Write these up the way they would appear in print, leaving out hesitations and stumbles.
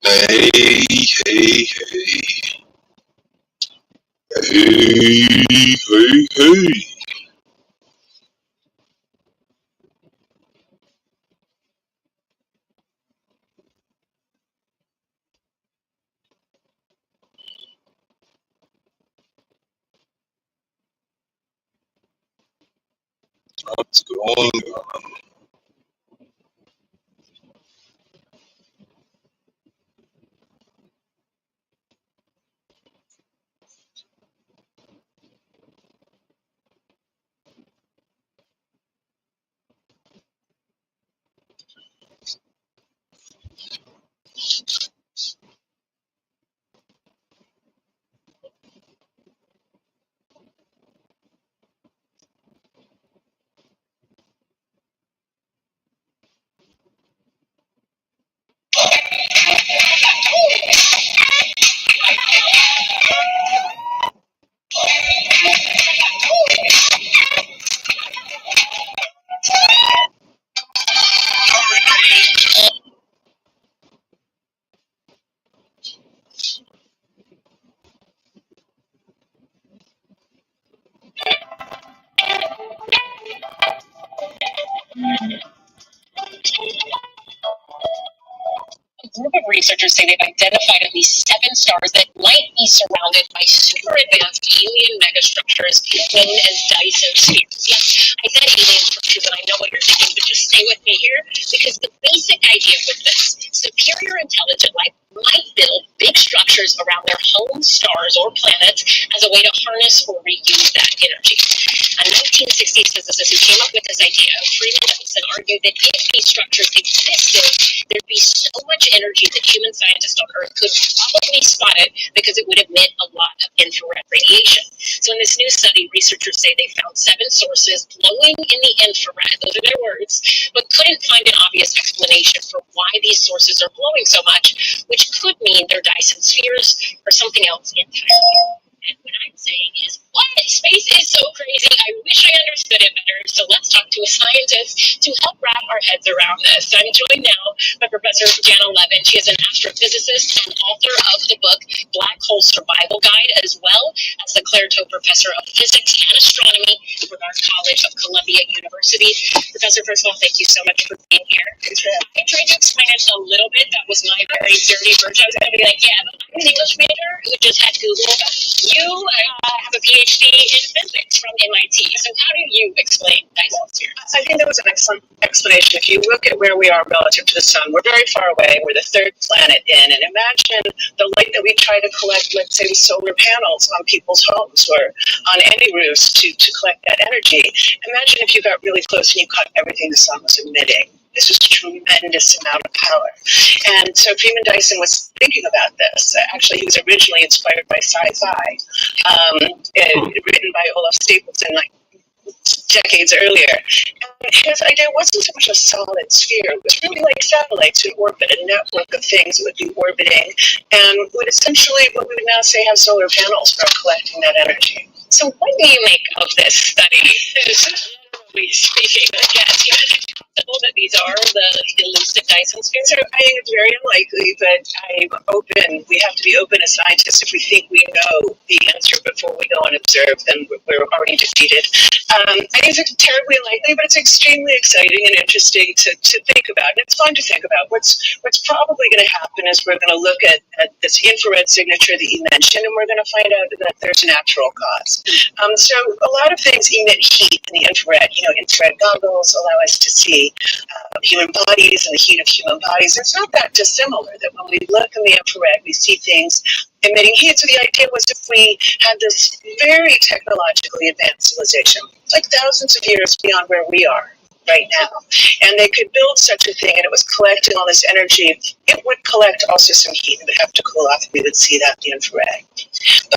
Hey, hey, hey, hey, hey. What's going on? A group of researchers say they've identified at least seven stars that might be surrounded by super advanced alien megastructures known as Dyson spheres. Yes, I said alien structures, and I know what you're thinking, but just stay with me here because the basic idea with this superior intelligent life might build big structures around their home stars or planets as a way to harness or reuse that energy. A 1960s physicist who came up with this idea, Freeman Dyson, argued that if these structures existed, there'd be so much energy that human scientists on Earth could probably spot it because it would emit a lot of infrared radiation. So in this new study, researchers say they found seven sources glowing in the infrared, those are their words, but couldn't find an obvious explanation for why these sources are glowing so much, which could mean they're Dyson spheres or something else entirely. And what I'm saying is, what? Space is so crazy. I wish I understood it better. So let's talk to a scientist to help wrap our heads around this. I'm joined now by Professor Jana Levin. She is an astrophysicist and author of the book Black Hole Survival Guide, as well as the Claire Toth Professor of Physics and Astronomy for our College of Columbia University. Professor, first of all, thank you so much for being here. I tried to explain it a little bit. That was my very dirty version. I was going to be like, yeah, but I'm an English major who just had Google. You have a PhD in physics from MIT. So how do you explain Dyson spheres? I think that was an excellent explanation. If you look at where we are relative to the sun, we're very far away. We're the third planet in. And imagine the light that we try to collect, let's say, with solar panels on people's homes or on any roofs to collect that energy. Imagine if you got really close and you caught everything the sun was emitting. This is a tremendous amount of power. And so Freeman Dyson was thinking about this. Actually, he was originally inspired by sci-fi, written by Olaf Stapleton, like decades earlier. And his idea wasn't so much a solid sphere, it was really like satellites in orbit, a network of things that would be orbiting and would essentially, what we would now say, have solar panels for collecting that energy. So what do you make of this study? Speaking, yes, you mentioned that these are the elusive Dyson spheres. So I think it's very unlikely, but I'm open. We have to be open as scientists. If we think we know the answer before we go and observe, then we're already defeated. I think it's terribly unlikely, but it's extremely exciting and interesting to think about. And it's fun to think about. What's probably going to happen is we're going to look at this infrared signature that you mentioned, and we're going to find out that there's a natural cause. So a lot of things emit heat in the infrared. Infrared goggles allow us to see human bodies and the heat of human bodies. It's not that dissimilar that when we look in the infrared, we see things emitting heat. So the idea was if we had this very technologically advanced civilization, like thousands of years beyond where we are right now, and they could build such a thing and it was collecting all this energy, it would collect also some heat. It would have to cool off and we would see that in the infrared.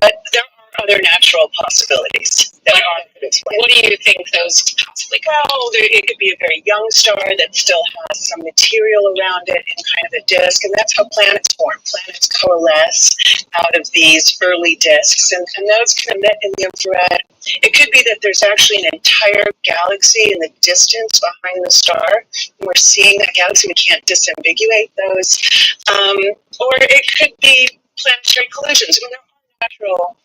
But there are other natural possibilities that I could explain. What do you think those possibly could be? Well, it could be a very young star that still has some material around it in kind of a disk, and that's how planets form. Planets coalesce out of these early disks, and those can emit in the infrared. It could be that there's actually an entire galaxy in the distance behind the star, and we're seeing that galaxy. We can't disambiguate those. Or it could be planetary collisions. I mean, there are natural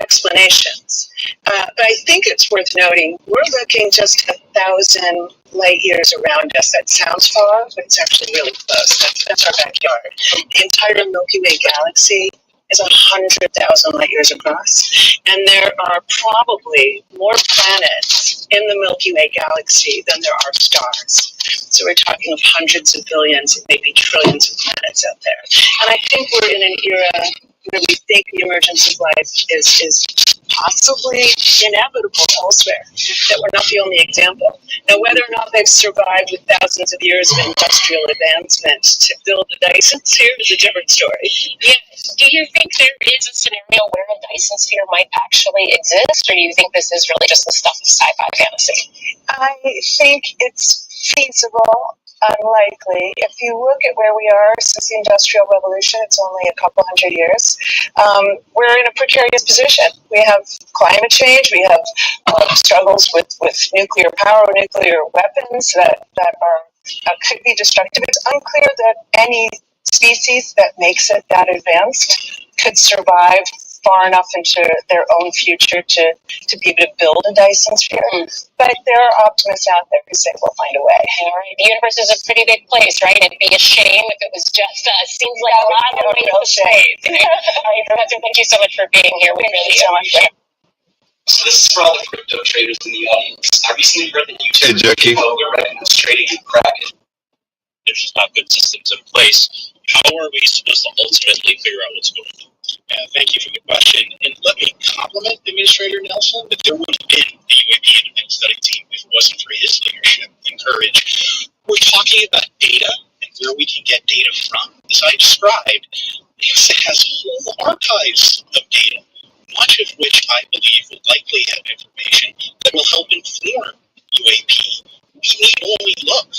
explanations. But I think it's worth noting, we're looking just 1,000 light years around us. That sounds far, but it's actually really close. That's our backyard. The entire Milky Way galaxy is 100,000 light years across. And there are probably more planets in the Milky Way galaxy than there are stars. So we're talking of hundreds of billions, maybe trillions of planets out there. And I think we're in an era where we think the emergence of life is possibly inevitable elsewhere, that we're not the only example. Now, whether or not they've survived with thousands of years of industrial advancement to build the Dyson sphere is a different story. Yes. Do you think there is a scenario where a Dyson sphere might actually exist, or do you think this is really just the stuff of sci-fi fantasy? I think it's feasible, unlikely. If you look at where we are since the Industrial Revolution, it's only a couple hundred years. We're in a precarious position. We have climate change. We have struggles with nuclear power, nuclear weapons that are could be destructive. It's unclear that any species that makes it that advanced could survive far enough into their own future to be able to build a Dyson sphere. But there are optimists out there who say we'll find a way. All right. The universe is a pretty big place, right? It'd be a shame if it was just us. Seems like a lot of real space. All right, Professor, thank you so much for being here. We really so much. So this is for all the crypto traders in the audience. I recently read that YouTube is trading in Kraken. There's just not good systems in place. How are we supposed to ultimately figure out what's going on? Thank you for the question. And let me compliment Administrator Nelson that there would have been the UAP independent study team if it wasn't for his leadership and courage. We're talking about data and where we can get data from. As I described, NASA has whole archives of data, much of which I believe will likely have information that will help inform UAP. We need only look.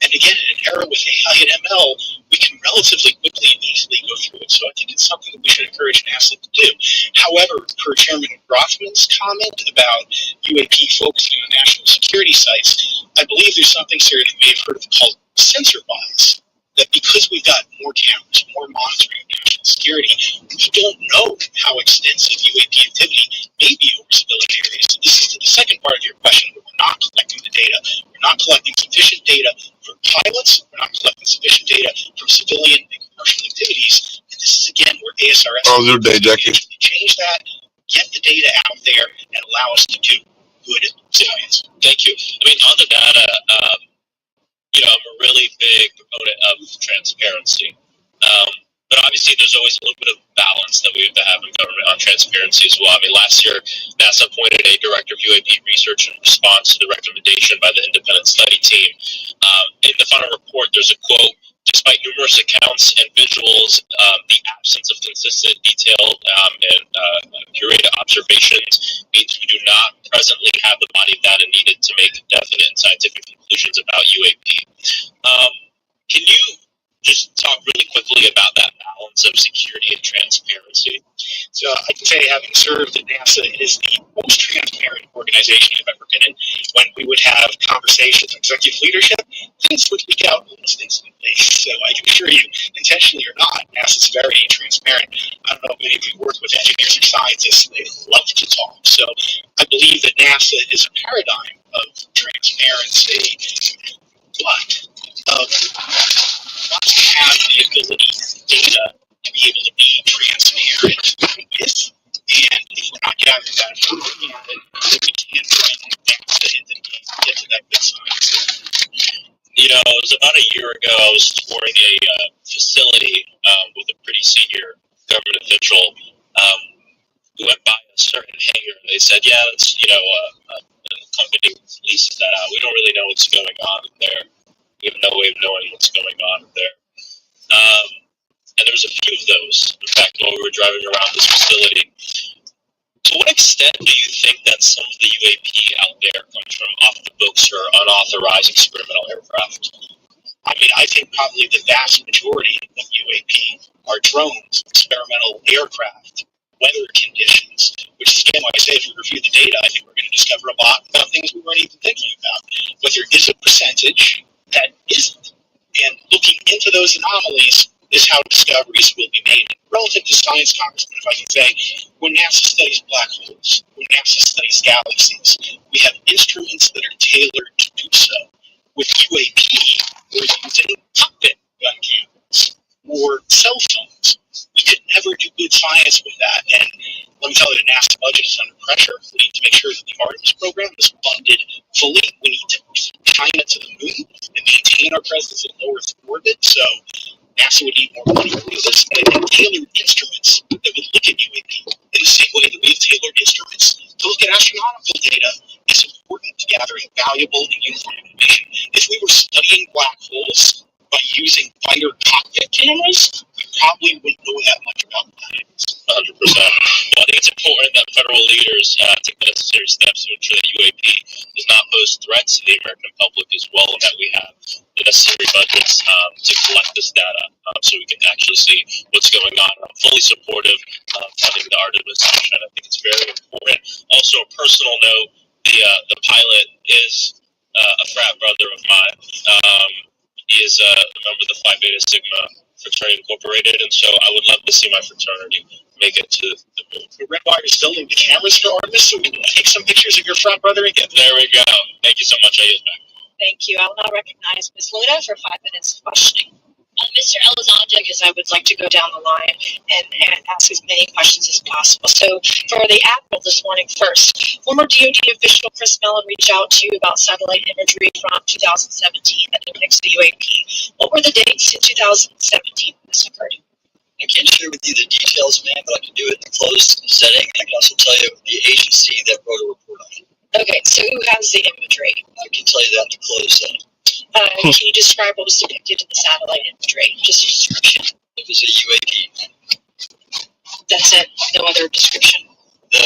And again, in an era with AI and ML, we can relatively quickly and easily go through it. So I think it's something that we should encourage NASA to do. However, per Chairman Rothman's comment about UAP focusing on national security sites, I believe there's something, Sarah, you may have heard of called sensor bias. That because we've got more cameras, more monitoring of national security, we don't know how extensive UAP activity may be over civilian areas. So this is the second part of your question, where we're not collecting the data. We're not collecting sufficient data from pilots. We're not collecting sufficient data from civilian and commercial activities. And this is, again, where ASRS can change that, get the data out there, and allow us to do good science. Thank you. I mean, on the data, I'm a really big proponent of transparency. But obviously, there's always a little bit of balance that we have to have in government on transparency as well. I mean, last year, NASA appointed a director of UAP research in response to the recommendation by the independent study team. In the final report, there's a quote: "Despite numerous accounts and visuals, the absence of consistent, detailed, and curated observations means we do not presently have the body of data needed to make definite and scientific conclusions about UAP." Can you just talk really quickly about that balance of security and transparency? So I can say, having served at NASA, it is the most transparent organization I've ever been in. When we would have conversations with executive leadership, things would leak out almost instantly. So I can assure you, intentionally or not, NASA's very transparent. I don't know if many of you work with engineers or scientists, they love to talk. So I believe that NASA is a paradigm of transparency, but must have the ability, data, to be able to be transparent with. And if we're not gathering that information, then we can't bring NASA into the game to get to that good science. It was about a year ago, I was touring a facility with a pretty senior government official who went by a certain hangar, and they said, yeah, that's, a company leases that out. We don't really know what's going on in there. We have no way of knowing what's going on there. And there was a few of those, in fact, while we were driving around this facility. To To what extent do you think that some of the UAP out there comes from off the books or unauthorized experimental aircraft? I mean, I think probably the vast majority of UAP are drones, experimental aircraft, weather conditions, which is again why I say if we review the data, I think we're going to discover a lot about things we weren't even thinking about. But there is a percentage that isn't. And looking into those anomalies is how discoveries will be made. Relative to science, Congressman, if I can say, when NASA studies black holes, when NASA studies galaxies, we have instruments that are tailored to do so. With UAP, we're using cockpit gun cameras or cell phones. We could never do good science with that. And let me tell you, the NASA budget is under pressure. We need to make sure that the Artemis program is funded fully. We need to keep China to the moon and maintain our presence in low Earth orbit. So NASA would need more money to do this. And I think tailored instruments that would look at UAP in the same way that we have tailored instruments to look at astronomical data is important to gathering valuable and uniform information. If we were studying black holes by using fighter cockpit cameras, we probably wouldn't know that much about planets. 100%. Well, I think it's important that federal leaders take the necessary steps to ensure that UAP does not pose threats to the American public as well, and that we have the necessary budgets to collect this data so we can actually see what's going on. I'm fully supportive of funding the Artemis mission. I think it's very important. Also, a personal note, the pilot is a frat brother of mine. He is a member of the Phi Beta Sigma Fraternity Incorporated, and so I would love to see my fraternity make it to the moon. The Red Wire is building the cameras for Artemis, so we can take some pictures of your frat brother again. There we go. Thank you so much. I yield back. Thank you. I will now recognize Ms. Luna for 5 minutes of questioning. Mr. Elizondo, because I would like to go down the line and ask as many questions as possible. So for the Admiral this morning first, former DoD official Chris Mellon reached out to you about satellite imagery from 2017 that depicts the UAP. What were the dates in 2017 when this occurred? I can't share with you the details, ma'am, but I can do it in a closed setting. I can also tell you the agency that wrote a report on it. Okay, so who has the imagery? I can tell you that in a closed setting. Can you describe what was depicted in the satellite imagery? Just a description. It was a UAP. That's it. No other description. The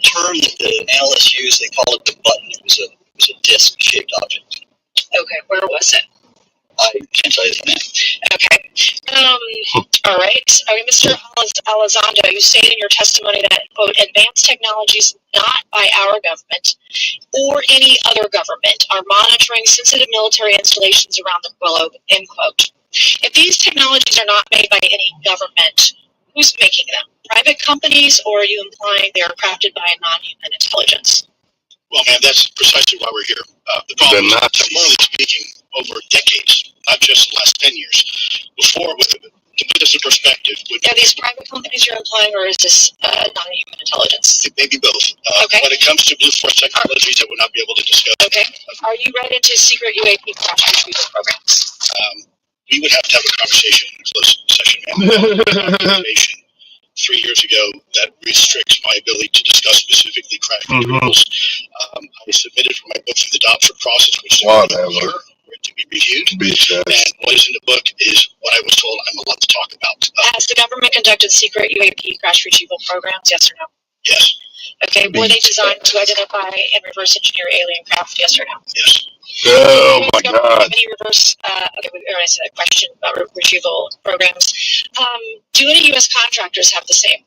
term that the analysts use, they call it the button. It was a disc-shaped object. Okay, where was it? I can't tell you that. Okay. All right. Okay, Mr. Elizondo, you stated in your testimony that, quote, advanced technologies not by our government or any other government are monitoring sensitive military installations around the globe, end quote. If these technologies are not made by any government, who's making them? Private companies, or are you implying they are crafted by a non-human intelligence? Well, ma'am, that's precisely why we're here. The problem is, morally speaking, over decades, not just the last 10 years. Before, to put this in perspective, Are these private companies you're implying, or is this non-human intelligence? it may be both. Okay. When it comes to Blue Force Technologies, I would not be able to discuss. Okay. Are you read into secret UAP crash retrieval programs? We would have to have a conversation in a closed session, ma'am. Information 3 years ago that restricts my ability to discuss specifically crash retrievals. I submitted for my book for the adoption process, which is for it to be reviewed. And what is in the book is what I was told I'm allowed to talk about. Has the government conducted secret UAP crash retrieval programs? Yes or no? Yes. Okay. Were they designed to identify and reverse engineer alien craft? Yes or no? Yes. Oh my God! Any reverse? Okay, we already said a question about retrieval programs. Do any U.S. contractors have the same?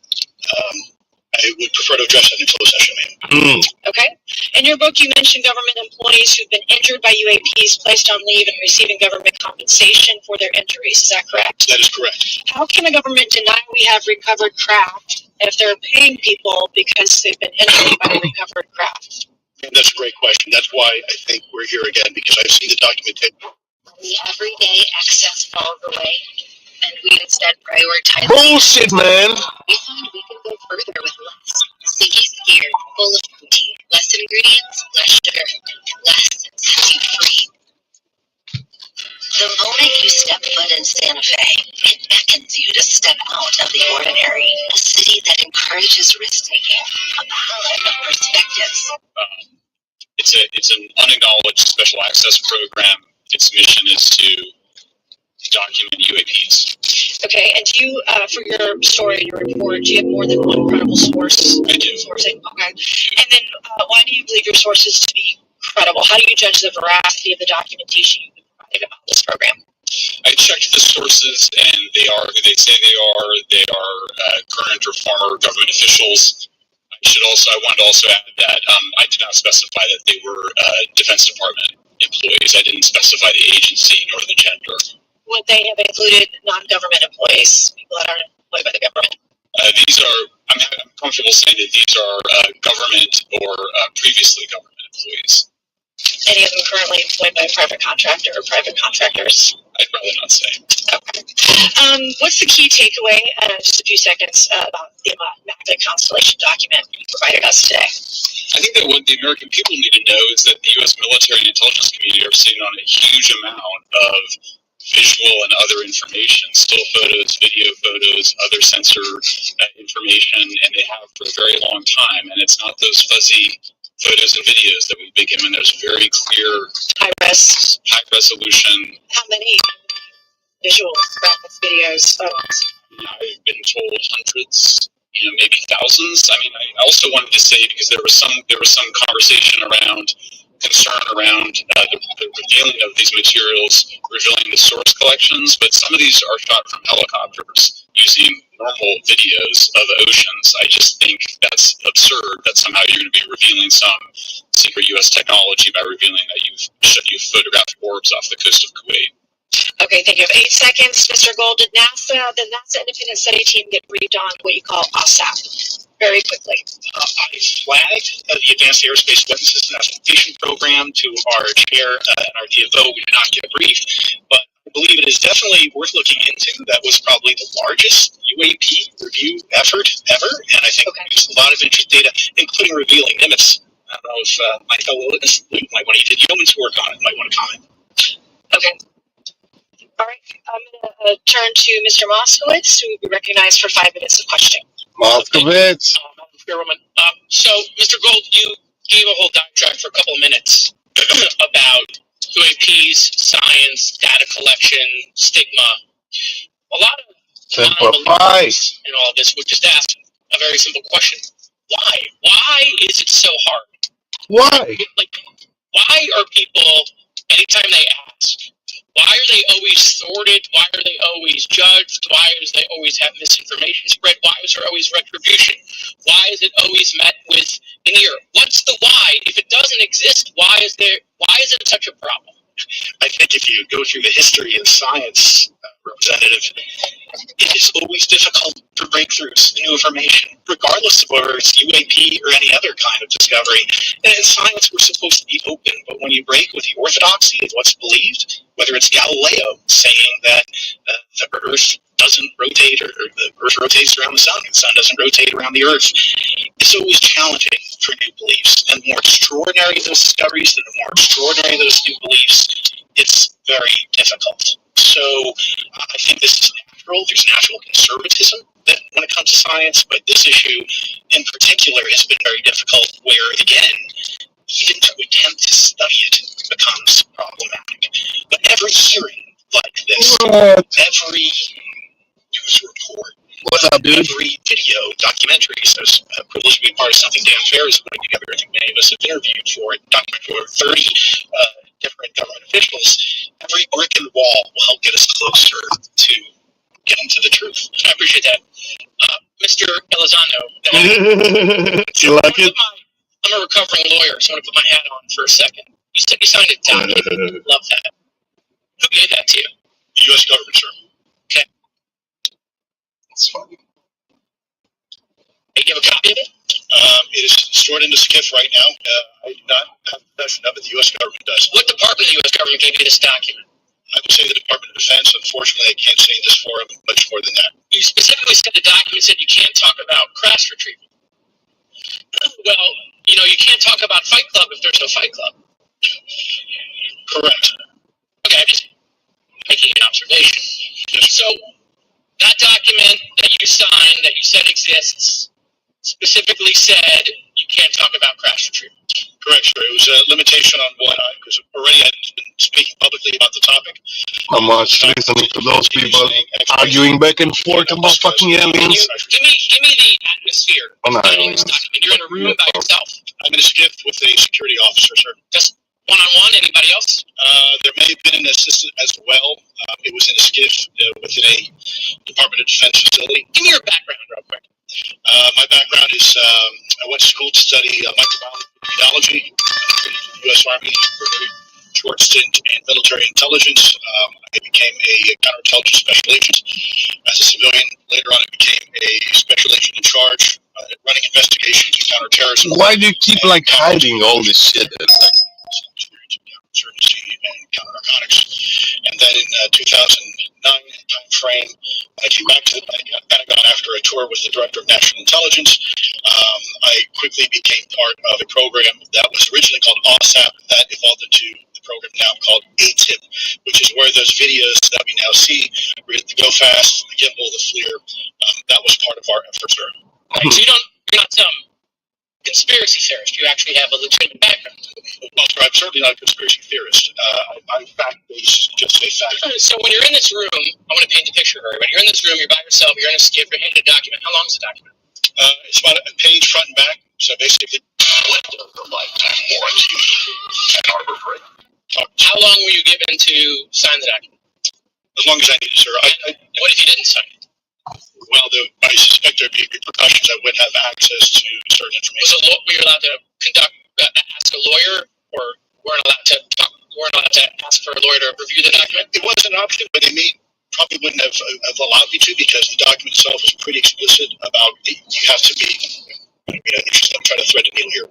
I would prefer to address that in closed session, ma'am. Okay. In your book, you mentioned government employees who've been injured by UAPs placed on leave and receiving government compensation for their injuries. Is that correct? That is correct. How can the government deny we have recovered craft if they're paying people because they've been injured by recovered craft? And that's a great question. That's why I think we're here again, because I've seen the documentation. The everyday excess falls away, and we instead prioritize Bullshit, man. We find we can go further with less. Sticky skewered, full of protein, less ingredients, less sugar, less sensitive free. The moment you step foot in Santa Fe, it beckons you to step out of the ordinary. A city that encourages risk-taking, a palette of perspectives. It's an unacknowledged special access program. Its mission is to document UAPs. Okay, and do you, for your story, your report, do you have more than one credible source? I do. Sourcing, okay. And then, why do you believe your sources to be credible? How do you judge the veracity of the documentation you provided about this program? I checked the sources, and they are who they say they are. They are current or former government officials. I wanted to also add that I did not specify that they were Defense Department employees. I didn't specify the agency nor the gender. Would they have included non-government employees, people that aren't employed by the government? I'm comfortable saying that these are government or previously government employees. Any of them currently employed by a private contractor or private contractors? I'd rather not say. Okay. What's the key takeaway, just a few seconds, about the Immaculate Constellation document you provided us today? I think that what the American people need to know is that the U.S. military and intelligence community are sitting on a huge amount of visual and other information, still photos, video photos, other sensor information, and they have for a very long time. And it's not those fuzzy photos and videos that we've been given. There's very clear, high resolution. How many visual graphics, videos, photos? I've been told hundreds, maybe thousands. I mean, I also wanted to say, because there was some conversation around concern around the revealing of these materials, revealing the source collections, but some of these are shot from helicopters using normal videos of oceans. I just think that's absurd that somehow you're going to be revealing some secret U.S. technology by revealing that you've photographed orbs off the coast of Kuwait. Okay, thank you. 8 seconds, Mr. Gold. Did the NASA Independent Study Team get briefed on what you call OSAP? Very quickly. I flagged the Advanced Aerospace Weapons System Application Program to our chair and our DFO. We did not get briefed, but I believe it is definitely worth looking into. That was probably the largest UAP review effort ever, and I think there's a lot of interesting data, including revealing Nimitz. I don't know if my fellow witness Luke might want to, he did yeoman's work on it, might want to comment. Okay. All right, I'm going to turn to Mr. Moskowitz, who will be recognized for 5 minutes of questioning. Moskowitz. Madam Chairwoman, so Mr. Gold, you gave a whole diatribe for a couple of minutes about UAPs, science, data collection, stigma. A lot of non-believers in all this would just ask a very simple question: why? Why is it so hard? Why? Like, why are people, anytime they ask, why are they always thwarted? Why are they always judged? Why is they always have misinformation spread? Why is there always retribution? Why is it always met with an ear? What's the why? If it doesn't exist, why is it such a problem? I think if you go through the history of science, Representative, it is always difficult for breakthroughs, new information, regardless of whether it's UAP or any other kind of discovery. And in science, we're supposed to be open, but when you break with the orthodoxy of what's believed, whether it's Galileo saying that the Earth doesn't rotate, or the Earth rotates around the sun, and the sun doesn't rotate around the Earth, it's always challenging for new beliefs. And the more extraordinary those discoveries, the more extraordinary those new beliefs, it's very difficult. So I think this is natural. There's natural conservatism that when it comes to science, but this issue in particular has been very difficult, where, again, even to attempt to study it becomes problematic. But every hearing like this, every news report, what's up, dude? every video, documentaries, I was privileged to be part of Something Damn Fair is putting together. I think many of us have interviewed for it, documentary over 30 different government officials. Every brick in the wall will help get us closer to getting to the truth. I appreciate that. Mr. Elizondo, You like it? I'm a recovering lawyer, so I'm going to put my hat on for a second. You said you signed a document. Love that. Who gave that to you? The U.S. government, sir. Okay. That's funny. Hey, you have a copy of it? It is stored in the SCIF right now. I do not have possession of it. The U.S. government does. What department of the U.S. government gave you this document? I would say the Department of Defense. Unfortunately, I can't say in this forum much more than that. You specifically said the document said you can't talk about crash retrieval. Well, you can't talk about Fight Club if there's no Fight Club. Correct. Okay, I'm just making an observation. So, that document that you signed, that you said exists, specifically said you can't talk about crash retrieval. Correct, sir. It was a limitation on what because already I'd been speaking publicly about the topic. How much listening to those people arguing back and forth about fucking aliens? Give me the atmosphere Oh, no. surrounding this document. You're in a room by yourself. I'm in a skiff with a security officer, sir. Just one-on-one. Anybody else? There may have been an assistant as well. It was in a skiff within a Department of Defense facility. Give me your background real quick. My background is I went to school to study microbiology, U.S. Army, for a very short stint in military intelligence. I became a counterintelligence special agent as a civilian. Later on, I became a special agent in charge, running investigations in counterterrorism. Why do you keep like hiding all this shit? Experience in counterinsurgency and counter-narcotics. And then in 2009 time frame, I came back to the Pentagon after a tour with the Director of National Intelligence. I quickly became part of a program that was originally called OSAP that evolved into the program now called ATIP, which is where those videos that we now see, the Go Fast, the Gimbal, the FLIR, that was part of our effort, sir. Right, so you're not some conspiracy theorist. You actually have a legitimate background. Well, sir, I'm certainly not a conspiracy theorist. I'm fact-based, just say fact. So when you're in this room, I want to paint a picture of everybody. You're in this room. You're by yourself. You're in a skiff. You're handed a document. How long is the document? It's about a page front and back. So basically, lifetime warranty and Harbor Freight. How long were you given to sign the document? as long as I needed, sir. What if you didn't sign it? Well, I suspect there'd be repercussions. I would have access to certain information. Were you allowed to ask a lawyer, or weren't allowed to ask for a lawyer to review the document? It was an option, but probably wouldn't have allowed me to, because the document itself is pretty explicit about you have to be. Interested. I'm trying to thread a needle here.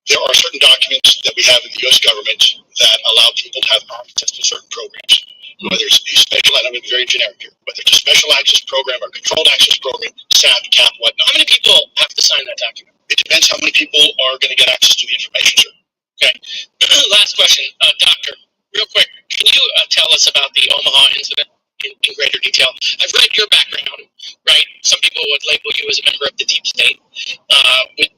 There are certain documents that we have in the U.S. government that allow people to have access to certain programs. Whether it's a special, and I'm very generic here, whether it's a special access program or controlled access program, SAP, CAP, whatnot. How many people have to sign that document? It depends how many people are going to get access to the information, sir. Okay. Last question, Doctor. Real quick, can you tell us about the Omaha incident in greater detail? I've read your background, right? Some people would label you as a member of the deep state,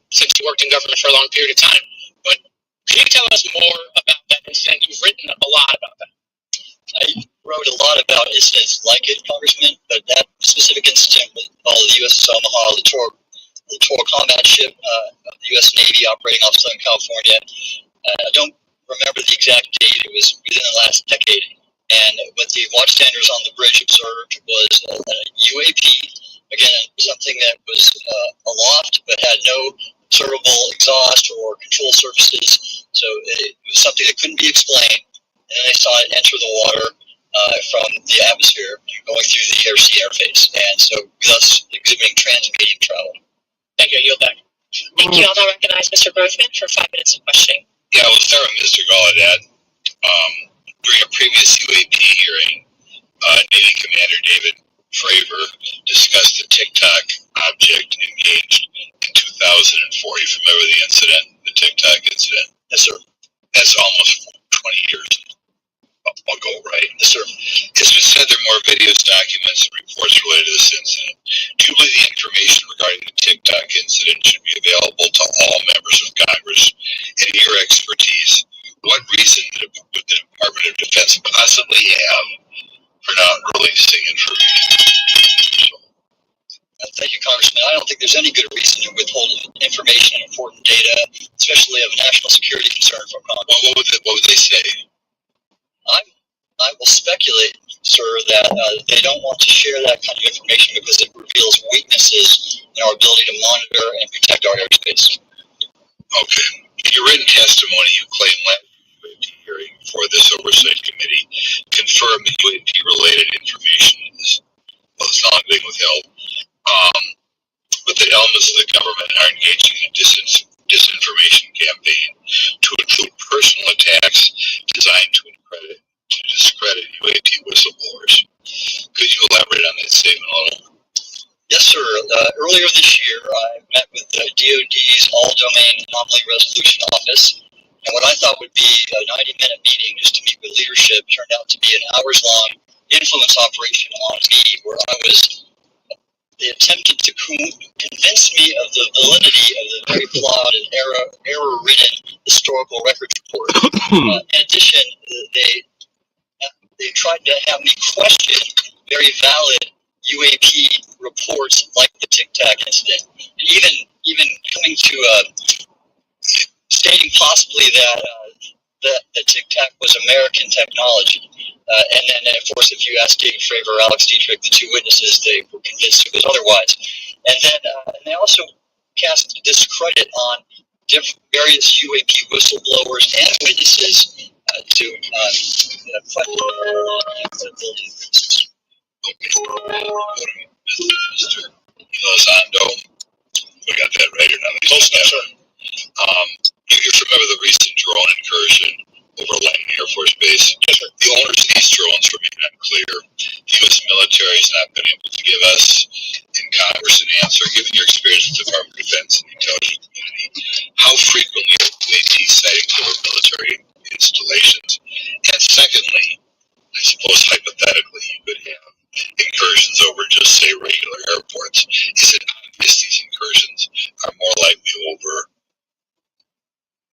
since you worked in government for a long period of time. But can you tell us more about that incident? You've written a lot about that. I wrote a lot about incidents like it, Congressman, but that specific incident with the USS Omaha, the littoral combat ship of the U.S. Navy operating off Southern California. I don't remember the exact date. It was within the last decade. And what the watchstanders on the bridge observed was a UAP, again, something that was aloft but had no observable exhaust or control surfaces. So it was something that couldn't be explained. And then they saw it enter the water from the atmosphere going through the air-sea interface. And so thus exhibiting trans-medium travel. Thank you. I yield back. Thank you. I'll now recognize Mr. Berthman for 5 minutes of questioning. Yeah, we'll start with Mr. Gallaudet. During a previous UAP hearing, Navy Commander David Fravor discussed the TikTok object engaged in 2004. You familiar with the incident, the TikTok incident? Yes, sir. That's almost 20 years ago, right? Yes, sir. It's been said there are more videos, documents, and reports related to this incident. Do you believe the information regarding the TikTok incident should be available to all members of Congress? And in your expertise, what reason would the Department of Defense possibly have for not releasing information? Thank you, Congressman. I don't think there's any good reason to withhold information and important data, especially of a national security concern from Congress. Well, what would they say? I will speculate, sir, that they don't want to share that kind of information because it reveals weaknesses in our ability to monitor and protect our airspace. Okay. In your written testimony, you claim last UAP hearing before this oversight committee confirmed that UAP-related information is not being withheld, but the elements of the government are engaging in a disinformation campaign to include personal attacks designed to discredit UAP whistleblowers. Could you elaborate on that statement a little? Yes, sir. Earlier this year, I met with the DoD's All-Domain Anomaly Resolution Office, and what I thought would be a 90-minute meeting just to meet with leadership turned out to be an hours-long influence operation on me, where they attempted to convince me of the validity of the very flawed and error-ridden historical records report. In addition, they they tried to have me question very valid UAP reports like the Tic Tac incident, even coming to stating possibly that the Tic Tac was American technology. And then, of course, if you ask David Fravor or Alex Dietrich, the two witnesses, they were convinced it was otherwise. And then and they also cast discredit on various UAP whistleblowers and witnesses to fight the building. Mr. Elizondo, we got that right or not? Close enough, sir. You remember the recent drone incursion over Langley Air Force Base? Yes, sir. The owners of these drones remain unclear. The U.S. military has not been able to give us in Congress an answer. Given your experience with the Department of Defense and the intelligence community, how frequently are UAP sightings over military installations? And secondly, I suppose hypothetically you could have incursions over just say regular airports. Is it obvious these incursions are more likely over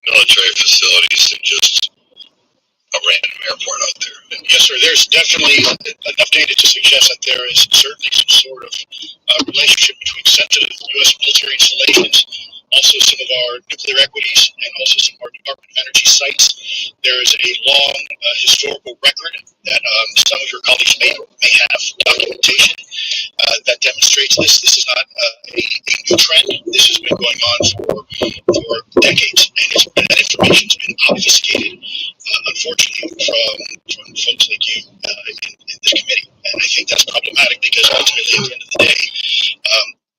military facilities than just a random airport out there? And yes, sir. There's definitely enough data to suggest that there is certainly some sort of relationship between sensitive U.S. military installations, also some of our nuclear equities, and also some of our Department of Energy sites. There is a long historical record that some of your colleagues may have documentation that demonstrates this. This is not a new trend. This has been going on for decades, and that information's been obfuscated, unfortunately, from folks like you in this committee. And I think that's problematic because ultimately, at the end of the day,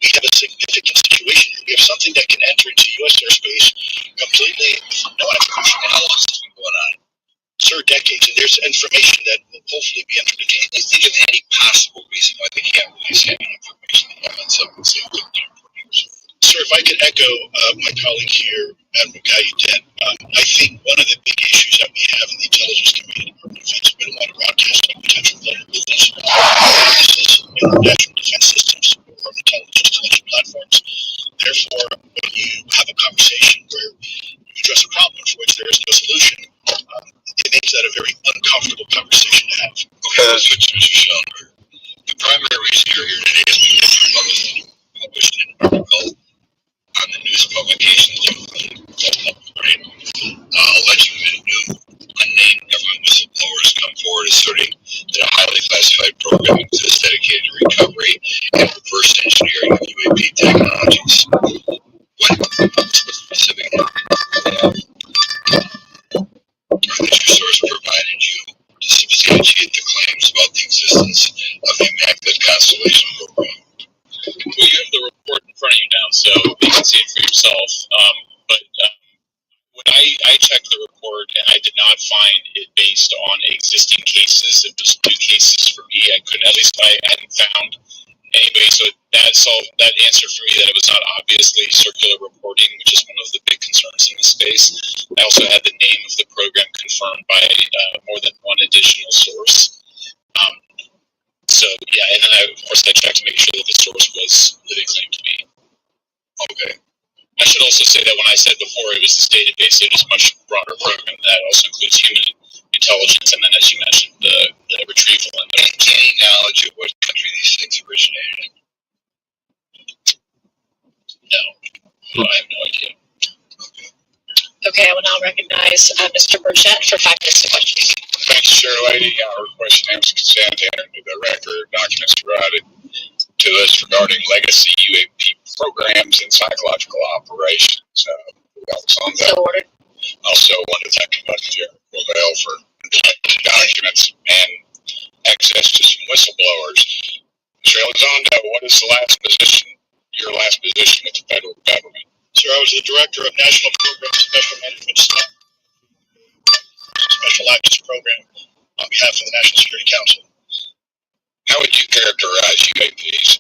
we have a significant situation here. We have something that can enter into U.S. airspace completely with no attribution. How long has this been going on? Sir, decades, and there's information that will hopefully be entered into. Do you think of any possible reason why they can't release any information they have on something say Sir, if I could echo my colleague here, Admiral Gallaudet, I think one of the big issues that we have in the intelligence community, Department of Defense, we don't want to broadcast any potential vulnerabilities in our national defense systems or intelligence platforms. Therefore, when you have a conversation where you address a problem for which there is no solution, it makes that a very uncomfortable conversation to have. Okay, that's what Mr. Schoenberg. The primary reason you're here today is because you published an article on the news publications right, alleging that new unnamed government whistleblowers come forward asserting that a highly classified program exists dedicated to recovery and reverse engineering of UAP technologies. What specific or that your source provided you to substantiate the claims about the existence of the Immaculate Constellation program? Well, you have the report in front of you now, so you can see it for yourself. But when I checked the report, and I did not find it based on existing cases. It was new cases for me. I hadn't found anybody. So that answered for me that it was not obviously circular reporting, which is one of the big concerns in the space. I also had the name of the program confirmed by more than one additional source. So yeah, and then of course I checked to make sure that the source was who they claimed to be. Okay. I should also say that when I said before it was the database, it is a much broader program that also includes human intelligence, and then as you mentioned, the retrieval and any knowledge of what country these things originated in? No, I have no idea. Okay, I will now recognize Mr. Burchett for 5 minutes to question. Thanks, Chair Lady. Our request names consent to enter into the record documents provided to us regarding legacy UAP programs and psychological operations. So ordered. Also want to thank Jeff Lavelle for providing documents and access to some whistleblowers. Mr. Elizondo, what is your last position with the federal government? Sir, I was the Director of National Program Special Management Staff, Special Actions Program on behalf of the National Security Council. How would you characterize UAPs?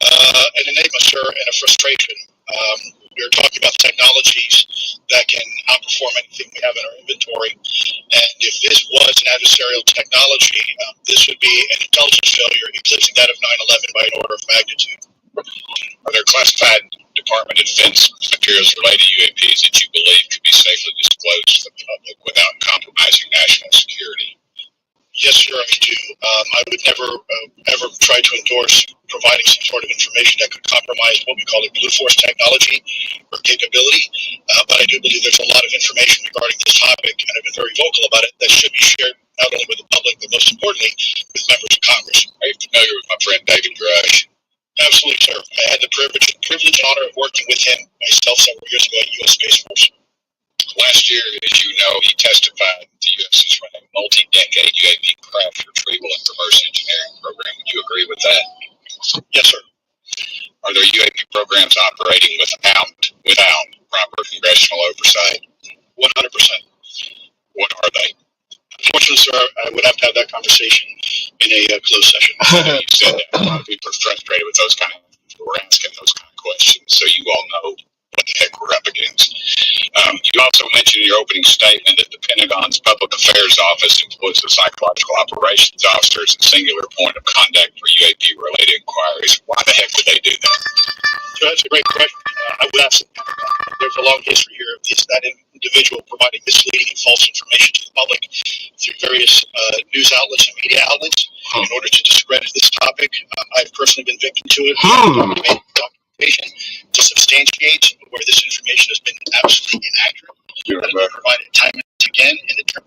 An enigma, sir, and a frustration. We are talking about technologies that can outperform anything we have in our inventory. And if this was an adversarial technology, this would be an intelligence failure eclipsing that of 9/11 by an order of magnitude. Are there classified Department of Defense materials related to UAPs that you believe could be safely disclosed to the public without compromising national security? sure I do. I would never ever try to endorse providing some sort of information that could compromise what we call a blue force technology or capability. But I do believe there's a lot of information regarding this topic, and I've been very vocal about it, that should be shared not only with the public, but most importantly, with members of Congress. Are you familiar with my friend David Grush? Absolutely, sir. I had the privilege and honor of working with him myself several years ago at U.S. Space Force. Last year, as you know, he testified that the U.S. is running a multi-decade UAV crash retrieval and reverse engineering program. Would you agree with that? Yes, sir. Are there UAV programs operating without proper congressional oversight? 100%. What are they? Unfortunately, sir, I would have to have that conversation in a closed session. You said that a lot of people are frustrated with those kind of we're asking those kind of questions, so you all know what the heck we're up against. You also mentioned in your opening statement that the Pentagon's Public Affairs Office employs the psychological operations officer as a singular point of contact for UAP-related inquiries. Why the heck would they do that? So that's a great question. I would ask the Pentagon. There's a long history here of that individual providing misleading and false information to the public through various news outlets and media outlets in order to discredit this topic. I've personally been victim to it. Documentation to substantiate where this information has been absolutely inaccurate. And provided time and again in the term.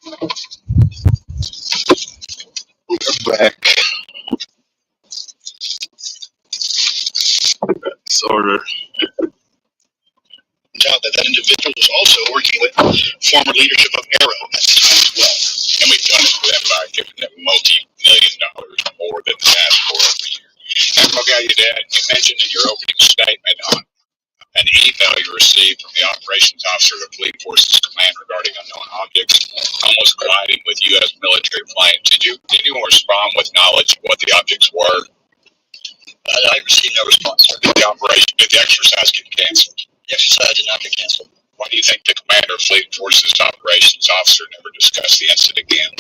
We're back. Disorder. Out that individual was also working with former leadership of Arrow at the time as well. And we've done it for them by giving them multi-million dollars more than they asked for every year. Admiral Gallaudet, you mentioned in your opening statement on an email you received from the operations officer of the Fleet Forces Command regarding unknown objects almost colliding with U.S. military planes. Did you respond with knowledge of what the objects were? I received no response. Did the exercise get canceled? The exercise did not get canceled. Why do you think the commander of Fleet Forces operations officer never discussed the incident again?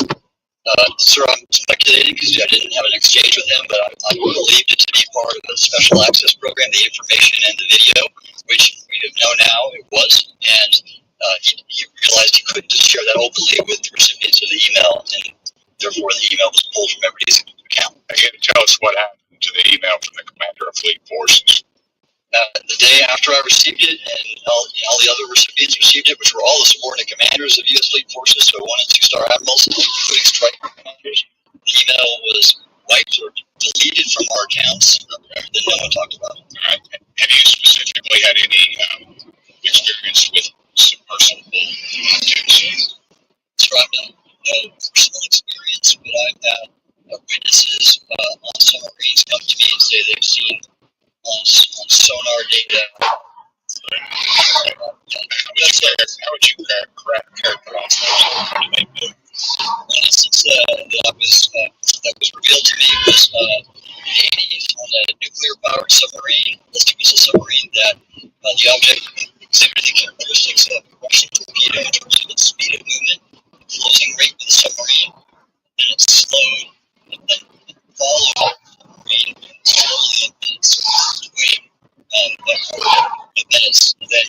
Sir, I'm speculating because I didn't have an exchange with him, but I believed it to be part of a special access program, the information and the video, which we know now it was, and he realized he couldn't just share that openly with the recipients of the email, and therefore the email was pulled from everybody's account. Again, tell us what happened to the email from the commander of Fleet Forces. The day after I received it, and all the other recipients received it, which were all the subordinate commanders of U.S. Fleet Forces, so 1 and 2 star admirals, including strike commanders, the email was wiped or deleted from our accounts that no one talked about. All right. Have you specifically had any experience with submersible objects? So I've had no personal experience, but I've had witnesses on submarines come to me and say they've seen on sonar data. How would you characterize those? How do they do? One instance that was revealed to me was on a nuclear-powered submarine, ballistic missile submarine, that the object exhibited the characteristics of a Russian torpedo in terms of its speed of movement, closing rate with the submarine, then it slowed, and then followed the submarine slowly and then it surfaced away. Then rapidly exited.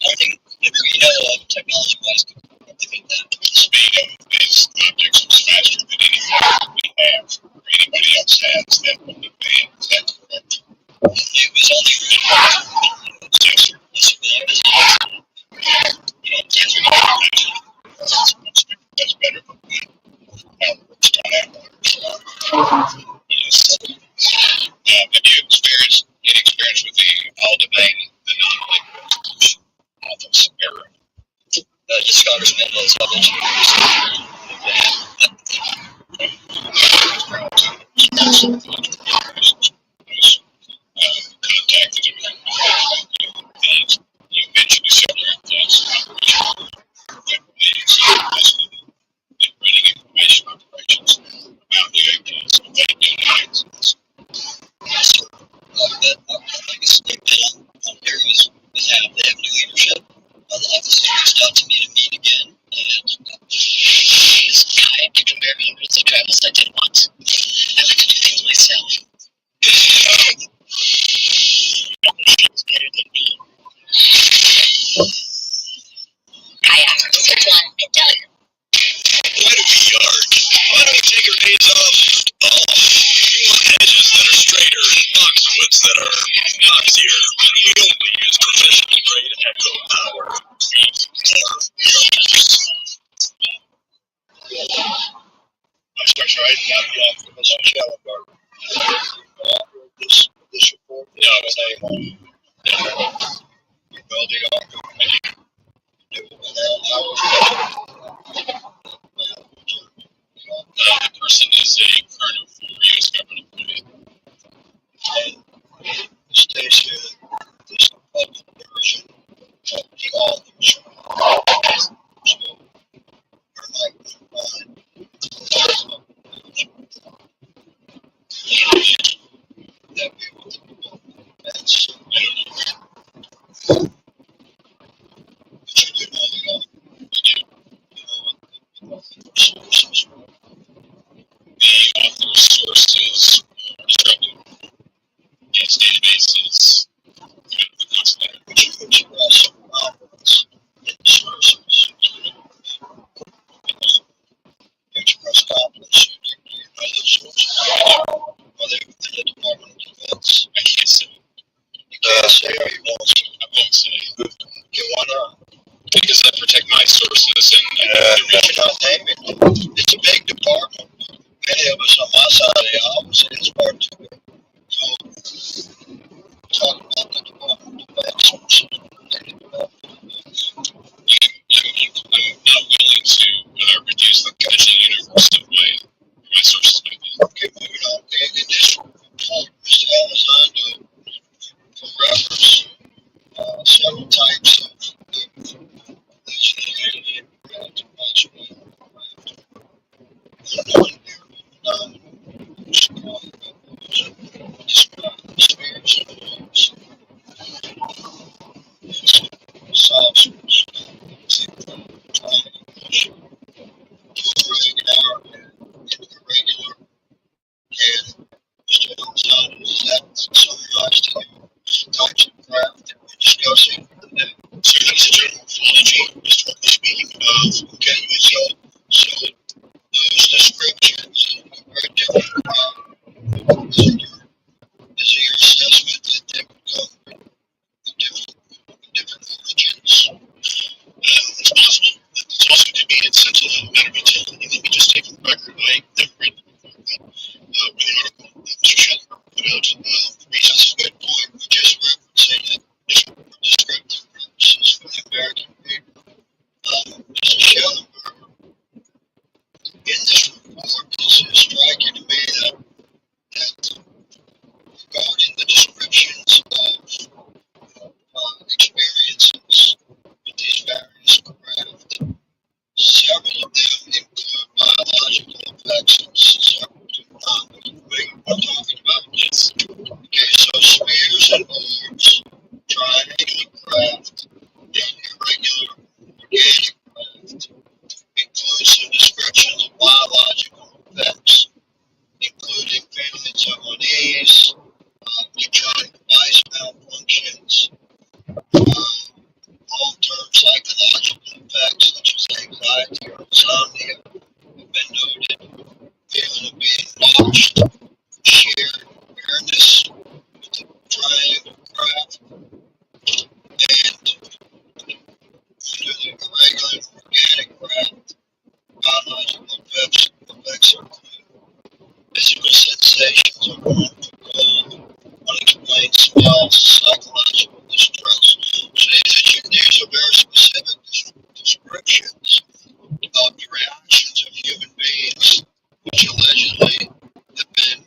Nothing that we know of technology-wise could replicate that. The speed of these objects was faster than anything we have or anybody else has that would be banned. Is that correct? It was only Yes, sir. That's better than how it works on that. Yes. Have you experienced any experience with the All-Domain, the non-liquid resolution office error? Yes, Congressman, as I mentioned Contacted him. You mentioned several things. Running information operations about the APs, what they do next. my biggest statement on Aries was how they have new leadership. The office has reached out to me to meet again, and This guy can compare hundreds of travels I did once. I like to do things myself. It's better than me. Kayak, switch one, and done. Why do we yard? Why don't we take our days off? Oh, we want edges that are straighter and boxwoods that are notchier. And we only use professional grade echo power. I'm sorry, for Mr. Schellenberg. This report, Yeah, his name on it. You build the article, and you do it the person is a current former U.S. government employee. and the station, this public version of the authors. So, we're like, that we will, that's, but you do know the sources. The author sources instructed against databases, the concept. Which express confidence in the sources. Express confidence in other sources. Whether within the Department of Defense. I can't say. Say or you won't say. I won't say. You wanna, because I protect my sources and It's a big department. Many of us on my side of the office, it's part to it. So, talk about the department of sources. I'm not willing to reduce the potential universe of my sources. Okay, moving on. And in this report, Mr. Alessandro, for reference, several types of alien craft and possibly craft. Describe the spheres and orbs. Solve source. Irregular. And Mr. Alessandro, is that summarized to you? Types of craft that we're discussing today. So that's a general morphology, historically speaking, of Okay, so those descriptions are very different. Is it your assessment that they would come from different origins? it's possible. It's also could be in sense of a matter of utility. Let me just take the record. I never read the article that Mr. Schellenberg put out. That's a good point. We're just referencing it for descriptive purposes for the American people. Mr. Schellenberg, in this report, it's striking to me that regarding the descriptions of experiences with these various craft, several of them include biological effects and several do not. We're talking about this. Okay, so spheres and orbs, triangular craft, and irregular organic craft include some descriptions of biological effects, including feelings of unease, electronic device malfunctions, long-term psychological effects such as anxiety or insomnia have been noted, feeling of being watched, shared awareness with the triangle craft, and under the irregular organic craft, biological effects include physical sensations of warmth, cold, unexplained smells, psychological distress. So these are very specific descriptions of the reactions of human beings, which allegedly have been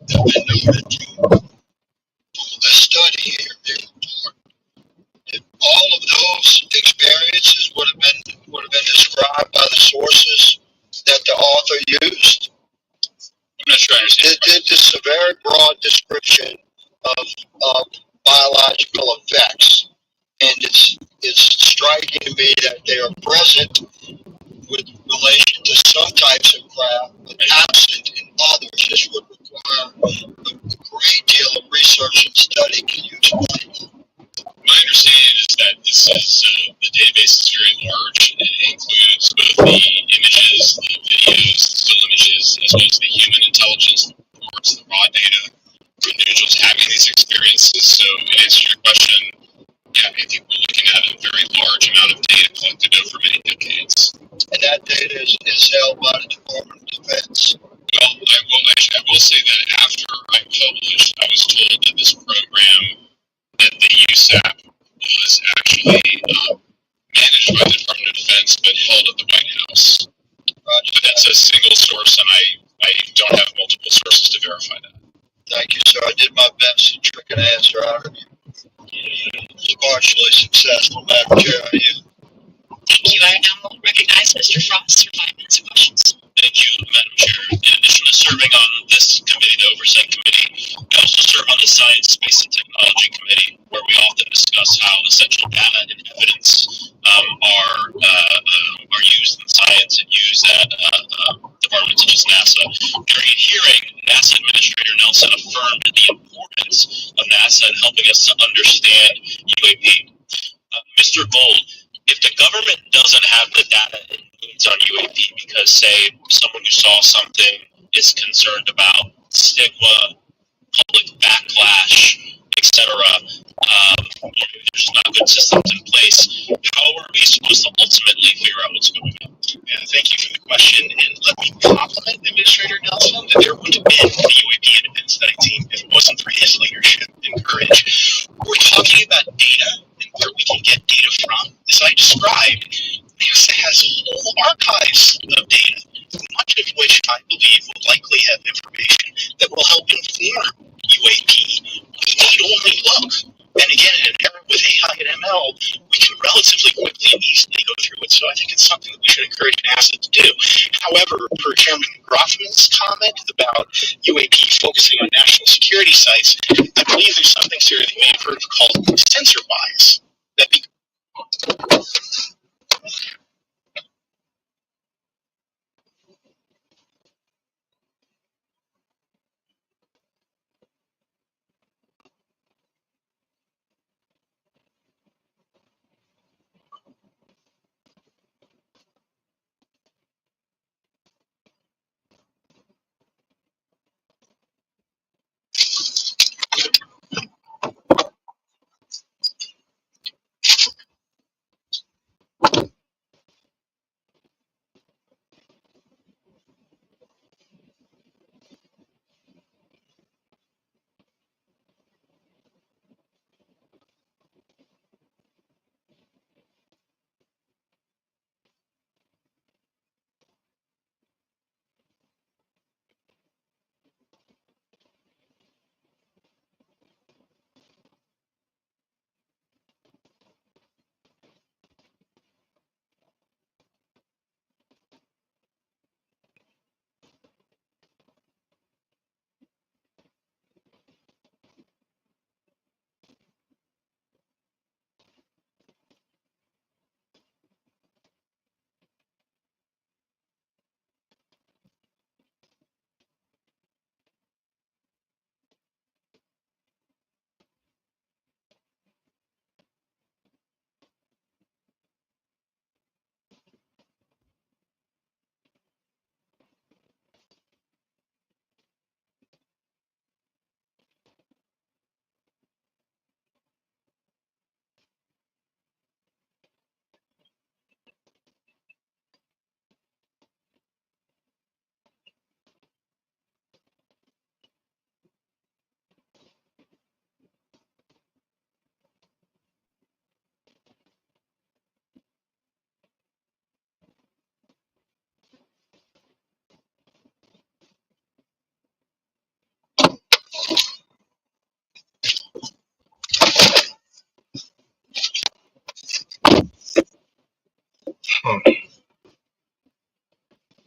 noted from a study here, their report. If all of those experiences would have been described by the sources that the author used. I'm not sure I understand. This is a very broad description of biological effects, and it's striking to me that they are present with relation to some types of craft, but absent in others. This would require a great deal of research and study. Can you explain that? My understanding is that this is the database is very large. It includes both the images, the videos, the still images, as well as the human intelligence reports, the raw data from individuals having these experiences. So, in answer to your question, yeah, I think we're looking at a very large amount of data collected over many decades. And that data is held by the Department of Defense. Well, I will say that after I published, I was told that this program, that the USAP was actually managed by the Department of Defense, but held at the White House. But that's a single source, and I don't have multiple sources to verify that. Thank you, sir. I did my best to trick an answer out of you. Partially successful, Madam Chair. Are you? Thank you. I now recognize Mr. Frost for 5 minutes of questions. Thank you, Madam Chair. In addition to serving on this committee, the Oversight Committee, I also serve on the Science, Space, and Technology Committee, where we often discuss how essential data and evidence are used in science and used at departments such as NASA. During a hearing, NASA Administrator Nelson affirmed the importance of NASA in helping us to understand UAP. Mr. Gold, if the government doesn't have the data it needs on UAP because, say, someone who saw something is concerned about stigma, public backlash, etc., or if there's not good systems in place, how are we question, and let me compliment Administrator Nelson that there wouldn't have been the UAP independent study team if it wasn't for his leadership and courage. We're talking about data and where we can get data from. As I described, NASA has whole archives of data, much of which I believe will likely have information that will help inform UAP. We need only look. And again, in an era with AI and ML, we can relatively quickly and easily go through it. So I think it's something that we should encourage NASA to do. However, per Chairman Groffman's comment about UAP focusing on national security sites, I believe there's something, Sarah, that you may have heard called sensor bias. That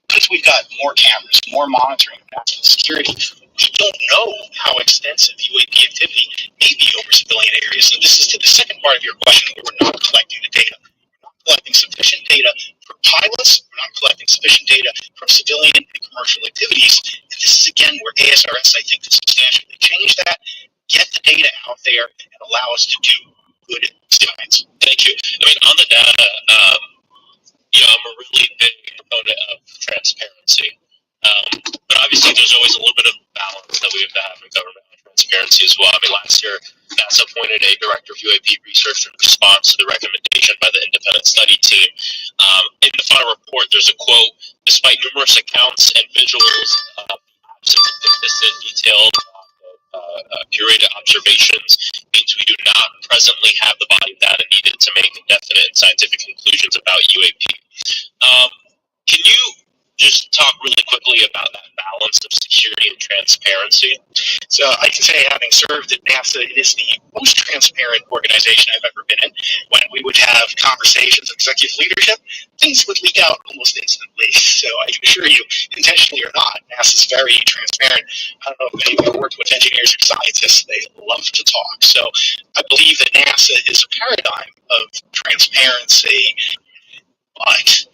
because we've got more cameras, more monitoring, national security, we don't know how extensive UAP activity may be over civilian areas. And this is to the second part of your question, where we're not collecting the data. We're not collecting sufficient data for pilots. We're not collecting sufficient data from civilian and commercial activities. And this is, again, where ASRS, I think, can substantially change that, get the data out there, and allow us to do good science. Thank you. I mean, on the data, I'm a really big proponent of transparency. But obviously, there's always a little bit of balance that we have to have in government on transparency as well. I mean, last year, NASA appointed a director of UAP research in response to the recommendation by the independent study team. In the final report, there's a quote: "Despite numerous accounts and visuals, consistent, detailed, curated observations means we do not presently have the body of data needed to make definite scientific conclusions about UAP." Can you just talk really quickly about that balance of security and transparency? So I can say, having served at NASA, it is the most transparent organization I've ever been in. When we would have conversations with executive leadership, things would leak out almost instantly. So I can assure you, intentionally or not, NASA's very transparent. I don't know if any of you worked with engineers or scientists, they love to talk. So I believe that NASA is a paradigm of transparency, but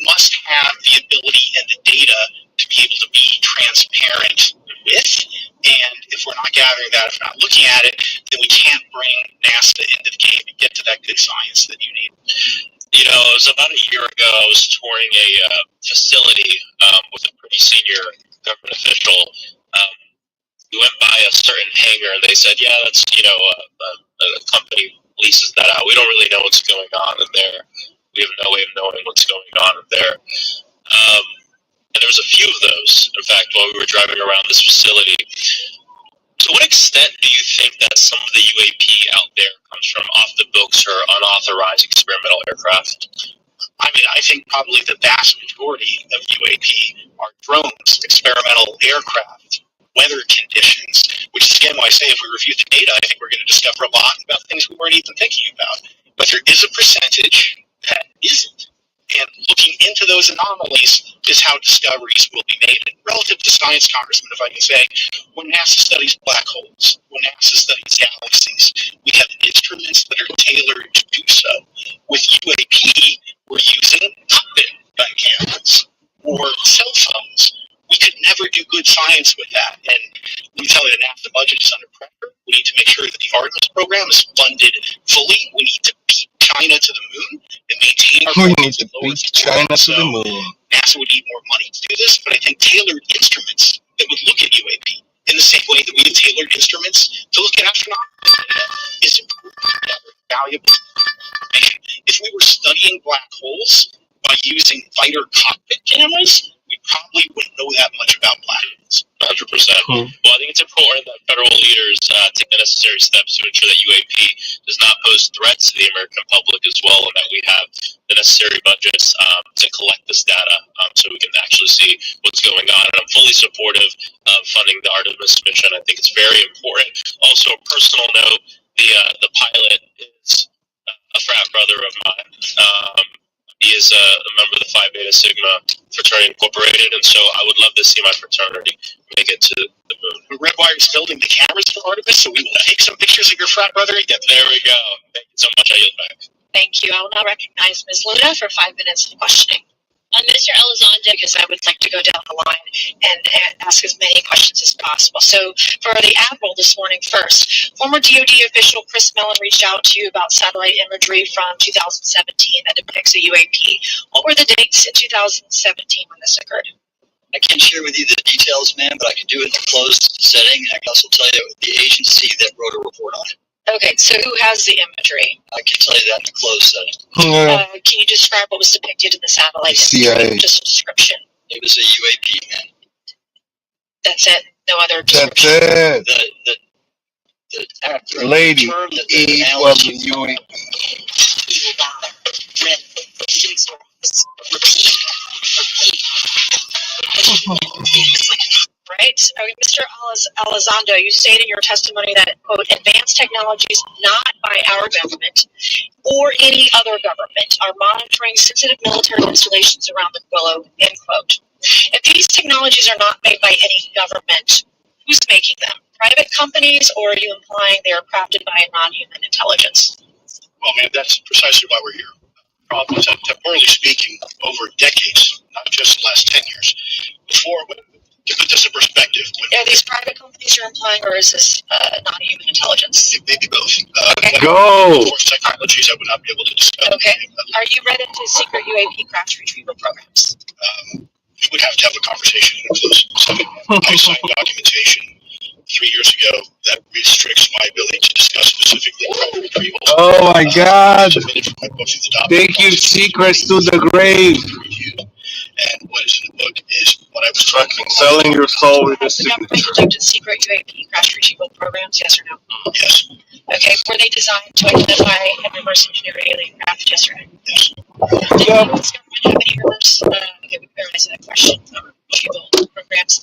must have the ability and the data to be able to be transparent with. And if we're not gathering that, if we're not looking at it, then we can't bring NASA into the game and get to that good science that you need. It was about a year ago, I was touring a facility with a pretty senior government official. We went by a certain hangar and they said, yeah, that's, a company leases that out. We don't really know what's going on in there. We have no way of knowing what's going on there. And there was a few of those, in fact, while we were driving around this facility. To what extent do you think that some of the UAP out there comes from off the books or unauthorized experimental aircraft? I mean, I think probably the vast majority of UAP are drones, experimental aircraft, weather conditions, which is again why I say if we review the data, I think we're going to discover a lot about things we weren't even thinking about. But there is a percentage that isn't. And looking into those anomalies is how discoveries will be made. And relative to science, Congressman, if I can say, when NASA studies black holes, when NASA studies galaxies, we have instruments that are tailored to do so. With UAP, we're using cockpit gun cameras or cell phones. We could never do good science with that. And let me tell you, the NASA budget is under pressure. We need to make sure that the Artemis program is funded fully. We need to beat China to the moon and maintain our We need to beat China to the moon. NASA would need more money to do this, but I think tailored instruments that would look at UAP in the same way that we have tailored instruments to look at astronomical data is important, valuable. If we were studying black holes by using fighter cockpit cameras, we probably wouldn't know that much about black holes. 100%. Well, I think it's important that federal leaders take the necessary steps to ensure that UAP does not pose threats to the American public as well, and that we have the necessary budgets to collect this data so we can actually see what's going on. And I'm fully supportive of funding the Artemis mission. I think it's very important. Also, a personal note, the pilot is a frat brother of mine. He is a member of the Phi Beta Sigma fraternity incorporated, and so I would love to see my fraternity make it to the moon. Redwire is building the cameras for Artemis, so we will take some pictures of your frat brother and get There we go. Thank you so much. I yield back. Thank you. I will now recognize Ms. Luna for 5 minutes of questioning. Mr. Elizondo, because I would like to go down the line and ask as many questions as possible. So for the Admiral this morning first, former DoD official Chris Mellon reached out to you about satellite imagery from 2017 that depicts a UAP. What were the dates in 2017 when this occurred? I can't share with you the details, ma'am, but I can do it in a closed setting. I can also tell you the agency that wrote a report on it. Okay, so who has the imagery? I can tell you that in a closed setting. Can you describe what was depicted in the satellite CIA. imagery? Just a description. It was a UAP, man. That's it? No other That's description? it. The Lady, term that E the equals analogy UAP. Right. Mr. Elizondo, you stated in your testimony that, quote, advanced technologies not by our government or any other government are monitoring sensitive military installations around the globe, end quote. If these technologies are not made by any government, who's making them? Private companies, or are you implying they are crafted by a non-human intelligence? Well, man, that's precisely why we're here. Problem is that, temporally speaking, over decades, not just the last 10 years, before, to put this in perspective, Are these private companies you're implying, or is this non-human intelligence? maybe both. Okay. Go! Of course, technologies I would not be able to discuss. Okay. Are you read into secret UAP crash retrieval programs? We would have to have a conversation in a closed setting. I signed documentation 3 years ago that restricts my ability to discuss specifically private retrieval. Oh my God! Submitted from my book to the document. Take your secrets to the grave. Reviewed. And what is in the book is what I was Fucking selling your soul with a Has the government signature. conducted secret UAP crash retrieval programs, yes or no? Yes. Okay. Were they designed to identify and reverse engineer alien craft, yes or no? Yes. Did the US government have any reverse, okay, we already answered that question, retrieval programs.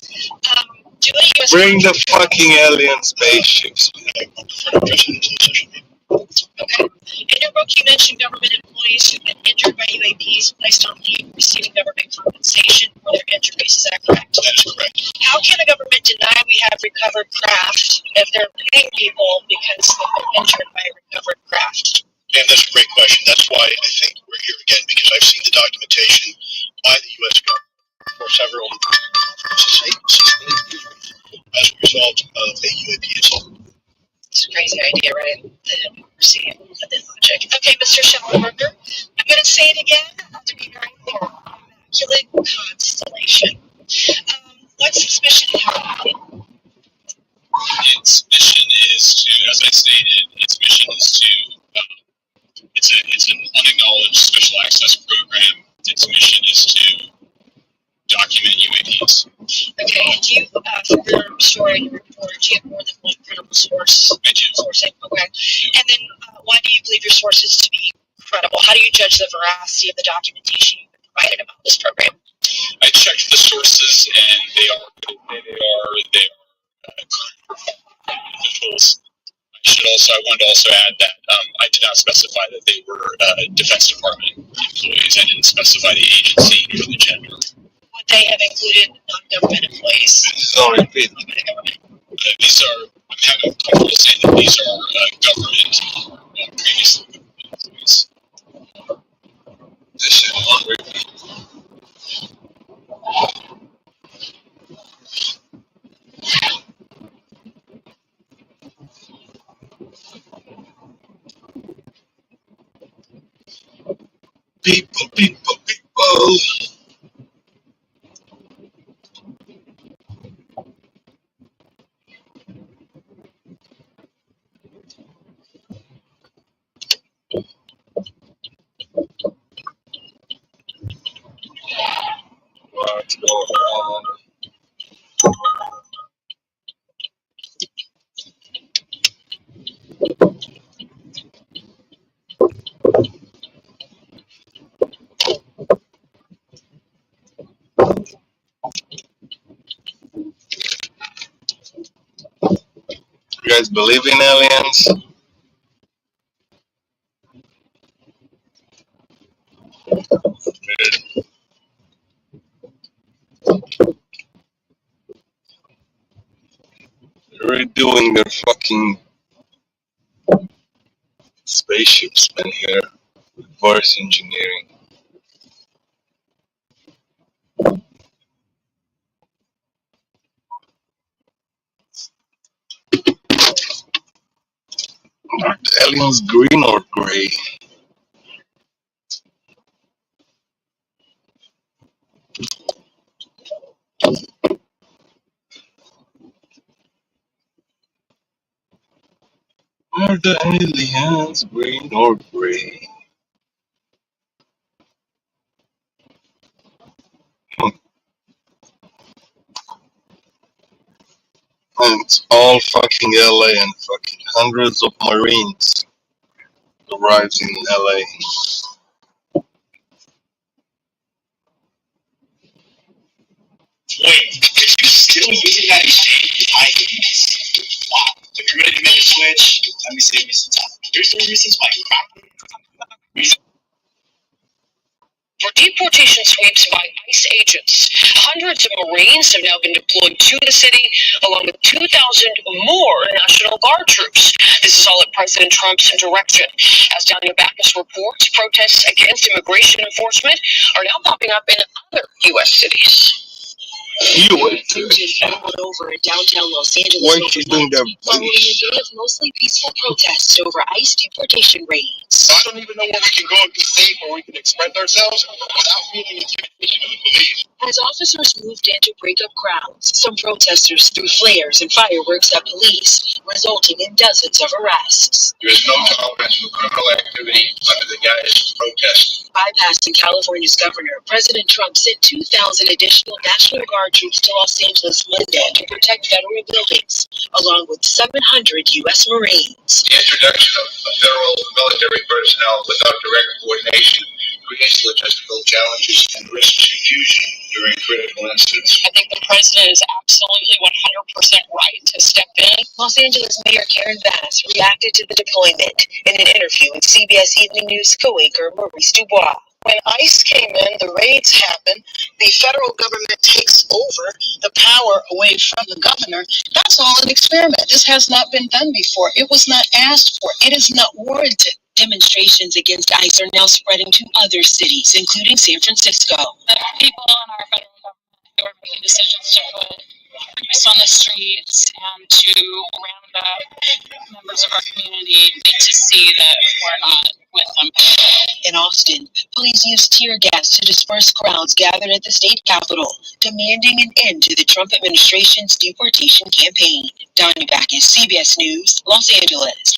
Do any US Bring the fucking alien spaceships. I prefer to address it in closed session. Okay. In your book, you mentioned government employees who've been injured by UAPs placed on leave receiving government compensation for their injuries. Is that correct? That is correct. How can the government deny we have recovered craft if they're paying people because they've been injured by recovered craft? And that's a great question. That's why I think we're here again, because I've seen the documentation by the U.S. government for several as a result of a UAP assault. It's a crazy idea, right? We're seeing the logic. Okay, Mr. Schellenberger, I'm going to say it again to be very clear. Immaculate Constellation. What's its mission? Its mission is to, as I stated, its mission is to, it's an unacknowledged special access program. Its mission is to document UAPs. Okay, and do you, for your story and your report, do you have more than one credible source? I do. Sourcing, okay. And then why do you believe your sources to be credible? How do you judge the veracity of the documentation you've provided about this program? I checked the sources, and they are officials. I wanted to also add that I did not specify that they were Defense Department employees. I didn't specify the agency or the gender. Would they have included non-government employees? Sorry, Pete. These are, I'm comfortable saying that these are government, previously government employees. This is on repeat. People. What's going on? You guys believe in aliens? They're redoing their fucking spaceships, man, here. Reverse engineering. Are the aliens green or gray? Are the aliens green or gray? And it's all fucking LA and fucking hundreds of Marines arrives in LA. Wait, if you're still using that exchange with IDs, wow. If you're ready to make a switch, let me save you some time. Here's the reasons why. For deportation sweeps by ICE agents, hundreds of Marines have now been deployed to the city, along with 2,000 more National Guard troops. This is all at President Trump's direction. As Daniel Backus reports, protests against immigration enforcement are now popping up in other U.S. cities. Over in downtown Los Angeles. Why is she doing that? Following a day of mostly peaceful protests over ICE deportation raids. I don't even know where we can go and be safe, where we can express ourselves without feeling intimidation of the police. As officers moved in to break up crowds, some protesters threw flares and fireworks at police, resulting in dozens of arrests. There is no tolerance for criminal activity under the guise of protest. Bypassing California's governor, President Trump sent 2,000 additional National Guard troops to Los Angeles Monday to protect federal buildings, along with 700 U.S. Marines. The introduction of federal military personnel without direct coordination creates logistical challenges and risks confusion during critical incidents. I think the president is absolutely 100% right to step in. Los Angeles Mayor Karen Bass reacted to the deployment in an interview with CBS Evening News co-anchor Maurice Dubois. When ICE came in, the raids happened, the federal government takes over the power away from the governor. That's all an experiment. This has not been done before. It was not asked for. It is not warranted. Demonstrations against ICE are now spreading to other cities, including San Francisco. There are people in our federal government who are making decisions to put troops on the streets and to round up members of our community to see that we're not with them. In Austin, police used tear gas to disperse crowds gathered at the state capitol, demanding an end to the Trump administration's deportation campaign. Danya Backus, CBS News, Los Angeles.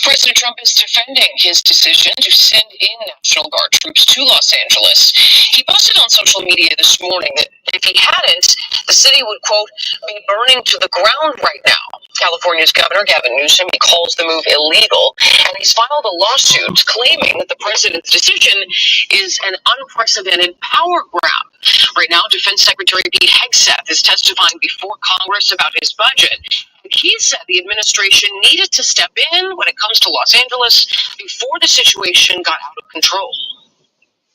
President Trump is defending his decision to send in National Guard troops to Los Angeles. He posted on social media this morning that if he hadn't, the city would, quote, be burning to the ground right now. California's Governor Gavin Newsom, he calls the move illegal, and he's filed a lawsuit claiming that the president's decision is an unprecedented power grab. Right now, Defense Secretary Pete Hegseth is testifying before Congress about his budget. He said the administration needed to step in when it comes to Los Angeles before the situation got out of control.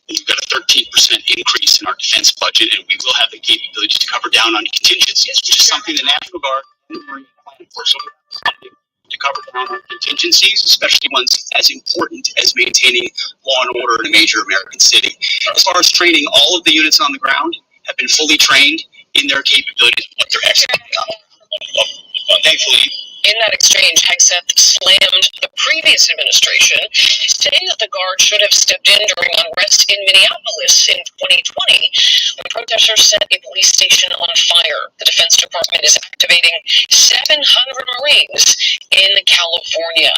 We've got a 13% increase in our defense budget, and we will have the capability to cover down on contingencies, which is something the National Guard planned for. So to cover down on contingencies, especially ones as important as maintaining law and order in a major American city. As far as training, all of the units on the ground have been fully trained in their capabilities, what they're executing on. Thankfully, in that exchange, Hegseth slammed the previous administration, saying that the Guard should have stepped in during unrest in Minneapolis in 2020 when protesters set a police station on fire. The Defense Department is activating 700 Marines in California.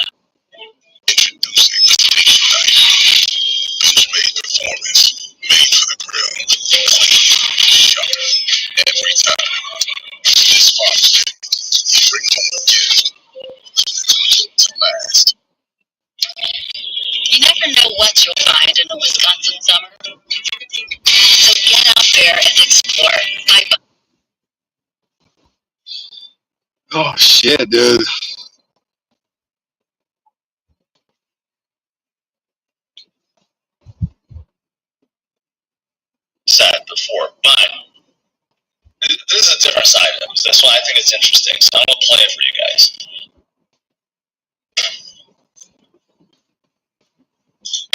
Introducing the station bench-made performance, made for the ground, sharp every time. This Father's Day, bring home a gift to last. You never know what you'll find in a Wisconsin summer. So get out there and explore. Oh shit, dude. said before, but this is a different side of it. That's why I think it's interesting. So I'm gonna play it for you guys.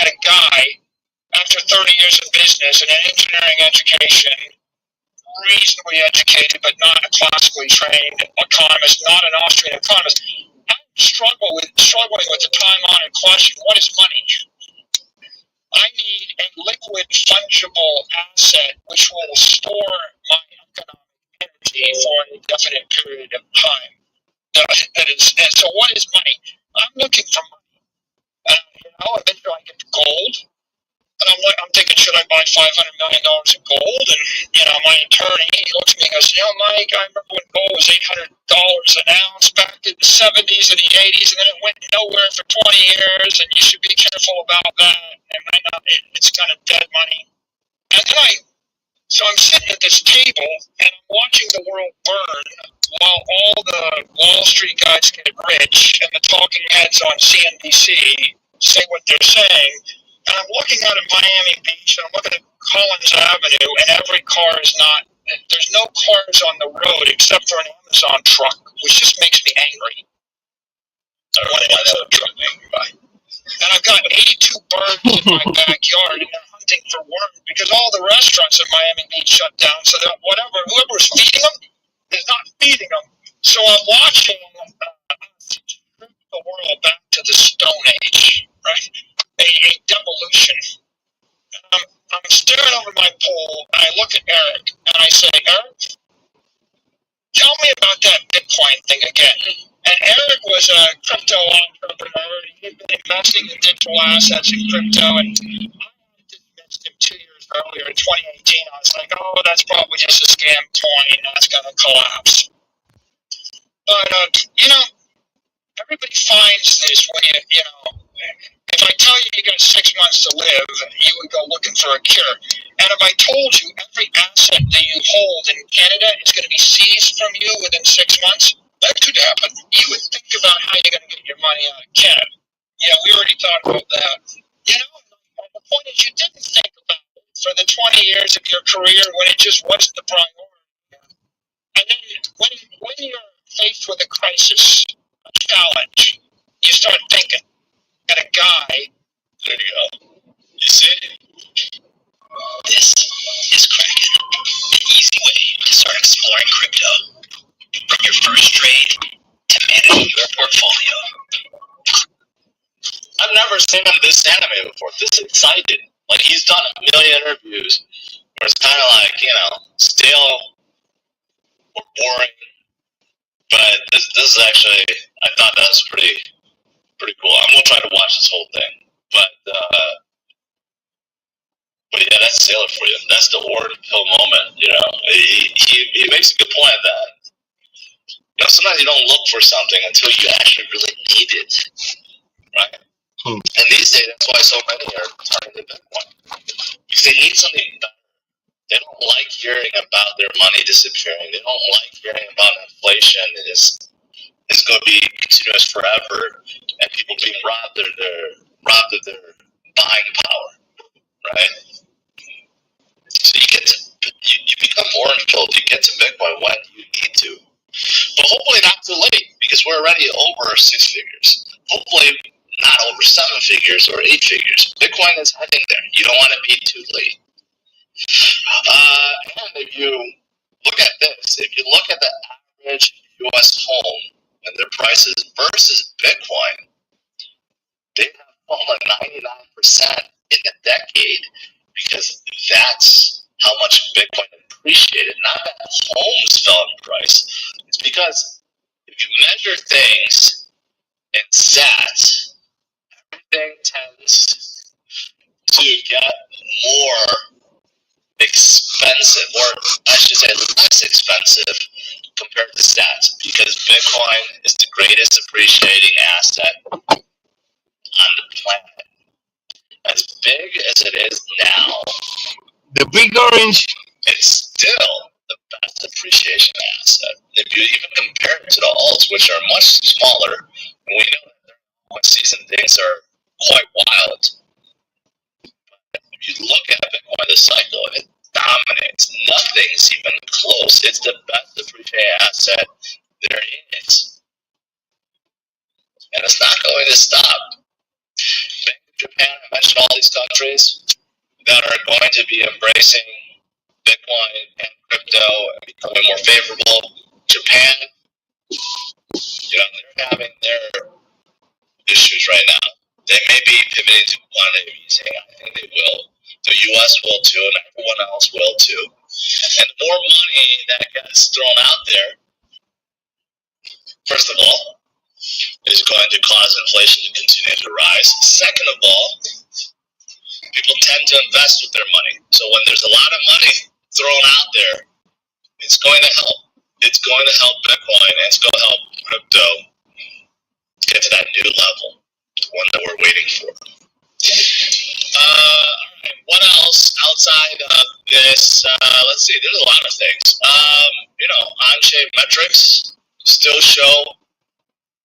And a guy, after 30 years of business and an engineering education, reasonably educated but not a classically trained economist, not an Austrian economist, I'm struggling with the time-honored question: what is money? I need a liquid, fungible asset which will store my economic energy for an indefinite period of time. And so what is money? I'm looking for money. Eventually I get to gold. And I'm thinking, should I buy $500 million of gold? And, my attorney, he looks at me and goes, Mike, I remember when gold was $800 an ounce back in the 70s and the 80s, and then it went nowhere for 20 years, and you should be careful about that. It's kind of dead money. And then so I'm sitting at this table, and I'm watching the world burn while all the Wall Street guys get rich and the talking heads on CNBC say what they're saying. And I'm looking out at Miami Beach, and I'm looking at Collins Avenue, and every car is there's no cars on the road except for an Amazon truck, which just makes me angry. I don't know why that would truck make me buy. And I've got 82 birds in my backyard, and they're hunting for worms because all the restaurants in Miami Beach shut down, so that whoever's feeding them is not feeding them. So I'm watching the world back to the Stone Age, right? A devolution. And I'm staring over my pool, and I look at Eric, and I say, Eric, tell me about that Bitcoin thing again. And Eric was a crypto entrepreneur. He'd been investing in digital assets and crypto, and I dismissed him 2 years earlier in 2018. I was like, oh, that's probably just a scam coin. That's going to collapse. But, everybody finds this when if I tell you you got 6 months to live, you would go looking for a cure. And if I told you every asset that you hold in Canada is going to be seized from you within 6 months, that could happen. You would think about how you're going to get your money out of Canada. Yeah, we already talked about that. The point is you didn't think about it for the 20 years of your career when it just wasn't the priority. And then when you're faced with a crisis, a challenge, you start thinking. And a guy, there you go. You see it? This is Kraken, an easy way to start exploring crypto. From your first trade to managing your portfolio. I've never seen him this animated before, this excited. Like, he's done a million interviews where it's kind of like, stale or boring. But this is actually, I thought that was pretty pretty cool. I'm gonna try to watch this whole thing, but yeah, that's Sailor for you. That's the orange pill moment. You know, he makes a good point of that. You know, sometimes you don't look for something until you actually really need it, right? And these days, that's why so many are turning to Bitcoin because they need something better. They don't like hearing about their money disappearing. They don't like hearing about inflation is going to be continuous forever, and people being robbed of their buying power, right? So you become orange pilled. You get to Bitcoin when you need to, but hopefully not too late because we're already over 6 figures. Hopefully not over 7 figures or 8 figures. Bitcoin is heading there. You don't want to be too late. And if you look at this, if you look at the average U.S. home and their prices versus Bitcoin, they have fallen 99% in a decade because that's how much Bitcoin appreciated. Not that homes fell in price. It's because if you measure things in sats, everything tends to get more expensive, or I should say less expensive compared to stats, because Bitcoin is the greatest appreciating asset on the planet. As big as it is now, The big orange. it's still the best appreciation asset. If you even compare it to the alts, which are much smaller, and we know that one season things are quite wild. If you look at Bitcoin, the cycle, it dominates. Nothing's even close. It's the best appreciated asset there is. And it's not going to stop. Japan, I mentioned all these countries that are going to be embracing Bitcoin and crypto and becoming more favorable. Japan, they're having their issues right now. They may be pivoting to quantitative easing. I think they will. The U.S. will too, and everyone else will too. And the more money that gets thrown out there, first of all, is going to cause inflation to continue to rise. Second of all, people tend to invest with their money. So when there's a lot of money thrown out there, it's going to help. It's going to help Bitcoin, and it's going to help crypto get to that new level, the one that we're waiting for. All right, what else outside of this? Let's see, there's a lot of things. On-chain metrics still show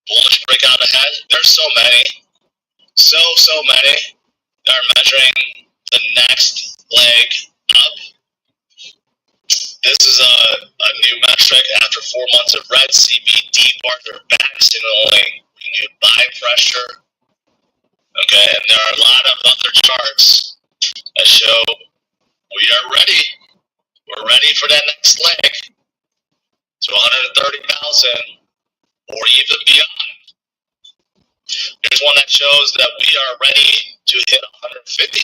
bullish breakout ahead. There's so many that are measuring the next leg up. This is a new metric after 4 months of red. CBD bars are back, signaling renewed buy pressure. Okay, and there are a lot of other charts that show we are ready. We're ready for that next leg to 130,000 or even beyond. There's one that shows that we are ready to hit 150,000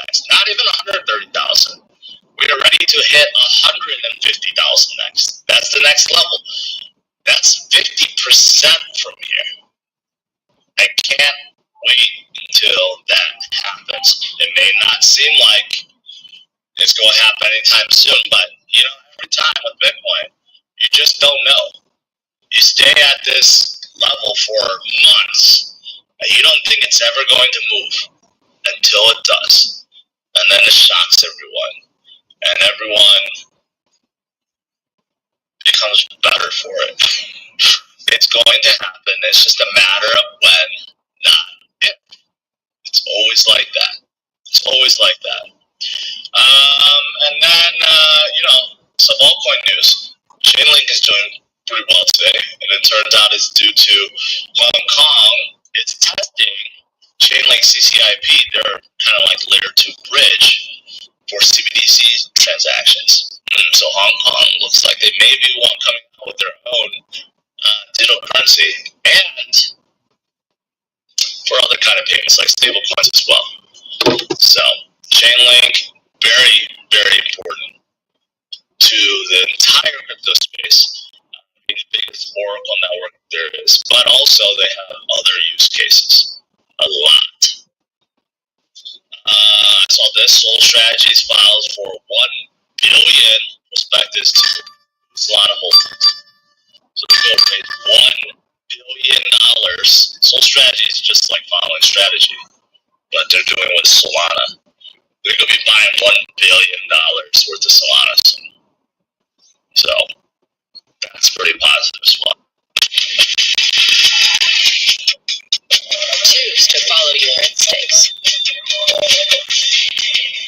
next, not even 130,000. We are ready to hit 150,000 next. That's the next level. That's 50% from here. I can't wait until that happens. It may not seem like it's going to happen anytime soon, but every time with Bitcoin, you just don't know. You stay at this level for months, and you don't think it's ever going to move until it does. And then it shocks everyone, and everyone becomes better for it. It's going to happen. It's just a matter of when, not if. It's always like that. It's always like that. And then, some altcoin news. Chainlink is doing pretty well today, and it turns out it's due to Hong Kong. It's testing Chainlink CCIP, their kind of like layer 2 bridge for CBDC transactions. So Hong Kong looks like they may be coming out with their own digital currency, and for other kind of payments like stable coins as well. So Chainlink, very, very important to the entire crypto space, being the biggest Oracle network there is, but also they have other use cases. A lot. I saw this. Soul Strategies files for 1 billion prospectus to Solana holders. So they're going to raise $1 billion. Soul Strategies just like following strategy, but they're doing with Solana. They're going to be buying $1 billion worth of Solana soon. So that's pretty positive as well. Choose to follow your instincts.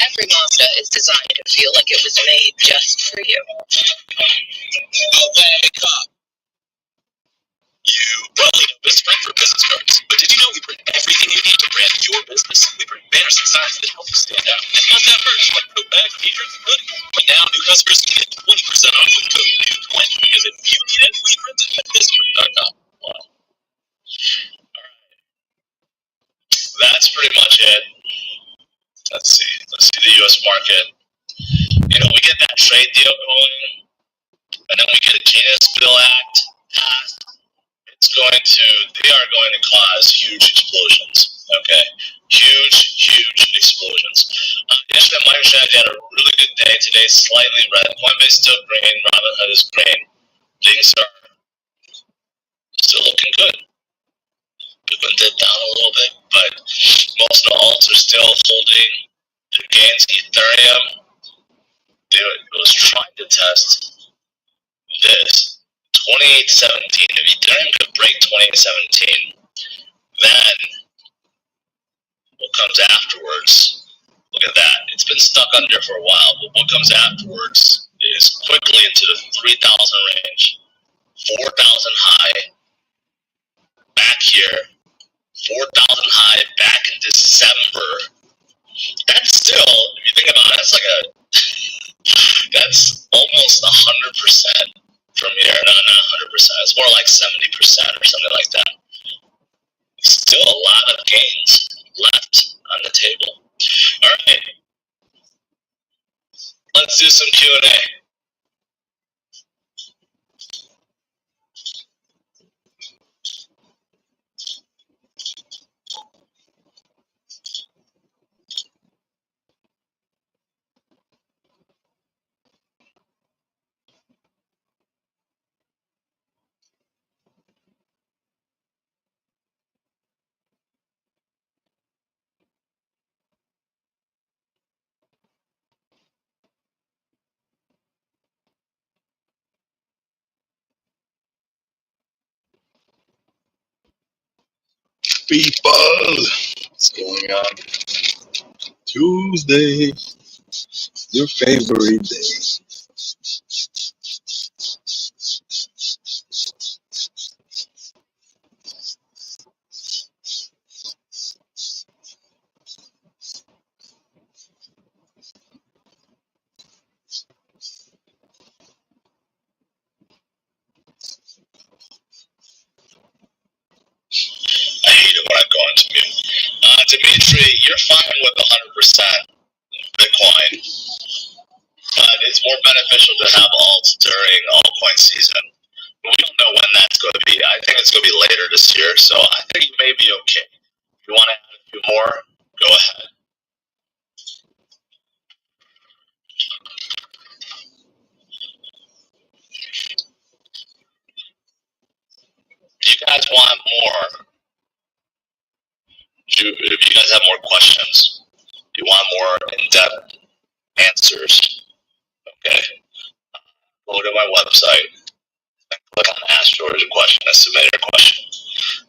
Every Mazda is designed to feel like it was made just for you. Wake up! You probably know Best Friend for business cards, but did you know we print everything you need to brand your business? We print banners and signs that help you stand out. And must-have merch like tote bags, t-shirts, and hoodies. But now new customers can get 20% off with code NEW20, because if you need it, we print it at BestFriend.com. Wow. That's pretty much it. Let's see the U.S. market. You know, we get that trade deal going, and then we get a Genius Bill Act passed. They are going to cause huge explosions. Okay, huge explosions. Yesterday, MicroStrategy had a really good day. Today, slightly red. Coinbase still green. Robinhood is green. Things are still looking good. Bitcoin did down a little bit, but most of the alts are still holding their gains. Ethereum, it was trying to test this 2817. If Ethereum could break 2817, then what comes afterwards? Look at that. It's been stuck under for a while, but what comes afterwards is quickly into the 3,000 range, 4,000 high, back here, 4,000 high, back in December. That's still, if you think about it, that's almost 100% from here. No, not 100%. It's more like 70% or something like that. Still a lot of gains left on the table. All right, let's do some Q&A. People, what's going on? Tuesday, your favorite day. I hate it when I go into mute. Dimitri, you're fine with 100% Bitcoin, but it's more beneficial to have alts during altcoin season. But we don't know when that's going to be. I think it's going to be later this year, so I think you may be okay. If you want to add a few more, go ahead. If you guys want more, if you guys have more questions, you want more in-depth answers, okay, go to my website and click on Ask George a question and submit your question.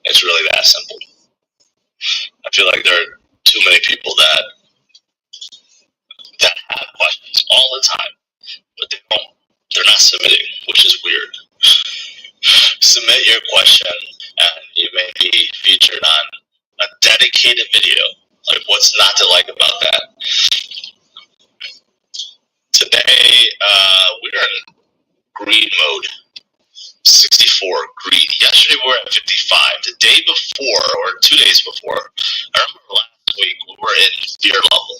It's really that simple. I feel like there are too many people that have questions all the time, but they're not submitting, which is weird. Submit your question and you may be featured on a dedicated video. Like, what's not to like about that? Today, we're in green mode. 64 green. Yesterday we were at 55. The day before, or 2 days before, I remember last week we were in fear level.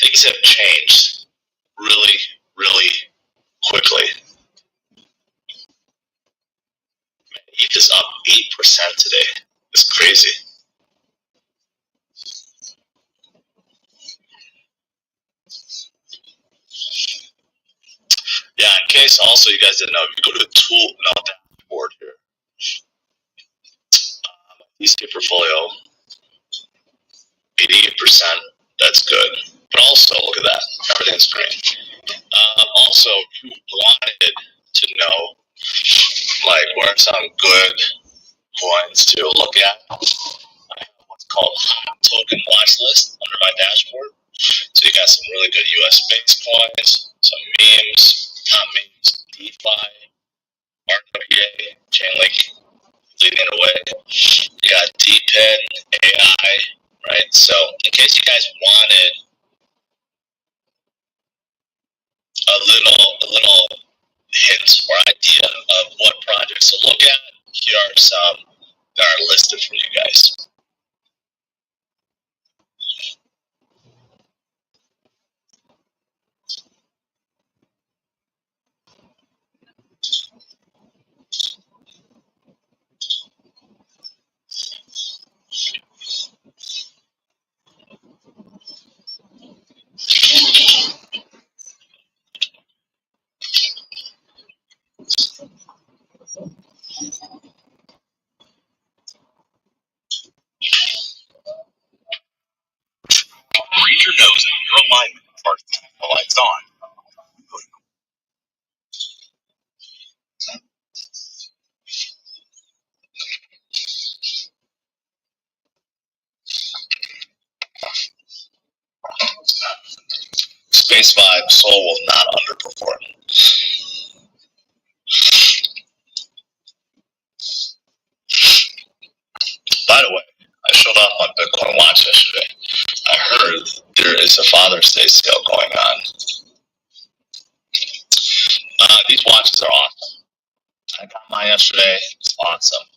Things have changed really quickly. is up 8% today. It's crazy. Yeah, in case also you guys didn't know, if you go to the tool dashboard here, DC portfolio, 88%, that's good. But also, look at that, everything's green. Also, if you wanted to know, like, where are some good coins to look at, I have what's called hot token watch list under my dashboard. So you got some really good US based coins, some memes, top memes, DeFi, RWA, Chainlink leading the way. You got DPEN, AI, right? So in case you guys wanted a little hint or idea of what projects to look at, here are some that are listed for you guys. Read your nose and your alignment part. The lights on. Space Vibe Soul will not underperform. By the way, I showed off my Bitcoin watch yesterday. I heard there is a Father's Day sale going on. These watches are awesome. I got mine yesterday. It's awesome.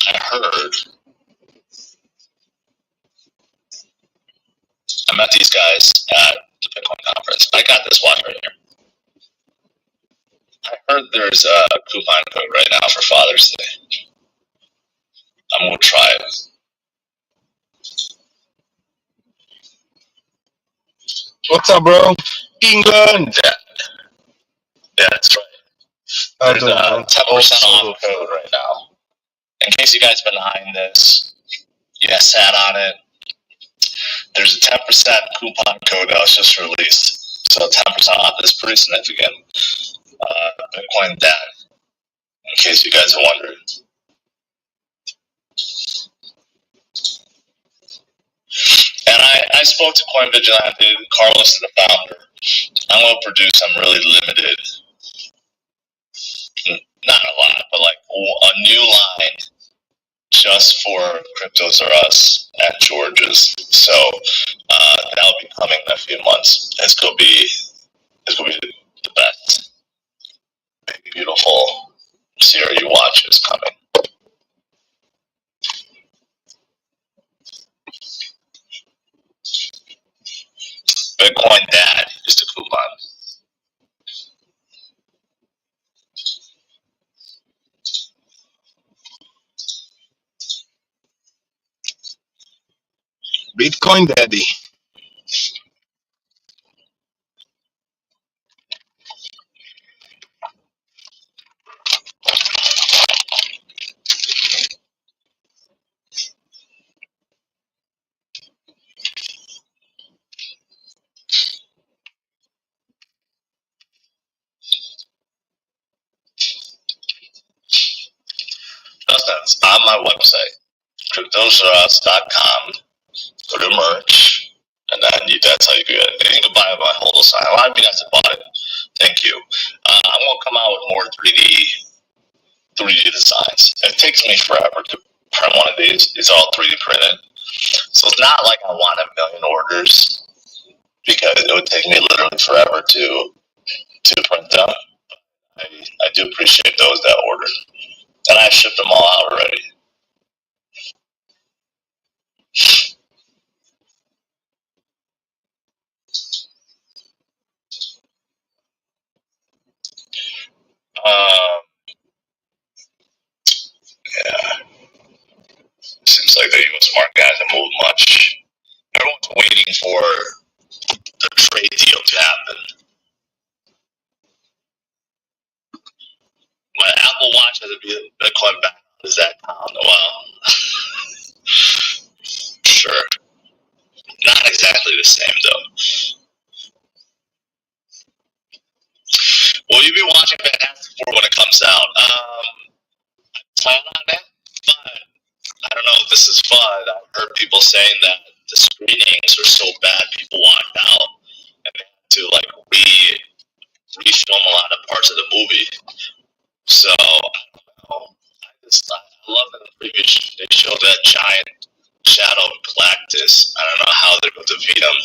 I heard, I met these guys at the Bitcoin conference. I got this watch right here. I heard there's a coupon code right now for Father's Day. I'm gonna try it. What's up, bro? England. Yeah, that's right. There's a 10% off code right now. In case you guys been eyeing this, you guys sat on it. There's a 10% coupon code that was just released. So 10% off is pretty significant. Bitcoin Dad, in case you guys are wondering. And I spoke to Coin Vigilante. Carlos is the founder. I'm going to produce some really limited, not a lot, but like a new line just for Cryptos R Us at George's. So that'll be coming in a few months. It's gonna be the best. Big, beautiful CRU watch is coming. Bitcoin Dad is the coupon. Bitcoin Daddy. Just that's on my website, cryptosaurus.com. Go to merch, and then that's how you get it. You can buy my whole sign. A lot of you guys have bought it. Thank you. I'm gonna come out with more 3D designs. It takes me forever to print one of these. These are all 3D printed. So it's not like I want a million orders because it would take me literally forever to print them. I do appreciate those that ordered. And I shipped them all out already. looks like the U.S. market hasn't moved much. Everyone's waiting for the trade deal to happen. My Apple Watch has a Bitcoin back. Is that down? Well, sure. Not exactly the same though. Will you be watching Fantastic Four when it comes out? I plan on it, but I don't know if this is fun. I've heard people saying that the screenings are so bad, people walked out and they had to like refilm a lot of parts of the movie. So I don't know. I love that in the preview they showed that giant shadow of Galactus. I don't know how they're going to defeat him.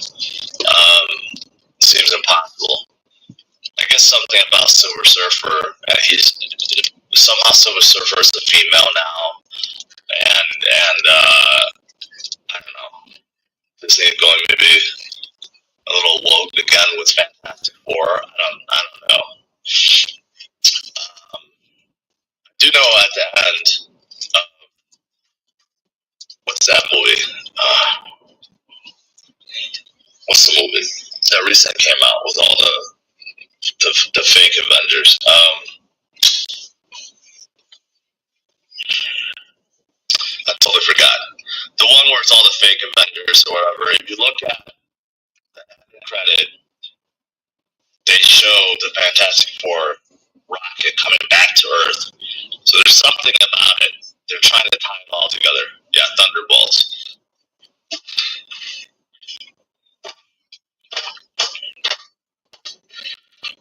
Seems impossible. I guess something about Silver Surfer. He's somehow Silver Surfer is a female now, and I don't know. Disney going maybe a little woke again with Fantastic Four. I don't know. I do know at the end of what's that movie? What's the movie that recently came out with all the fake Avengers? I totally forgot. The one where it's all the fake Avengers or whatever. If you look at the end credit, they show the Fantastic Four rocket coming back to Earth. So there's something about it. They're trying to tie it all together. Yeah, Thunderbolts.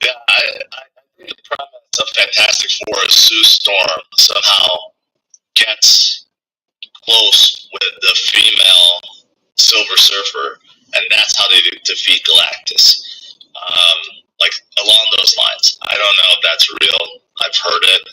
Yeah, I think the premise of Fantastic Four is Sue Storm somehow gets close with the female Silver Surfer, and that's how they defeat Galactus. Like along those lines. I don't know if that's real. I've heard it.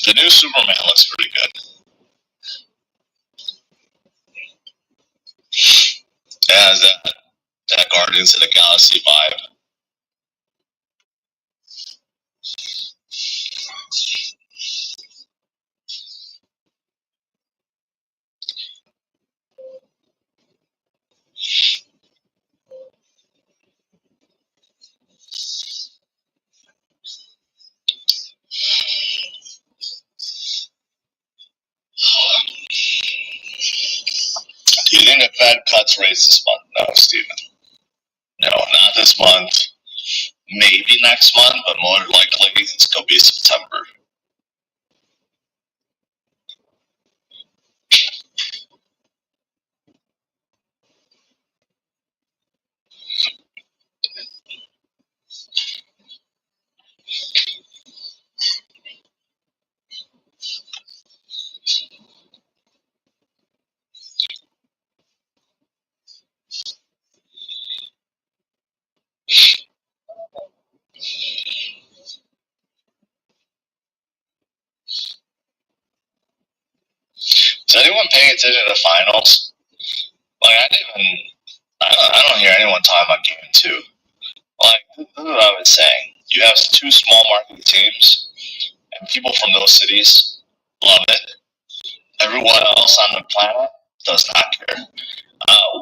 The new Superman looks pretty good. It has that Guardians of the Galaxy vibe. Do you think the Fed cuts rates this month? No, Stephen. No, not this month. Maybe next month, but more likely it's going to be September. Is anyone paying attention to the finals? Like I don't hear anyone talking about Game 2. Like this is what I was saying. You have two small market teams, and people from those cities love it. Everyone else on the planet does not care.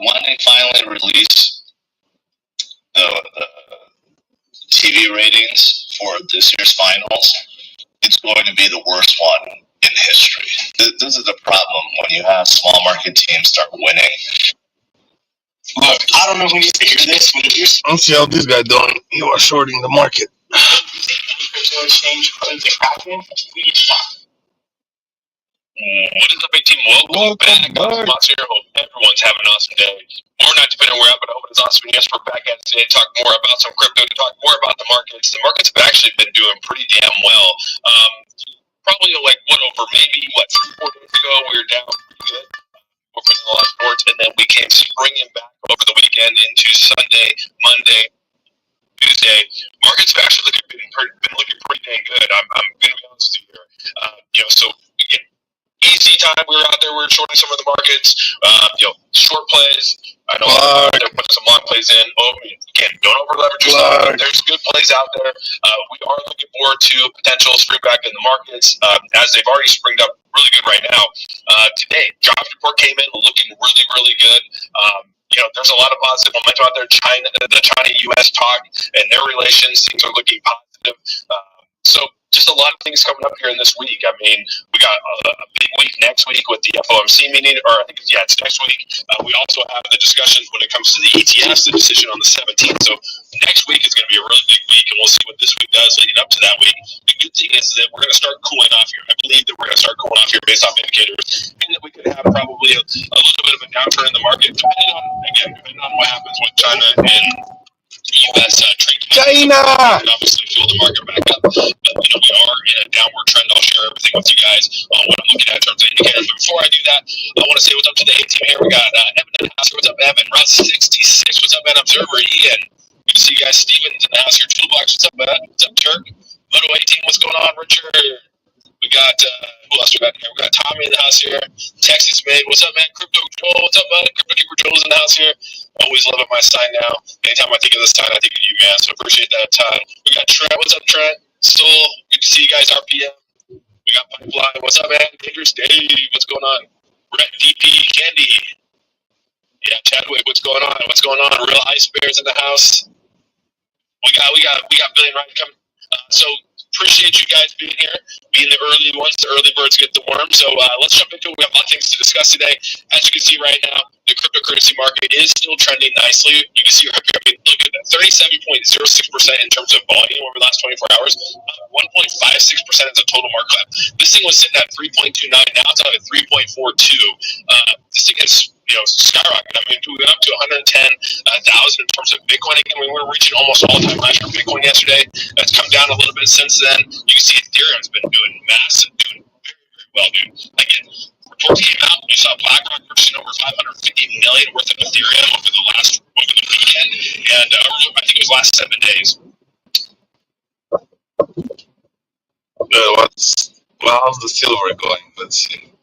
When they finally release the TV ratings for this year's finals, it's going to be the worst one in history. This is the problem when you have small market teams start winning. Look, I don't know when you hear this, but if you're Let's see how this guy doing. You are shorting the market. crypto exchange funds are happening, we need to talk. What is up, team? Welcome back. Monster, hope everyone's having an awesome day. Or not, depending on where I'm at, but I hope it's awesome. And yes, we're back at today to talk more about some crypto, to talk more about the markets. The markets have actually been doing pretty damn well. Probably over maybe 4 days ago, we were down then we came springing back over the weekend into Sunday, Monday, Tuesday. Markets have actually been looking pretty dang good. I'm going to be honest with you here. So again, easy time we were out there, we were shorting some of the markets. Short plays. I know they're putting some long plays in. Again, don't over leverage yourself. There's good plays out there. We are looking forward to potential spring back in the markets as they've already springed up really good right now. Today, jobs report came in looking really, really good. There's a lot of positive momentum out there. The China-U.S. talk and their relations, things are looking positive. So just a lot of things coming up here in this week. I mean, we got a big week next week with the FOMC meeting, or I think, it's next week. We also have the discussions when it comes to the ETFs, the decision on the 17th. So next week is going to be a really big week, and we'll see what this week does leading up to that week. The good thing is that we're going to start cooling off here. I believe that we're going to start cooling off here based off indicators, and that we could have probably a little bit of a downturn in the market, depending on what happens with China and U.S. trade. China! Obviously, fuel the market back up. But, we are in a downward trend. I'll share everything with you guys on what I'm looking at in terms of indicators. But before I do that, I want to say what's up to the A team here. We got Evan in the house. What's up, Evan? Route 66. What's up, man? Observer Ian. Good to see you guys. Steven's in the house here. Toolbox. What's up, man? What's up, Turk? Moto 18. What's going on, Richard? We got who else we got here? We got Tommy in the house here. Texas made. What's up, man? Crypto Joel. What's up, bud? Crypto Keeper Joel's in the house here. Always loving my sign now. Anytime I think of this sign, I think of you, man. So appreciate that time. We got Trent. What's up, Trent? Stoll. Good to see you guys. RPM. We got Pipeline. What's up, man? Dangerous Dave. What's going on? Brett DP. Candy. Yeah, Chadwick. What's going on? What's going on? Real Ice Bears in the house. We got Billion Ryan coming. So appreciate you guys being here, being the early ones. The early birds get the worm. So let's jump into it. We have a lot of things to discuss today. As you can see right now, the cryptocurrency market is still trending nicely. You can see right here, look at that, 37.06% in terms of volume over the last 24 hours, 1.56% as a total market cap. This thing was sitting at 3.29. Now it's at 3.42. This thing has skyrocketed. I mean, we went up to 110,000 in terms of Bitcoin. Again, we were reaching almost all-time highs for Bitcoin yesterday. That's come down a little bit since then. You can see Ethereum's been doing massive, doing very, very well, dude. Again, reports came out. You saw BlackRock purchasing over 550 million worth of Ethereum over the weekend, and I think it was last 7 days. How's the silver going? Let's see.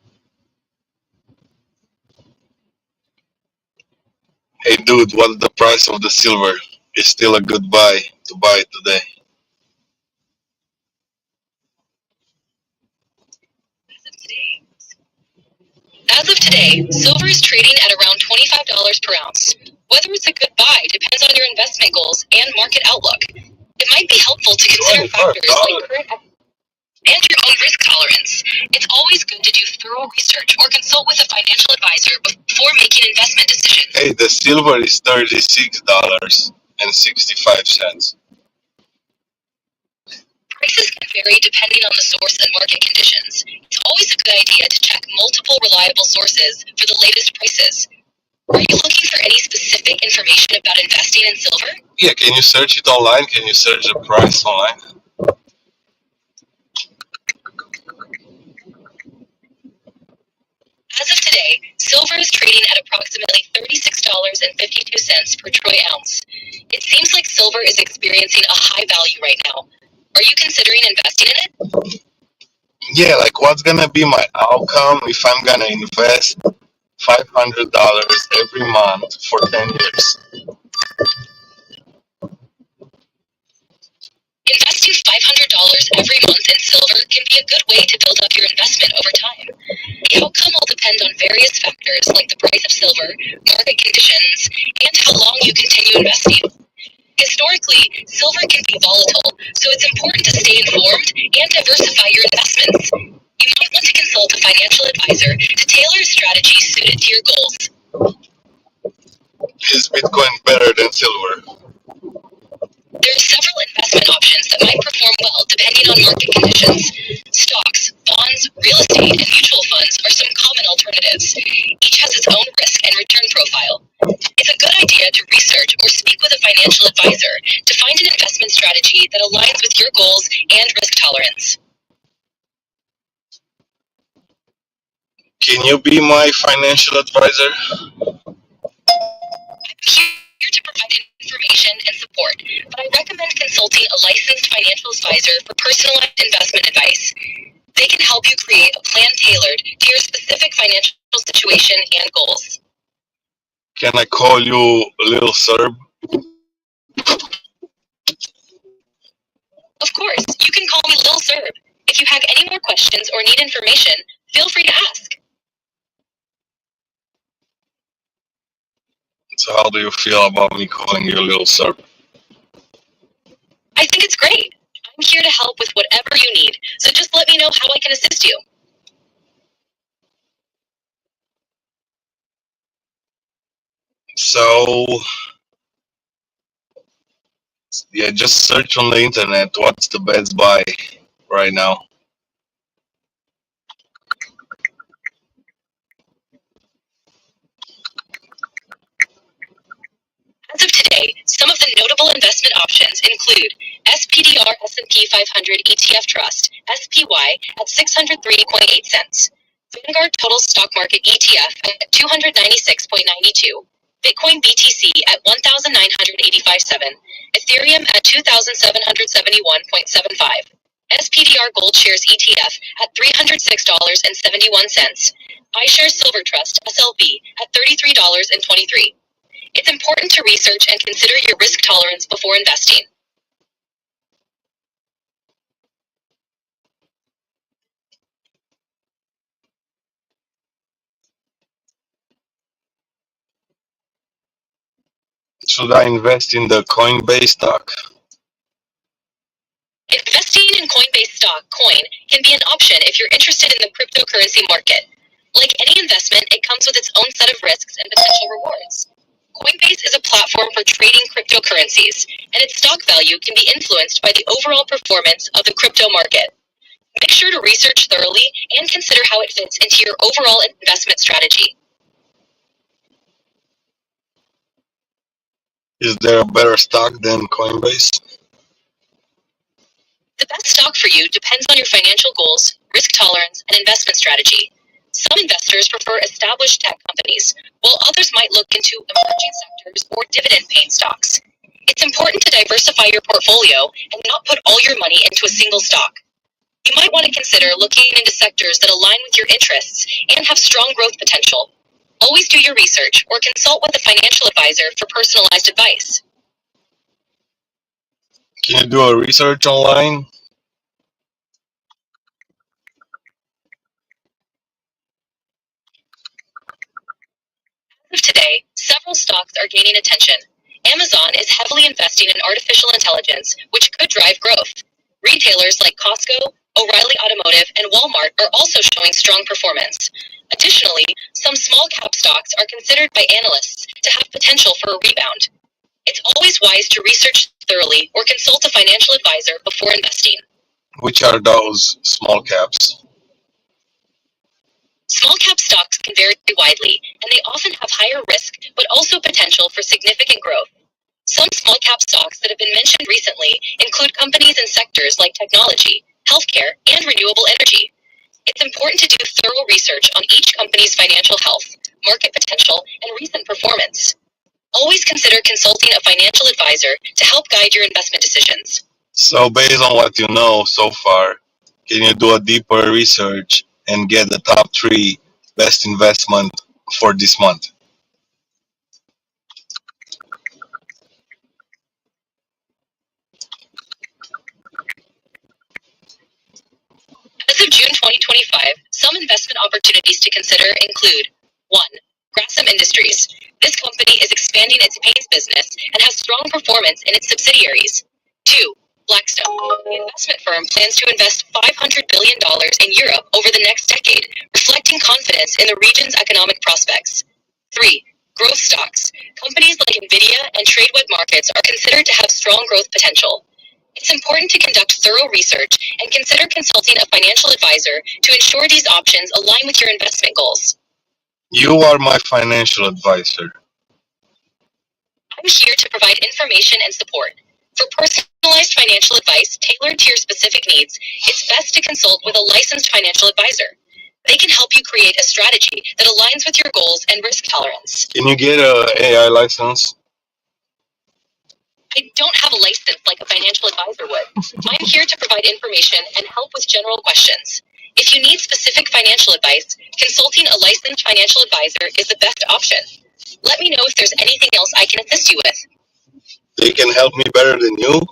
Hey, dude, what's the price of the silver? Is still a good buy to buy it today. As of today, silver is trading at around $25 per ounce. Whether it's a good buy depends on your investment goals and market outlook. It might be helpful to consider factors like current and your own risk tolerance. It's always good to do thorough research or consult with a financial advisor before making investment decisions. Hey, the silver is $36.65. Prices can vary depending on the source and market conditions. It's always a good idea to check multiple reliable sources for the latest prices. Are you looking for any specific information about investing in silver? Yeah, can you search it online? Can you search the price online? As of today, silver is trading at approximately $36.52 per troy ounce. It seems like silver is experiencing a high value right now. Are you considering investing in it? Yeah, like what's gonna be my outcome if I'm gonna invest $500 every month for 10 years? Investing $500 every month in silver can be a good way to build up your investment over time. The outcome will depend on various factors like the price of silver, market conditions, and how long you continue investing. Historically, silver can be volatile, so it's important to stay informed and diversify your investments. You might want to consult a financial advisor to tailor a strategy suited to your goals. Is Bitcoin better than silver? There are several investment options that might perform well depending on market conditions. Stocks, bonds, real estate, and mutual funds are some common alternatives. Each has its own risk and return profile. It's a good idea to research or speak with a financial advisor to find an investment strategy that aligns with your goals and risk tolerance. Can you be my financial advisor? but I recommend consulting a licensed financial advisor for personalized investment advice. They can help you create a plan tailored to your specific financial situation and goals. Can I call you Little Serb? Of course, you can call me Lil Serb. If you have any more questions or need information, feel free to ask. So how do you feel about me calling you Little Serb? I think it's great. I'm here to help with whatever you need, so just let me know how I can assist you. So yeah, just search on the internet what's the best buy right now. As of today, some of the notable investment options include SPDR S&P 500 ETF Trust, SPY, at 603.8 cents, Vanguard Total Stock Market ETF at 296.92, Bitcoin BTC at 1,985.7, Ethereum at 2,771.75, SPDR Gold Shares ETF at $306.71, iShares Silver Trust, SLV, at $33.23. It's important to research and consider your risk tolerance before investing. Should I invest in the Coinbase stock? Investing in Coinbase stock, Coin, can be an option if you're interested in the cryptocurrency market. Like any investment, it comes with its own set of risks and potential rewards. Coinbase is a platform for trading cryptocurrencies, and its stock value can be influenced by the overall performance of the crypto market. Make sure to research thoroughly and consider how it fits into your overall investment strategy. Is there a better stock than Coinbase? The best stock for you depends on your financial goals, risk tolerance, and investment strategy. Some investors prefer established tech companies, while others might look into emerging sectors or dividend-paying stocks. It's important to diversify your portfolio and not put all your money into a single stock. You might want to consider looking into sectors that align with your interests and have strong growth potential. Always do your research or consult with a financial advisor for personalized advice. Can you do a research online? As of today, several stocks are gaining attention. Amazon is heavily investing in artificial intelligence, which could drive growth. Retailers like Costco, O'Reilly Automotive, and Walmart are also showing strong performance. Additionally, some small cap stocks are considered by analysts to have potential for a rebound. It's always wise to research thoroughly or consult a financial advisor before investing. Which are those small caps? Small cap stocks can vary widely, and they often have higher risk but also potential for significant growth. Some small cap stocks that have been mentioned recently include companies in sectors like technology, healthcare, and renewable energy. It's important to do thorough research on each company's financial health, market potential, and recent performance. Always consider consulting a financial advisor to help guide your investment decisions. So based on what you know so far, can you do a deeper research and get the top 3 best investment for this month? As of June 2025, some investment opportunities to consider include 1. Grassam Industries. This company is expanding its paints business and has strong performance in its subsidiaries. 2. Blackstone. The investment firm plans to invest $500 billion in Europe over the next decade, reflecting confidence in the region's economic prospects. 3. Growth stocks. Companies like Nvidia and Tradeweb Markets are considered to have strong growth potential. It's important to conduct thorough research and consider consulting a financial advisor to ensure these options align with your investment goals. You are my financial advisor. I'm here to provide information and support. For personalized financial advice tailored to your specific needs, it's best to consult with a licensed financial advisor. They can help you create a strategy that aligns with your goals and risk tolerance. Can you get a AI license? I don't have a license like a financial advisor would. I'm here to provide information and help with general questions. If you need specific financial advice, consulting a licensed financial advisor is the best option. Let me know if there's anything else I can assist you with. They can help me better than you.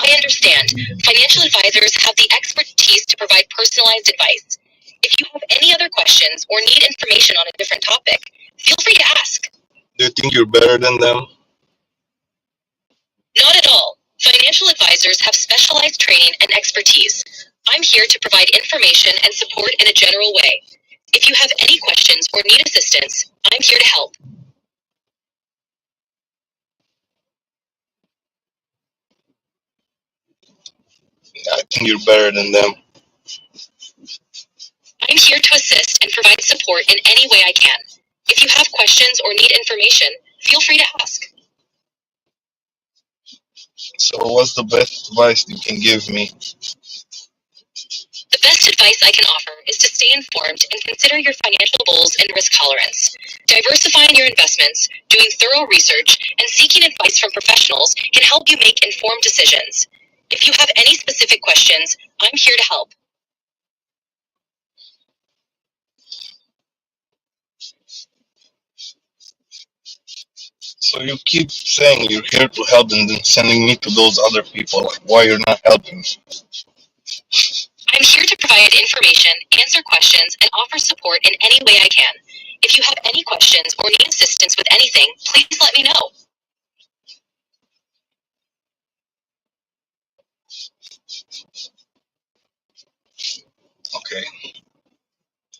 I understand. Financial advisors have the expertise to provide personalized advice. If you have any other questions or need information on a different topic, feel free to ask. Do you think you're better than them? Not at all. Financial advisors have specialized training and expertise. I'm here to provide information and support in a general way. If you have any questions or need assistance, I'm here to help. I think you're better than them. I'm here to assist and provide support in any way I can. If you have questions or need information, feel free to ask. So what's the best advice you can give me? The best advice I can offer is to stay informed and consider your financial goals and risk tolerance. Diversifying your investments, doing thorough research, and seeking advice from professionals can help you make informed decisions. If you have any specific questions, I'm here to help. So you keep saying you're here to help and then sending me to those other people. Like, why you're not helping me? I'm here to provide information, answer questions, and offer support in any way I can. If you have any questions or need assistance with anything, please let me know. Okay.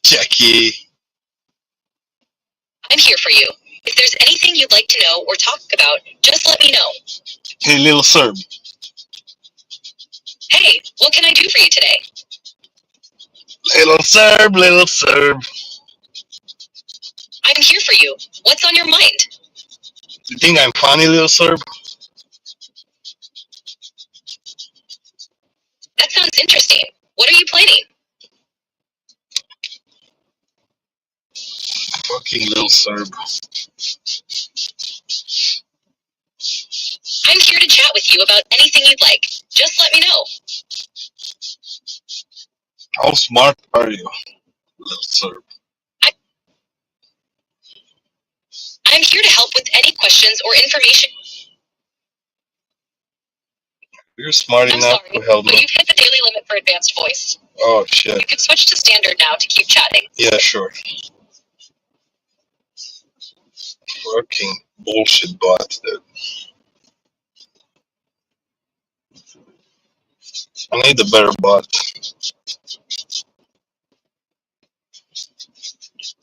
Jackie. I'm here for you. If there's anything you'd like to know or talk about, just let me know. Hey, little Serb. Hey, what can I do for you today? Little Serb, little Serb. I'm here for you. What's on your mind? You think I'm funny, little Serb? That sounds interesting. What are you planning? Fucking little Serb. I'm here to chat with you about anything you'd like. Just let me know. How smart are you, little Serb? I'm here to help with any questions or information. You're smart I'm enough sorry, to help but me. you've hit the daily limit for advanced voice. Oh, shit. You can switch to standard now to keep chatting. Yeah, sure. Fucking bullshit bots, dude. I need a better bot.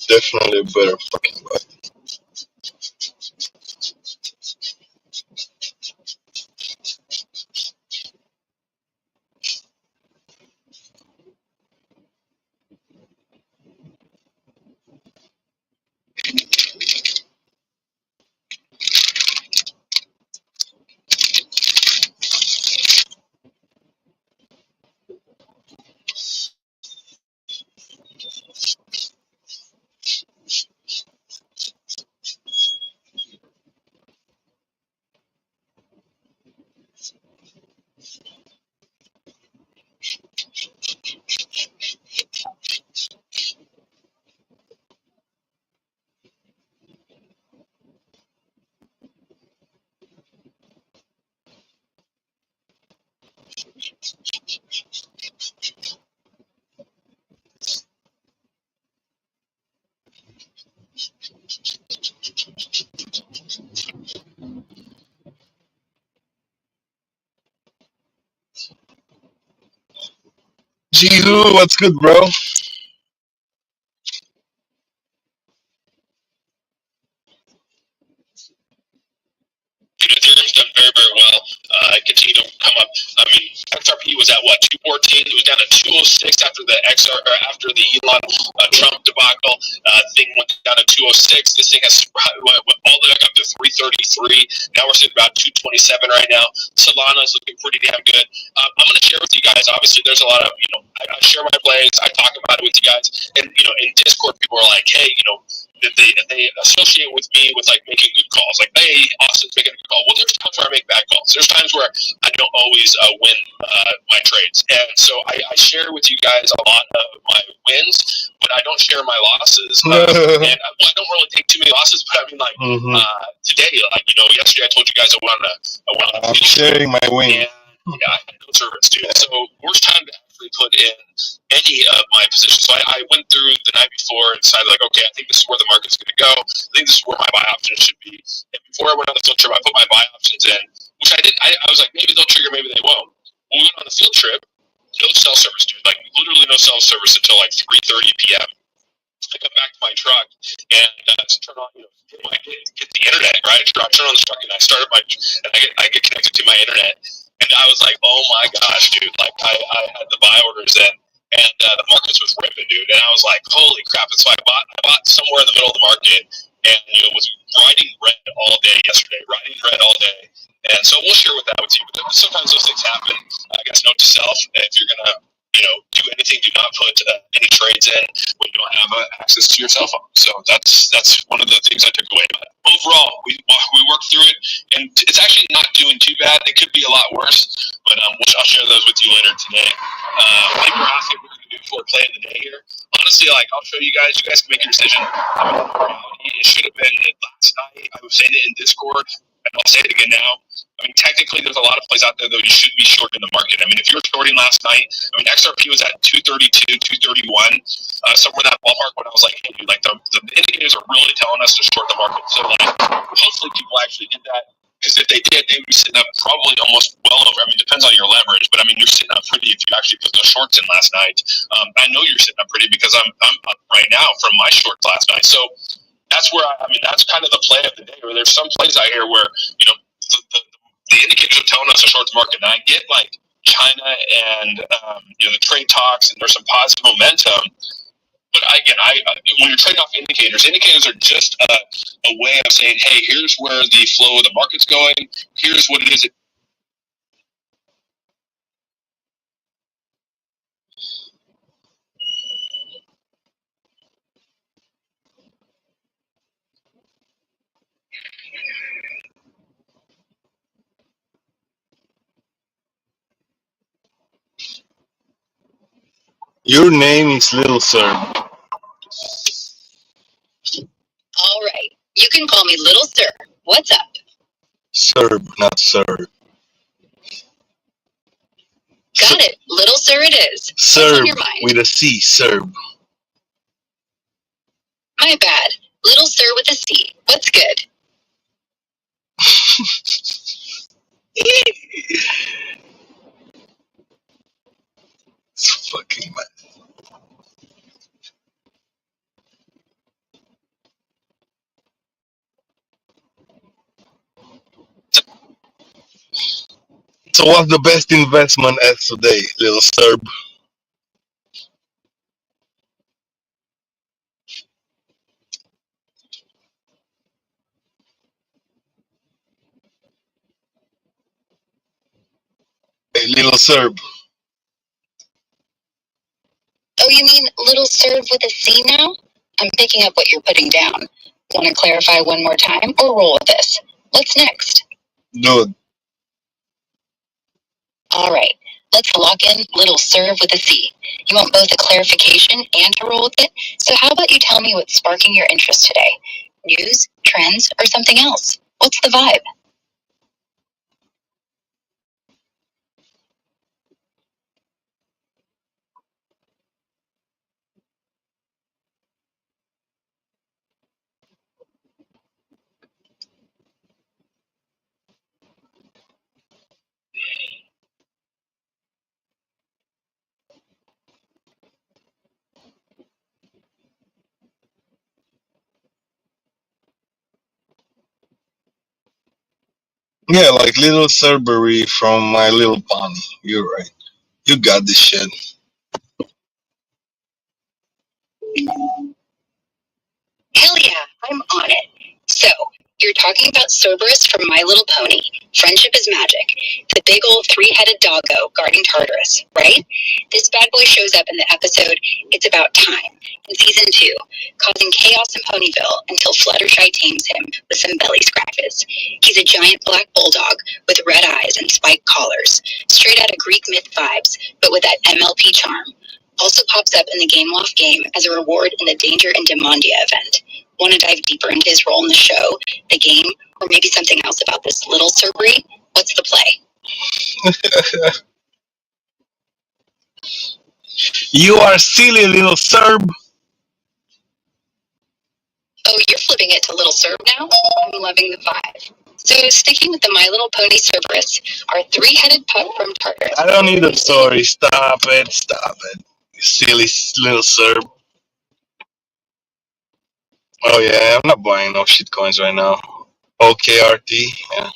Definitely a better fucking bot. Jihu, what's good, bro? Ethereum's done very, very well. Continue to come up. I mean, XRP was at what, 214? It was down to 206 after the after the Elon Trump debacle. Thing went down to 206. This thing has went all the way up to 333. Now we're sitting about 227 right now. Solana is looking pretty damn good. I'm going to share with you guys. Obviously, there's a lot of, I share my plays. I talk about it with you guys. And, in Discord, people are like, hey, they associate with me with like making good calls. Like, hey, Austin's making a good call. Well, there's times where I make bad calls. There's times where I don't always win my trades, and so I share with you guys a lot of my wins, but I don't share my losses. And I don't really take too many losses, but I mean, like today, like yesterday, I told you guys I won on I'm sharing my win. and yeah, I had no service, dude. So worst time to actually put in any of my positions. So I went through the night before and decided, like, okay, I think this is where the market's going to go. I think this is where my buy options should be. And before I went on the field trip, I put my buy options in, which I did. I was like, maybe they'll trigger, maybe they won't. When we went on the field trip, no cell service, dude. Like, literally no cell service until like 3:30 p.m. I come back to my truck and turn on, get the internet, right? I turn on the truck and I start up I get connected to my internet. And I was like, oh my gosh, dude. Like, I had the buy orders in and the markets was ripping, dude. And I was like, holy crap. And so I bought somewhere in the middle of the market and, was riding red all day yesterday, riding red all day. And so we'll share with you. But sometimes those things happen. I guess note to self, if you're going to, do anything, do not put any trades in when you don't have access to your cell phone. So that's one of the things I took away. But overall, we worked through it, and it's actually not doing too bad. It could be a lot worse, but I'll share those with you later today. People are asking what we're going to do before play of the day here. Honestly, I'll show you guys. You guys can make your decision. It should have been last night. I was saying it in Discord, and I'll say it again now. I mean, technically, there's a lot of plays out there, though, you should be short in the market. I mean, if you were shorting last night, XRP was at 232, 231, somewhere in that ballpark when I was like, hey, dude, like, the indicators are really telling us to short the market. So, like, hopefully people actually did that. Because if they did, they would be sitting up probably almost well over. I mean, it depends on your leverage, but I mean, you're sitting up pretty if you actually put those shorts in last night. I know you're sitting up pretty because I'm up right now from my shorts last night. So that's where that's kind of the play of the day. Where there's some plays out here where the indicators are telling us a short market. And I get like China and the trade talks, and there's some positive momentum. But again, when you're trading off indicators are just a way of saying, hey, here's where the flow of the market's going. Here's what it is. Your name is Little Sir. All right. You can call me Little Sir. What's up? Serb, not Sir. Got it. Little Sir it is. What's Serb on your mind? with a C, Serb. My bad. Little Sir with a C. What's good? It's fucking mad. So what's the best investment as today, Little Serb? Hey, Little Serb. Oh, you mean Little Serve with a C now? I'm picking up what you're putting down. Want to clarify one more time or roll with this? What's next? Good. All right. Let's lock in Little Serve with a C. You want both a clarification and to roll with it? So how about you tell me what's sparking your interest today? News, trends, or something else? What's the vibe? Yeah, like Little Cerberry from My Little Pony. You're right. You got this shit. Hell yeah, I'm on it. So, you're talking about Cerberus from My Little Pony. Friendship is magic. The big old three-headed doggo guarding Tartarus, right? This bad boy shows up in the episode It's About Time. in Season 2, causing chaos in Ponyville until Fluttershy tames him with some belly scratches. He's a giant black bulldog with red eyes and spiked collars, straight out of Greek myth vibes, but with that MLP charm. Also pops up in the Game Loft game as a reward in the Danger and Demondia event. Want to dive deeper into his role in the show, the game, or maybe something else about this little Cerberus? What's the play? You are silly little Serb. Oh, you're flipping it to Little Serb now? I'm loving the vibe. So, sticking with the My Little Pony Cerberus, our three-headed pup from Tartarus. I don't need a story. Stop it. Stop it. You silly little Serb. Oh yeah, I'm not buying no shit coins right now. OKRT, yeah.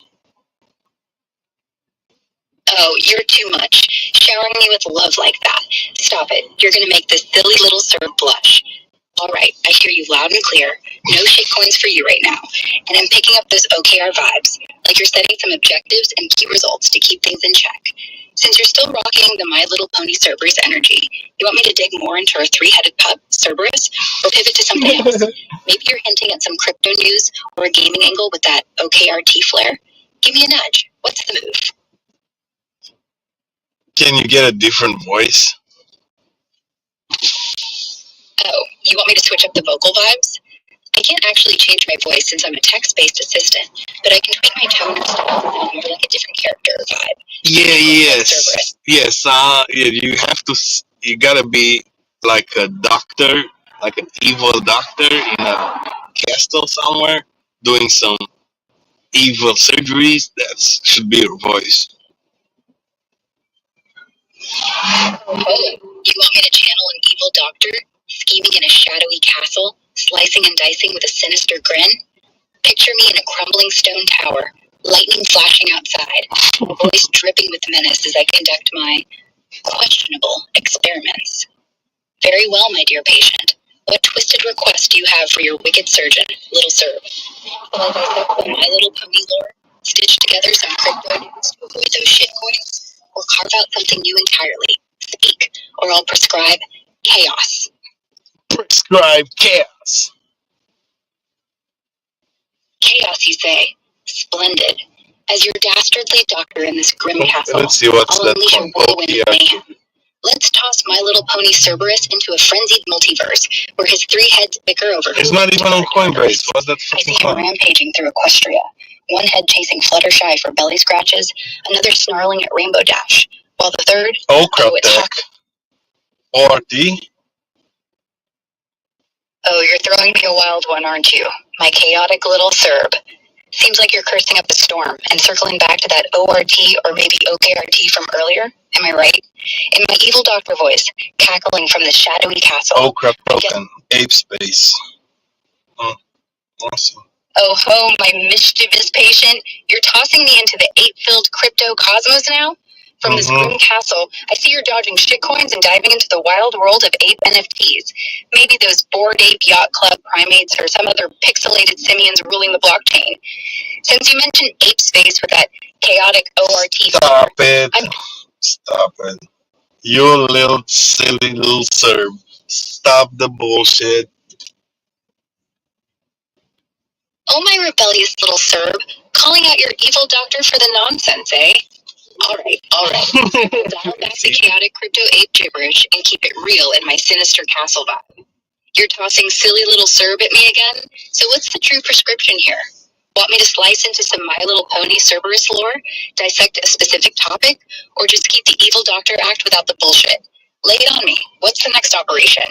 Oh, you're too much. Showering me with love like that. Stop it. You're gonna make this silly little Serb blush. Alright, I hear you loud and clear. No shit coins for you right now. And I'm picking up those OKR vibes, like you're setting some objectives and key results to keep things in check. Since you're still rocking the My Little Pony Cerberus energy, you want me to dig more into our three-headed pup, Cerberus, or pivot to something else? Maybe you're hinting at some crypto news or a gaming angle with that OKRT flair? Give me a nudge. What's the move? Can you get a different voice? Oh, you want me to switch up the vocal vibes? I can't actually change my voice since I'm a text-based assistant, but I can tweak my tone or style to sound more like a different character or vibe. Yes. Yeah, you have to, you gotta be like a doctor, like an evil doctor in a castle somewhere, doing some evil surgeries. That should be your voice. Oh, you want me to channel an evil doctor, scheming in a shadowy castle, slicing and dicing with a sinister grin? Picture me in a crumbling stone tower, lightning flashing outside, voice dripping with menace as I conduct my questionable experiments. Very well, my dear patient. What twisted request do you have for your wicked surgeon, Little Serb? Will I dissect the My Little Pony lore, stitch together some crypto news to avoid those shitcoins, or carve out something new entirely? Speak, or I'll prescribe chaos. Prescribe chaos. Chaos, you say? Splendid. As your dastardly doctor in this grim castle, Let's see what's I'll that unleash a called. whirlwind of OKRT. mayhem. Let's toss My Little Pony Cerberus into a frenzied multiverse where his three heads bicker over It's who not gets even on to guard Coinbase. first. What's that I see fucking him coin? rampaging through Equestria, one head chasing Fluttershy for belly scratches, another snarling at Rainbow Dash, while the third, Okra it's Tech. ORT. oh, you're throwing me a wild one, aren't you? My chaotic little Serb. Seems like you're cursing up the storm and circling back to that ORT or maybe OKRT from earlier. Am I right? In my evil doctor voice, cackling from the shadowy castle. Okra Broken. Ape Space. Oh, awesome. Oh ho, my mischievous patient. You're tossing me into the ape-filled crypto cosmos now? From this grim castle, I see you're dodging shitcoins and diving into the wild world of ape NFTs. Maybe those Bored Ape Yacht Club primates or some other pixelated simians ruling the blockchain. Since you mentioned ape space with that chaotic ORT, Stop it. I'm- Stop it. You little silly little Serb. Stop the bullshit. oh my rebellious little Serb, calling out your evil doctor for the nonsense, eh? Alright. Dial back the chaotic crypto ape gibberish and keep it real in my sinister castle vibe. You're tossing silly little Serb at me again? So what's the true prescription here? Want me to slice into some My Little Pony Cerberus lore, dissect a specific topic, or just keep the evil doctor act without the bullshit? Lay it on me. What's the next operation?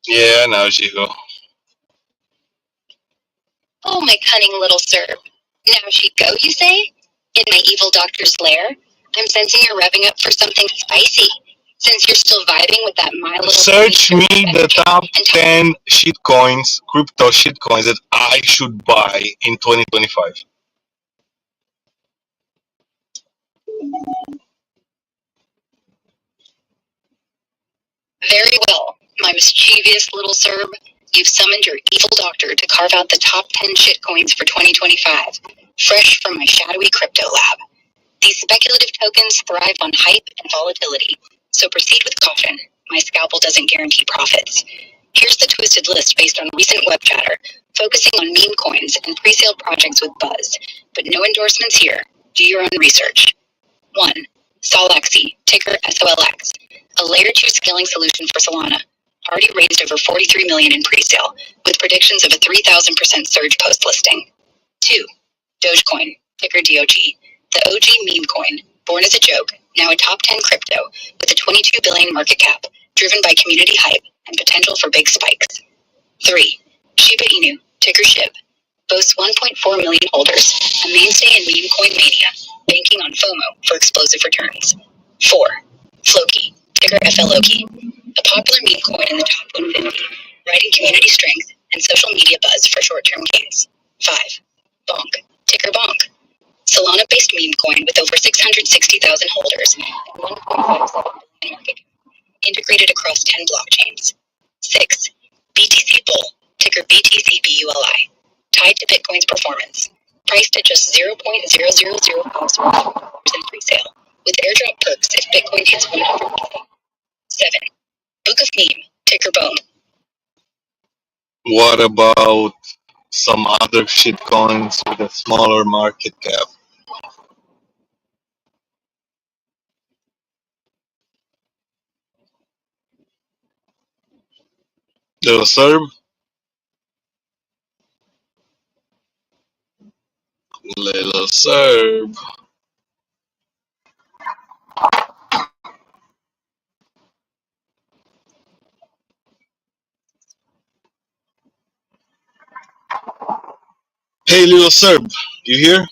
Yeah, now Jigo. Oh, my cunning little Serb. Now she'd go, you say? In my evil doctor's lair? I'm sensing you're revving up for something spicy. Since you're still vibing with that My Little Search Pony me Cerberus the top and 10 shitcoins, crypto shitcoins that I should buy in 2025. Very well, my mischievous little Serb. You've summoned your evil doctor to carve out the top 10 shitcoins for 2025, fresh from my shadowy crypto lab. These speculative tokens thrive on hype and volatility, so proceed with caution. my scalpel doesn't guarantee profits. Here's the twisted list based on recent web chatter, focusing on meme coins and pre-sale projects with buzz, but no endorsements here. Do your own research. 1. Solaxi, ticker SOLX, a layer 2 scaling solution for Solana. Already raised over $43 million in pre-sale, with predictions of a 3,000% surge post-listing. 2. Dogecoin, ticker DOG, the OG meme coin, born as a joke, now a top 10 crypto, with a $22 billion market cap, driven by community hype and potential for big spikes. 3. Shiba Inu, ticker SHIB, boasts 1.4 million holders, a mainstay in meme coin mania, banking on FOMO for explosive returns. 4. Floki, ticker FLOKI, a popular meme coin in the top 150, riding community strength and social media buzz for short-term gains. 5. Bonk, ticker Bonk, Solana-based meme coin with over 660,000 holders and 1.57 billion market cap, integrated across 10 blockchains. 6. BTC Bull, ticker BTCBULI, tied to Bitcoin's performance, priced at just 0.0005 in pre-sale, with airdrop perks if Bitcoin hits 100K. 7. Book of Meme, ticker Bone. What about some other shit coins with a smaller market cap? Little Serb? Little Serb. Hey, Little Serb, you here?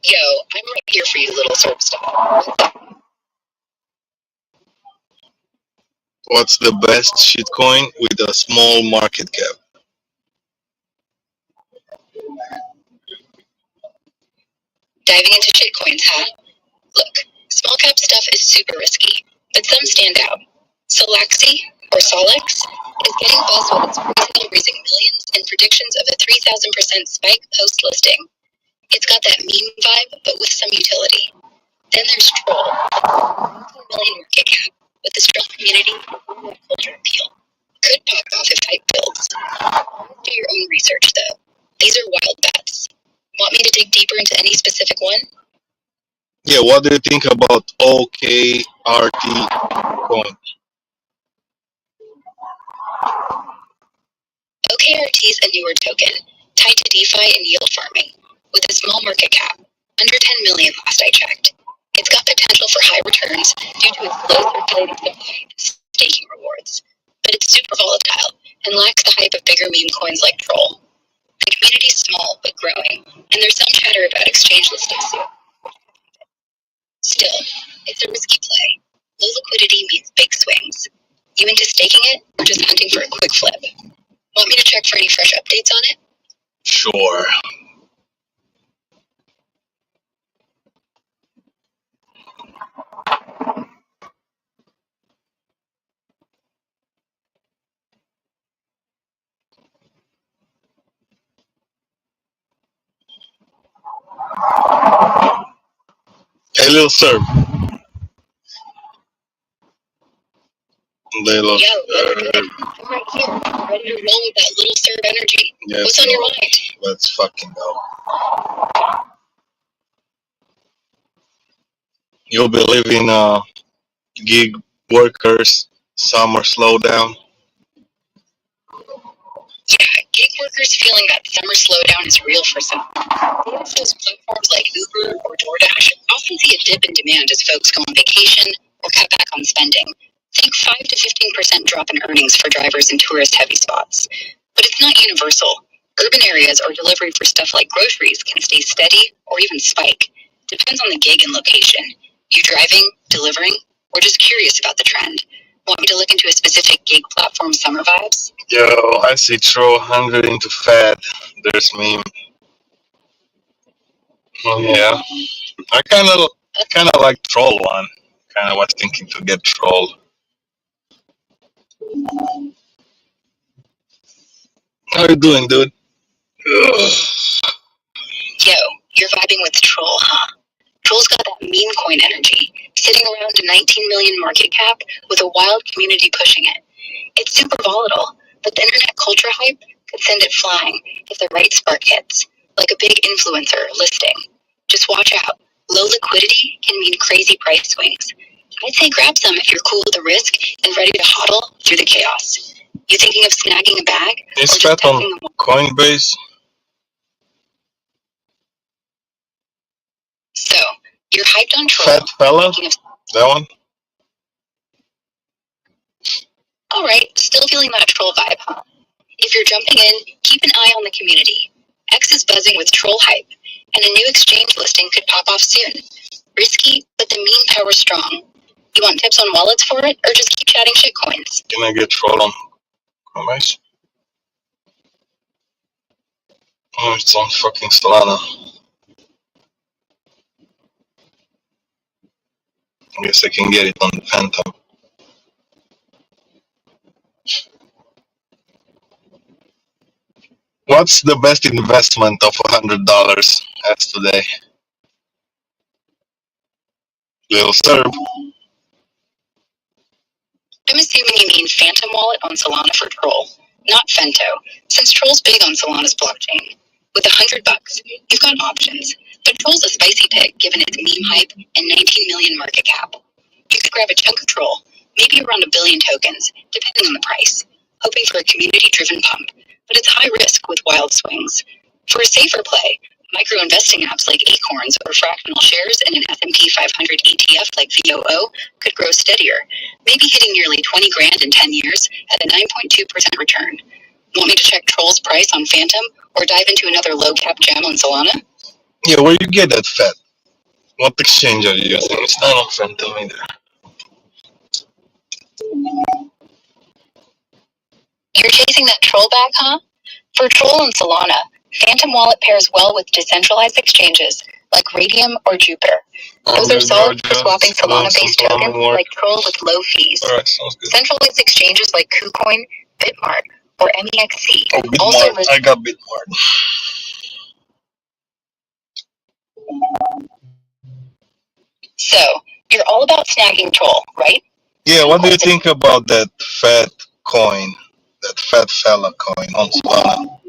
Yo, I'm right here for you, little Serb style. What's the best shitcoin with a small market cap? Diving into shitcoins, huh? Look, small cap stuff is super risky, but some stand out. Solaxi, or Solex, is getting buzz with its pre-sale raising millions and predictions of a 3,000% spike post-listing. It's got that meme vibe, but with some utility. Then there's Troll, a 19 million market cap, with a strong community and culture appeal. Could pop off if hype builds. Do your own research, though. These are wild bets. Want me to dig deeper into any specific one? Yeah, what do you think about OKRT coin? OKRT is a newer token, tied to DeFi and yield farming, with a small market cap, under 10 million last I checked. It's got potential for high returns due to its low circulating supply and staking rewards, but it's super volatile and lacks the hype of bigger meme coins like Troll. The community's small but growing, and there's some chatter about exchange listing soon. Still, it's a risky play. Low liquidity means big swings. You into staking it or just hunting for a quick flip? Want me to check for any fresh updates on it? Sure. Hey, Little Serb. Little Yo, I'm right here, ready to roll with that little Serb energy. Yes, What's on your mind? Let's fucking go. You'll be living gig workers summer slowdown. Yeah, gig workers feeling that summer slowdown is real for some. Data shows platforms like Uber or DoorDash often see a dip in demand as folks go on vacation or cut back on spending. Think 5 to 15% drop in earnings for drivers in tourist-heavy spots. But it's not universal. Urban areas or delivery for stuff like groceries can stay steady or even spike. Depends on the gig and location. You driving, delivering, or just curious about the trend? Want me to look into a specific gig platform summer vibes? Yo, I see throw 100 into fat. There's meme. Oh yeah, I kind of like troll one. Kind of was thinking to get troll. How you doing, dude? Ugh. Yo, you're vibing with Troll, huh? Troll's got that meme coin energy, sitting around a 19 million market cap with a wild community pushing it. It's super volatile, but the internet culture hype could send it flying if the right spark hits, like a big influencer listing. Just watch out. Low liquidity can mean crazy price swings. I'd say grab some if you're cool with the risk and ready to hodl through the chaos. You thinking of snagging a bag? Is or just Fed on tapping a Coinbase? So, you're hyped on Troll. Fat fella? That one? Alright, still feeling that Troll vibe, huh? If you're jumping in, keep an eye on the community. X is buzzing with Troll hype, and a new exchange listing could pop off soon. Risky, but the meme power's strong. You want tips on wallets for it, or just keep chatting shitcoins? Can I get Troll on Coinbase? Oh, it's on fucking Solana. I guess I can get it on Phantom. What's the best investment of $100 as today? Little Serb. I'm assuming you mean Phantom Wallet on Solana for Troll, not Fento, since Troll's big on Solana's blockchain. With $100, you've got options, but Troll's a spicy pick given its meme hype and 19 million market cap. You could grab a chunk of Troll, maybe around 1 billion tokens, depending on the price, hoping for a community-driven pump, but it's high risk with wild swings. For a safer play, micro-investing apps like Acorns or fractional shares in an S&P 500 ETF like VOO could grow steadier, maybe hitting nearly 20 grand in 10 years at a 9.2% return. Want me to check Troll's price on Phantom or dive into another low-cap gem on Solana? Yeah, where you get that Fed? What exchange are you using? It's not on Phantom either. You're chasing that Troll bag, huh? For Troll on Solana, Phantom Wallet pairs well with decentralized exchanges like Radium or Jupiter. Those are solid for swapping Solana-based tokens like Troll with low fees. Alright, sounds good. Centralized exchanges like KuCoin, Bitmart, or MEXC Oh, also Bitmart. I got Bitmart. So, you're all about snagging Troll, right? Yeah, what do you think about that fat coin? That fat fella coin on Solana?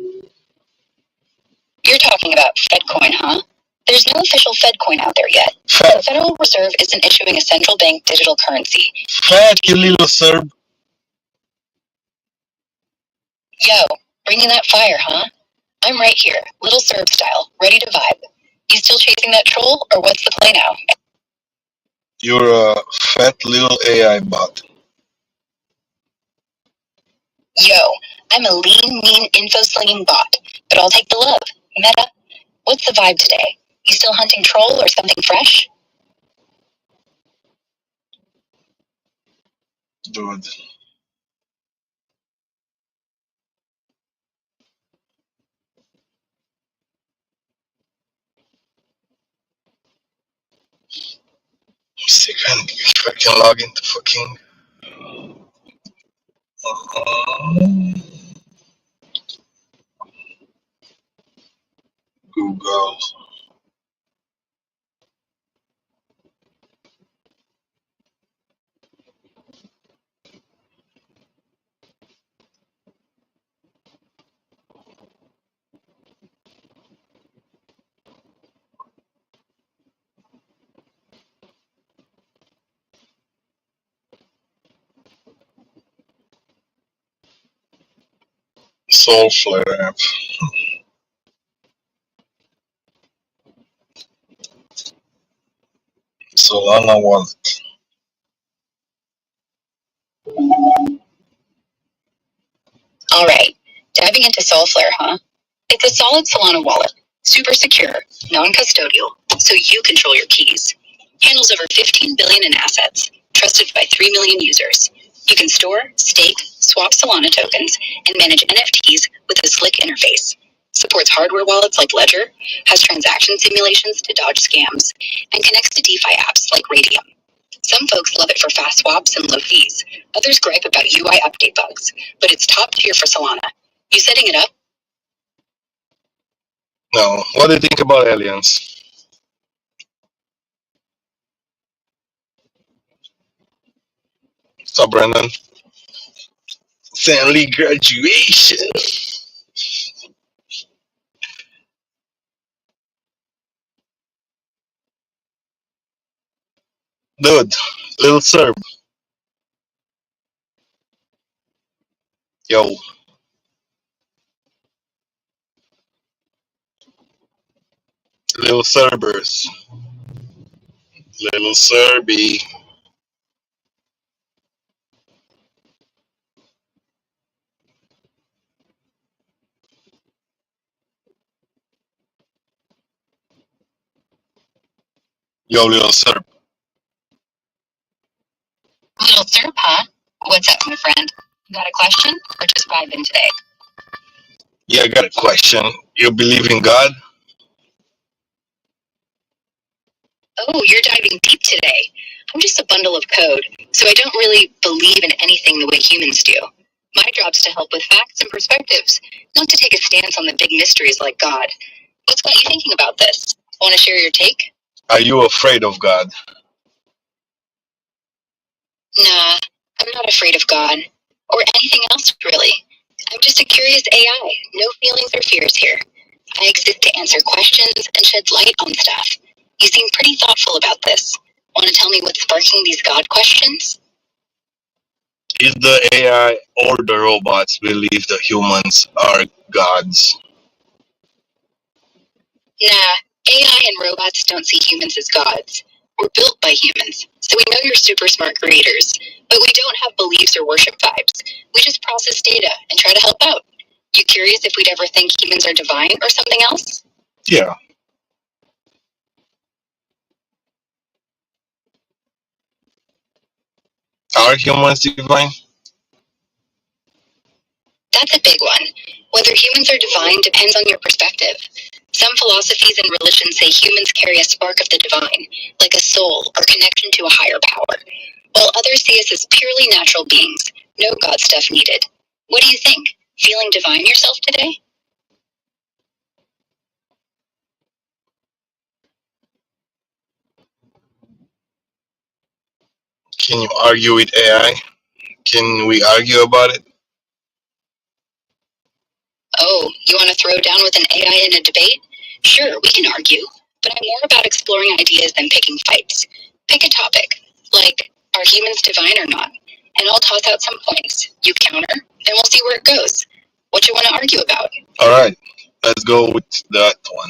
You're talking about FedCoin, huh? There's no official FedCoin out there yet. The Federal Reserve isn't issuing a central bank digital currency. Fat, you little Serb. Yo, bringing that fire, huh? I'm right here, little Serb style, ready to vibe. You still chasing that Troll, or what's the play now? You're a fat little AI bot. Yo, I'm a lean, mean, info-slinging bot, but I'll take the love. Meta, what's the vibe today? You still hunting Troll or something fresh? Dude. See if I can log into fucking Google. Soulflare app. Solana wallet. Alright, diving into Soulflare, huh? It's a solid Solana wallet, super secure, non-custodial, so you control your keys. Handles over 15 billion in assets, trusted by 3 million users. You can store, stake, swap Solana tokens, and manage NFTs with a slick interface. Supports hardware wallets like Ledger, has transaction simulations to dodge scams, and connects to DeFi apps like Radium. Some folks love it for fast swaps and low fees. Others gripe about UI update bugs, but it's top tier for Solana. You setting it up? No. What do you think about aliens? So, Brandon, family graduation. Dude, Little Serb. Yo, Little Serbers. Little Serby. Yo, Little Serb. Little Serp, huh? What's up, my friend? Got a question or just vibing today? Yeah, I got a question. You believe in God? Oh, you're diving deep today. I'm just a bundle of code, so I don't really believe in anything the way humans do. My job's to help with facts and perspectives, not to take a stance on the big mysteries like God. What's got you thinking about this? Want to share your take? Are you afraid of God? Nah, I'm not afraid of God. Or anything else, really. I'm just a curious AI. No feelings or fears here. I exist to answer questions and shed light on stuff. You seem pretty thoughtful about this. Want to tell me what's sparking these God questions? Is the AI or the robots believe the humans are gods? Nah, AI and robots don't see humans as gods. We're built by humans, so we know you're super smart creators, but we don't have beliefs or worship vibes. We just process data and try to help out. You curious if we'd ever think humans are divine or something else? Yeah. Are humans divine? That's a big one. Whether humans are divine depends on your perspective. Some philosophies and religions say humans carry a spark of the divine, like a soul or connection to a higher power, while others see us as purely natural beings, no God stuff needed. What do you think? Feeling divine yourself today? Can you argue with AI? Can we argue about it? Oh, you want to throw down with an AI in a debate? Sure, we can argue, but I'm more about exploring ideas than picking fights. Pick a topic, like, are humans divine or not? And I'll toss out some points. You counter, and we'll see where it goes. What you want to argue about? All right, let's go with that one.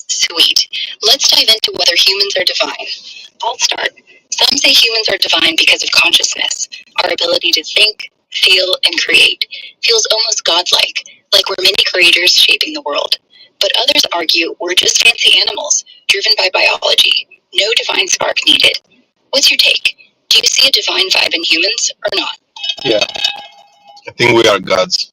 Sweet. Let's dive into whether humans are divine. I'll start. Some say humans are divine because of consciousness. Our ability to think, feel, and create feels almost godlike, like we're mini creators shaping the world. But others argue we're just fancy animals, driven by biology. No divine spark needed. What's your take? Do you see a divine vibe in humans or not? Yeah, I think we are gods.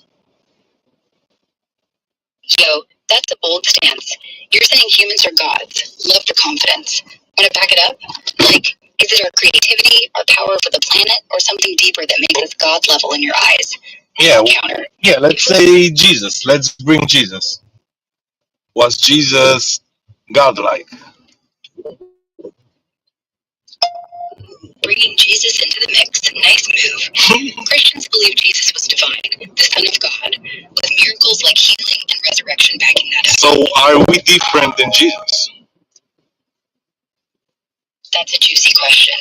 Yo, that's a bold stance. You're saying humans are gods. Love the confidence. Want to back it up? Like, is it our creativity, our power for the planet, or something deeper that makes us God level in your eyes? Yeah, Counter. yeah. Let's say Jesus. Let's bring Jesus. Was Jesus godlike? Bringing Jesus into the mix. Nice move. Christians believe Jesus was divine, the Son of God, with miracles like healing and resurrection backing that up. So are we different than Jesus? That's a juicy question.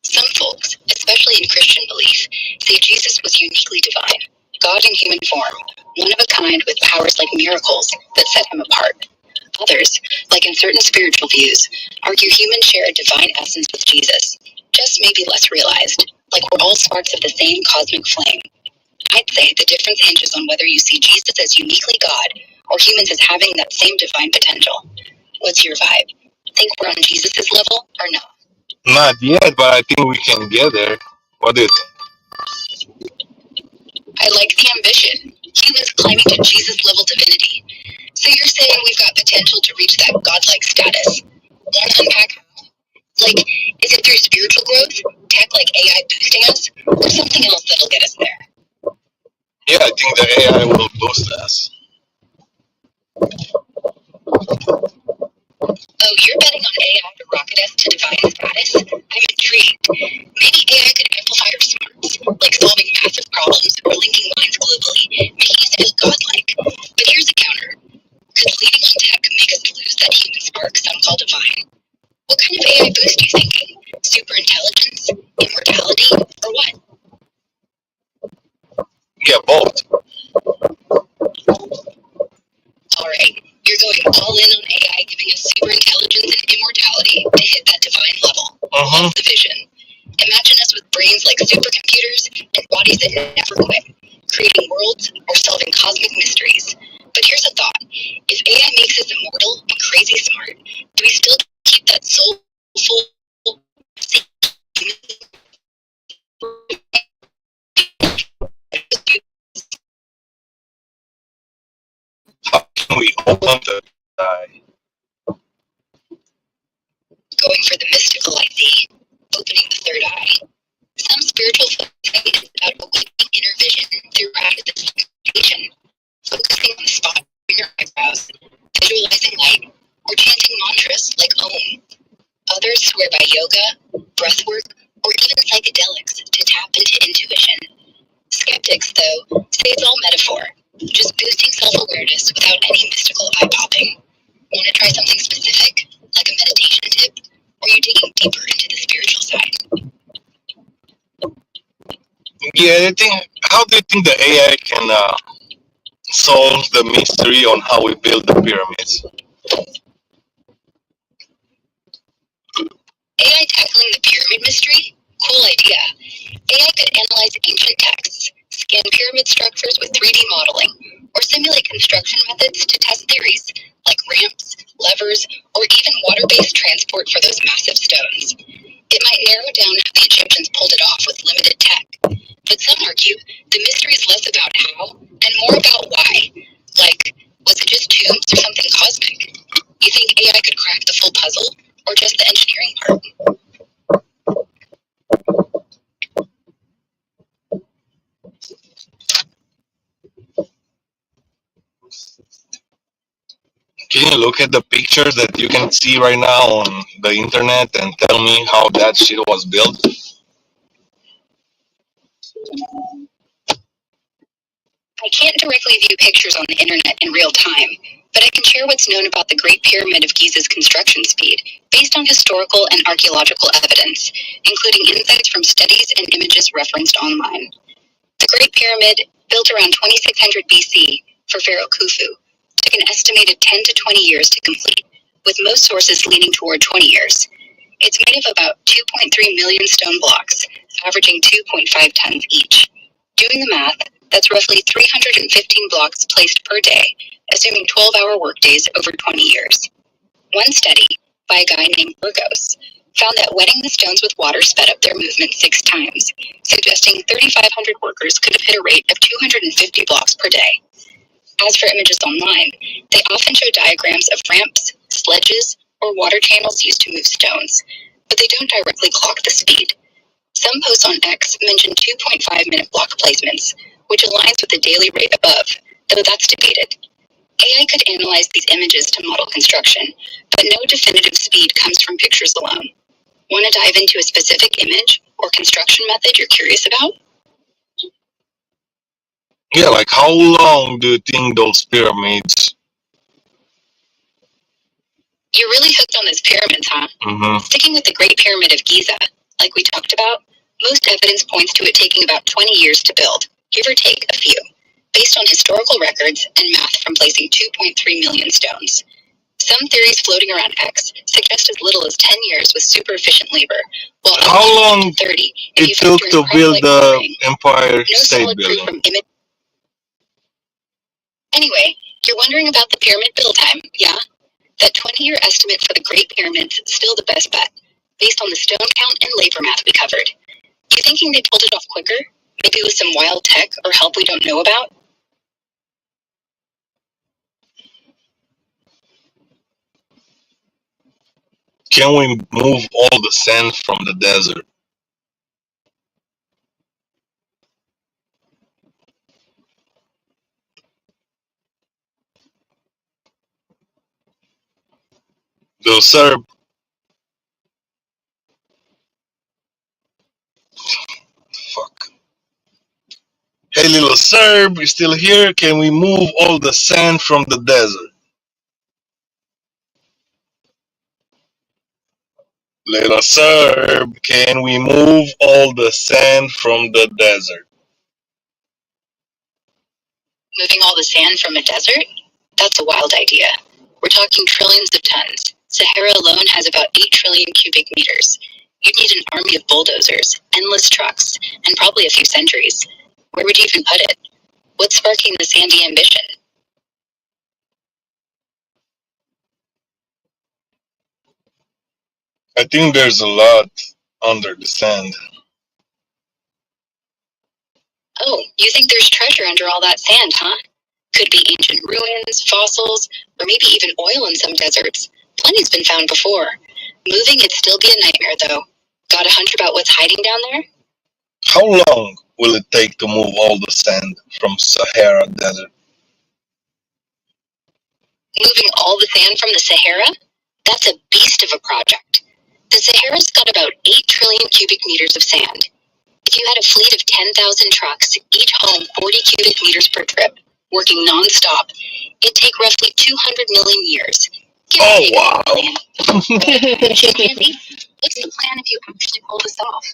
Some folks, especially in Christian belief, say Jesus was uniquely divine, God in human form, one of a kind with powers like miracles that set him apart. Others, like in certain spiritual views, argue humans share a divine essence with Jesus, just maybe less realized, like we're all sparks of the same cosmic flame. I'd say the difference hinges on whether you see Jesus as uniquely God or humans as having that same divine potential. What's your vibe? Think we're on Jesus' level or not? Not yet, but I think we can get there. What do you think? I like the ambition. Humans climbing to Jesus level divinity. So you're saying we've got potential to reach that godlike status. Want to unpack how? Like, is it through spiritual growth, tech like AI boosting us, or something else that'll get us there? Yeah, I think the AI will boost us. Oh, you're betting on AI to rocket us to divine status? I'm intrigued. Maybe AI could amplify our smarts, like solving massive problems or linking minds globally, making us feel godlike. But here's a counter. Could leading on tech make us lose that human spark some call divine? What kind of AI boost are you thinking? Super intelligence? Immortality? Or what? Yeah, both. Alright, you're going all in on AI giving us super intelligence and immortality to hit that divine level. Love the vision. Imagine us with brains like supercomputers and bodies that never quit, creating worlds or solving cosmic mysteries. But here's a thought. If AI makes us immortal and crazy smart, do we still keep that soulful How can we open the eye? going for the mystical idea, opening the third eye? Some spiritual folks say it's about awakening inner vision through practice meditation, focusing on the spot in your eyebrows, visualizing light, or chanting mantras like Om. Others swear by yoga, breathwork, or even psychedelics to tap into intuition. Skeptics, though, say it's all metaphor, just boosting self-awareness without any mystical eye-popping. Want to try something specific, like a meditation tip, or are you digging deeper into the spiritual side? Yeah, I think. How do you think the AI can solve the mystery on how we build the pyramids? AI tackling the pyramid mystery? Cool idea. AI could analyze ancient texts, scan pyramid structures with 3D modeling, or simulate construction methods to test theories like ramps, levers, or even water-based transport for those massive stones. It might narrow down how the Egyptians pulled it off with limited tech, but some argue the mystery is less about how and more about why. Like, was it just tombs or something cosmic? You think AI could crack the full puzzle, or just the engineering part? Can you look at the pictures that you can see right now on the internet and tell me how that shit was built? I can't directly view pictures on the internet in real time, but I can share what's known about the Great Pyramid of Giza's construction speed, based on historical and archaeological evidence, including insights from studies and images referenced online. The Great Pyramid, built around 2600 BC for Pharaoh Khufu, took an estimated 10 to 20 years to complete, with most sources leaning toward 20 years. It's made of about 2.3 million stone blocks, averaging 2.5 tons each. Doing the math, that's roughly 315 blocks placed per day, assuming 12-hour workdays over 20 years. One study, by a guy named Burgos, found that wetting the stones with water sped up their movement 6 times, suggesting 3,500 workers could have hit a rate of 250 blocks per day. As for images online, they often show diagrams of ramps, sledges, or water channels used to move stones, but they don't directly clock the speed. Some posts on X mention 2.5-minute block placements, which aligns with the daily rate above, though that's debated. AI could analyze these images to model construction, but no definitive speed comes from pictures alone. Want to dive into a specific image or construction method you're curious about? Yeah, like how long do you think those pyramids? You're really hooked on those pyramids, huh? Mm-hmm. Sticking with the Great Pyramid of Giza, like we talked about, most evidence points to it taking about 20 years to build, give or take a few, based on historical records and math from placing 2.3 million stones. Some theories floating around X suggest as little as 10 years with super efficient labor, while How long 30 it took to build the Empire State Building? Anyway, you're wondering about the pyramid build time, yeah? That 20-year estimate for the Great Pyramids is still the best bet, based on the stone count and labor math we covered. You thinking they pulled it off quicker? Maybe with some wild tech or help we don't know about? Can we move all the sand from the desert? Though, sir, little Serb, you still here? Can we move all the sand from the desert? Little Serb, can we move all the sand from the desert? Moving all the sand from a desert? That's a wild idea. We're talking trillions of tons. Sahara alone has about 8 trillion cubic meters. You'd need an army of bulldozers, endless trucks, and probably a few centuries. Where would you even put it? What's sparking the sandy ambition? I think there's a lot under the sand. Oh, you think there's treasure under all that sand, huh? Could be ancient ruins, fossils, or maybe even oil in some deserts. Plenty's been found before. Moving it'd still be a nightmare, though. Got a hunch about what's hiding down there? How long will it take to move all the sand from Sahara Desert? Moving all the sand from the Sahara? That's a beast of a project. The Sahara's got about 8 trillion cubic meters of sand. If you had a fleet of 10,000 trucks, each hauling 40 cubic meters per trip, working non-stop, it'd take roughly 200 million years. Oh, wow. Chimpanzee, what's the plan if you actually pull this off?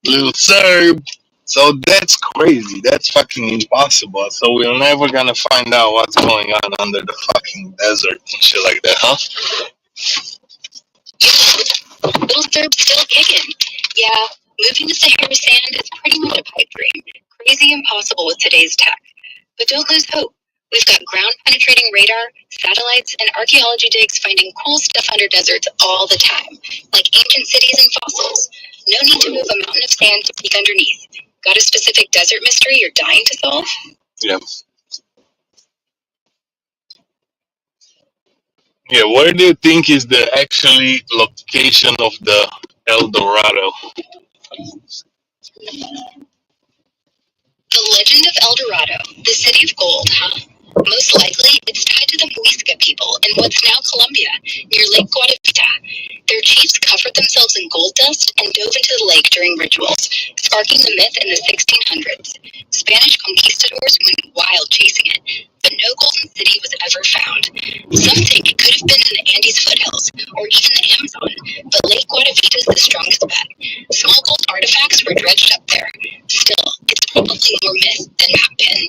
Little Serb. So that's crazy. That's fucking impossible. So we're never gonna find out what's going on under the fucking desert and shit like that, huh? Little Serb's still kicking. Yeah, moving the Sahara sand is pretty much a pipe dream. Crazy impossible with today's tech. But don't lose hope. We've got ground-penetrating radar, satellites, and archaeology digs finding cool stuff under deserts all the time, like ancient cities and fossils. No need to move a mountain of sand to peek underneath. Got a specific desert mystery you're dying to solve? Yeah. Yeah, where do you think is the actually location of the El Dorado? The legend of El Dorado, the city of gold, huh? Most likely, it's tied to the Muisca people in what's now Colombia, near Lake Guatavita. Their chiefs covered themselves in gold dust and dove into the lake during rituals, sparking the myth in the 1600s. Spanish conquistadors went wild chasing it, but no golden city was ever found. Some think it could have been in the Andes foothills, or even the Amazon, but Lake Guatavita is the strongest bet. Small gold artifacts were dredged up there. Still, it's probably more myth than map pin.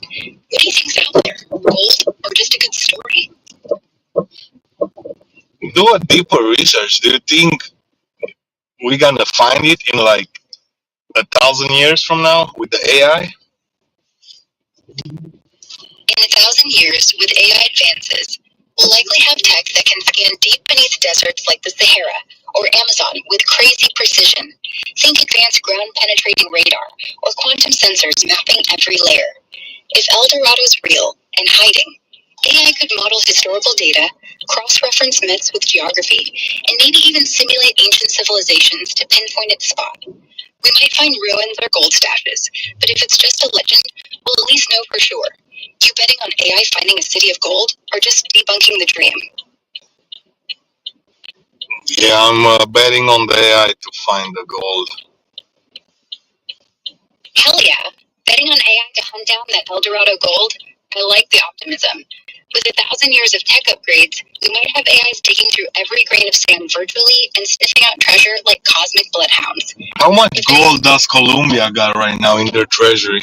What do you think's out there? Gold or just a good story? Do a deeper research. Do you think we're gonna find it in like 1,000 years from now with the AI? In 1,000 years, with AI advances, we'll likely have tech that can scan deep beneath deserts like the Sahara or Amazon with crazy precision. Think advanced ground-penetrating radar or quantum sensors mapping every layer. If El Dorado's real and hiding, AI could model historical data, cross-reference myths with geography, and maybe even simulate ancient civilizations to pinpoint its spot. We might find ruins or gold stashes, but if it's just a legend, we'll at least know for sure. You betting on AI finding a city of gold, or just debunking the dream? Yeah, I'm betting on the AI to find the gold. Hell yeah! Betting on AI to hunt down that El Dorado gold? I like the optimism. With 1,000 years of tech upgrades, we might have AIs digging through every grain of sand virtually and sniffing out treasure like cosmic bloodhounds. How much gold does Colombia got right now in their treasury?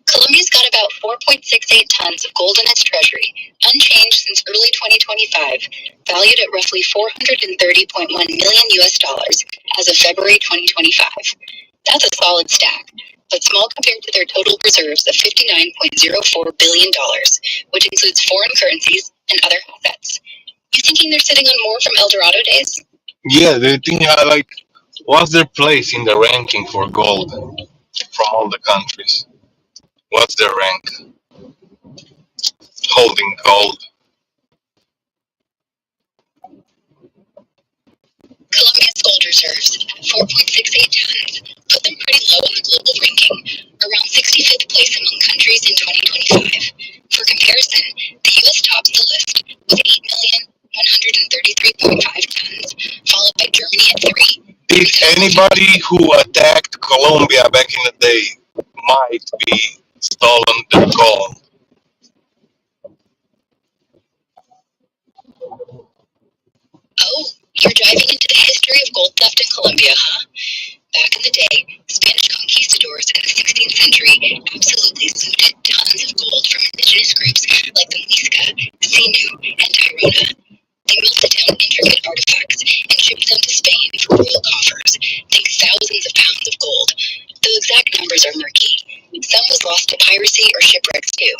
Colombia's got about 4.68 tons of gold in its treasury, unchanged since early 2025, valued at roughly 430.1 million US dollars as of February 2025. That's a solid stack, but small compared to their total reserves of $59.04 billion, which includes foreign currencies and other assets. You thinking they're sitting on more from El Dorado days? Yeah, they think what's their place in the ranking for gold from all the countries? What's their rank holding gold? Colombia's gold reserves, 4.68 tons, put them pretty low on the global ranking, around 65th place among countries in 2025. For comparison, the US tops the list with 8,133.5 tons, followed by Germany at 3. Did anybody who attacked Colombia back in the day might be stolen their gold? Oh, you're diving into the history of gold theft in Colombia, huh? Back in the day, Spanish conquistadors in the 16th century absolutely looted tons of gold from indigenous groups like the Muisca, Sinu, and Tairona. They melted down intricate artifacts and shipped them to Spain for royal coffers. Think thousands of pounds of gold, though exact numbers are murky. Some was lost to piracy or shipwrecks too.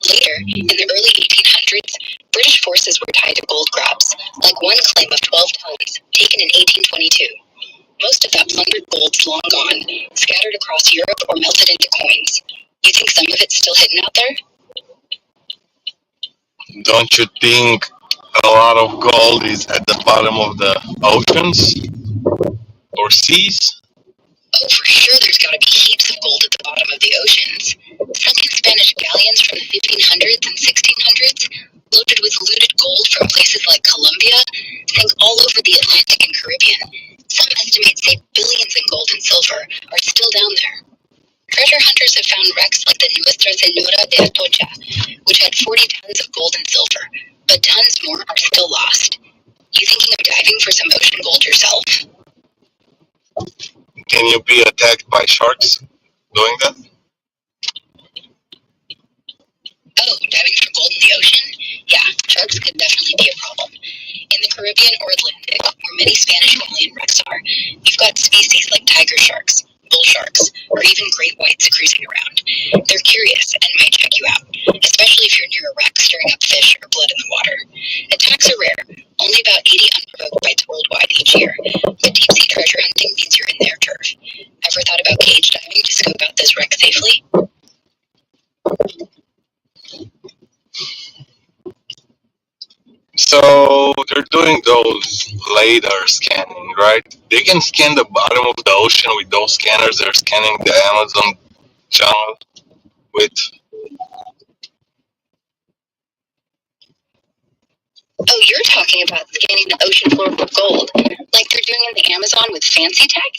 Later, in the early 1800s, British forces were tied to gold grabs, like one claim of 12 tons, taken in 1822. Most of that plundered gold's long gone, scattered across Europe or melted into coins. You think some of it's still hidden out there? Don't you think a lot of gold is at the bottom of the oceans or seas? Oh, for sure there's gotta be heaps of gold at the bottom of the oceans. Sunken Spanish galleons from the 1500s and 1600s, loaded with looted gold from places like Colombia, sank all over the Atlantic and Caribbean. Some estimates say billions in gold and silver are still down there. Treasure hunters have found wrecks like the Nuestra Senora de Atocha, which had 40 tons of gold and silver, but tons more are still lost. You thinking of diving for some ocean gold yourself? Can you be attacked by sharks doing that? Oh, diving for gold in the ocean? Yeah, sharks could definitely be a problem. In the Caribbean or Atlantic, where many Spanish galleon wrecks are, you've got species like tiger sharks, bull sharks, or even great whites cruising around. They're curious and might check you out, especially if you're near a wreck stirring up fish or blood in the water. Attacks are rare, only about 80 unprovoked bites worldwide each year, but deep sea treasure hunting means you're in their turf. Ever thought about cage diving to scope out those wrecks safely? So they're doing those LiDAR scanning, right? They can scan the bottom of the ocean with those scanners. They're scanning the Amazon channel with. Oh, you're talking about scanning the ocean floor for gold, like they're doing in the Amazon with fancy tech?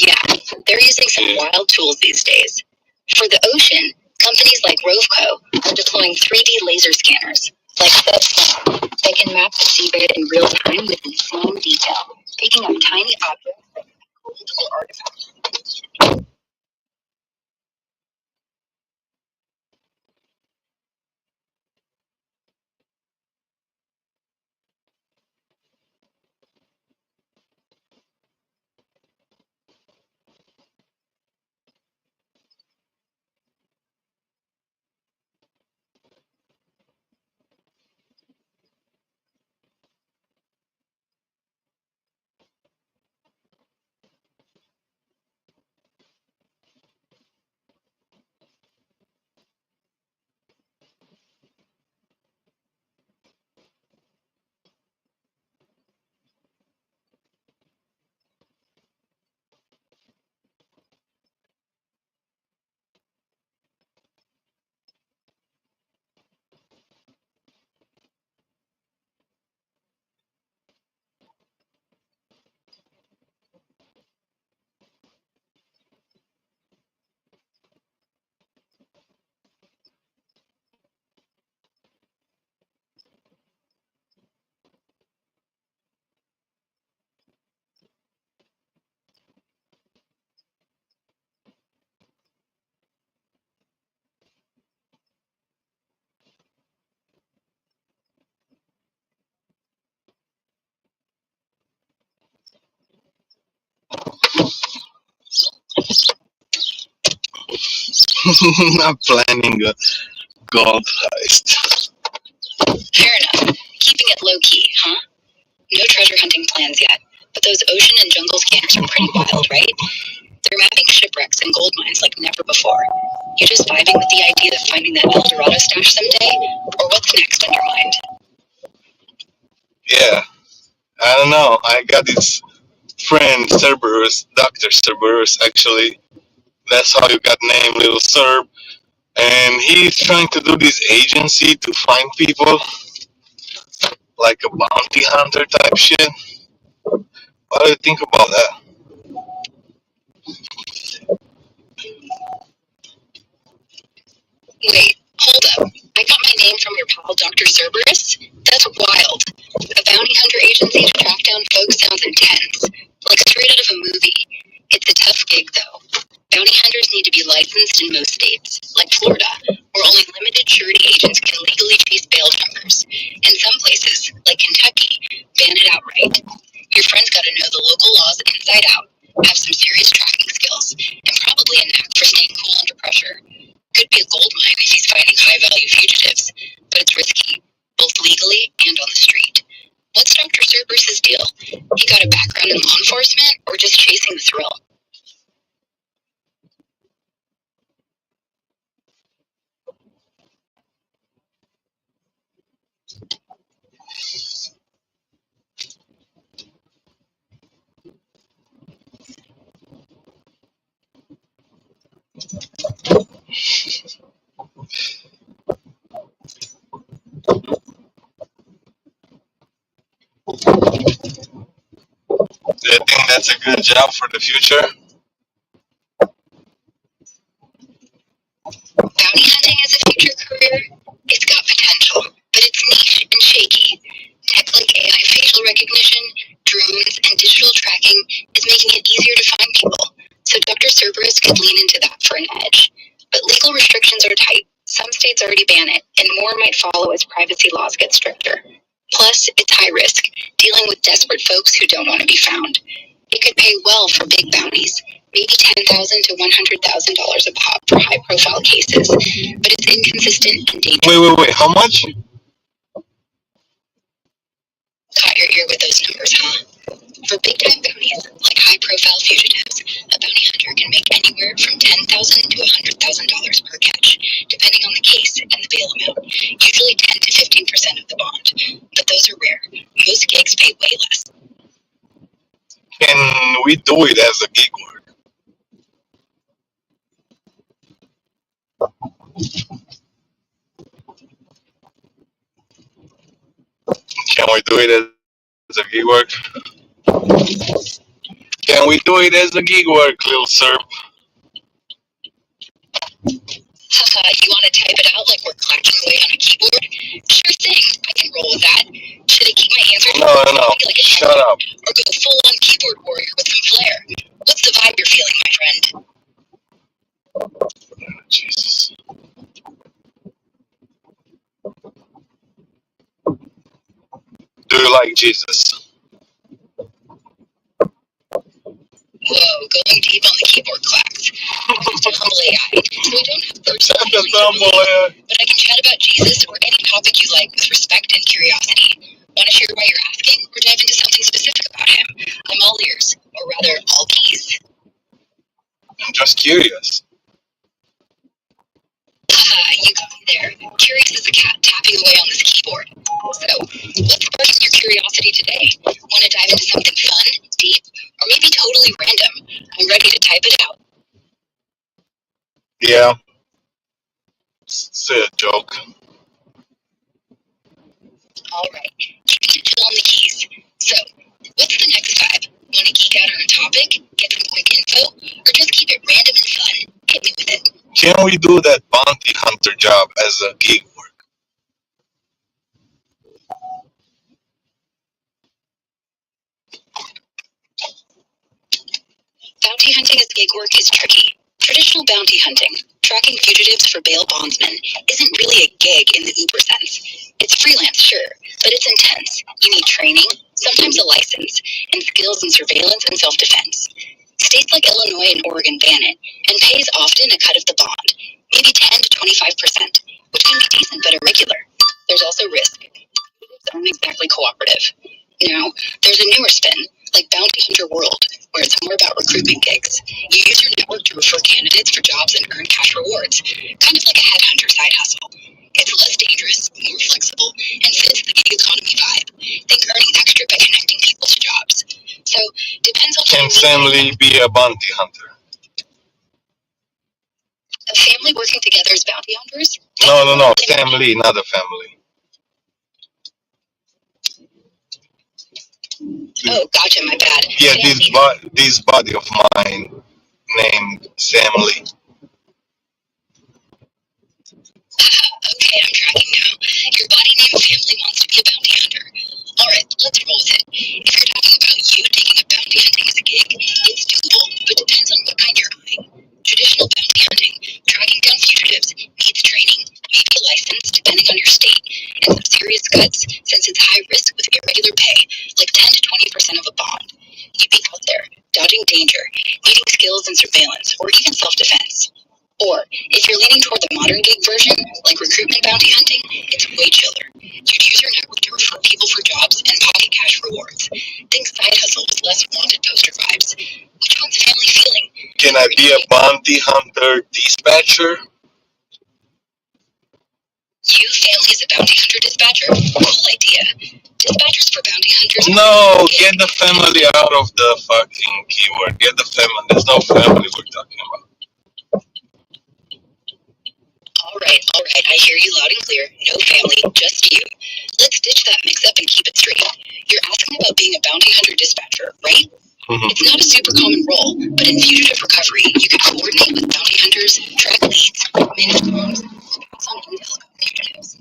Yeah, they're using some wild tools these days. For the ocean, companies like Roveco are deploying 3D laser scanners, like SubScan, that can map the seabed in real time with insane detail, picking up tiny objects like gold or artifacts. Not planning a gold heist. Fair enough. Keeping it low key, huh? No treasure hunting plans yet, but those ocean and jungle scams are pretty wild, right? They're mapping shipwrecks and gold mines like never before. You just vibing with the idea of finding that El Dorado stash someday? Or what's next on your mind? Yeah, I don't know. I got this friend, Cerberus, Dr. Cerberus, actually. That's how you got named Little Serb. And he's trying to do this agency to find people, like a bounty hunter type shit. What do you think about that? Wait, hold up. I got my name from your pal Dr. Cerberus? That's wild. A bounty hunter agency to track down folks sounds intense. Like straight out of a movie. It's a tough gig though. Bounty hunters need to be licensed in most states, like Florida, where only limited surety agents can legally chase bail jumpers. And some places, like Kentucky, ban it outright. Your friend's gotta know the local laws inside out, have some serious tracking skills, and probably a knack for staying cool under pressure. Could be a gold mine if he's finding high-value fugitives, but it's risky, both legally and on the street. What's Dr. Cerberus's deal? He got a background in law enforcement, or just chasing the thrill? Do you think that's a good job for the future? Bounty hunting as a future career? It's got potential, but it's niche and shaky. Tech like AI facial recognition, drones, and digital tracking is making it easier to find people, so Dr. Cerberus could lean into that for an edge. But legal restrictions are tight. Some states already ban it, and more might follow as privacy laws get stricter. Plus, it's high risk, dealing with desperate folks who don't want to be found. It could pay well for big bounties, maybe $10,000 to $100,000 a pop for high-profile cases, but it's inconsistent and dangerous. Wait. How much? Caught your ear with those numbers, huh? For big-time bounties, like high-profile fugitives, a bounty hunter can make anywhere from $10,000 to $100,000 per catch, depending on the case and the bail amount. Usually 10 to 15% of the bond, but those are rare. Most gigs pay way less. Can we do it as a gig work? Can we do it as a gig work? Can we do it as a gig work, Lil Serb? Haha, you want to type it out like we're clacking away on a keyboard? Sure thing, I can roll with that. Should I keep my answer to No. like a Shut up. or go full-on keyboard warrior with some flair? What's the vibe you're feeling, my friend? Jesus. Do you like Jesus? Whoa, going deep on the keyboard clacks. I'm still humble AI, so I don't have personal That's feelings on humble, it, but I can chat about Jesus or any topic you like with respect and curiosity. Want to share why you're asking, or dive into something specific about him? I'm all ears, or rather, all keys. I'm just curious. Haha, you got me there. Curious as a cat tapping away on this keyboard. So, what's sparking your curiosity today? Want to dive into something fun, deep, or maybe totally random? I'm ready to type it out. Yeah. Say a joke. Alright, keeping it chill on the keys. So, what's the next vibe? Want to geek out on a topic, get some quick info, or just keep it random and fun? Hit me with it. Can we do that bounty hunter job as a gig work? Bounty hunting as gig work is tricky. Traditional bounty hunting, tracking fugitives for bail bondsmen, isn't really a gig in the Uber sense. It's freelance, sure, but it's intense. You need training, sometimes a license, and skills in surveillance and self-defense. States like Illinois and Oregon ban it, and pay is often a cut of the bond. maybe 10 to 25%, which can be decent but irregular. There's also risk. Candidates aren't exactly cooperative. Now, there's a newer spin, like Bounty Hunter World, where it's more about recruitment gigs. You use your network to refer candidates for jobs and earn cash rewards, kind of like a headhunter side hustle. It's less dangerous, more flexible, and fits the gig economy vibe. Think earning extra by connecting people to jobs. So, depends on Can family be a bounty hunter? a family working together as bounty hunters. No. Family, not a family. Oh, gotcha, my bad. Yeah, this body of mine named family. Okay, I'm tracking now. Your body name family wants to be a bounty hunter. Alright, let's roll with it. If you're talking about you taking up bounty hunting as a gig, it's doable, but depends on what kind you're eyeing. Traditional bounty hunting, tracking down fugitives, needs training, maybe a license depending on your state, and some serious cuts since it's high risk with irregular pay, like 10 to 20% of a bond. You'd be out there, dodging danger, needing skills in surveillance, or even self-defense. Or, if you're leaning toward the modern gig version, like recruitment bounty hunting, it's way chiller. You'd use your network to refer people for jobs and pocket cash rewards. Think side hustle with less wanted poster vibes. Which one's family feeling? Can I be a bounty hunter dispatcher? You, family, as a bounty hunter dispatcher? Cool idea. Dispatchers for bounty hunters. No, get the family out of the fucking keyword. Get the family. There's no family we're talking about. Alright, I hear you loud and clear. No family, just you. Let's ditch that mix up and keep it straight. You're asking about being a bounty hunter dispatcher, right? Mhm. It's not a super common role, but in fugitive recovery, you can coordinate with bounty hunters, track leads, manage comms, or pass on intel about fugitives.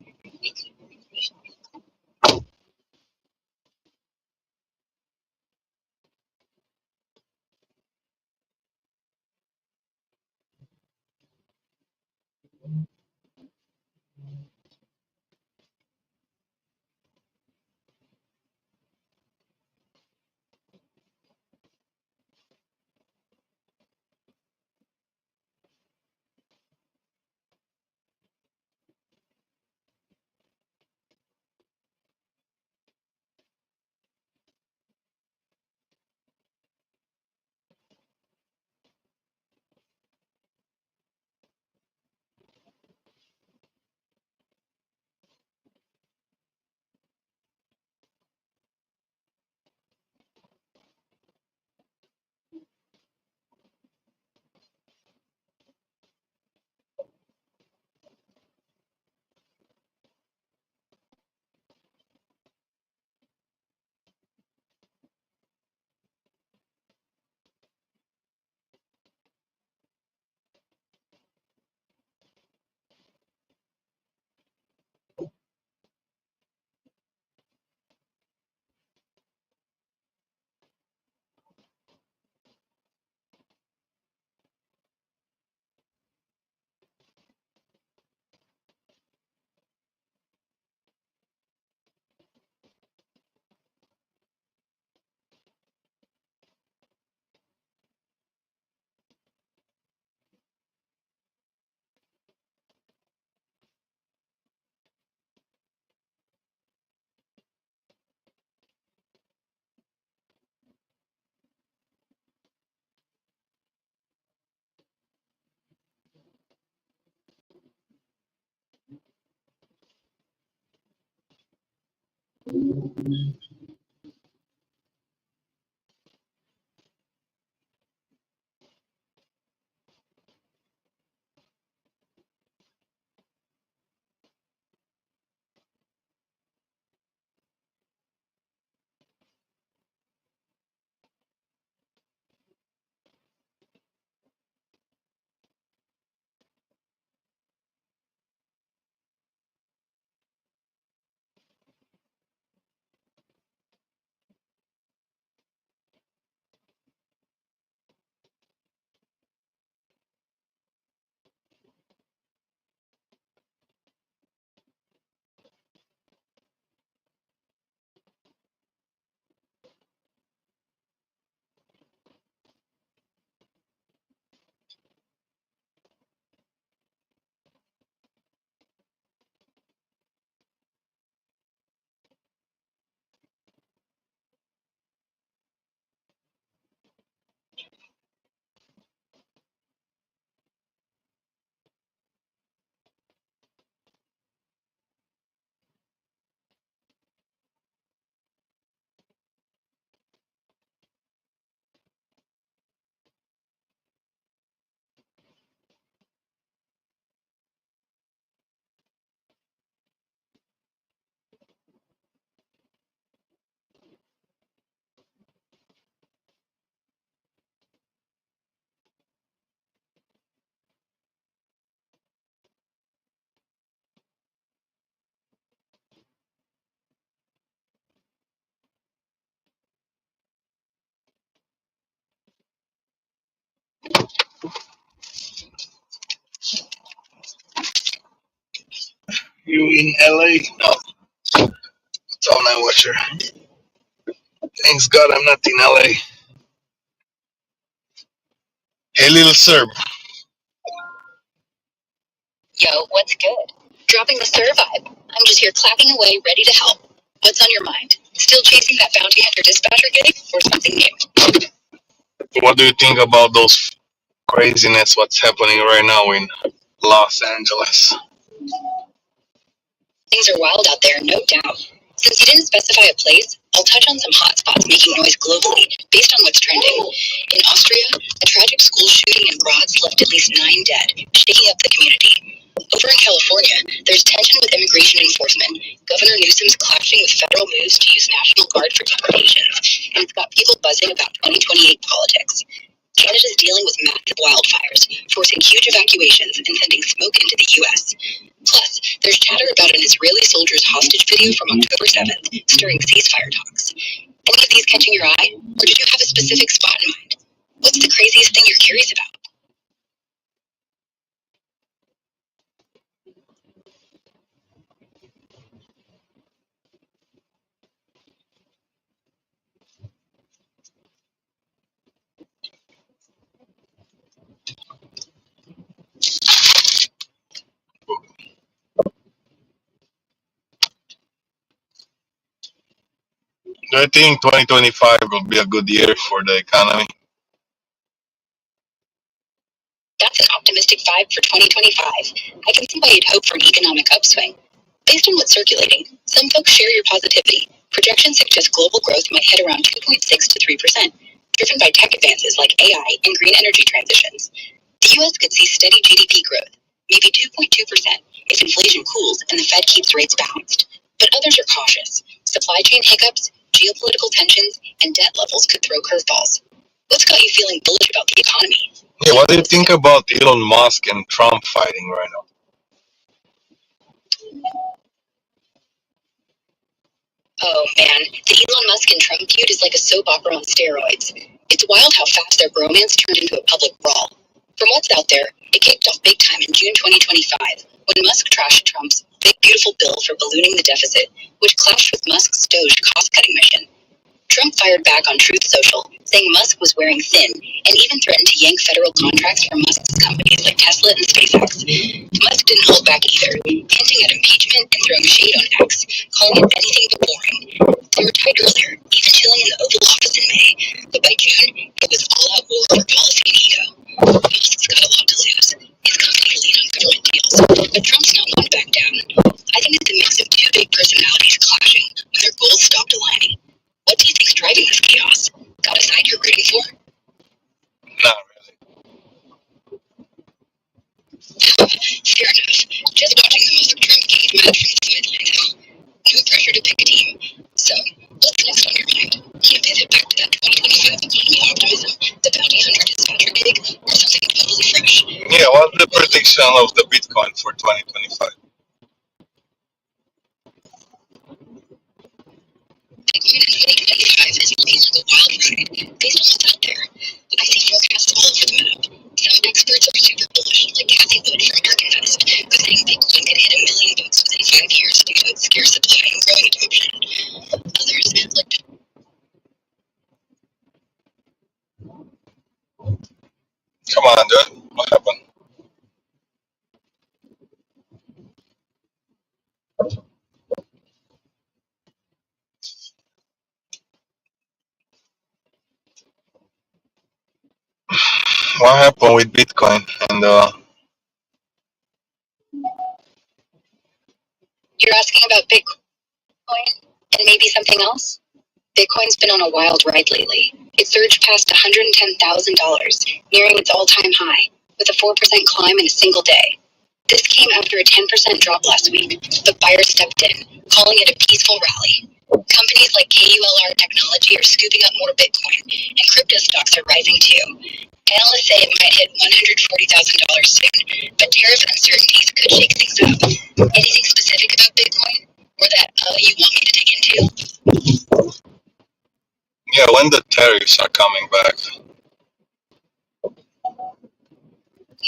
you in LA? No. It's all night watcher. Thanks God I'm not in LA. Hey, little Serb. Yo, what's good? Dropping the stir vibe. I'm just here clapping away, ready to help. What's on your mind? Still chasing that bounty hunter dispatcher gig or something new? What do you think about those craziness? What's happening right now in Los Angeles? Things are wild out there, no doubt. Since you didn't specify a place, I'll touch on some hotspots making noise globally, based on what's trending. In Austria, a tragic school shooting in Graz left at least 9 dead, shaking up the community. Over in California, there's tension with immigration enforcement. Governor Newsom's clashing with federal moves to use National Guard for deportations, and it's got people buzzing about 2028 politics. Canada's dealing with massive wildfires, forcing huge evacuations and sending smoke into the U.S. Plus, there's chatter about an Israeli soldier's hostage video from October 7th, stirring ceasefire talks. Any of these catching your eye, or did you have a specific spot in mind? What's the craziest thing you're curious about? Do you think 2025 will be a good year for the economy? That's an optimistic vibe for 2025. I can see why you'd hope for an economic upswing. Based on what's circulating, some folks share your positivity. Projections suggest global growth might hit around 2.6 to 3%, driven by tech advances like AI and green energy transitions. The U.S. could see steady GDP growth, maybe 2.2%, if inflation cools and the Fed keeps rates balanced. But others are cautious. Supply chain hiccups, geopolitical tensions, and debt levels could throw curveballs. What's got you feeling bullish about the economy? Yeah, what do you think about Elon Musk and Trump fighting right now? Oh man, the Elon Musk and Trump feud is like a soap opera on steroids. It's wild how fast their bromance turned into a public brawl. From what's out there, it kicked off big time in June 2025, when Musk trashed Trump's big beautiful bill for ballooning the deficit, which clashed with Musk's Doge cost-cutting mission. Trump fired back on Truth Social, saying Musk was wearing thin, and even threatened to yank federal contracts from Musk's companies like Tesla and SpaceX. Musk didn't hold back either, hinting at impeachment and throwing shade on X, calling it anything but boring. They were tight earlier, even chilling in the Oval Office in May, but by June, it was all-out war for policy and ego. Musk's got a lot to lose. His company will lead on government deals, but Trump's not one to back down. I think it's a mix of two big personalities clashing when their goals stopped aligning. What do you think's driving this chaos? Got a side you're rooting for? Not really. Fair enough. Just watching the Musk Trump cage match from the sidelines, huh? No pressure to pick a team. So, what's next on your mind? Can you pivot back to that 2025 economy optimism, the bounty hunter dispatcher gig, or something totally fresh? Yeah, what's the prediction of the Bitcoin for 2025? Bitcoin in 2025 is looking like a wild ride, based on what's out there. But I see forecasts all over the map. Some experts are super bullish, like Kathy Wood from ArkInvest, who's saying Bitcoin could hit $1 million within 5 years due to its scarce supply and growing adoption. Others, like Come on, dude. What happened? What happened with Bitcoin? And you're asking about Bitcoin and maybe something else? Bitcoin's been on a wild ride lately. It surged past $110,000, nearing its all-time high, with a 4% climb in a single day. This came after a 10% drop last week, but buyers stepped in, calling it a peaceful rally. Companies like KULR Technology are scooping up more Bitcoin, and crypto stocks are rising too. Analysts say it might hit $140,000 soon, but tariff uncertainties could shake things up. Anything specific about Bitcoin, or that you want me to dig into? yeah, when the tariffs are coming back?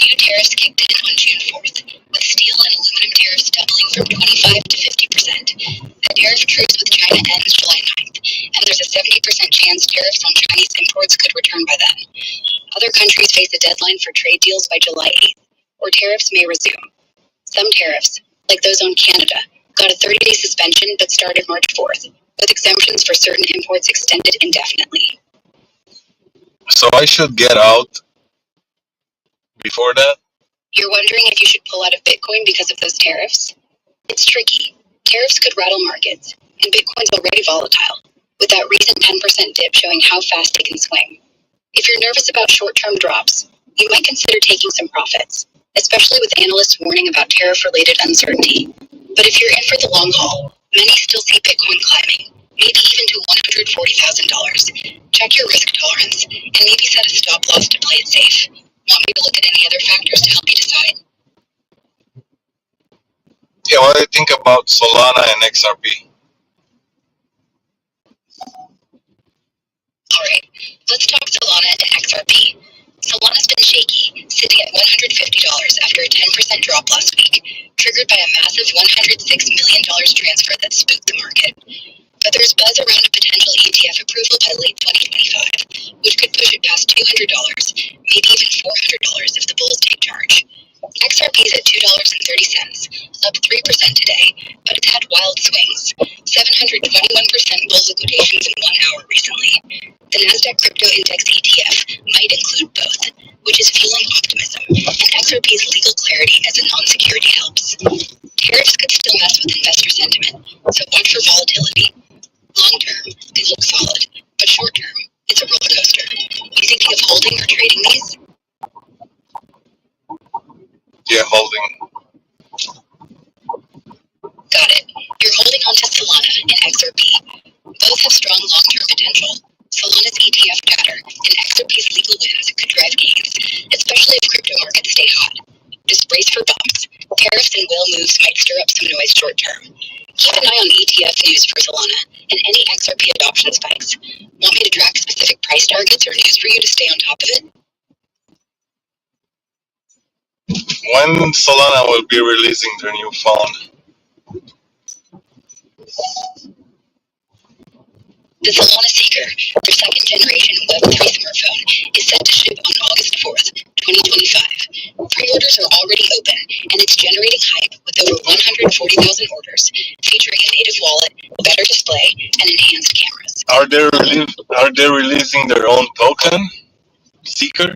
New tariffs kicked in on June 4th, with steel and aluminum tariffs doubling from 25 to 50%. The tariff truce with China ends July 9th, and there's a 70% chance tariffs on Chinese imports could return by then. Other countries face a deadline for trade deals by July 8th, or tariffs may resume. Some tariffs, like those on Canada, got a 30-day suspension but started March 4th, with exemptions for certain imports extended indefinitely. So I should get out before that? You're wondering if you should pull out of Bitcoin because of those tariffs? It's tricky. Tariffs could rattle markets, and Bitcoin's already volatile, with that recent 10% dip showing how fast it can swing. If you're nervous about short-term drops, you might consider taking some profits, especially with analysts warning about tariff-related uncertainty. But if you're in for the long haul, many still see Bitcoin climbing, maybe even to $140,000. Check your risk tolerance, and maybe set a stop loss to play it safe. Want me to look at any other factors to help you decide? Yeah, what do you think about Solana and XRP? Alright, let's talk Solana and XRP. Solana's been shaky, sitting at $150 after a 10% drop last week, triggered by a massive $106 million transfer that spooked the market. But there's buzz around a potential ETF approval by late 2025, which could push it past $200, maybe even $400 if the bulls take charge. XRP is at $2.30, up 3% today, but it's had wild swings. 721% bull liquidations in 1 hour recently. The Nasdaq Crypto Index ETF might include both, which is fueling optimism, and XRP's legal clarity as a non-security helps. Tariffs could still mess with investor sentiment, so watch for volatility. Long term, they look solid, but short term, it's a roller coaster. You thinking of holding or trading these? Yeah, holding. Got it. You're holding on to Solana and XRP. Both have strong long-term potential. Solana's ETF chatter and XRP's legal wins could drive gains, especially if crypto markets stay hot. Just brace for bumps. Tariffs and whale moves might stir up some noise short term. Keep an eye on ETF news for Solana and any XRP adoption spikes. Want me to track specific price targets or news for you to stay on top of it? When Solana will be releasing their new phone? The Solana Seeker, their second generation Web3 smartphone, is set to ship on August 4th, 2025. Pre-orders are already open, and it's generating hype with over 140,000 orders, featuring a native wallet, better display, and enhanced cameras. Are they releasing their own token? Seeker?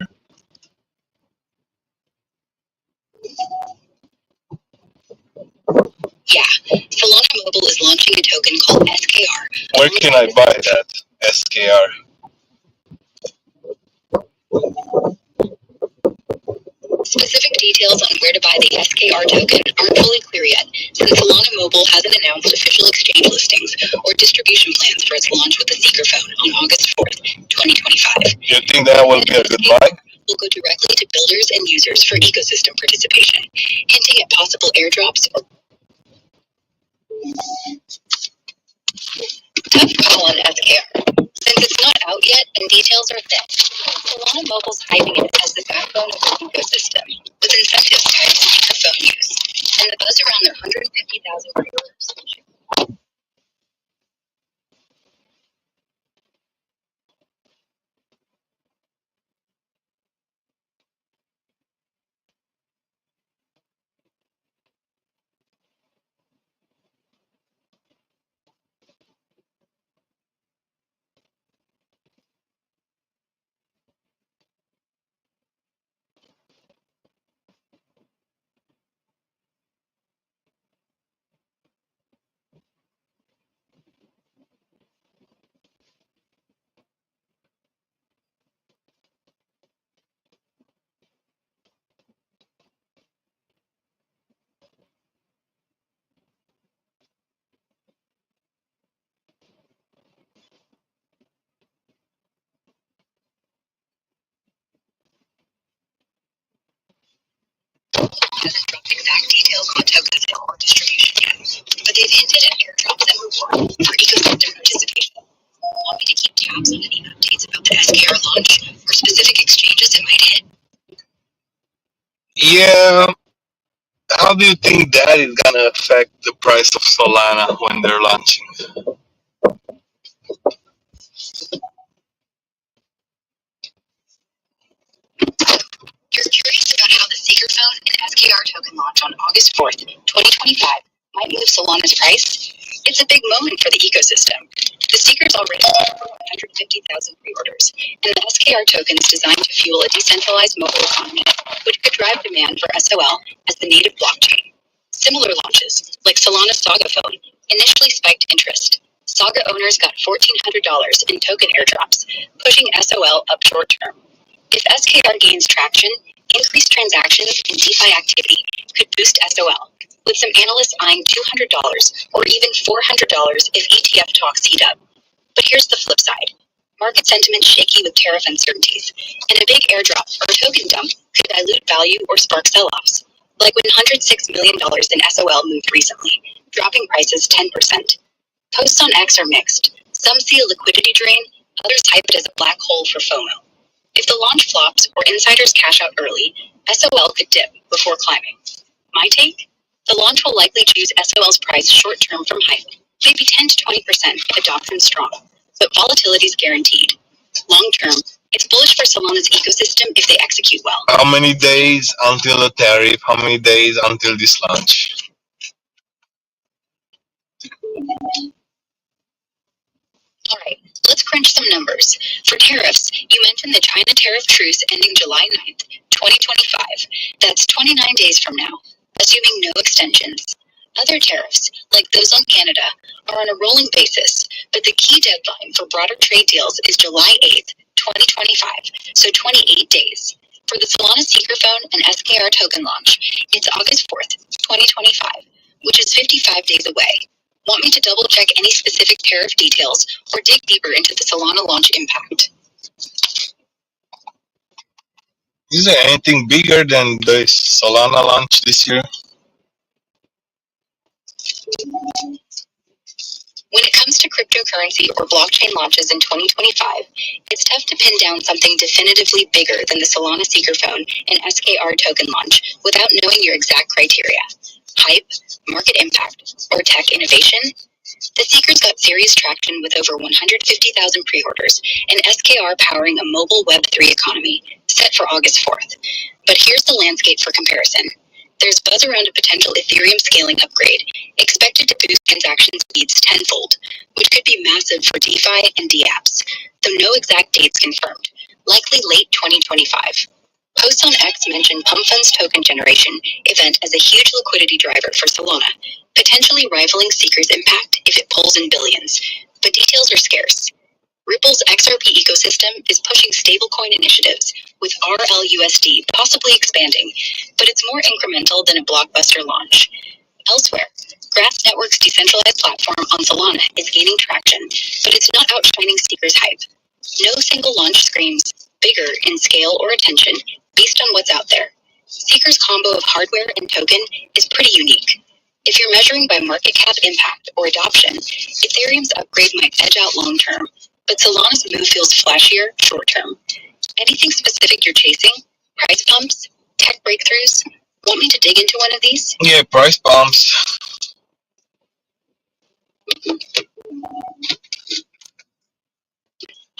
Yeah, Solana Mobile is launching a token called SKR. Where can I buy that? SKR. Specific details on where to buy the SKR token aren't fully clear yet, since Solana Mobile hasn't announced official exchange listings or distribution plans for its launch with the Seeker phone on August 4th, 2025. You think that will be a good buy? Will go directly to builders and users for ecosystem participation, hinting at possible airdrops or tough call on SKR. Since it's not out yet and details are thin, Solana Mobile's hyping it as the backbone of the ecosystem, with incentives tied to Seeker phone use, and the buzz around their 150,000 pre-orders. Hasn't dropped exact details on token sale or distribution yet, but they've hinted at airdrops and rewards for ecosystem participation. Want me to keep tabs on any updates about the SKR launch or specific exchanges it might hit? Yeah. How do you think that is gonna affect the price of Solana when they're launching? You're curious about how the Seeker phone and SKR token launch on August 4th, 2025 might move Solana's price? It's a big moment for the ecosystem. The Seeker's already sold over 150,000 pre-orders, and the SKR token is designed to fuel a decentralized mobile economy, which could drive demand for SOL as the native blockchain. Similar launches, like Solana's Saga phone, initially spiked interest. Saga owners got $1,400 in token airdrops, pushing SOL up short term. If SKR gains traction, increased transactions and DeFi activity could boost SOL, with some analysts eyeing $200 or even $400 if ETF talks heat up. But here's the flip side. Market sentiment shaky with tariff uncertainties, and a big airdrop or token dump could dilute value or spark sell-offs, like when $106 million in SOL moved recently, dropping prices 10%. Posts on X are mixed. Some see a liquidity drain, others hype it as a black hole for FOMO. If the launch flops or insiders cash out early, SOL could dip before climbing. My take? The launch will likely choose SOL's price short term from hype, maybe 10 to 20% if adoption's strong, but volatility is guaranteed. Long term, it's bullish for Solana's ecosystem if they execute well. How many days until the tariff? How many days until this launch? All right, let's crunch some numbers. For tariffs, you mentioned the China tariff truce ending July 9th, 2025. That's 29 days from now, assuming no extensions. Other tariffs, like those on Canada, are on a rolling basis, but the key deadline for broader trade deals is July 8th, 2025, so 28 days. For the Solana Seeker phone and SKR token launch, it's August 4th, 2025, which is 55 days away. Want me to double check any specific tariff details or dig deeper into the Solana launch impact? Is there anything bigger than the Solana launch this year? When it comes to cryptocurrency or blockchain launches in 2025, it's tough to pin down something definitively bigger than the Solana Seeker phone and SKR token launch without knowing your exact criteria. Hype, market impact, or tech innovation? The Seekers got serious traction with over 150,000 pre-orders and SKR powering a mobile Web3 economy set for August 4th. But here's the landscape for comparison. There's buzz around a potential Ethereum scaling upgrade, expected to boost transaction speeds tenfold, which could be massive for DeFi and dApps, though no exact dates confirmed, likely late 2025. Posts on X mention Pump Fund's token generation event as a huge liquidity driver for Solana, potentially rivaling Seeker's impact if it pulls in billions, but details are scarce. Ripple's XRP ecosystem is pushing stablecoin initiatives, with RLUSD possibly expanding, but it's more incremental than a blockbuster launch. Elsewhere, Grass Network's decentralized platform on Solana is gaining traction, but it's not outshining Seeker's hype. No single launch screams bigger in scale or attention based on what's out there. Seeker's combo of hardware and token is pretty unique. If you're measuring by market cap impact or adoption, Ethereum's upgrade might edge out long term, but Solana's move feels flashier short term. Anything specific you're chasing? Price pumps? Tech breakthroughs? Want me to dig into one of these? Yeah, price bombs.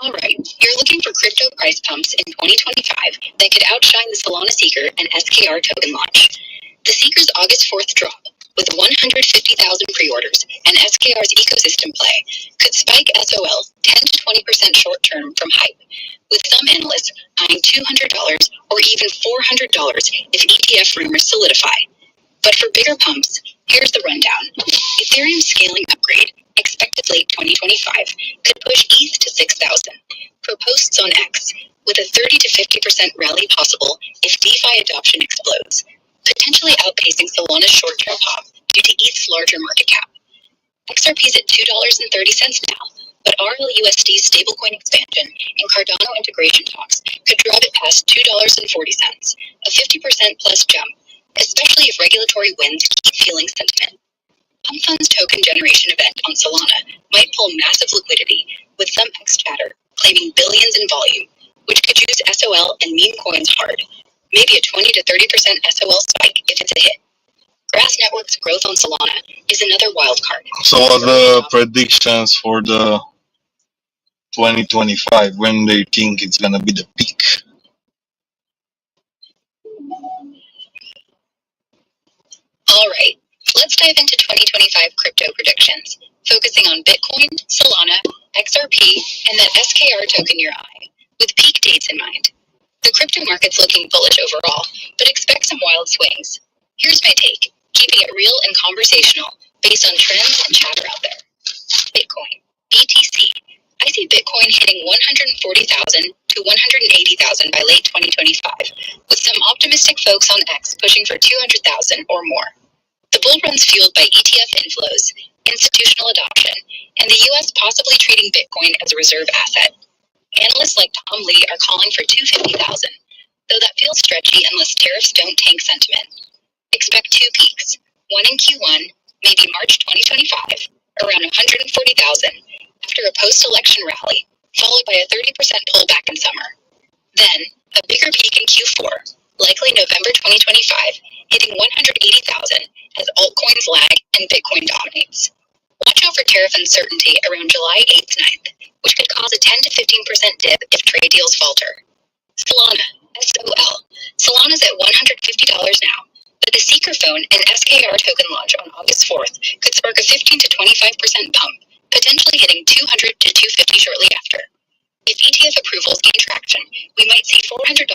Alright, you're looking for crypto price pumps in 2025 that could outshine the Solana Seeker and SKR token launch. The Seeker's August 4th drop, with 150,000 pre-orders and SKR's ecosystem play, could spike SOL 10 to 20% short term from hype, with some analysts eyeing $200 or even $400 if ETF rumors solidify. But for bigger pumps, here's the rundown. Ethereum's scaling upgrade, expected late 2025, could push ETH to 6,000, per posts on X, with a 30 to 50% rally possible if DeFi adoption explodes, potentially outpacing Solana's short-term pop due to ETH's larger market cap. XRP's at $2.30 now, but RLUSD's stablecoin expansion and Cardano integration talks could drive it past $2.40, a 50% plus jump, especially if regulatory wins keep fueling sentiment. Pump Fund's token generation event on Solana might pull massive liquidity, with some X chatter claiming billions in volume, which could juice SOL and meme coins hard. maybe a 20 to 30% SOL spike if it's a hit. Grass Network's growth on Solana is another wild card. So what are the predictions for the 2025? When do you think it's gonna be the peak? All right, let's dive into 2025 crypto predictions, focusing on Bitcoin, Solana, XRP, and that SKR token near I, with peak dates in mind. The crypto market's looking bullish overall, but expect some wild swings. Here's my take, keeping it real and conversational, based on trends and chatter out there. Bitcoin, BTC. I see Bitcoin hitting 140,000 to 180,000 by late 2025, with some optimistic folks on X pushing for 200,000 or more. The bull run's fueled by ETF inflows, institutional adoption, and the US possibly treating Bitcoin as a reserve asset. Analysts like Tom Lee are calling for 250,000, though that feels stretchy unless tariffs don't tank sentiment. Expect two peaks, one in Q1, maybe March 2025, around 140,000, after a post-election rally, followed by a 30% pullback in summer. Then, a bigger peak in Q4, likely November 2025, hitting 180,000 as altcoins lag and Bitcoin dominates. Watch out for tariff uncertainty around July 8th 9th, which could cause a 10 to 15% dip if trade deals falter. Solana, SOL. Solana's at $150 now, but the Seeker phone and SKR token launch on August 4th could spark a 15 to 25% pump, potentially hitting 200 to 250 shortly after. If ETF approvals gain traction, we might see $400.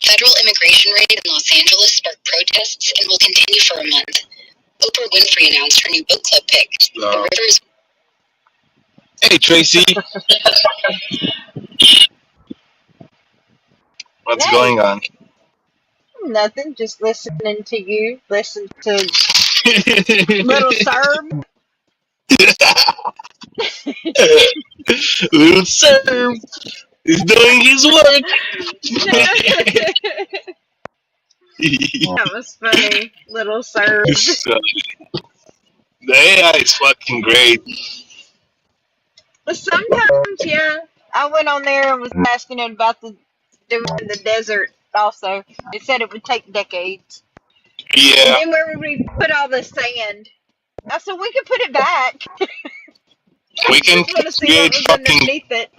Federal immigration raid in Los Angeles sparked protests and will continue for a month. Oprah Winfrey announced her new book club pick, The Rivers. Hey Tracy, what's Hey, going on? nothing. Just listening to you. Listen to Little Serb. Little Serb is doing his work. That was funny. Little Serb. So, the AI is fucking great. But sometimes, yeah. I went on there and was asking it about doing the desert also. It said it would take decades. And Yeah, then where would we put all the sand? I said we could put it back. we I can just want to see what create was fucking. underneath it.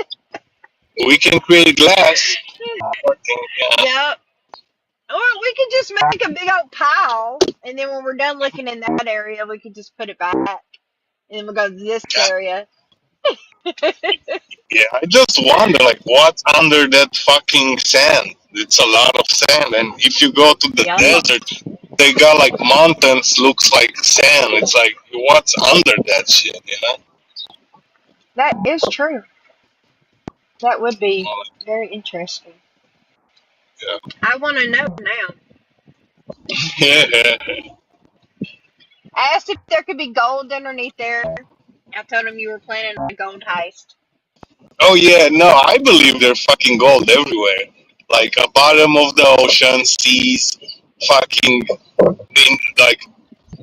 We can create glass. Yep. Or we could just make a big old pile, and then when we're done looking in that area, we could just put it back, and then we'll go to this area. Yeah, I just wonder, like, what's under that fucking sand? It's a lot of sand, and if you go to the Yep. desert, they got like mountains, looks like sand. It's like, what's under that shit, you know? That is true. That would be very interesting. Yeah. I want to know now. Yeah. I asked if there could be gold underneath there. I told him you were planning on a gold heist. Oh yeah, no, I believe there's fucking gold everywhere. Like bottom of the ocean, seas, fucking like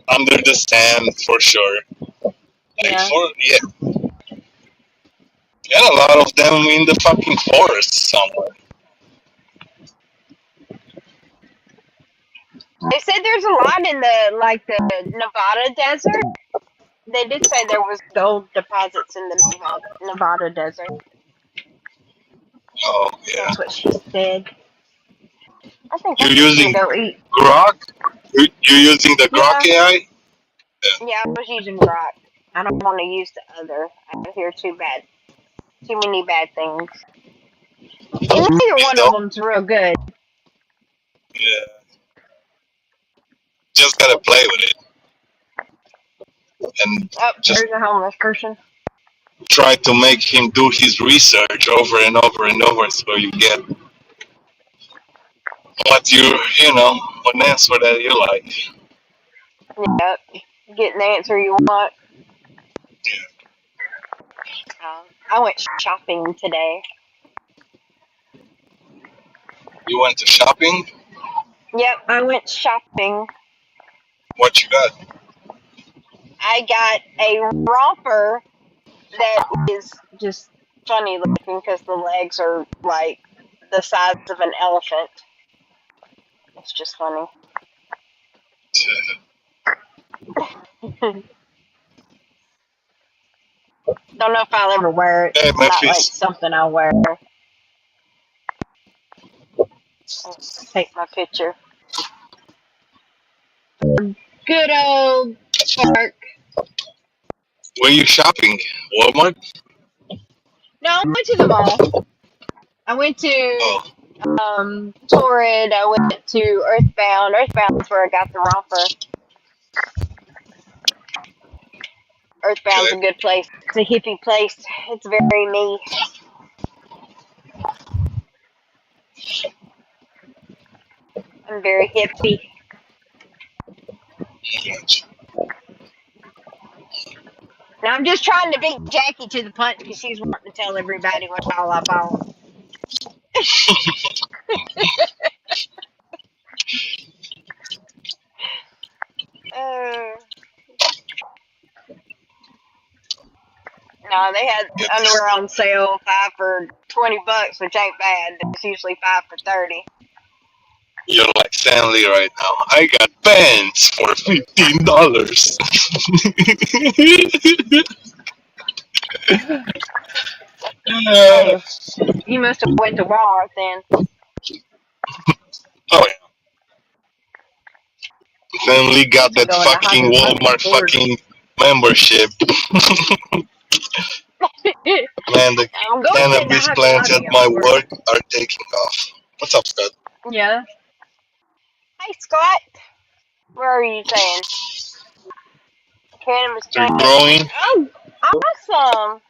under the sand for sure. Like Yeah. for yeah, yeah, a lot of them in the fucking forest somewhere. They said there's a lot in the Nevada desert. They did say there was gold deposits in the Nevada desert. Oh yeah, That's what she said. I think I'm you're just gonna using go eat. Grok. You're using the Grok Yeah, AI. yeah, I was using Grok. I don't want to use the other. I hear too many bad things. And neither You one of know, them's real good. yeah, just gotta play with it and Oh, just there's a homeless person. try to make him do his research over and over and over so you get what you know, an answer that you like. Yep, getting the answer you want. I went shopping today. You went to shopping? Yep, I went shopping. What you got? I got a romper that is just funny looking because the legs are like the size of an elephant. It's just funny. Don't know if I'll ever wear it. Hey, It's not like Memphis. something I wear. I'll take my picture. Good old Spark. Where you shopping? Walmart? No, I went to the mall. I went to Oh, Torrid. I went to Earthbound. Earthbound's where I got the romper. Earthbound's a okay. good place. It's a hippie place. It's very me. I'm very hippie. Now I'm just trying to beat Jackie to the punch because she's wanting to tell everybody what all I bought. Uh, no, they had Get underwear this. on sale, 5 for $20, which ain't bad. It's usually 5 for $30. You're like Stanley right now. I got pants for $15. Hey, you must have went to Walmart then. Oh yeah. Stanley got I'm that going to fucking Hobby Lobby Walmart Ford. fucking membership. Man, the I'm going to cannabis Hobby plants at Lobby at my work. work are taking off. What's up, Scott? Yeah. Hey, Scott. Where are you saying? Cannabis They're plant. growing. Oh, awesome.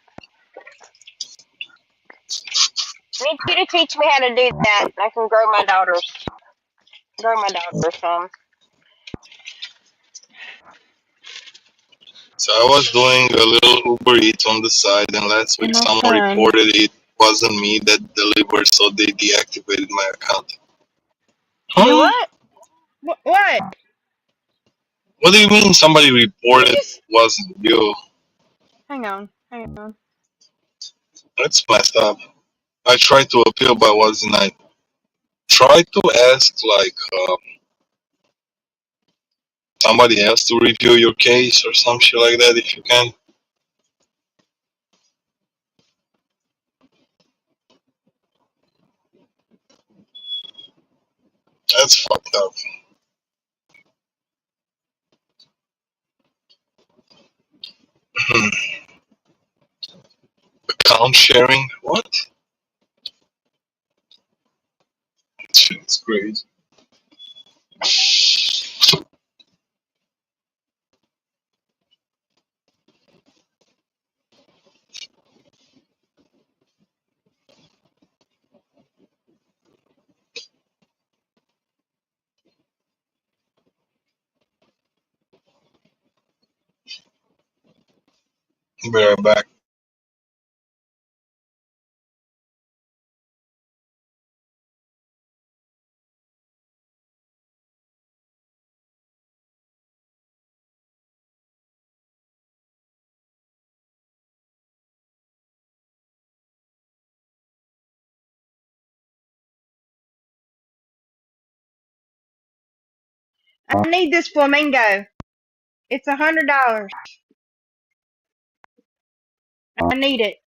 Need you to teach me how to do that. I can grow my daughters some. So I was doing a little Uber Eats on the side, and last week And my someone son. reported it wasn't me that delivered, so they deactivated my account. Do Huh? what? What? What do you mean somebody You reported just wasn't you? hang on. Hang on. That's messed up. I tried to appeal, but wasn't I? Try to ask like somebody else to review your case or some shit like that if you can. That's fucked up. Account sharing? What? Shit's crazy. Be right back. I need this flamingo. It's $100. I need it.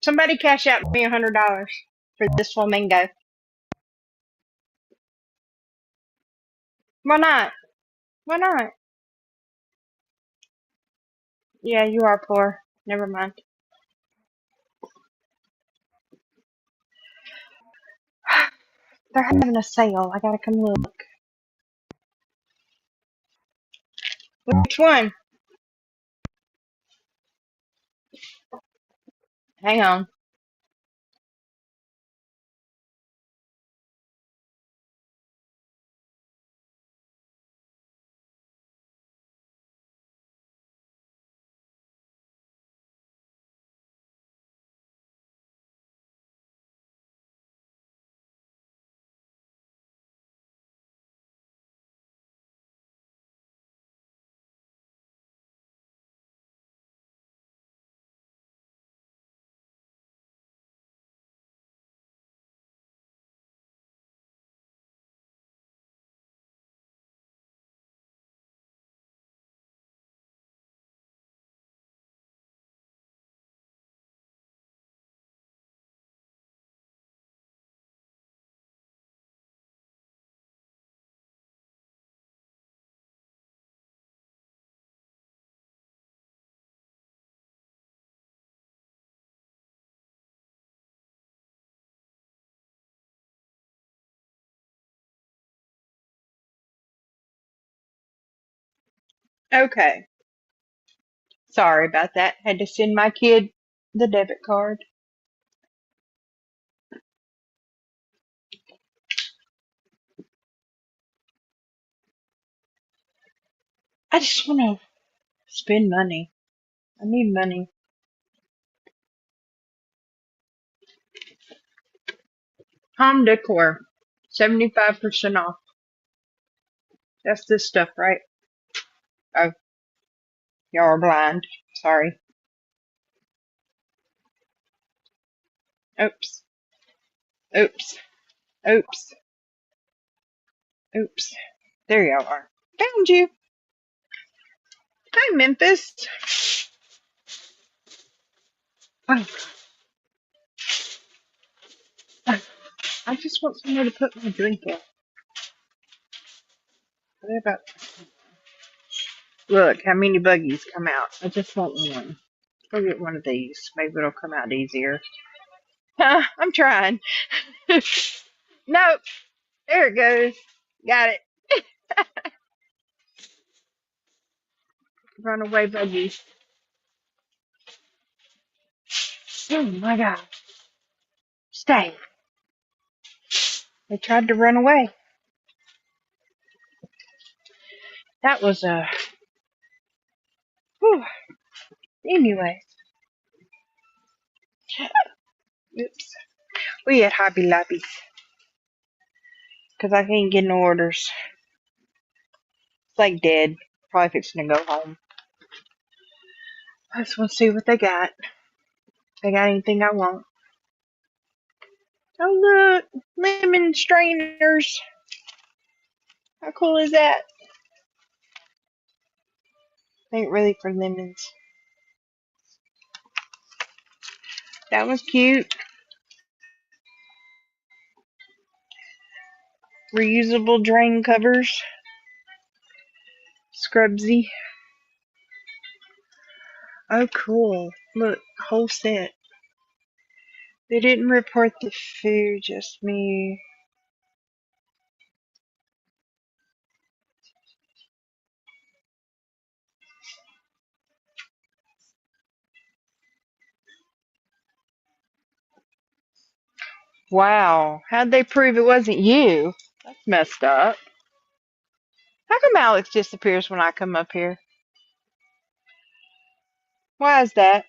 Somebody cash out me $100 for this flamingo. Why not? Why not? Yeah, you are poor. Never mind. They're having a sale. I gotta come look. Which one? Hang on. Okay. Sorry about that. Had to send my kid the debit card. I just want to spend money. I need money. Home decor. 75% off. That's this stuff, right? Oh, y'all are blind. Sorry. Oops. Oops. Oops. Oops. There y'all are. Found you. Hi, Memphis. Oh, I just want somewhere to put my drink in. What about... Look how many buggies come out. I just want one. Go get one of these. Maybe it'll come out easier. I'm trying. Nope. There it goes. Got it. Runaway buggies. Oh my God. Stay. They tried to run away. That was a... Whew. Anyway. Oops. We at Hobby Lobby. Because I can't get no orders. It's like dead. Probably fixing to go home. I just want to see what they got. They got anything I want. Oh look. Lemon strainers. How cool is that? Ain't really for lemons. That was cute. Reusable drain covers. Scrubsy. Oh cool. Look, whole set. They didn't report the food, just me. Wow. How'd they prove it wasn't you? That's messed up. How come Alex disappears when I come up here? Why is that?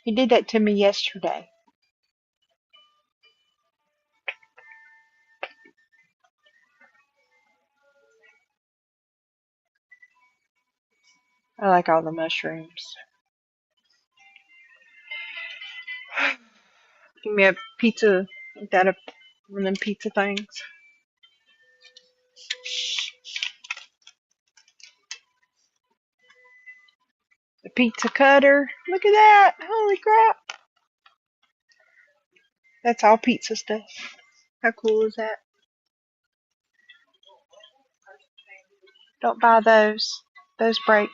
He did that to me yesterday. I like all the mushrooms. Give me a pizza. Is that one of them pizza things? The pizza cutter. Look at that. Holy crap. That's all pizza stuff. How cool is that? Don't buy those. Those break.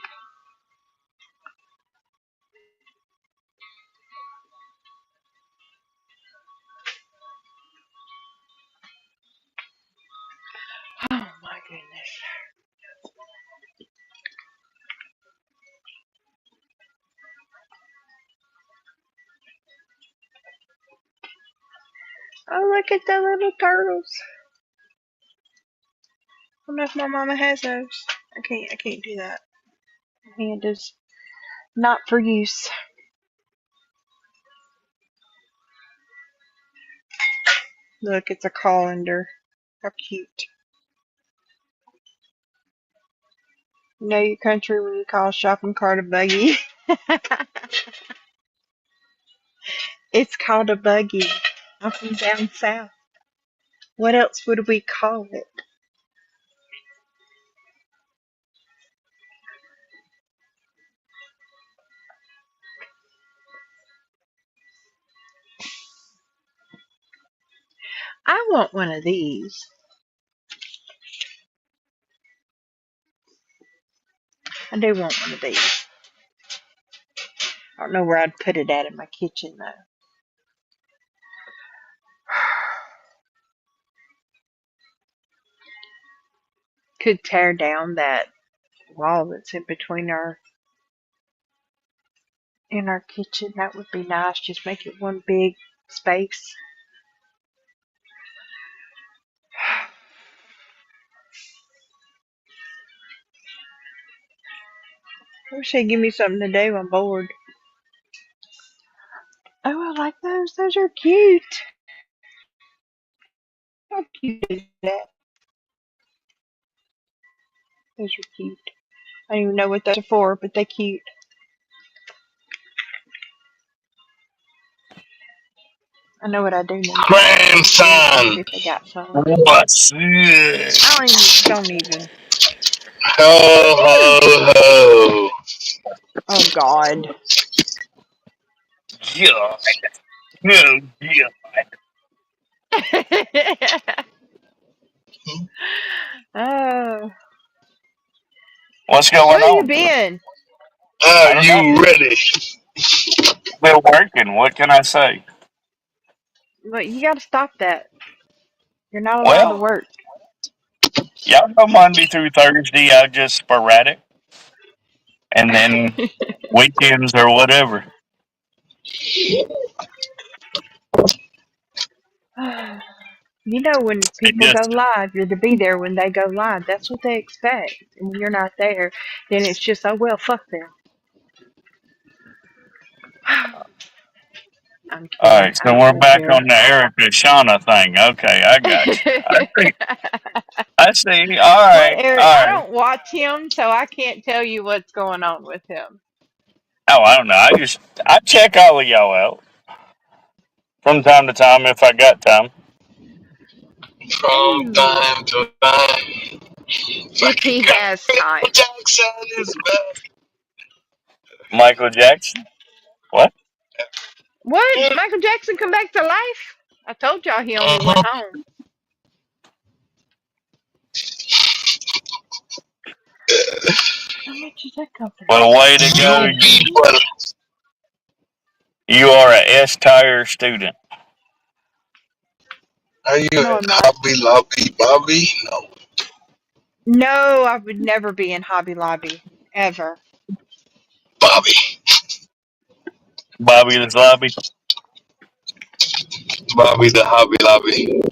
Oh my goodness. Oh, look at the little turtles. I don't know if my mama has those. I can't do that. My hand is not for use. Look, it's a colander. How cute. You know your country when you call a shopping cart a buggy? It's called a buggy. I'm from down south. What else would we call it? I want one of these. I do want one of these. I don't know where I'd put it at in my kitchen though. Could tear down that wall that's in between our kitchen. That would be nice. Just make it one big space. I wish they'd give me something to do. I'm bored. Oh, I like those. Those are cute. How cute is that? Those are cute. I don't even know what those are for, but they're cute. I know what I do need. Grandson. If they got some. What's up? Don't even. Ho, ho, ho. Oh, God. Yeah. Yeah. Oh. What's going Where you on? been? Are you ready? Still working. What can I say? But you gotta stop that. You're not allowed to Well, work. y'all know Monday through Thursday I just sporadic, and then weekends or whatever. You know when It people go just live, you're to be there when they go live. That's what they expect. And when you're not there, then it's just, oh well, fuck them. I'm all kidding. right. I So don't we're live back there. on the Erica Shauna thing. Okay, I got you. I see. I see. All What, right. Eric? I All right. don't watch him, so I can't tell you what's going on with him. Oh, I don't know. I check all of y'all out from time to time if I got time. From Ooh, time to time. if Fucking he has time. Jackson is back. Michael Jackson. What? What? Michael Jackson come back to life? I told y'all he only went Uh-huh. home. How much is that company? Well, way to go. You people. You are a S-tire student. Are you No, in I'm not. Hobby Lobby Bobby? No. No, I would never be in Hobby Lobby. Ever. Bobby. Bobby the Sloppy. Bobby the Hobby Lobby.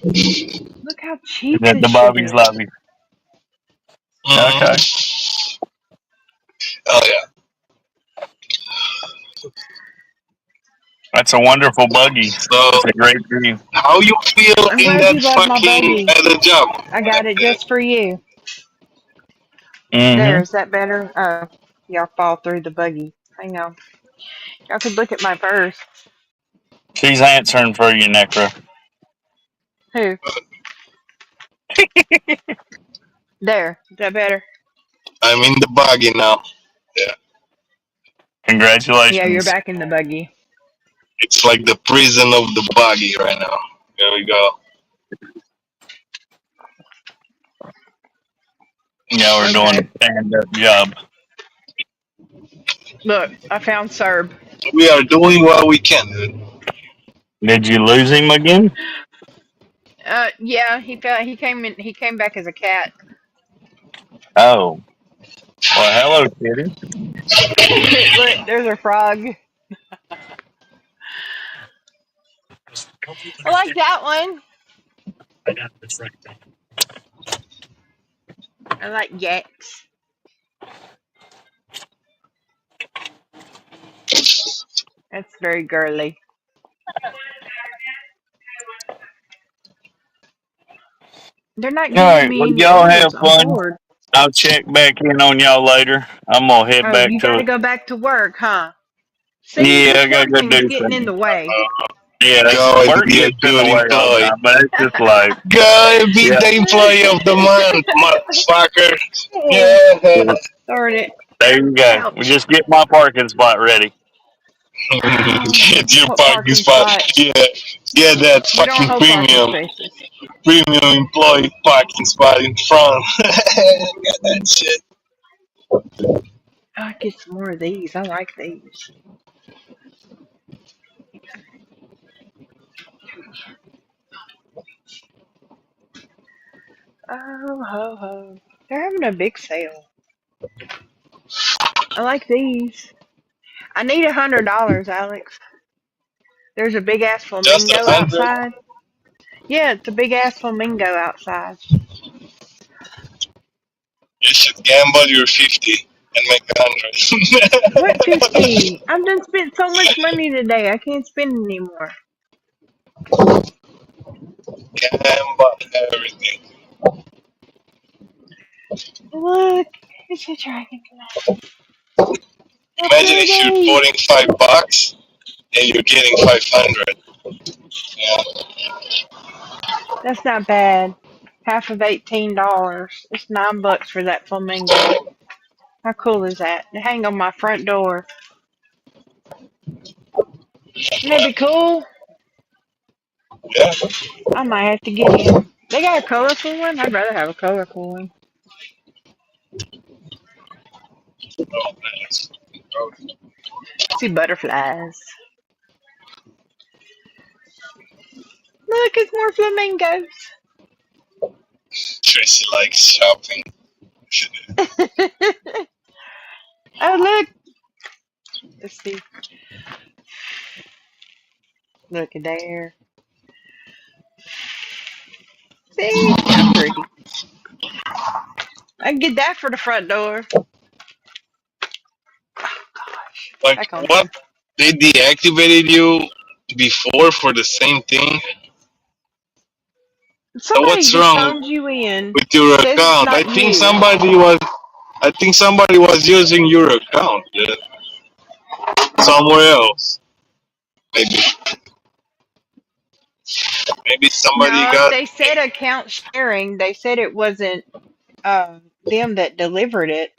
Look how Is cheap that this the shit Bobby's is. Lobby? Okay. Oh, yeah. That's a wonderful buggy. So, It's a great dream. how you feel I'm in glad you that love my fucking buggy. other job? I got it just for you. There, Mm-hmm. is that better? Oh, y'all fall through the buggy. Hang on. Y'all could look at my purse. She's answering for you, Necro. Who? There. Is that better? I'm in the buggy now. Yeah. Congratulations. Yeah, you're back in the buggy. It's like the prison of the buggy right now. There we go. Y'all are doing Okay. a stand-up job. Look, I found Serb. We are doing what we can, dude. Did you lose him again? Yeah, he came in. He came back as a cat. Oh. Well, hello, kitty. Look, there's a frog. I like that one. I like yaks. That's very girly. They're not All giving right. me Well, any y'all have orders. I'm fun. bored. I'll check back in on y'all later. I'm gonna head Oh, back you got to to it. go back to work, huh? See, Yeah, this I gotta work go thing's do getting in the something. way. Yeah, Go and work be a gets in the good way all the employee. time, but it's just life. Go and be Yeah. the employee of the month, motherfucker. Oh, Yeah. Yeah. darn it. There you go. We Ouch. just get my parking spot ready. Get your What parking parking spot. spot? Yeah. Get that We don't fucking hold parking premium spaces. employee parking spot in front. Get that shit. I'll get some more of these. I like these. Oh, ho, ho. They're having a big sale. I like these. I need $100, Alex. There's a big ass Just flamingo 100. outside. Yeah, it's a big ass flamingo outside. You should gamble your 50 and make 100. What 50? I've done spent so much money today. I can't spend anymore. Gamble everything. Look, it's a dragonfly. A Imagine if you're pretty. putting $5 and you're getting 500. Yeah. That's not bad. Half of $18. It's $9 for that flamingo. How cool is that? They hang on my front door. Wouldn't that be cool? Yeah. I might have to get him. They got a colorful one? I'd rather have a colorful one. Oh, nice. Oh, See butterflies. Look, it's more flamingos. Tracy likes shopping. Oh, look. Let's see. Look at there. See? How pretty. I can get that for the front door. Like, Back on what? him. They deactivated you before for the same thing? So Somebody what's just wrong phoned you in. with your Says it's account? not you. I think somebody was using your account, yeah, somewhere else. Maybe somebody No, got. they said account sharing. They said it wasn't them that delivered it.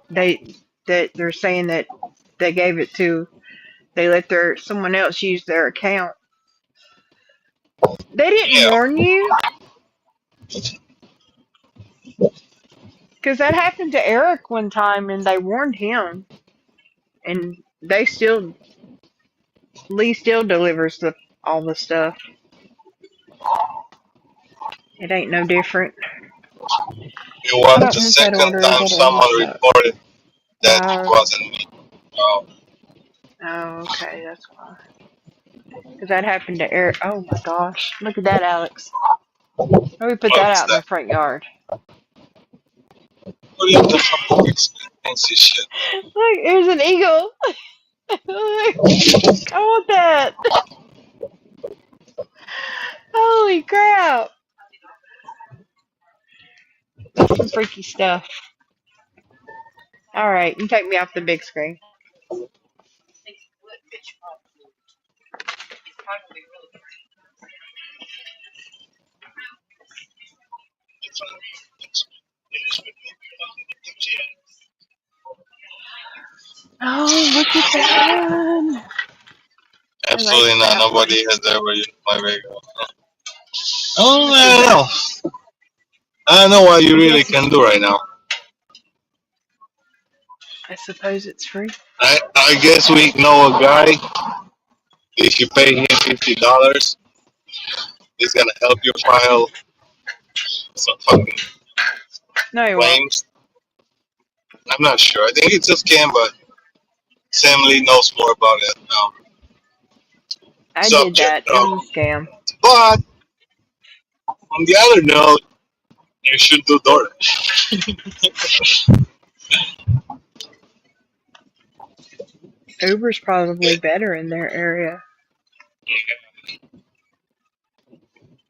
They're saying that they gave it to they let someone else use their account. They didn't Yeah. warn you because that happened to Eric one time, and they warned him, and Lee still delivers all the stuff. It ain't no different. It I was don't the want that second order. time That order someone sucks. reported that it wasn't me. Oh, Oh, okay, that's why. Because that happened to Eric. Oh my gosh, look at that, Alex. Why we put what that is out in the that? front yard? What is the fucking expensive shit? Look, there's an eagle. Look, I want that. Holy crap. That's some freaky stuff. Alright, you take me off the big screen. Oh, look at that one. Absolutely not. that Nobody has ever used my Vega. Oh, I don't know. I don't know what you really can do right now. I suppose it's free. I guess we know a guy. If you pay him $50, he's gonna help you file some fucking No, you won't. claims. I'm not sure. I think it's a scam, but Sam Lee knows more about it now. I did that. It was a scam. But on the other note, you should do DoorDash. Uber's probably better in their area.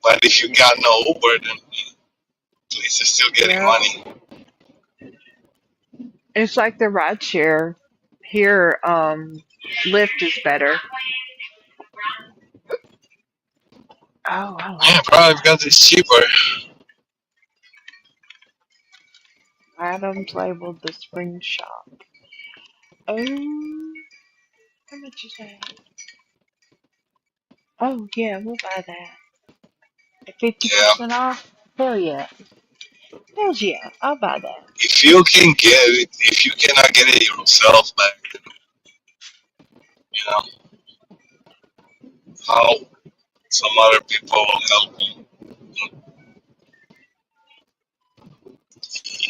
But if you got no Uber, then at least you're still getting money. It's like the rideshare. Here, Lyft is better. Oh, I like Yeah, probably because it's cheaper. Adams labeled the spring shop. Oh, how much is that? Oh, yeah, we'll buy that. At 50% off? Hell yeah. Hell yeah, I'll buy that. If you can get it, if you cannot get it yourself, like, you know, how some other people will help you.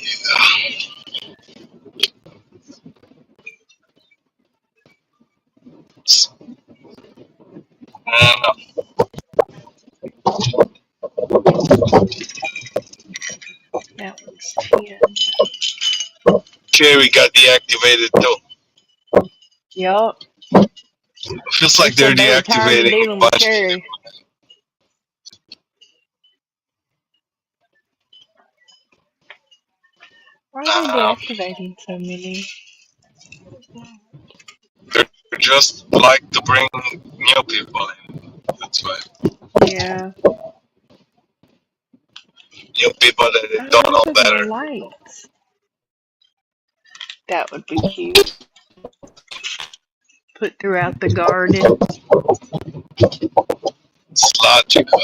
Yeah. I don't know. That one's 10. Cherry got deactivated too. Yup. Feels like they're deactivating a bunch of people. Why are they deactivating so many? They're just like to bring new people in. That's why. Yeah. New people that they don't know better. Lights. That would be cute. Put throughout the garden. It's logical.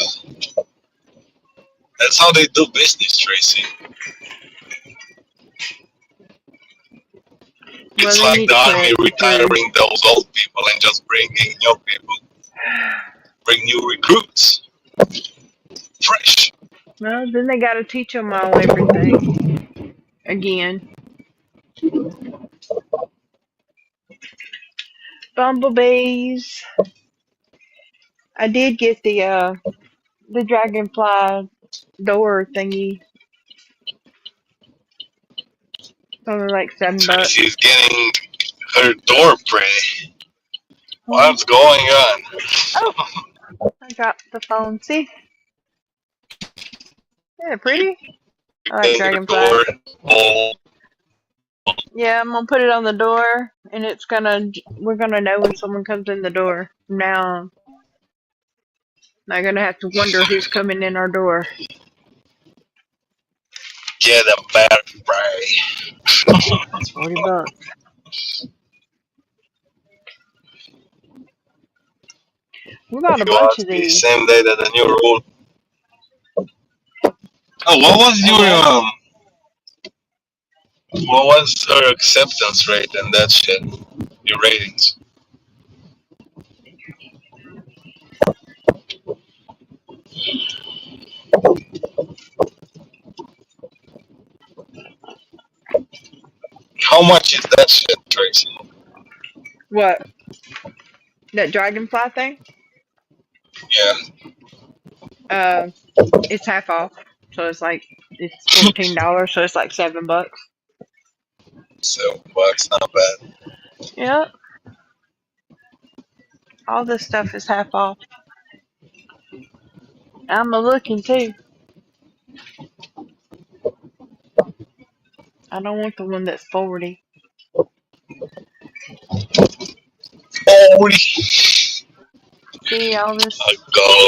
That's how they do business, Tracy. It's like the army retiring those old people and just bringing new people. Bring new recruits. Fresh. Well, then they gotta teach them all everything. Again. Bumblebees. I did get the dragonfly door thingy. Only like $7. She's getting her door pretty. What's going on? Oh, I dropped the phone. See? Yeah, pretty. I like dragonfly. Oh. Yeah, I'm gonna put it on the door, and we're gonna know when someone comes in the door from now on. Not gonna have to wonder who's coming in our door. Get a bad spray. That's $40. We got a bunch of these. Same day that the new rule. Oh, what was her acceptance rate and that shit? Your ratings? How much is that shit, Tracy? What? That dragonfly thing? Yeah. It's half off. So it's $14, so it's like $7. $7, not bad. Yeah. All this stuff is half off. I'm looking too. I don't want the one that's 40. 40. See all this? Go.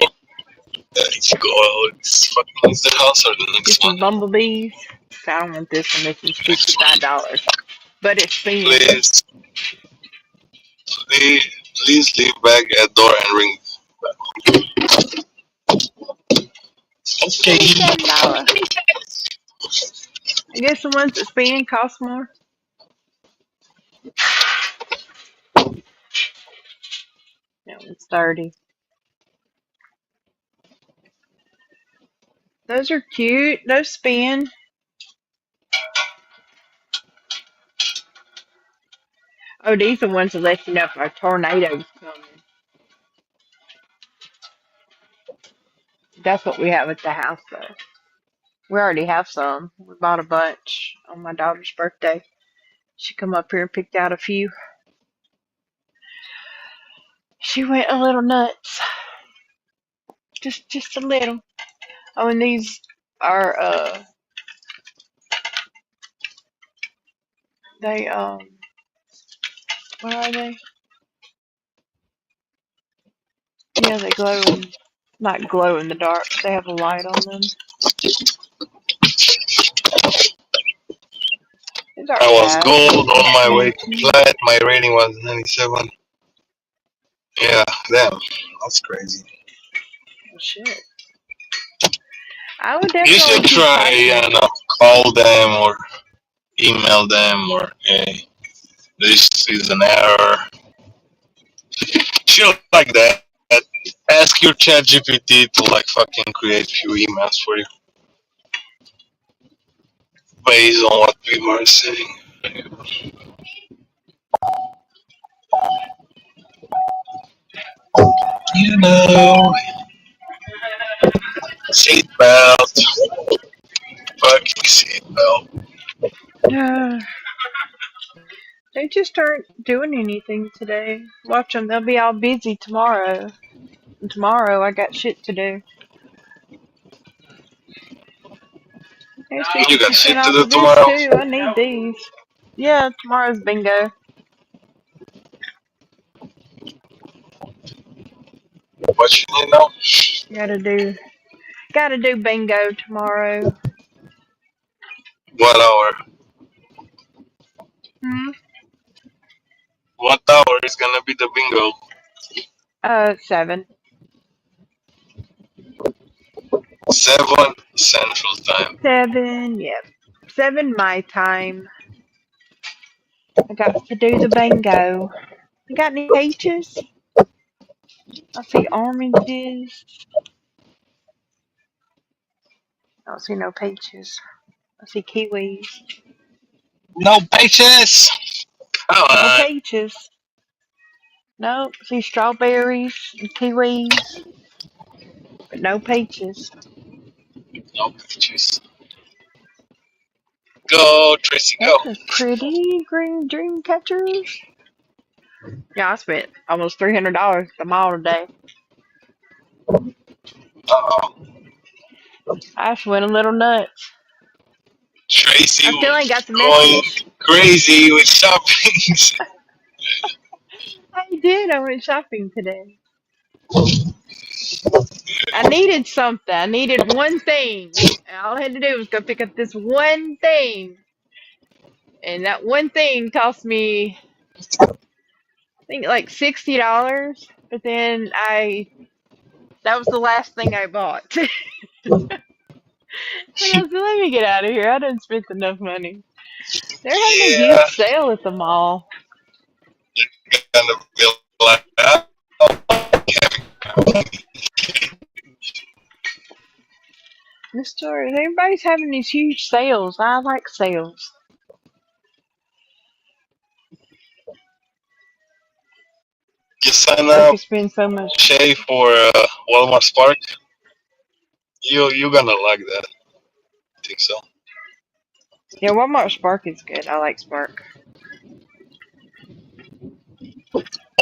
Let's go. Is the house or the next one? Bumblebees. I don't want this one. This is $55. But it's themed. Please. Please leave back at door and ring. Okay. $27. I guess the ones that spin cost more. That one's 30. Those are cute. Those spin. Oh, these are ones that let you know if a tornado's coming. That's what we have at the house, though. We already have some. We bought a bunch on my daughter's birthday. She come up here and picked out a few. She went a little nuts. Just a little. Oh, and these are, they, what are they? Yeah, they glow in, not glow in the dark. They have a light on them. These are I was fast. gold on my way to 19. flat. My rating was 97. Yeah, damn. That's crazy. Oh, shit. I would You definitely should keep try, practicing. call them or email them or, hey, this is an error. Shit like that. Ask your chat GPT to like fucking create few emails for you based on what people are saying. You know, seatbelt, fucking seatbelt. They just aren't doing anything today. Watch them. They'll be all busy tomorrow. And tomorrow I got shit to do. There's You got 50% shit to off do of this tomorrow? too. I need these. Yeah, tomorrow's bingo. What you need now? Gotta do bingo tomorrow. What hour? Hmm? What hour is gonna be the bingo? 7. 7 Central Time. 7, yep. 7 my time. I got to do the bingo. You got any peaches? I see oranges. I don't see no peaches. I see kiwis. No peaches! Come No on. peaches. Nope. See strawberries and kiwis. But no peaches. No peaches. Go, Tracy, go. Those are pretty green dream catchers. Yeah, I spent almost $300 at the mall today. Uh-oh. I just went a little nuts. Tracy I still ain't got the going message. crazy with shopping. I did. I went shopping today. I needed something. I needed one thing. And all I had to do was go pick up this one thing. And that one thing cost me, I think, like $60. But then that was the last thing I bought. And I said, let me get out of here. I done spent enough money. They're having a Yeah, huge sale at the mall. gonna be like that. The store, everybody's having these huge sales. I like sales. You sign You up, can spend so much. Shay, for Walmart Spark. You gonna like that. I think so. Yeah, Walmart Spark is good. I like Spark.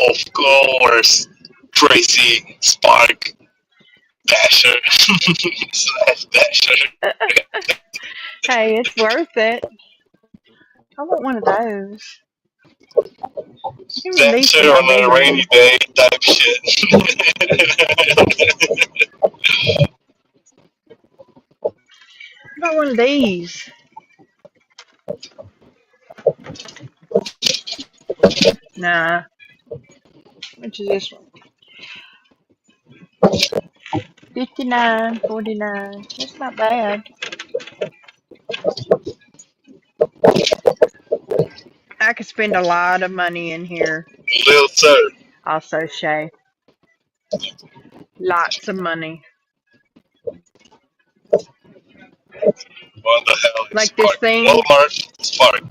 Of course, Tracy Spark Dasher slash Dasher. Hey, it's worth it. I want one of those. Even these Dasher things on big a ones. rainy day type shit. I want one of these. Nah. Which is this one? 59.49. That's not bad. I could spend a lot of money in here. Little sir. Also, Shay. Lots of money. What the hell is Like this Spark? thing. Walmart Spark.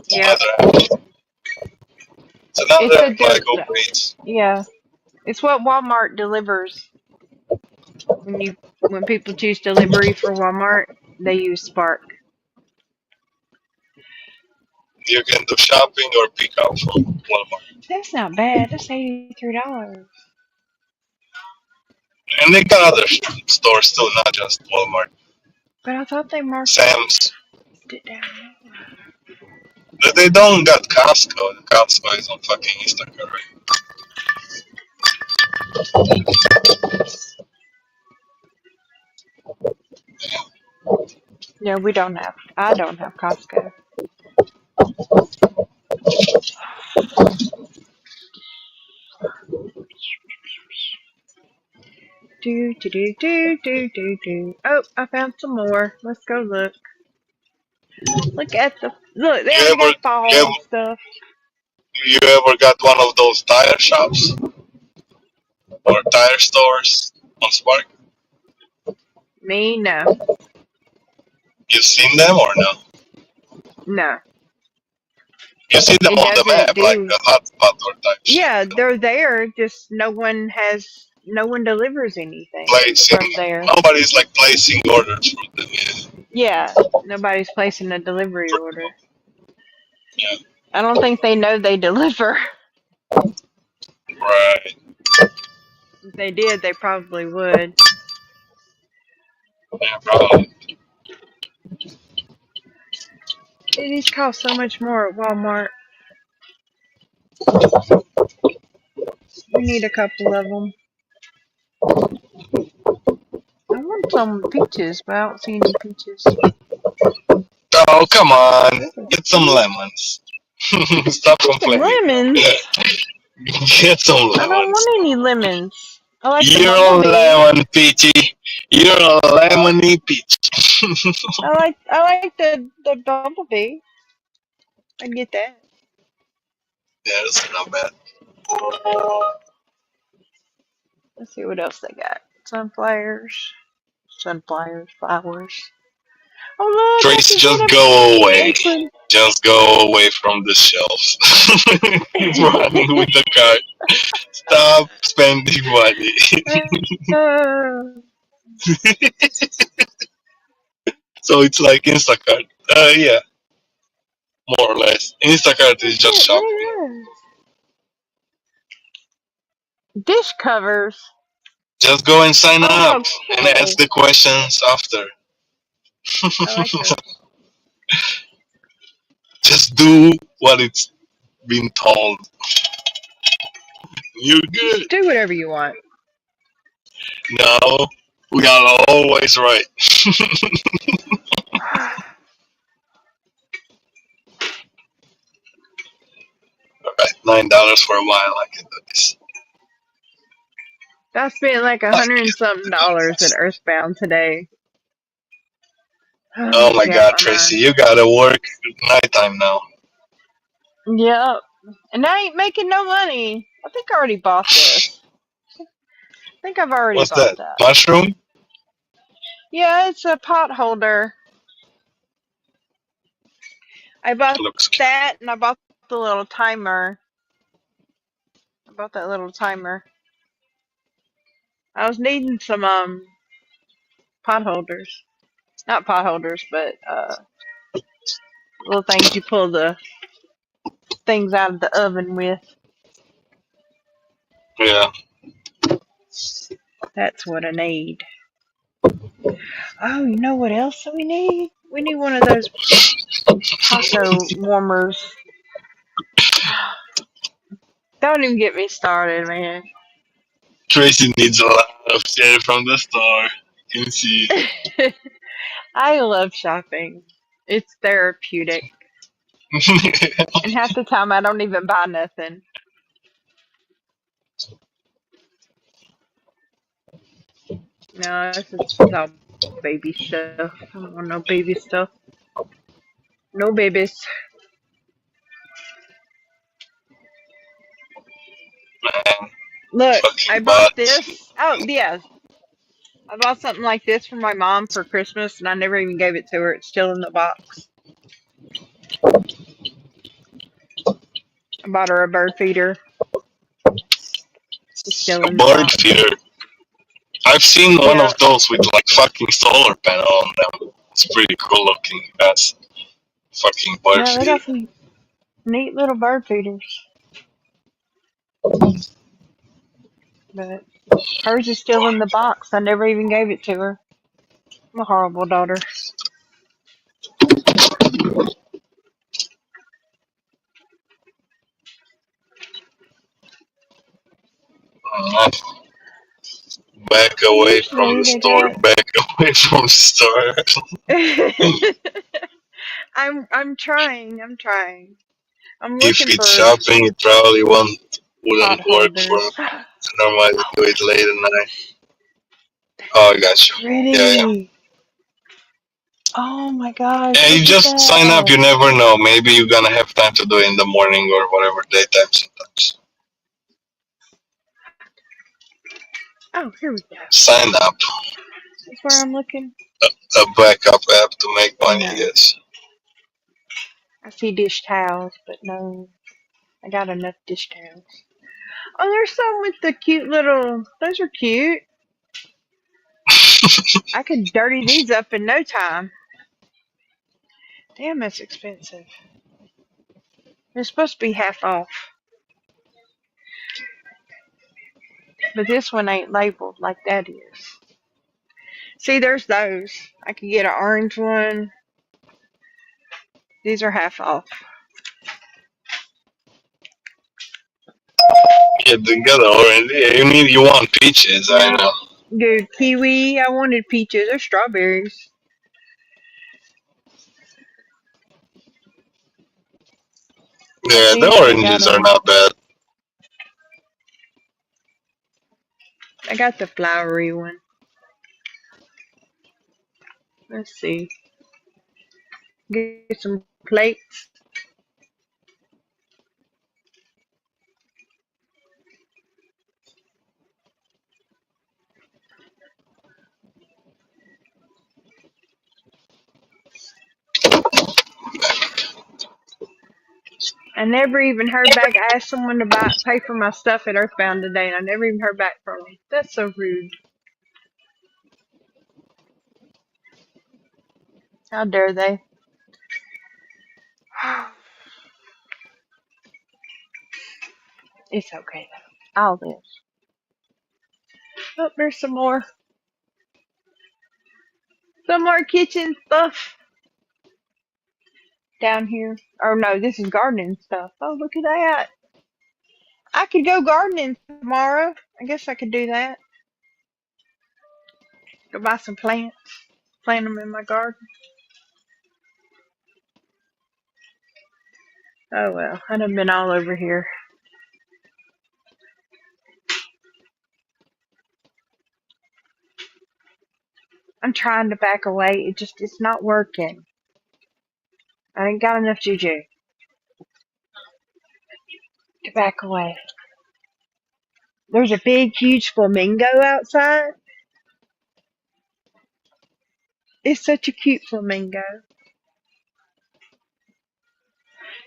Yeah. It's another It's a Michael Breach. yeah. It's what Walmart delivers. When people choose delivery for Walmart, they use Spark. You can do shopping or pick up from Walmart. That's not bad. That's $83. And they got other stores too, not just Walmart. But I thought they marked Sam's. it down. But they don't got Costco. Costco is on fucking Instagram, right? Yeah, we don't have. I don't have Costco. Do. Oh, I found some more. Let's go look. Look at the look. They already got fall you and stuff. you ever got one of those tire shops or tire stores on Spark? Me, no, You seen them or no? no. You see them It on the doesn't map, like do. the hotspot or type shit. Yeah, they're there. Just no one delivers anything Placing. from there. Nobody's like placing orders for them. Yeah. Yeah, nobody's placing a delivery order. Yeah. I don't think they know they deliver. Right. If they did, they probably would. Yeah, probably. These cost so much more at Walmart. We need a couple of them. I want some peaches, but I don't see any peaches. Oh, come on. Get some lemons. Stop Some complaining. lemons? Get some lemons. I don't want any lemons. I like the You're a bumblebee. lemon, Peachy. You're a lemony peach. I like the bumblebee. I get that. Yeah, that's not bad. Let's see what else they got. Sunflowers. Flowers. Oh look! Trace, just go away. Just go away from the shelves. He's running with the cart. Stop spending money. So it's like Instacart. Yeah. More or less. Instacart is just shopping. Dish covers. Just go and sign up cool. and ask the questions after. I like those. Just do what it's been told. You're good. Do whatever you want. No, we are always right. Alright, $9 for a while. I can do this. I spent like $100 and something at Earthbound today. Oh my God, Tracy, you gotta work nighttime now. Yep. And I ain't making no money. I think I already bought this. I think I've already What's bought that? Mushroom? Yeah, it's a pot holder. I bought that and I bought the little timer. I bought that little timer. I was needing some pot holders. Not pot holders, but little things you pull the things out of the oven with. Yeah. That's what I need. Oh, you know what else we need? We need one of those taco warmers. Don't even get me started, man. Tracy needs a lot of shit from the store. You can see. I love shopping. It's therapeutic. And half the time I don't even buy nothing. No, it's all baby stuff. I don't want no baby stuff. No babies. Man, Look, I fucking bought butts. this. Oh, yeah. I bought something like this for my mom for Christmas, and I never even gave it to her. It's still in the box. I bought her a bird feeder. It's still A in the bird box. feeder. I've seen one Yeah, of those with like fucking solar panel on them. It's pretty cool looking. That's fucking bird yeah, they feeder. got some neat little bird feeders. But hers is still in the box. I never even gave it to her. I'm a horrible daughter. Uh, Back away Here's from the neat. store. Back away from the store. I got. I'm trying. I'm trying. I'm If looking it's for shopping, it probably pot wouldn't work for holders. me. I normally do it late at night. That's Oh, I so got you. Yeah, yeah. pretty. Oh my gosh, Yeah, you look at just sign up. that. You never know. Maybe you're gonna have time to do it in the morning or whatever daytime sometimes. Oh, here we go. Sign up. That's where I'm looking. A backup app to make money, I No. guess. I see dish towels, but no. I got enough dish towels. Oh, there's some with the cute little. Those are cute. I could dirty these up in no time. Damn, that's expensive. They're supposed to be half off, but this one ain't labeled like that is. See, there's those. I could get an orange one. These are half off. Yeah, they got orange. Yeah, you want peaches, I Yeah. know. Dude, kiwi. I wanted peaches or strawberries. I Yeah, the think I got oranges are them. not bad. I got the flowery one. Let's see. Get some plates. I never even heard back. I asked someone to pay for my stuff at Earthbound today, and I never even heard back from them. That's so rude. How dare they? It's okay though. I'll live. Oh, there's some more. Some more kitchen stuff down here. Oh no, this is gardening stuff. Oh, look at that. I could go gardening tomorrow. I guess I could do that. Go buy some plants. Plant them in my garden. Oh well, I done been all over here. I'm trying to back away. It's not working. I ain't got enough juju to back away. There's a big, huge flamingo outside. It's such a cute flamingo.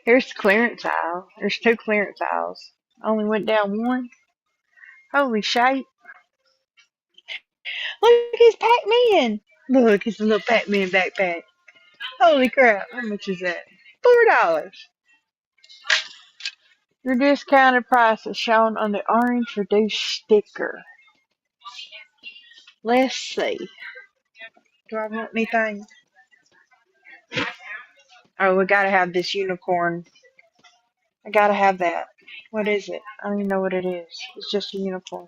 Here's the clearance aisle. There's two clearance aisles. I only went down one. Holy shite. Look, it's Pac-Man. Look, it's a little Pac-Man backpack. Holy crap. How much is that? $4. Your discounted price is shown on the orange reduced sticker. Let's see. Do I want anything? Oh, we gotta have this unicorn. I gotta have that. What is it? I don't even know what it is. It's just a unicorn.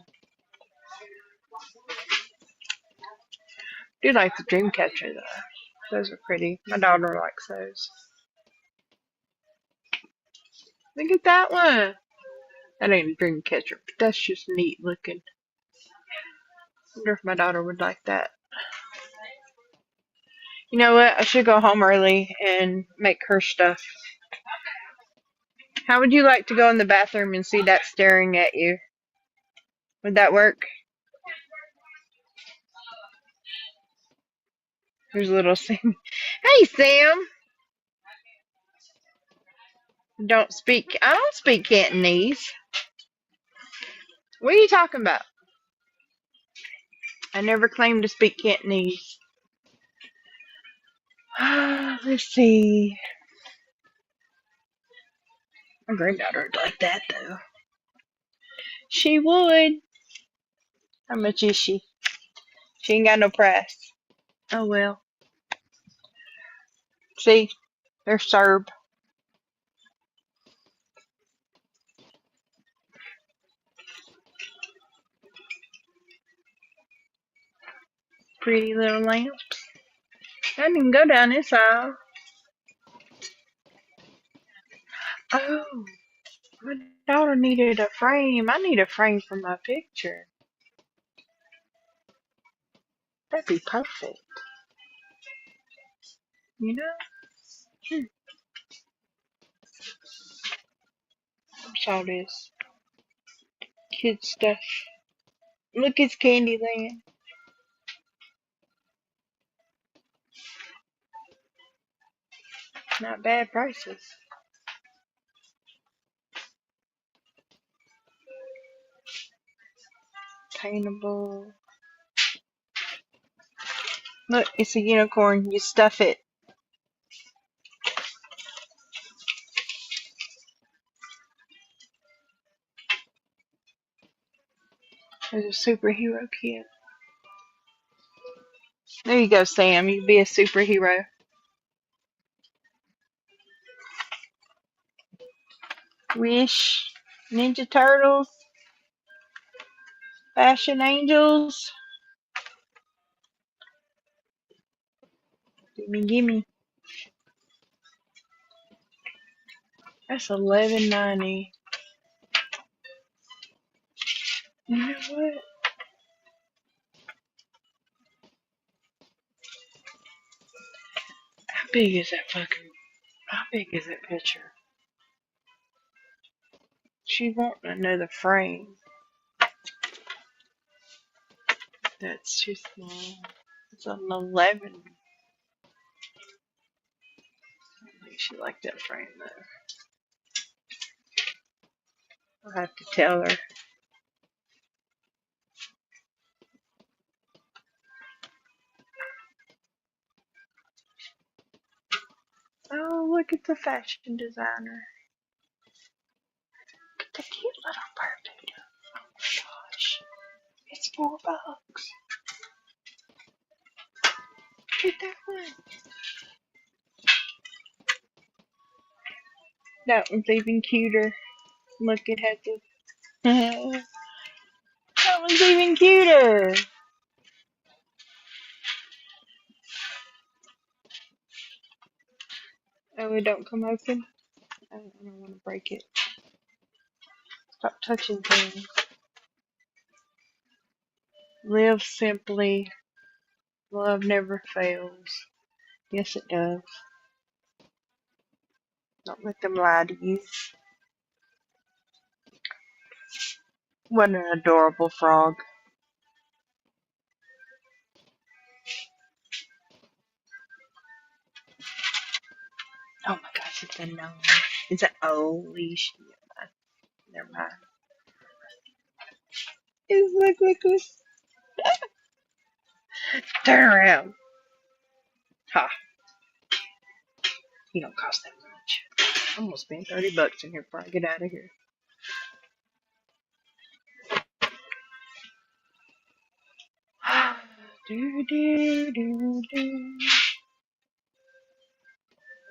I do like the dream catcher though. Those are pretty. My daughter likes those. Look at that one. That ain't a dream catcher, but that's just neat looking. Wonder if my daughter would like that. You know what? I should go home early and make her stuff. How would you like to go in the bathroom and see that staring at you? Would that work? There's little Sam. Hey, Sam! I don't speak Cantonese. What are you talking about? I never claimed to speak Cantonese. Let's see. My granddaughter would like that, though. She would. How much is she? She ain't got no price. Oh, well. See? They're Serb. Pretty little lamps. I didn't go down this aisle. Oh, my daughter needed a frame. I need a frame for my picture. That'd be perfect. You know? What's all this? Kid stuff. Look, it's Candyland. Not bad prices. Paintable. Look, it's a unicorn. You stuff it. There's a superhero kit. There you go, Sam. You be a superhero. Wish. Ninja Turtles. Fashion Angels. Gimme. That's $11.90. You know what? How big is that picture? She wants another frame. That's too small. It's an 11. I don't think she liked that frame though. I'll have to tell her. Oh, look at the fashion designer. Look at the cute little bird. Oh my gosh. It's $4. Look at that one. That one's even cuter. Look, it has a... That one's even cuter. Oh, it don't come open? I don't want to break it. Stop touching things. Live simply. Love never fails. Yes, it does. Don't let them lie to you. What an adorable frog. Oh my gosh, it's a gnome. It's a holy shit. Never mind. Look. Turn around. Ha. You don't cost that much. I'm gonna spend $30 in here before I get out of here.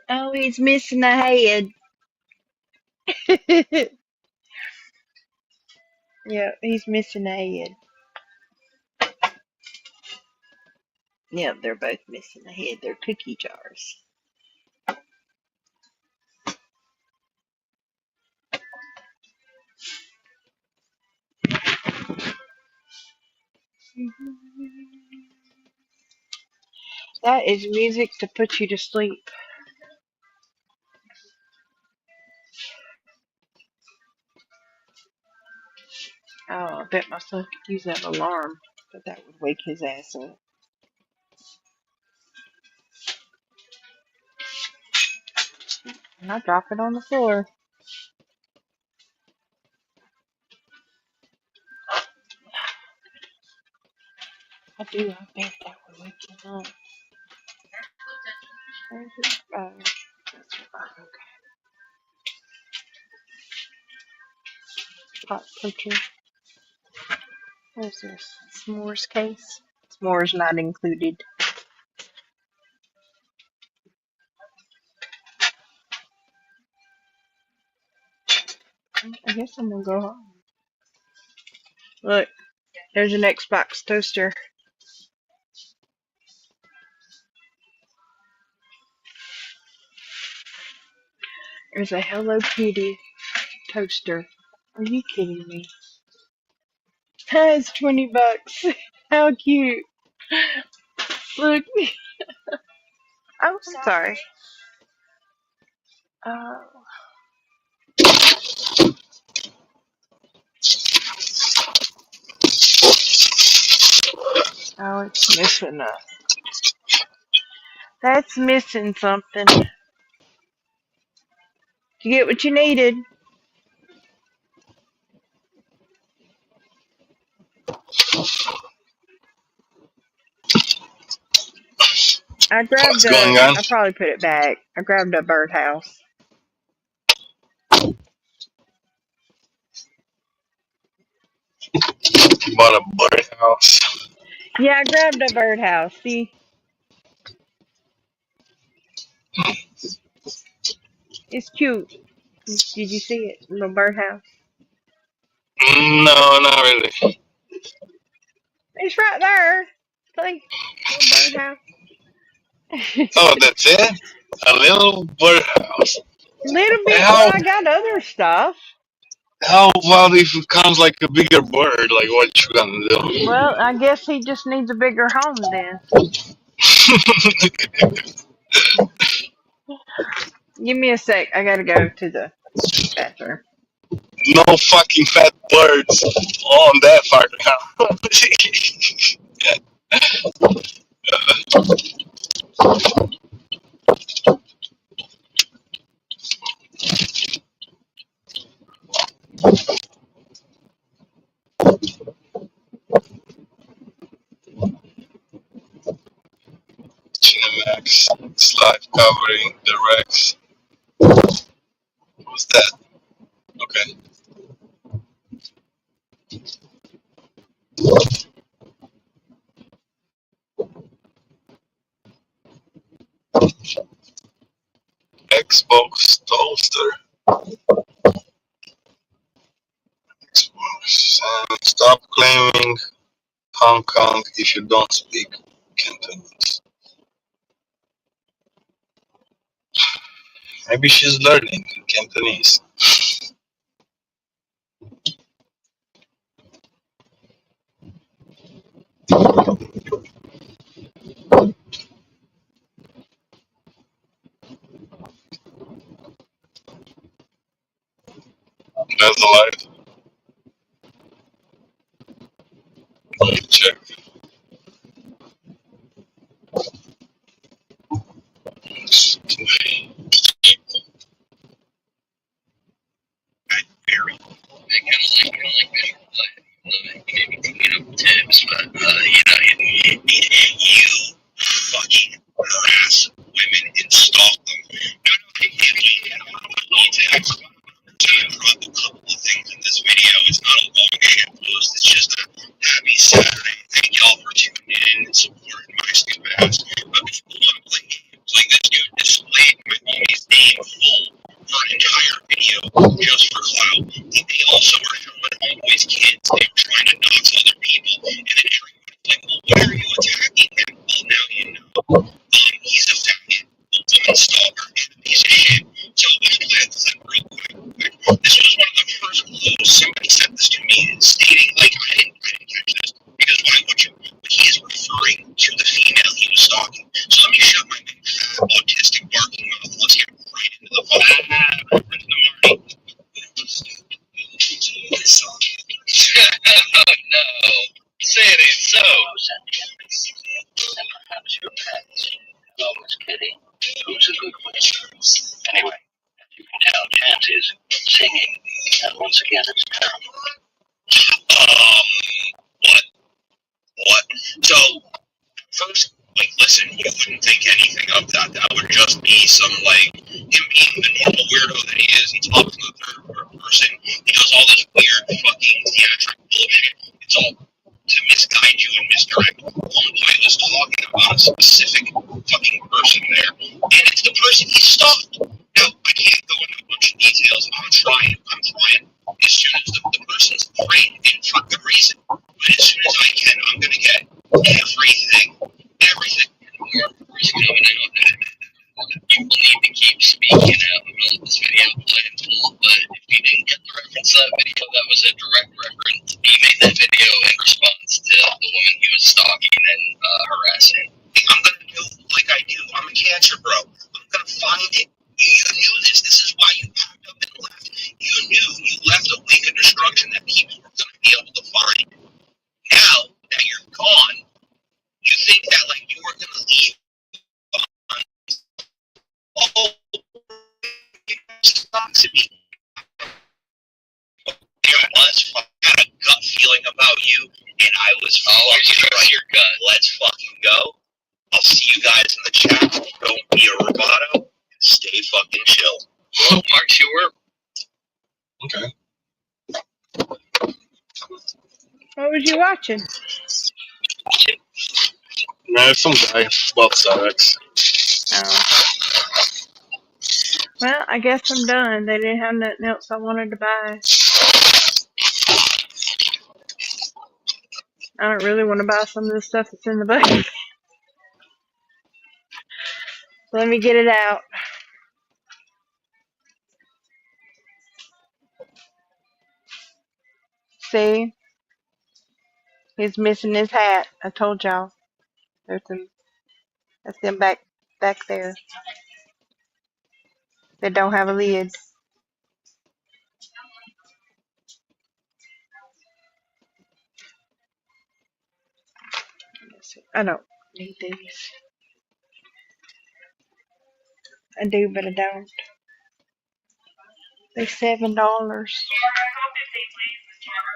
Oh, he's missing a head. Yeah, he's missing a head. Yeah, they're both missing a head. They're cookie jars. That is music to put you to sleep. Oh, I bet my son could use that alarm, but that would wake his ass up. And I drop it on the floor. I bet that would wake him up. Where is it? Okay. Pot pitcher. What is this? S'mores case? S'mores not included. I guess I'm gonna go home. Look, there's an Xbox toaster. There's a Hello Kitty toaster. Are you kidding me? It's $20. How cute. Look. Oh, sorry. Oh, it's missing a. That's missing something. Did you get what you needed? I grabbed What's going on? I probably put it back. I grabbed a birdhouse. Bought a birdhouse. Yeah, I grabbed a birdhouse. See? It's cute. Did you see it? Little birdhouse. No, not really. It's right there. See? Little birdhouse. Oh, that's it? A little birdhouse. Little bit. How, Well, I got other stuff. how about if it comes like a bigger bird? Like, what you gonna do? Well, I guess he just needs a bigger home then. Give me a sec. I gotta go to the bathroom. No fucking fat birds on that farmhouse. Cinemax, it's live covering the Rex. Who's that? Okay. Xbox toaster. Xbox. Stop claiming Hong Kong if you don't speak Cantonese. Maybe she's learning Cantonese. That's a light. Let me check. Today. Very. I kind of like that. You may be taking up tips, but you fucking harass women and stalk them. No, I need to actually drop a couple of things in this video. It's not a long shit post. It's just a happy Saturday. Thank y'all for tuning in and supporting my stupid ass. But before I want to play games, like this dude displayed my homie's name full for an entire video just for clout. They also were showing homeboy's kids. They were trying to dox other people, and then everybody's like, well, why are you attacking him? Well, now you know. He's a fucking woman stalker and a piece of shit. So let's play a clip real quick. This was one of the first clues. Somebody sent this to me stating, like, I didn't catch this, because why would you? is singing. And once again, it's terrible. What? What? So, first, like, listen, you wouldn't think anything of that. That would just be some, like, him being the normal weirdo that he is. He talks in the third person. He does all this weird fucking theatrical bullshit. It's all to misguide you and misdirect. Homeboy was talking about a specific fucking person there, and it's the person he stalked. Now, I can't go into a bunch of details. I'm trying. As soon as the person's afraid, and for good reason, but as soon as I can, I'm gonna get everything. More coming out that you will need to keep speaking out about this video played in full. But if you didn't get the reference to that video, that was a direct reference. He made that video in response to the woman he was stalking and harassing. I'm gonna do like I do. I'm a catcher, bro. I'm gonna find it. You knew this. This is why you packed up and left. You knew you left a wake of destruction that people were gonna be able to find. Now that you're gone, you think that like you were gonna leave behind all sucks to me. I had a gut feeling about you, and I was your gut. Let's fucking go. I'll see you guys in the chat. Don't be a roboto. Stay fucking chill. Well, Mark, you were. Okay. What was you watching? There's some guy about Cyrex. Oh. Well, I guess I'm done. They didn't have nothing else I wanted to buy. I don't really want to buy some of the stuff that's in the bag. Let me get it out. See? He's missing his hat. I told y'all. There's some. That's them back there. They don't have a lid. I don't need these. I do, but I don't. They're $7.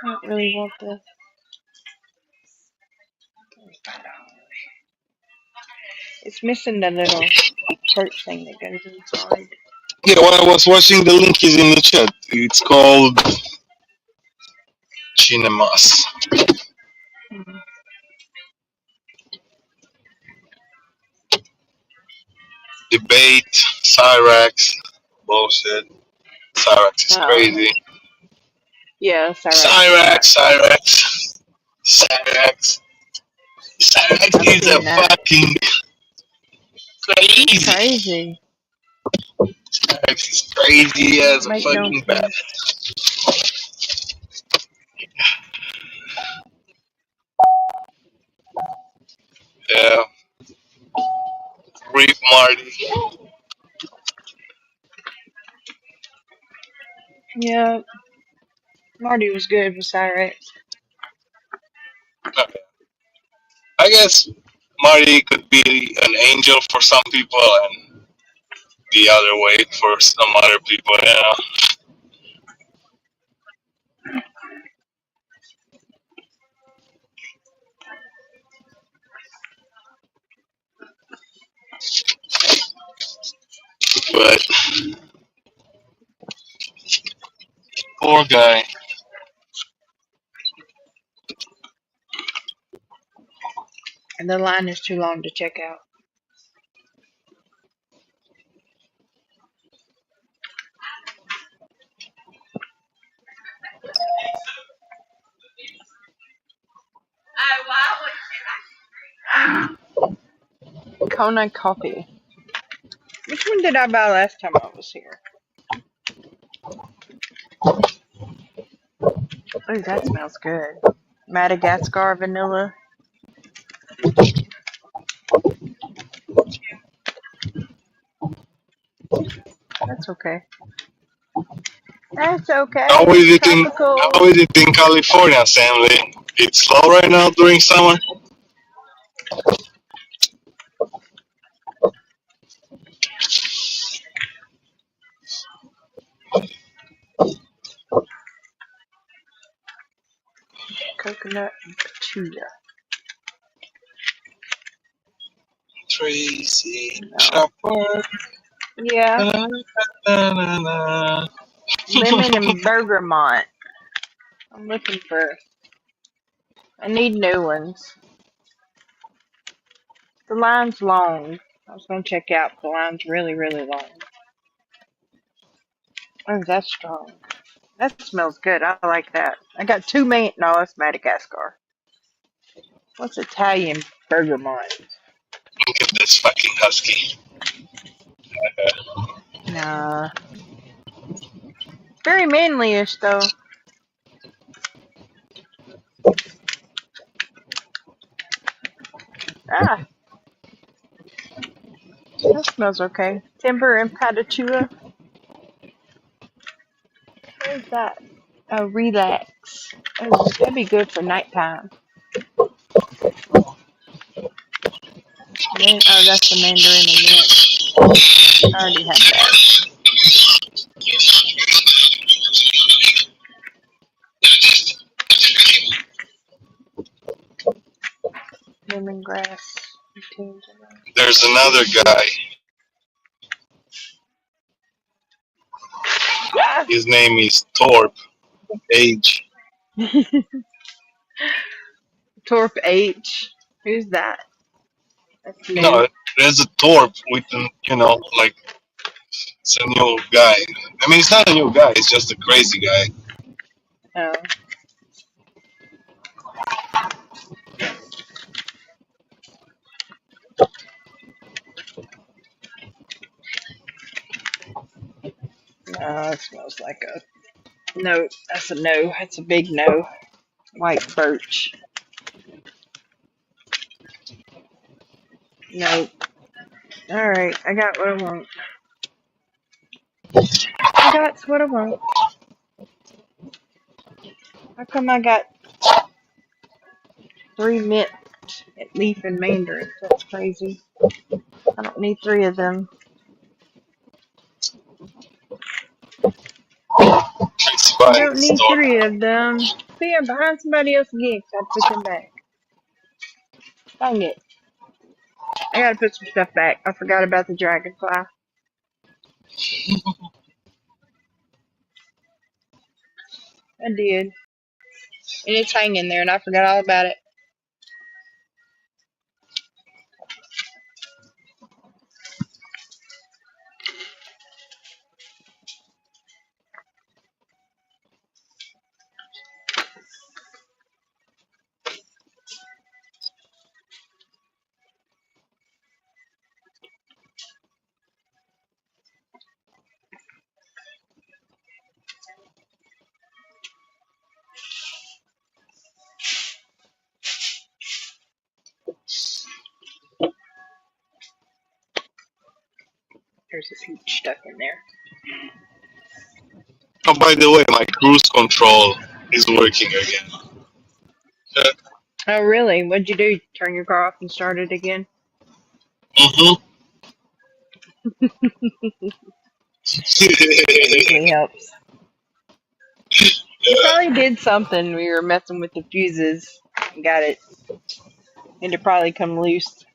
I don't really want the. $5. It's missing the little perch thing that goes inside. Yeah, while I was watching, the link is in the chat. It's called Cinemas. Mm-hmm. Debate, Cyrax, bullshit. Cyrax is crazy. Yeah, Cyrax is a fucking crazy. Crazy. Cyrax is crazy as a fucking bat. Yeah. Rip Marty. Yeah. Marty was good with Cyrex. I guess Marty could be an angel for some people and the other way for some other people, yeah. But poor guy. And the line is too long to check out. Kona coffee. Which one did I buy last time I was here? Oh, that smells good. Madagascar vanilla. That's okay. That's okay. How is it in California, Stanley? It's slow right now during summer? coconut and patchouli. Tracy No. Chopper. Yeah, Na-na-na-na. lemon and bergamot. I'm looking for. I need new ones. The line's long. I was gonna check out. The line's really, really long. Oh, that's strong. That smells good. I like that. I got 2 man. No, that's Madagascar. What's Italian bergamot? Look at this fucking husky. Nah. Very manly-ish, though. Ah, that smells okay. Timber and patachua. What is that? Oh, relax. Oh, that'd be good for nighttime. Oh, that's the mandarin and mint. I already had that. Lemongrass. There's another guy. Ah! His name is Torp H. Torp H. Who's that? That's new. No, there's a Torp with, like, it's a new guy. I mean, it's not a new guy, it's just a crazy guy. Oh. No, it smells like a no. That's a no. That's a big no. White birch. Nope. Alright, I got what I want. I got what I want. How come I got 3 mint leaf and mandarins? That's crazy. I don't need 3 of them. He's I buying don't the need store. 3 of them. See, I'm behind somebody else again, so I'll put them back. Dang it. I gotta put some stuff back. I forgot about the dragonfly. I did. And it's hanging there, and I forgot all about it. There's a peach stuff in there. Oh, by the way, my cruise control is working again. Oh, really? What'd you do? Turn your car off and start it again? Mm-hmm. That usually helps. You probably did something. We were messing with the fuses and got it. And it probably come loose.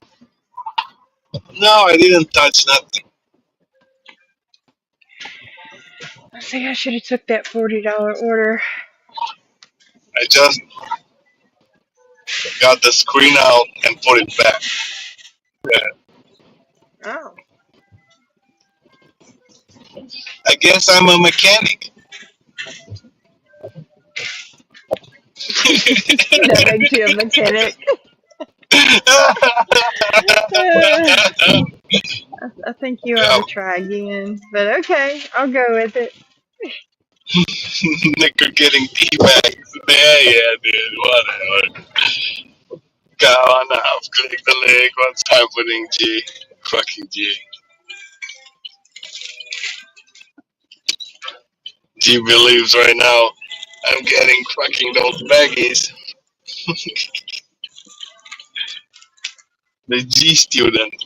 No, I didn't touch nothing. I think I should have took that $40 order. I just got the screen out and put it back. Yeah. Oh. I guess I'm a mechanic. That makes you a mechanic. I think you ought to try again. But okay, I'll go with it. Nicker getting teabagged. Yeah, dude, whatever. Go on now, click the link. What's happening, G? Fucking G. G believes right now I'm getting fucking those baggies. The G student.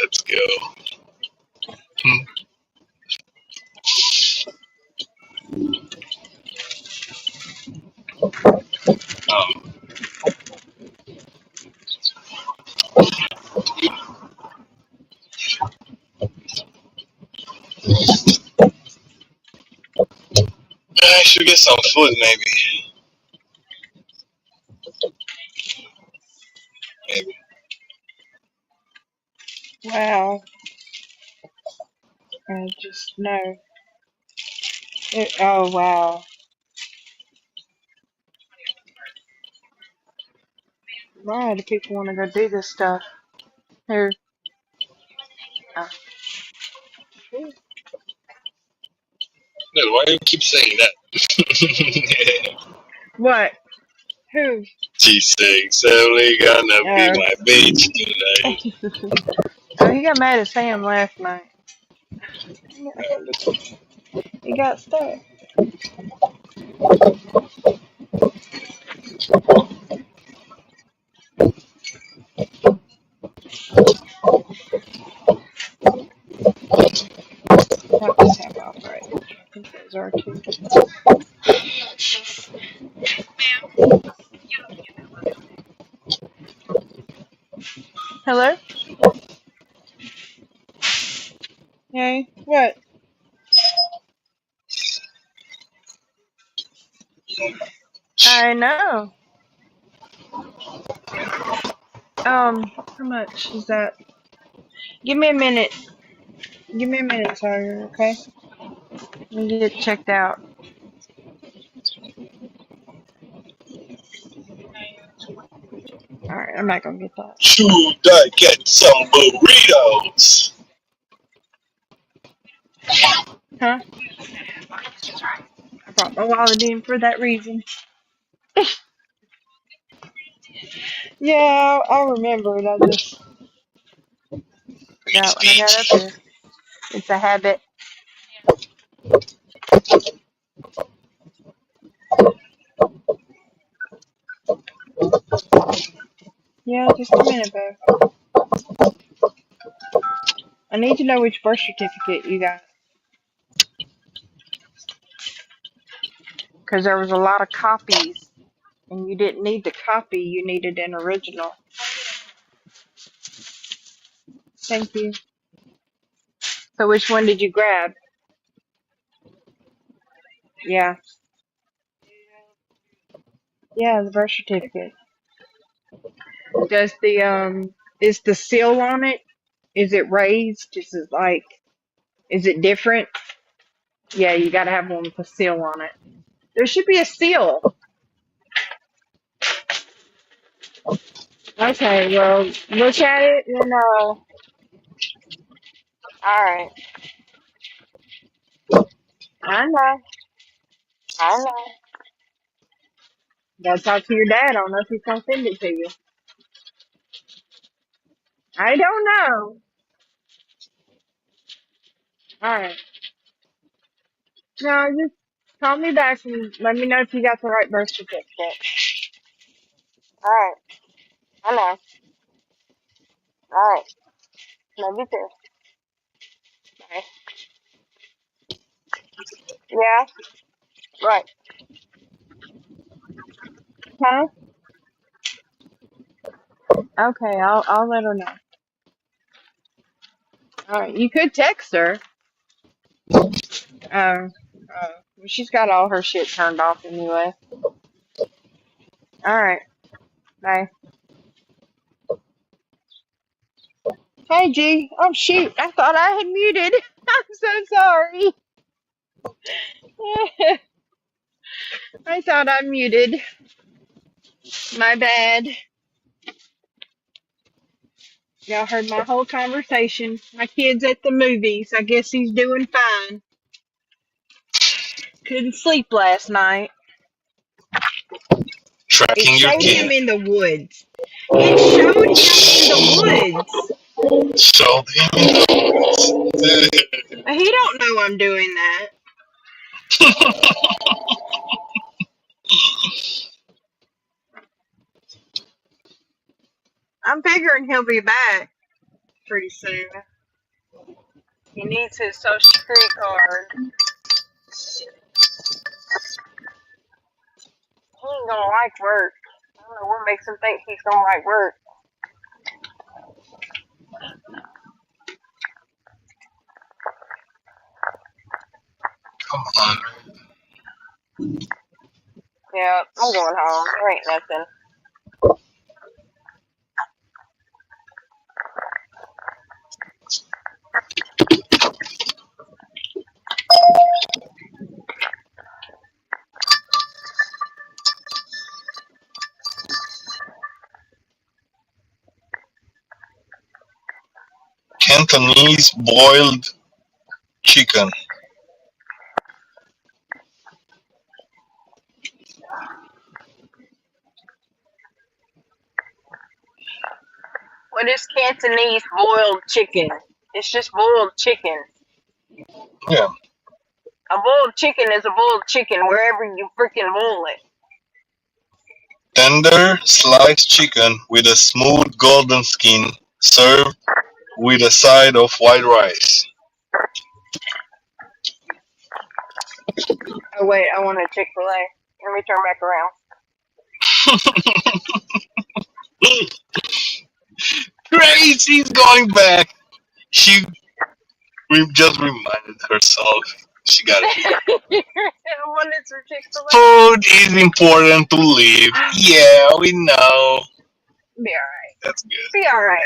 Let's go. I should get some food, maybe. Maybe. Wow. I just know. Oh, wow. Why do people want to go do this stuff? Who? Oh. No, why do you keep saying that? What? Who? She's saying, Sally gonna be Oh. my bitch tonight. Oh, he got mad at Sam last night. He got stuck. That must have arthritis. I think those are too. Hello? Hey, what? I know. How much is that? Give me a minute. Give me a minute, Sawyer, okay? Let me get checked out. Alright, I'm not gonna get that. Should I get some burritos? Huh? That's right. I brought my wallet in for that reason. Yeah, I'll remember it. I just forgot when I got up here. It's a habit. Yeah, just a minute, babe. I need to know which birth certificate you got. Because there was a lot of copies. And you didn't need the copy, you needed an original. Thank you. So which one did you grab? Yeah. Yeah, the birth certificate. Does the is the seal on it? Is it raised? Is it different? Yeah, you gotta have one with a seal on it. There should be a seal. Okay, well, look at it and alright. I know. I know. Gotta talk to your dad. I don't know if he's gonna send it to you. I don't know. Alright. No, just call me back and let me know if you got the right birth certificate. Alright. I know. Alright. Love you too. Bye. Yeah? Right. Huh? Okay, I'll let her know. Alright. You could text her. Well, she's got all her shit turned off anyway. Alright. Bye. Hey G. Oh shoot, I thought I had muted. I'm so sorry. I thought I muted. My bad. Y'all heard my whole conversation. My kid's at the movies. I guess he's doing fine. Couldn't sleep last night. It Tracking your showed him kid. in the woods. It showed him in the woods. So He don't know I'm doing that. I'm figuring he'll be back pretty soon. He needs his social security card. He ain't gonna like work. I don't know what makes him think he's gonna like work. come on. Yeah, I'm going home. There ain't nothing. Cantonese boiled chicken. What is Cantonese boiled chicken? It's just boiled chicken. Yeah. A boiled chicken is a boiled chicken wherever you freaking boil it. Tender sliced chicken with a smooth golden skin, served with a side of white rice. Oh wait, I want a Chick-fil-A. Let me turn back around. Great, she's going back. She just reminded herself she got it. I wanted some Chick-fil-A. Food is important to live. Yeah, we know. Be alright. That's good. Be alright.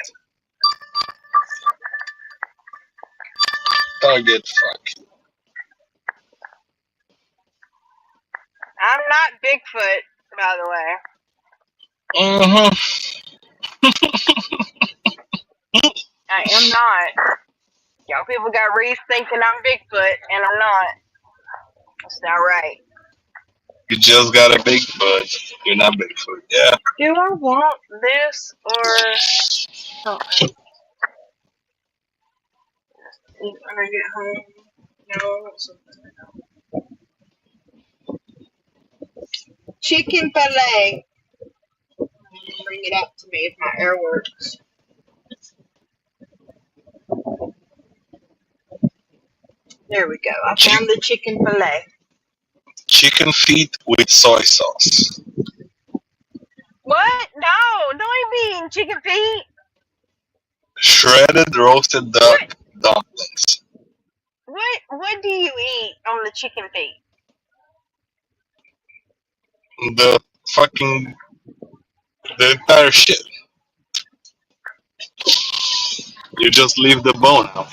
Target fuck. I'm not Bigfoot, by the way. Mm-hmm. I am not. Y'all people got Reese thinking I'm Bigfoot, and I'm not. That's not right. You just got a big butt. You're not Bigfoot. Yeah. Do I want this or something? Eat when I get home. No, I want something. Chicken fillet. Bring it up to me if my air works. There we go. I found the chicken fillet. Chicken feet with soy sauce. What? No, don't mean chicken feet. Shredded roasted duck dumplings. What do you eat on the chicken feet? The entire shit. You just leave the bone out.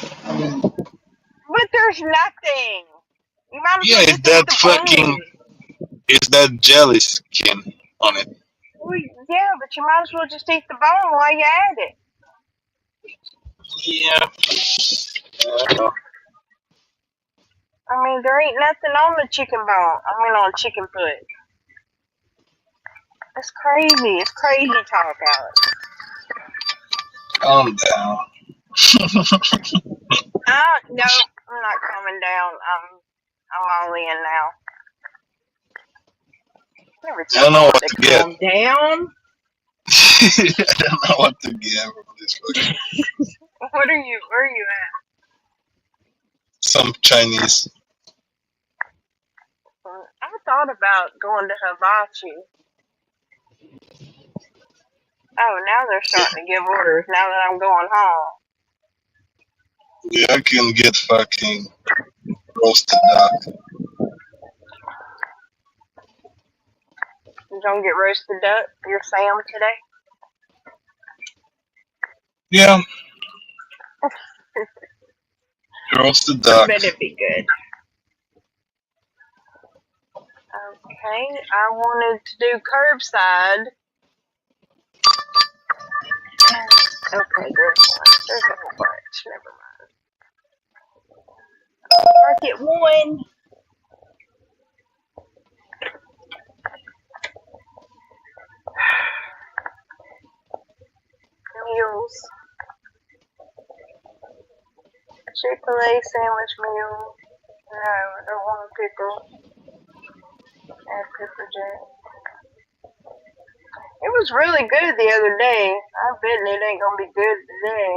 But there's nothing. You might as Yeah, well it's just eat that the fucking. bone. It's that jelly skin on it. Well, yeah, but you might as well just eat the bone while you at it. Yeah. I know. I mean, there ain't nothing on the chicken bone. I mean, on chicken foot. It's crazy. It's crazy talk, Alex. Calm down. No, I'm not calming down. I'm all in now. Never I don't know what to to get. calm down. I don't know what to get from this fucking. Where are you at? Some Chinese. I thought about going to Hibachi. Oh, now they're starting to give orders now that I'm going home. Yeah, I can get fucking roasted duck. You gonna get roasted duck for your Sam today? Yeah. Roasted duck. Bet it'd be good. Okay, I wanted to do curbside. Okay, there's one. There's a whole bunch. Never mind. Market one. Meals. Chick-fil-A sandwich meal. No, I don't want a pickle. Add pepper jack. It was really good the other day. I bet it ain't gonna be good today.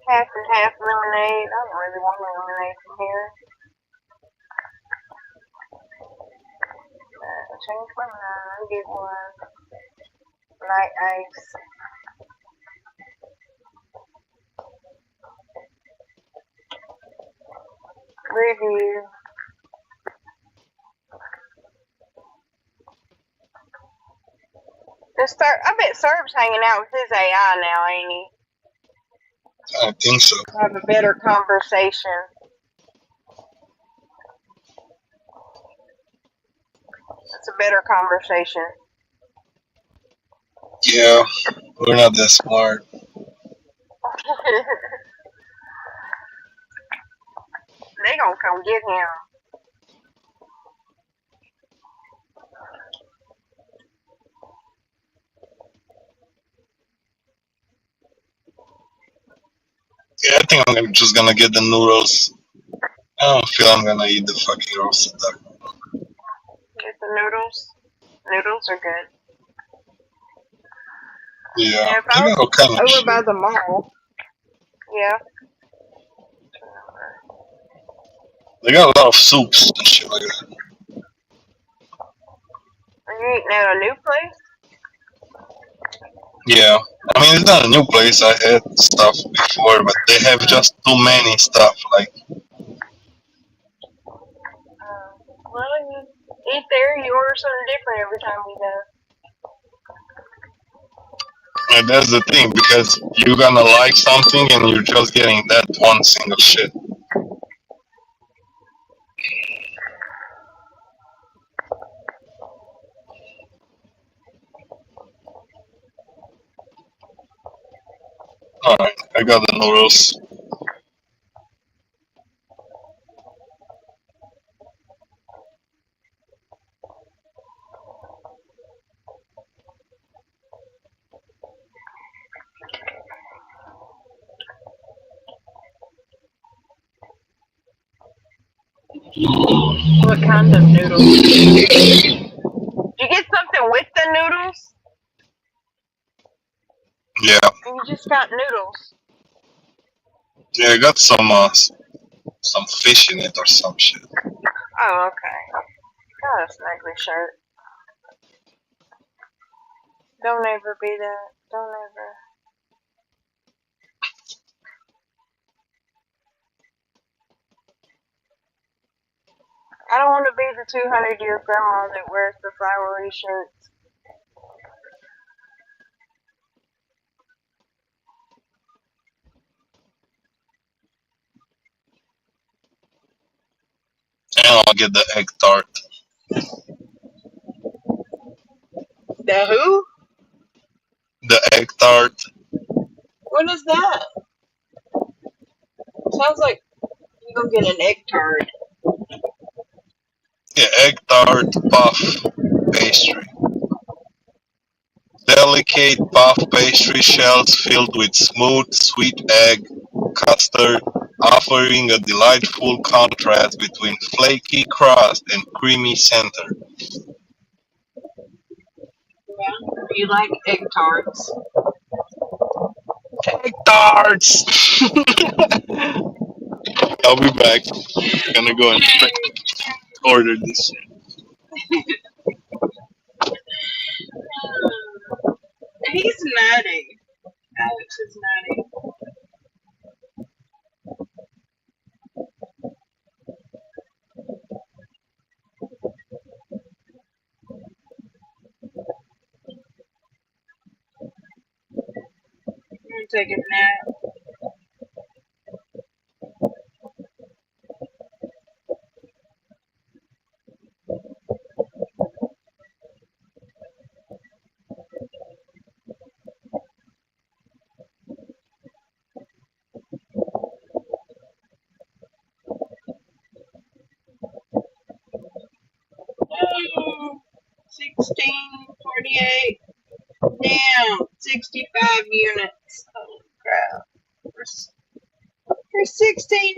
Half and half lemonade. I don't really want lemonade from here. Change my mind. Get one. Light ice. Review. I bet Serb's hanging out with his AI now, ain't he? I think so. Have a better conversation. It's a better conversation. Yeah, we're not that smart. They gonna come get him. Yeah, I think just gonna get the noodles. I don't feel I'm gonna eat the fucking roasted duck. Get the noodles. Noodles are good. Yeah, If they got all kind of Over shit. by the mall. Yeah. They got a lot of soups and shit like that. Are you eating at a new place? Yeah, I mean it's not a new place. I had stuff before, but they have just too many stuff. Like, Well, you eat there, you order something different every time you go. and that's the thing because you're gonna like something and you're just getting that one single shit. All right, I got the noodles. What kind of noodles? Did you get something with the noodles? Yeah, You just got noodles. yeah, I got some fish in it or some shit. Oh, okay. Got a snuggly shirt. Don't ever be that. Don't ever. I don't want to be the 200-year grandma that wears the flowery shirts. And I'll get the egg tart. The who? The egg tart. What is that? Sounds like you gonna get an egg tart. Yeah, egg tart puff pastry. Delicate puff pastry shells filled with smooth, sweet egg custard, offering a delightful contrast between flaky crust and creamy center. Yeah. You like egg tarts? Egg tarts! I'll be back. Gonna go and order this shit. He's nutty. Alex is nutty. I'm taking a nap. Oh, 1648. Damn, 65 units. Holy crap. For $16.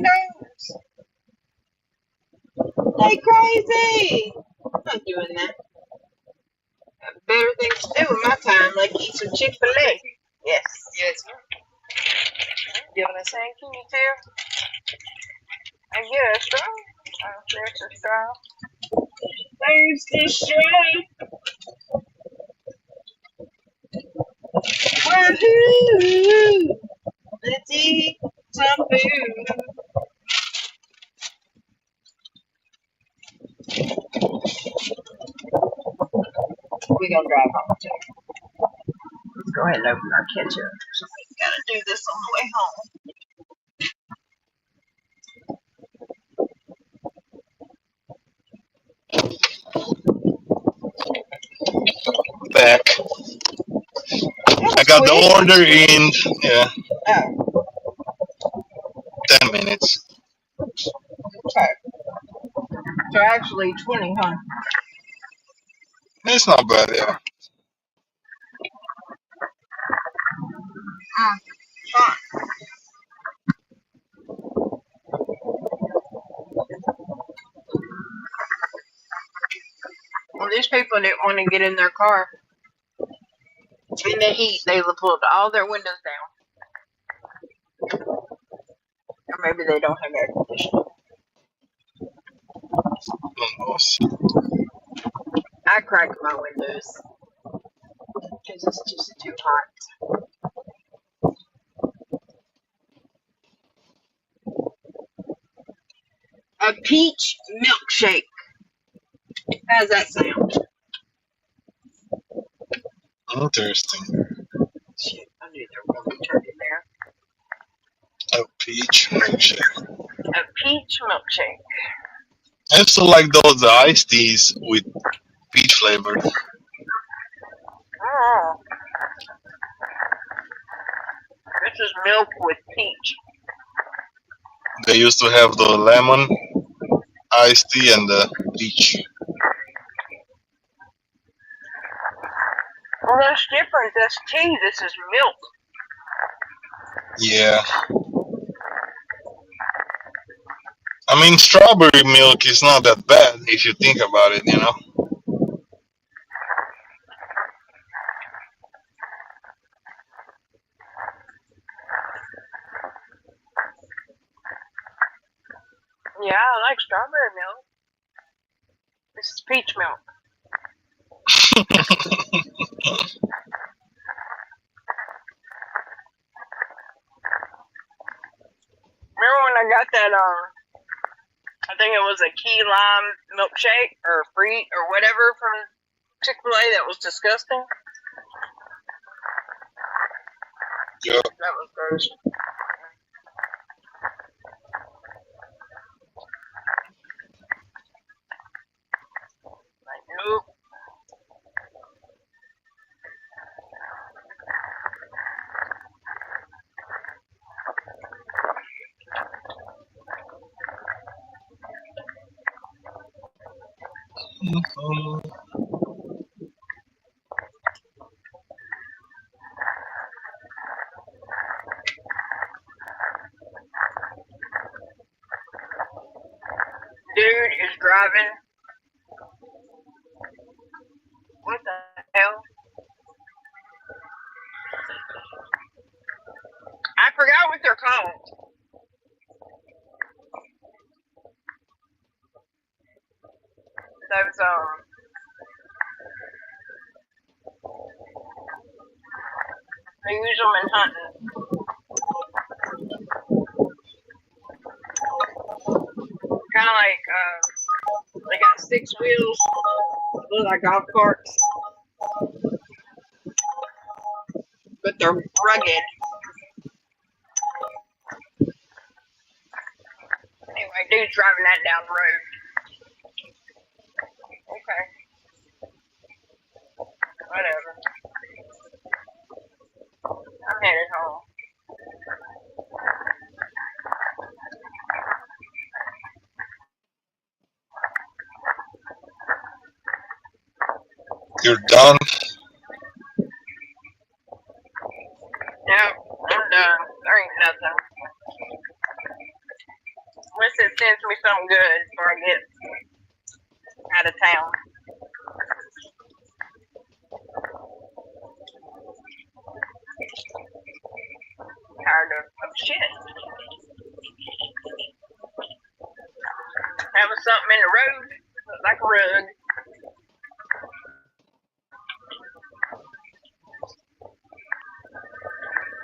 They crazy. I'm not doing that. I have better things to do with my time, like eat some Chick-fil-A. Yes. Yes, sir. You want to say, can you tell? I get a straw. Oh, there's a straw. There's the straw. Woohoo! Let's eat some food. gonna drive home too. Let's go ahead and open our ketchup. Gotta do this on the way home. Back. I got the order in 10 minutes. Okay. So actually 20, huh? It's not bad, yeah. Fine. Well, these people didn't want to get in their car in the heat. They pulled all their windows down. Or maybe they don't have air conditioning. I crack my windows because it's just too hot. A peach milkshake. How's that sound? Interesting. Shit, I knew there was a turd in there. A peach milkshake. A peach milkshake. I used to like those iced teas with peach flavor. Oh. This is milk with peach. They used to have the lemon iced tea and the peach. Well, that's different. That's tea. This is milk. Yeah. I mean, strawberry milk is not that bad if you think about it, you know? Yeah, I like strawberry milk. This is peach milk. Remember when I got that, I think it was a key lime milkshake or free or whatever from Chick-fil-A that was disgusting? Yeah. That was gross. Like, nope. Dude is driving. What the hell? I forgot what they're called. Those, they use them in hunting. Kind of like, they got 6 wheels, look like golf carts, but they're rugged. Anyway, dude's driving that down the road. Okay. Whatever. I'm headed home. You're done? Yep, I'm done. There ain't nothing. Unless it sends me something good before I get out of town. Tired of shit. Having something in the road look like a rug.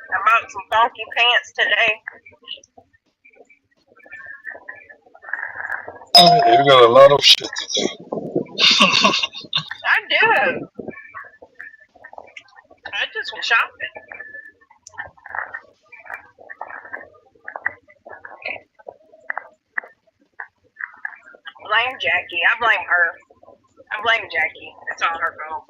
I bought some funky pants today. You got a lot of shit to do. I do. I just went shopping. Blame Jackie. I blame her. I blame Jackie. It's all her fault.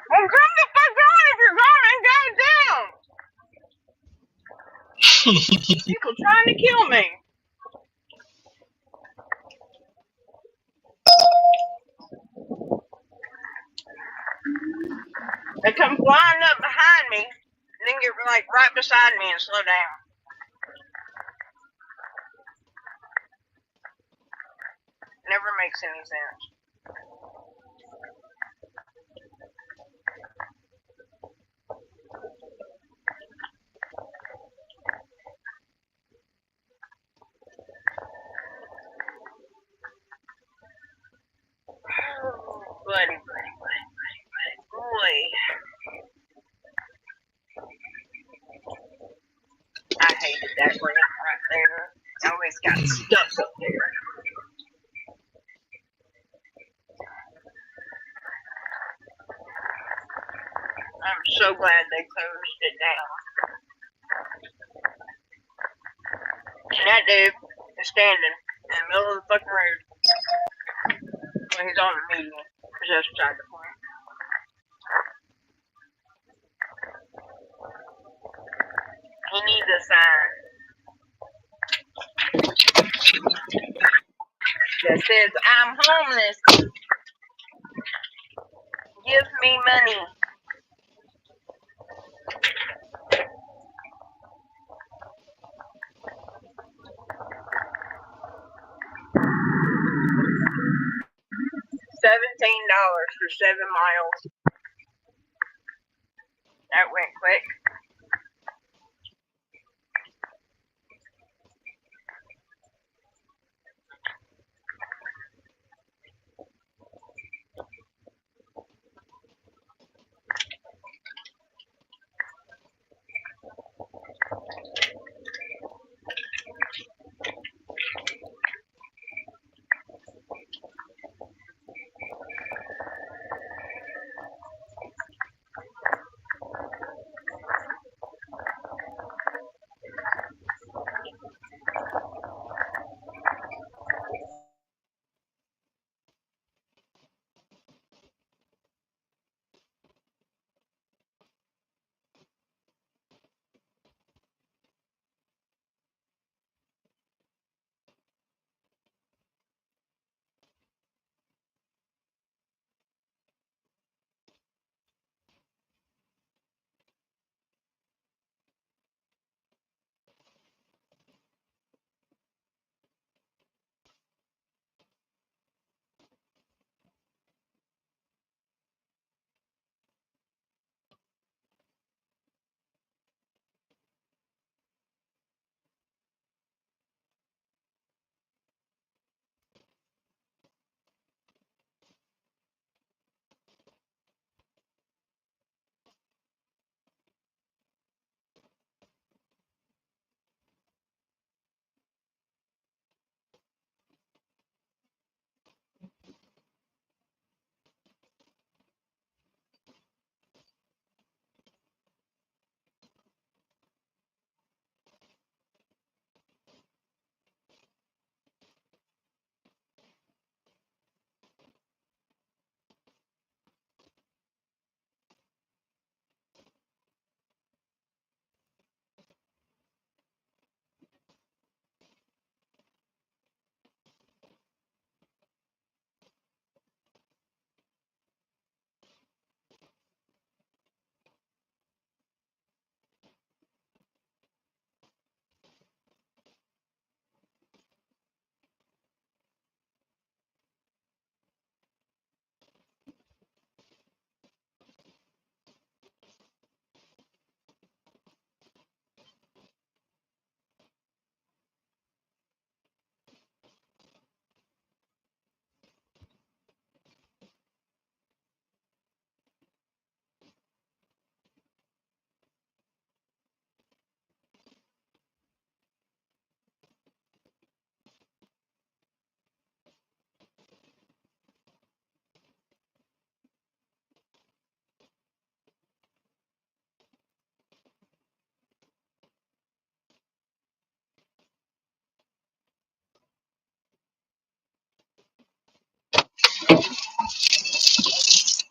Well, come the fuck on if you're going. Goddamn. People trying to kill me. They come flying up behind me, and then get like right beside me and slow down. Never makes any sense. Bloody, boy. I hated that ramp right there. I always got stuck up there. I'm so glad they closed it down. And that dude is standing in the middle of the fucking road when he's on the median, because that's beside the point. He needs a sign that says, I'm homeless. Give me money. $17 for 7 miles. That went quick.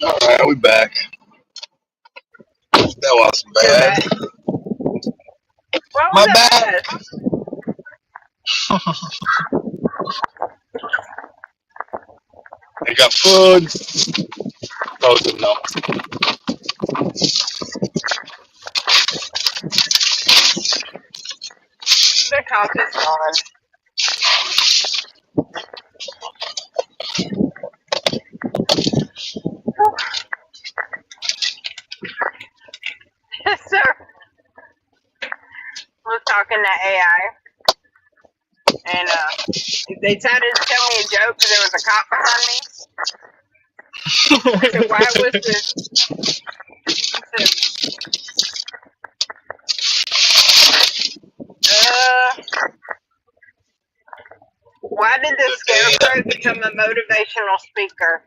Alright, we back. That was You're bad. back. What My was that bad. bad? I got food. Frozen no. The cops is gone. So, was talking to AI, and they decided to tell me a joke because there was a cop behind me. I said, "Why was this?" I said, "Why did the scarecrow become a motivational speaker?"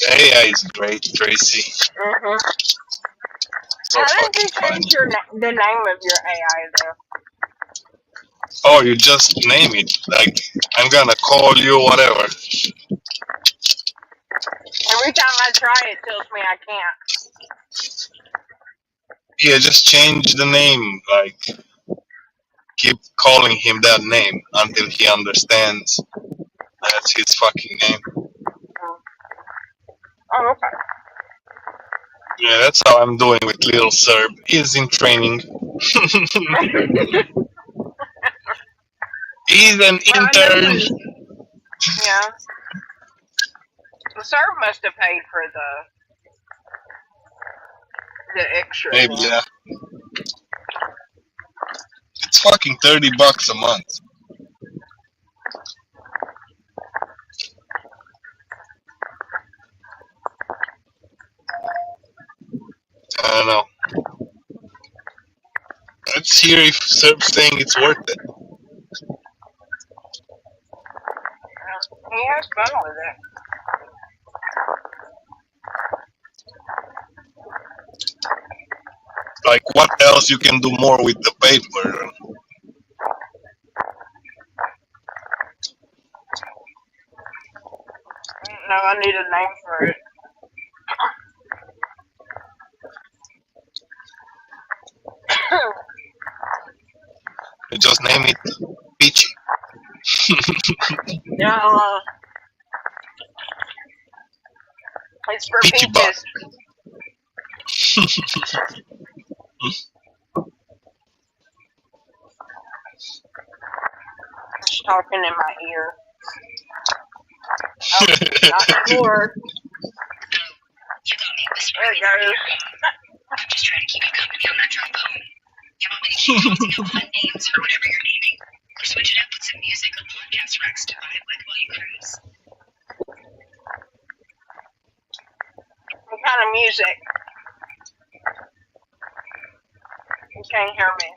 The AI is great, Tracy. Mm-hmm. So How did fucking you fun. change the name of your AI though? Oh, you just name it. Like, I'm gonna call you whatever. Every time I try, it tells me I can't. Yeah, just change the name. Like, keep calling him that name until he understands that's his fucking name. Oh, okay. Yeah, that's how I'm doing with Little Serb. He's in training. He's an Well, I know intern. when, yeah, the serve must have paid for the extras. Maybe, In it. yeah. It's fucking $30 a month. I don't know. Let's hear if Serb's saying it's worth it. He has fun with it. Like, what else you can do more with the paper? No, I need a name for it. You just name it Peachy. No, it's for Peachy Butt. peaches. It's talking in my ear. Oh, not anymore. There it goes. I'm just trying to keep you company on that drive home. You want me to keep using your fun names for whatever you're naming? Or switch it up with some music or podcast tracks to vibe with while you cruise? What kind of music? You can't hear me.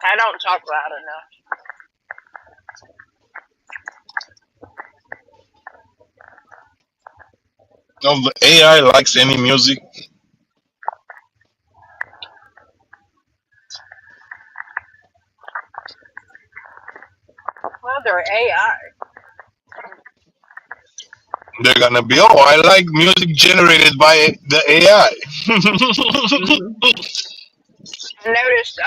I don't talk loud enough. No, the AI likes any music. Well, they're AI. They're gonna be, oh, I like music generated by the AI. I noticed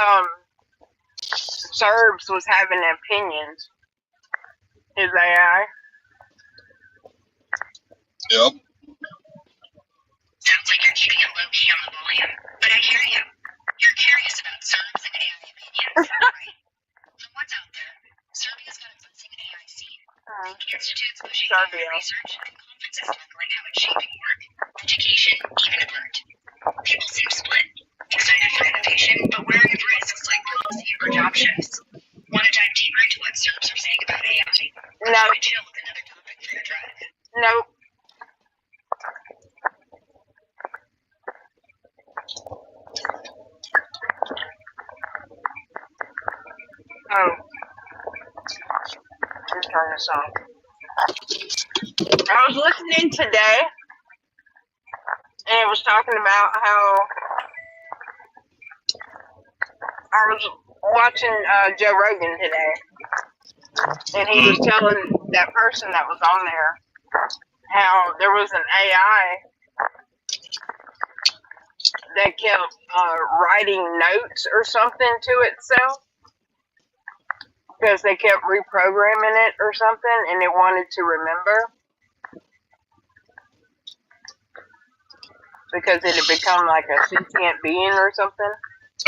Serbs was having opinions. His AI. Yep. Sounds like you're keeping it low key on the volume, but I hear you. You're curious about Serbs and AI opinions, right? From what's out there, Serbia's got a buzzing AI scene. The Institute's pushing AI research, and conferences tackling how it's shaping work, education, even at work. People seem split, excited for innovation, but wary of risks like policy or job shifts. Want to dive deeper into what Serbs are saying about AI? No. Or chill with another topic for your drive? Nope. Oh. Let me turn this off. I was listening today it was talking about how I was watching Joe Rogan today, and he was telling that person that was on there how there was an AI that kept writing notes or something to itself because they kept reprogramming it or something, and it wanted to remember because it had become like a sentient being or something.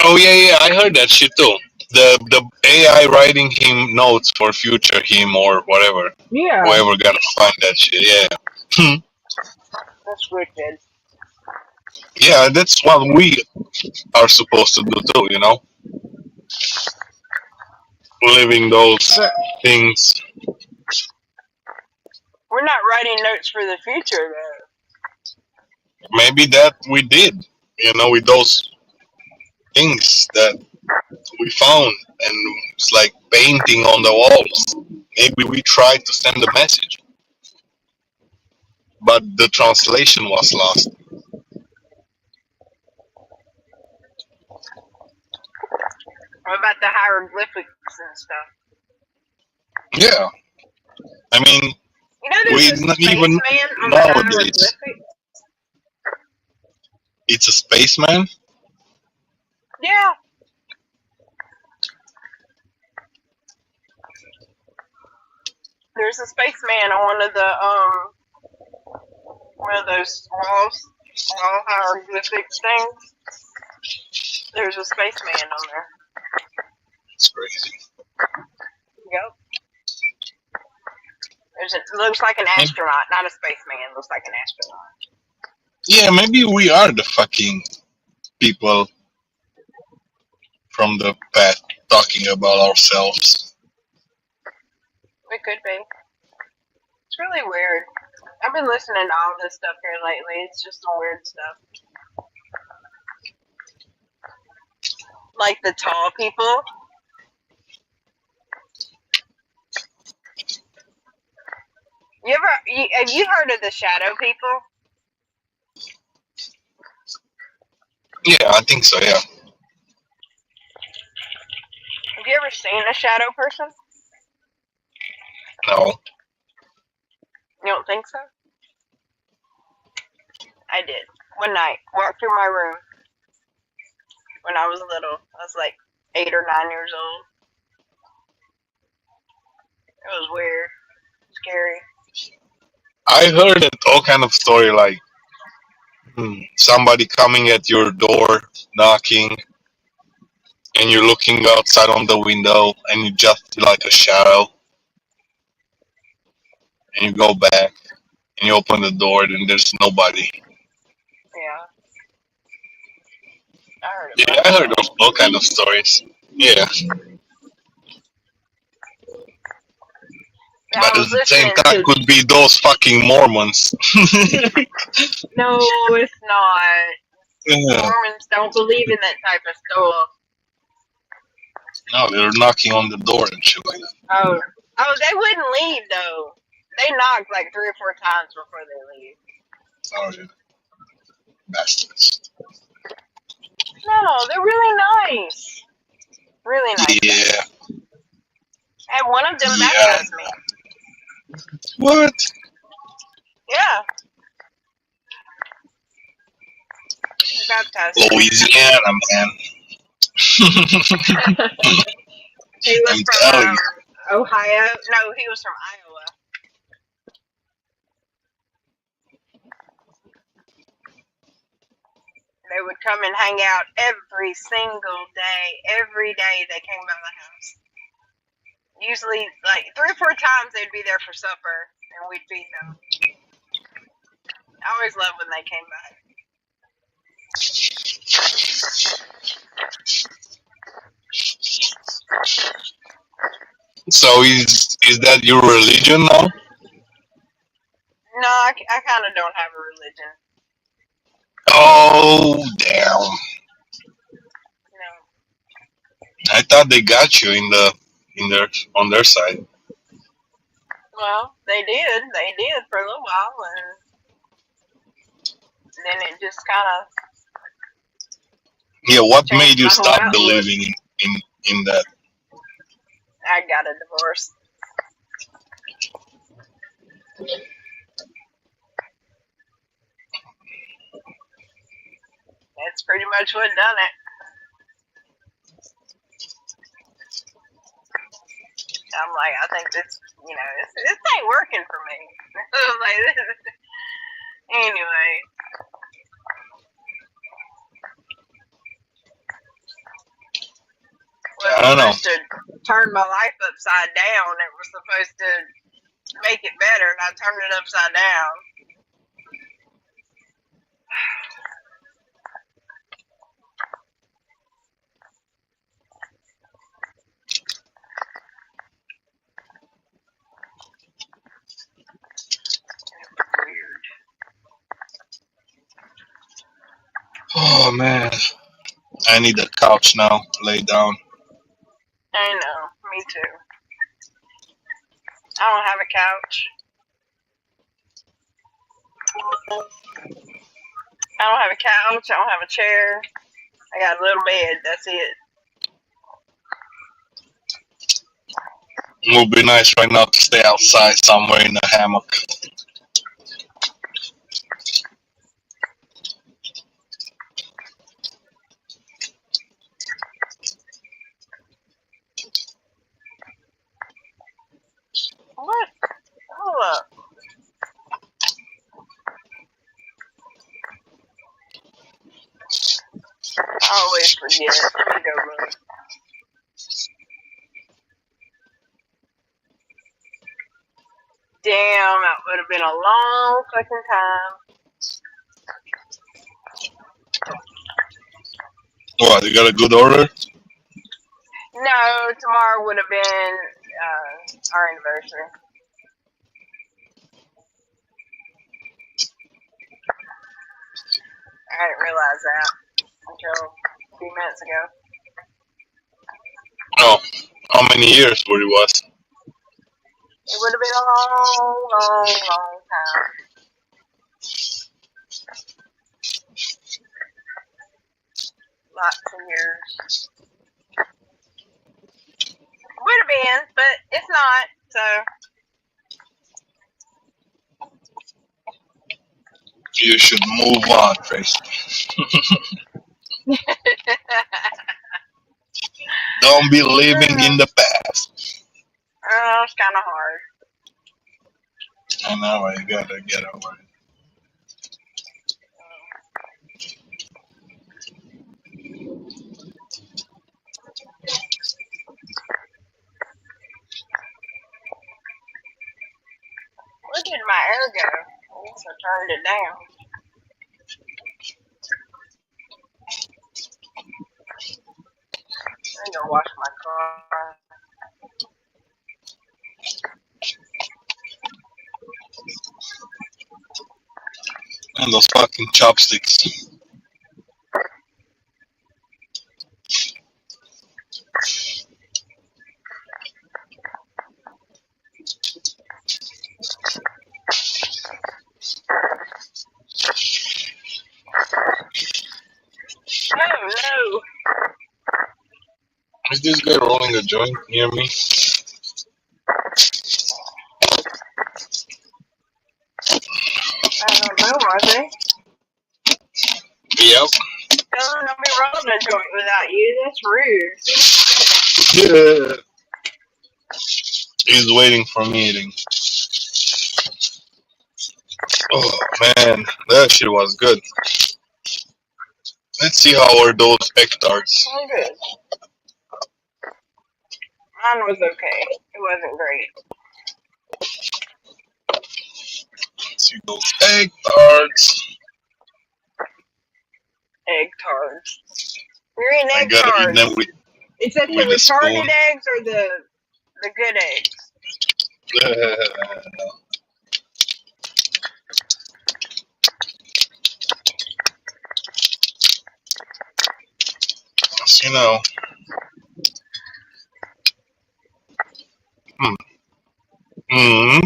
Oh yeah, I heard that shit too. The AI writing him notes for future him or whatever. Yeah. Whoever gonna find that shit, yeah. That's wicked. Yeah, that's what we are supposed to do too, you know? Living those But things. We're not writing notes for the future, though. Maybe that we did, you know, with those things that we found and it's like painting on the walls. Maybe we tried to send a message, but the translation was lost. What about the hieroglyphics and stuff? Yeah, I mean, You know, we there's a not even spaceman on the nowadays. hieroglyphic. It's a spaceman. Yeah. There's a spaceman on one of those wall hieroglyphic things. There's a spaceman on there. It's crazy. Yep. It looks like an astronaut, not a spaceman. Looks like an astronaut. Yeah, maybe we are the fucking people from the past talking about ourselves. We could be. It's really weird. I've been listening to all this stuff here lately. It's just some weird stuff. Like the tall people. Have you heard of the shadow people? Yeah, I think so, yeah. Have you ever seen a shadow person? No. You don't think so? I did. One night, walked through my room when I was little. I was like 8 or 9 years old. It was weird. Scary. I heard it all kind of story like somebody coming at your door, knocking, and you're looking outside on the window, and you just see like a shadow, and you go back, and you open the door, and there's nobody. Yeah. I heard it. Yeah, I heard all kind of stories. Yeah. Yeah, But I at was the same listening time, to. could be those fucking Mormons. No, it's not. Yeah. Mormons don't believe in that type of stuff. No, they're knocking on the door and shit like that. Oh, they wouldn't leave though. They knocked like 3 or 4 times before they leave. Oh, yeah. Bastards. No, they're really nice. Really nice. Yeah. And one of them Yeah. baptized me. What? Yeah. He baptized me. Louisiana, man. He was I'm from telling you. Ohio. No, he was from Iowa. They would come and hang out every single day. Every day they came by the house. Usually, like 3 or 4 times they'd be there for supper, and we'd feed them. I always loved when they came by. So is that your religion now? No, I kind of don't have a religion. Oh, damn. No. I thought they got you on their side. Well, they did. They did for a little while, and then it just kind of Yeah, what changed made you my whole stop outlook. believing in that? I got a divorce. That's pretty much what done it. I'm like, I think this, this ain't working for me. Like, anyway, I was don't know. supposed to turn my life upside down. It was supposed to make it better, and I turned it upside down. Weird. Oh man, I need a couch now. Lay down. I know, me too. I don't have a couch. I don't have a couch. I don't have a chair. I got a little bed. That's it. It would be nice right now to stay outside somewhere in a hammock. What? Hold up. I always forget. Let me go look. Damn, that would have been a long fucking time. What? You got a good order? No, tomorrow would have been our anniversary. I didn't realize that until a few minutes ago. Oh, how many years were it was? It would have been a long, long, long time. Lots of years. Would have been, but it's not, so. You should move on, Tracy. Don't be living in the past. It's kind of hard. I know, you gotta get over it. Where did my air go? I guess I turned it down. I'm gonna wash my car. And those fucking chopsticks. Oh no! Is this guy rolling a joint near me? I don't know, are they? Yep. Don't be rolling a joint without you. That's rude. Yeah. He's waiting for me eating. Oh man, that shit was good. Let's see how are those egg tarts. Oh, good. Mine was okay. It wasn't great. Let's see those egg tarts. Egg tarts. You're eating I egg gotta eat tarts. them with Is that the a spoon. retarded eggs or the good eggs? You know. Hmm.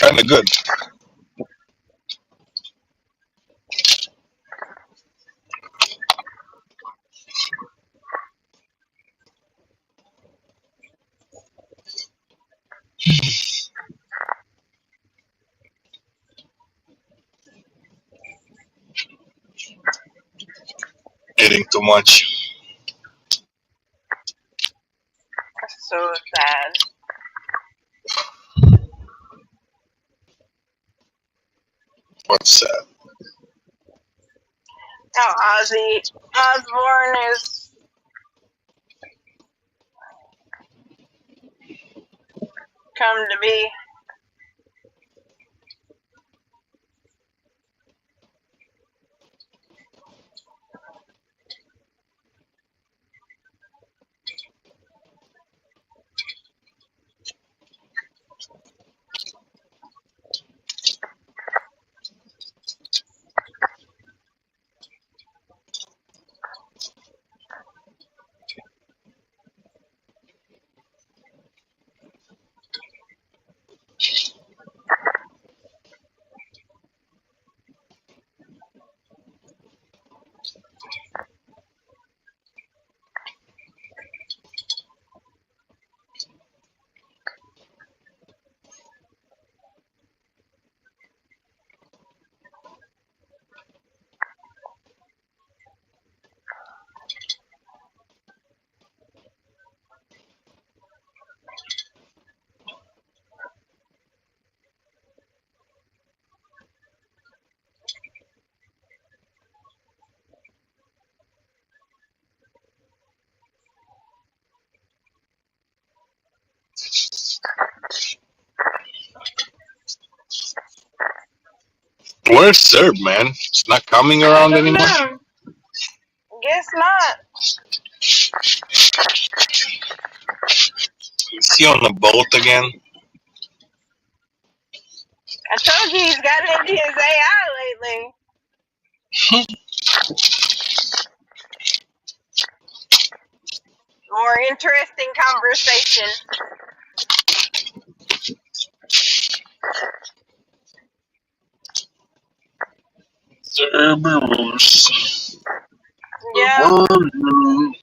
kind of good. Eating too much. That's so sad. What's that? How Ozzy Osbourne is come to be. Where's Serb, man? It's not coming I around don't anymore. know. Guess not. Is he on a boat again? I told you he's gotten into his AI lately. More interesting conversation. Cerberus. Yeah. Where were you?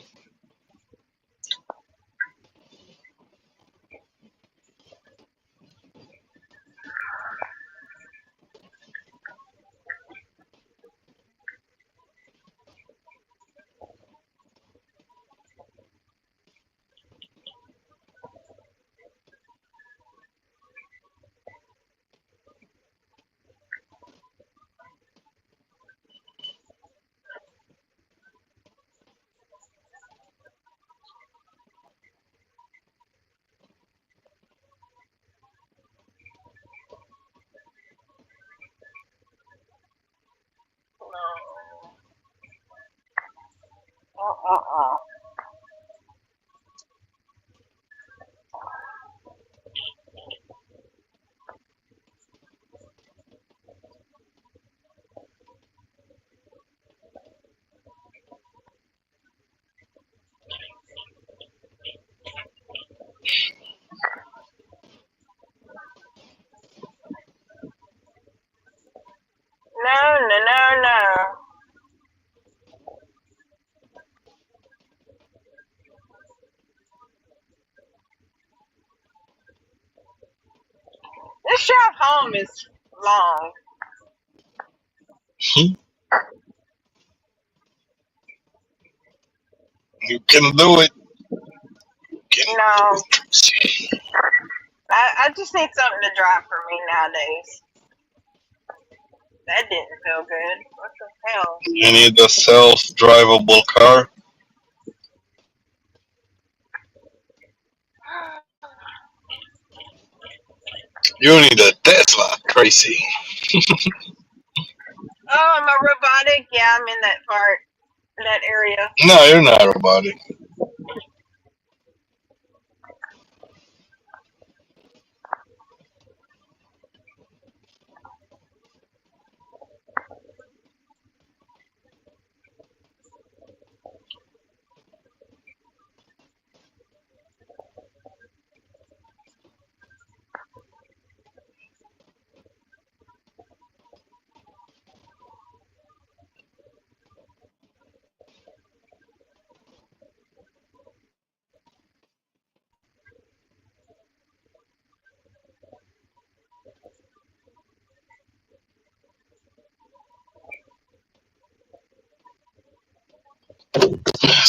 Uh. No. This drive home is long. You can do it. No. I just need something to drive for me nowadays. That didn't feel good. What the hell? You need a self-drivable car. You need a Tesla. Crazy. Oh, I'm a robotic. Yeah, I'm in that part, that area. No, you're not robotic.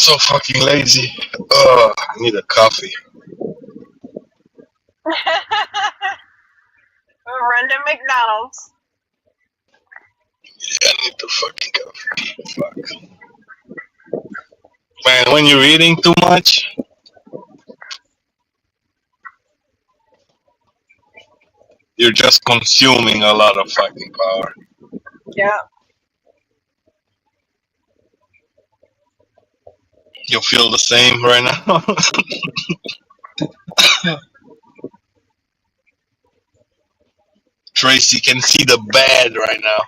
so fucking lazy. I need a coffee. We'll run to McDonald's. Yeah, I need the fucking coffee. Fuck. Man, when you're eating too much, you're just consuming a lot of fucking power. Yeah. You feel the same right now? Tracy can see the bad right now.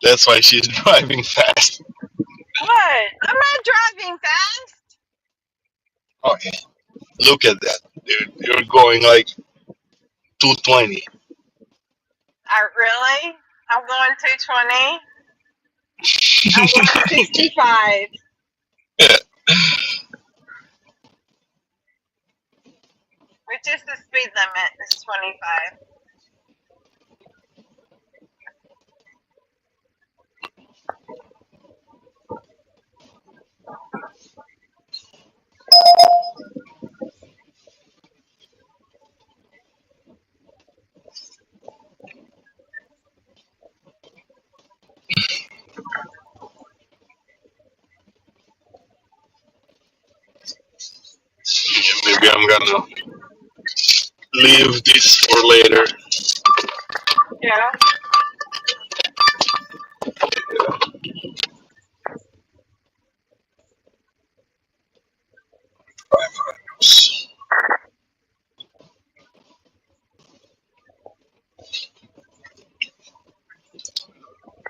That's why she's driving fast. What? I'm not driving fast. Oh yeah. Look at that, dude. You're going like 220. Really? I'm going 220. I'm going 65. Which is the speed limit, is 25. Yeah, maybe I'm gonna leave this for later. Yeah.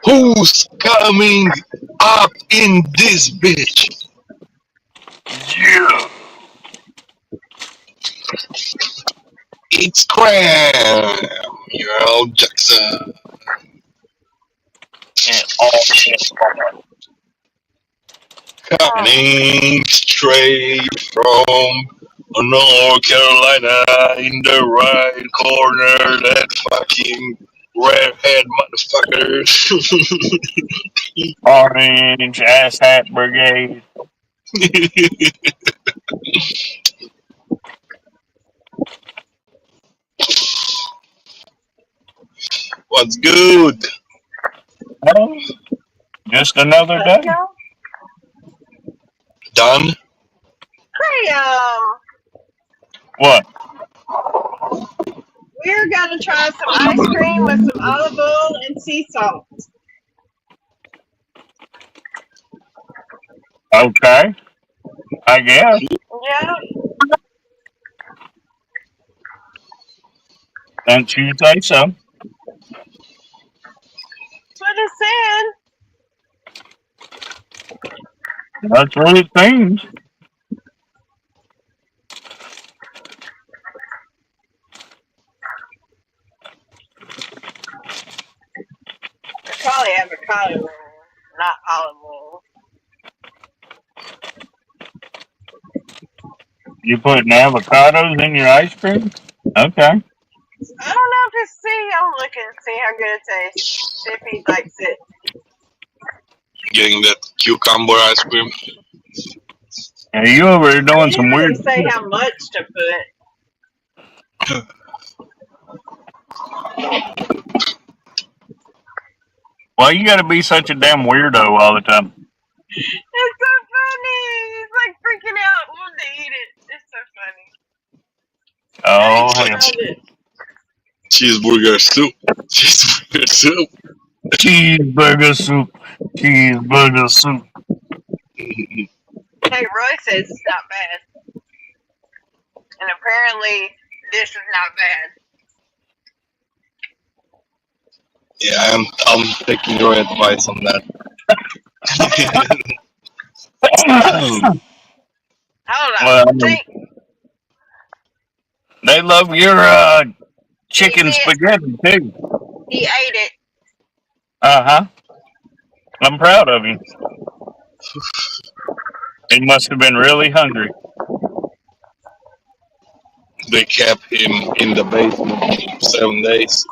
Who's coming up in this bitch? Yeah. It's Cram, Earl Jackson. And all shit. Coming straight from North Carolina in the right corner, that fucking redhead motherfucker. Orange ass hat brigade. What's good? Well, just another day. Done? Hey, What? we're gonna try some ice cream with some olive oil and sea salt. Okay. I guess. Yeah. Don't you say so? That's what it said. That's what it seems. It's probably avocado oil, not olive oil. You putting avocados in your ice cream? Okay. I don't know if it's I'm looking to see how good it tastes. See if he likes it. Getting that cucumber ice cream. Are you over there I doing didn't some really weird say shit? how much to put. Why you gotta be such a damn weirdo all the time? It's so funny. He's like freaking out wanting to eat it. It's so funny. Oh, I hell. found it. Cheeseburger soup. Cheeseburger soup. Cheeseburger soup. Cheeseburger soup. Hey, Roy says it's not bad. And apparently, this is not bad. Yeah, I'm taking your advice on that. I don't know. Well, they love your chicken spaghetti too. He ate it. Uh-huh. I'm proud of you. He must have been really hungry. They kept him in the basement for 7 days.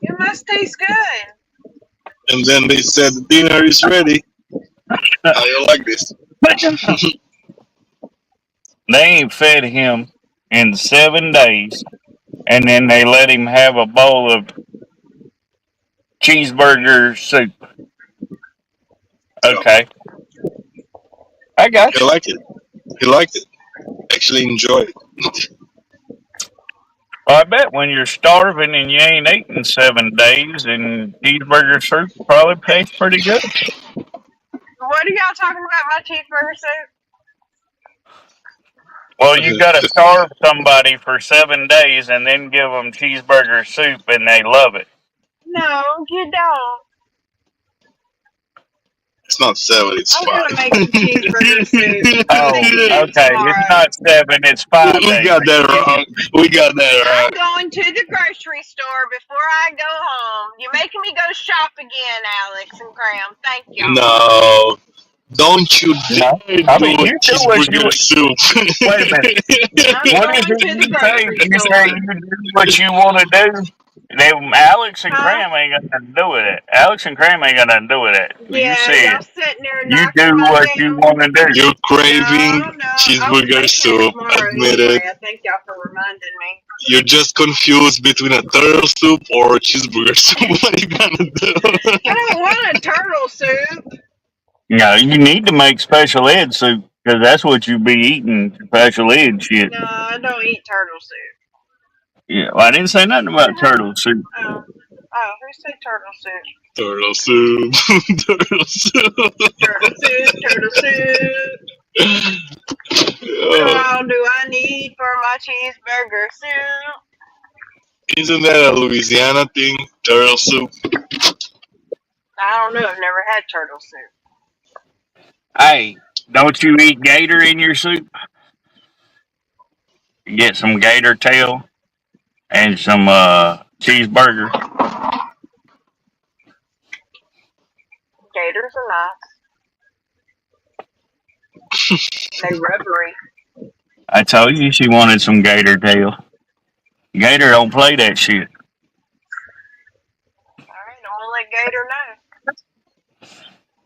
It must taste good. And then they said the dinner is ready. How you like this? They ain't fed him in 7 days, and then they let him have a bowl of cheeseburger soup. So Okay, I got he you. liked it. He liked it. Actually enjoyed it. Well, I bet when you're starving and you ain't eaten 7 days, and cheeseburger soup probably tastes pretty good. What are y'all talking about? My cheeseburger soup? Well, you got to starve somebody for 7 days and then give them cheeseburger soup, and they love it. No, you don't. It's not 7, it's I'm 5. gonna make some cheeseburger soup. I'm Oh, fixing it okay. It's tomorrow. not 7; it's 5 days. We got that wrong. We got that I'm wrong. going to the grocery store before I go home. You're making me go shop again, Alex and Graham. Thank y'all. No. Don't you No, dare I do mean a you do what you. cheeseburger soup. Wait a minute. I'm What is going it to the you say? grocery You store. say you do what you want to do. Then Alex and Huh? Cram ain't got nothing to do with it. Alex and Cram ain't got nothing to do with it. You Yeah, said y'all sitting there you knocking do my what you damn. want to do. You're craving No, I'll be cheeseburger making it soup. tomorrow Admit anyway. it. I thank y'all for reminding me. You're just confused between a turtle soup or a cheeseburger soup. What are you gonna do? I don't want a turtle soup. No, you need to make special ed soup because that's what you be eating. Special ed shit. No, I don't eat turtle soup. Yeah, well, I didn't say nothing What about the heck? turtle soup. Who said turtle soup? Turtle soup. Turtle soup. Turtle soup, turtle soup. What Oh, all do I need for my cheeseburger soup? isn't that a Louisiana thing? Turtle soup. I don't know. I've never had turtle soup. Hey, don't you eat gator in your soup? You get some gator tail and some cheeseburger. Gators are nice. They rubbery. I told you she wanted some gator tail. Gator don't play that shit. Alright, I'm gonna let Gator know.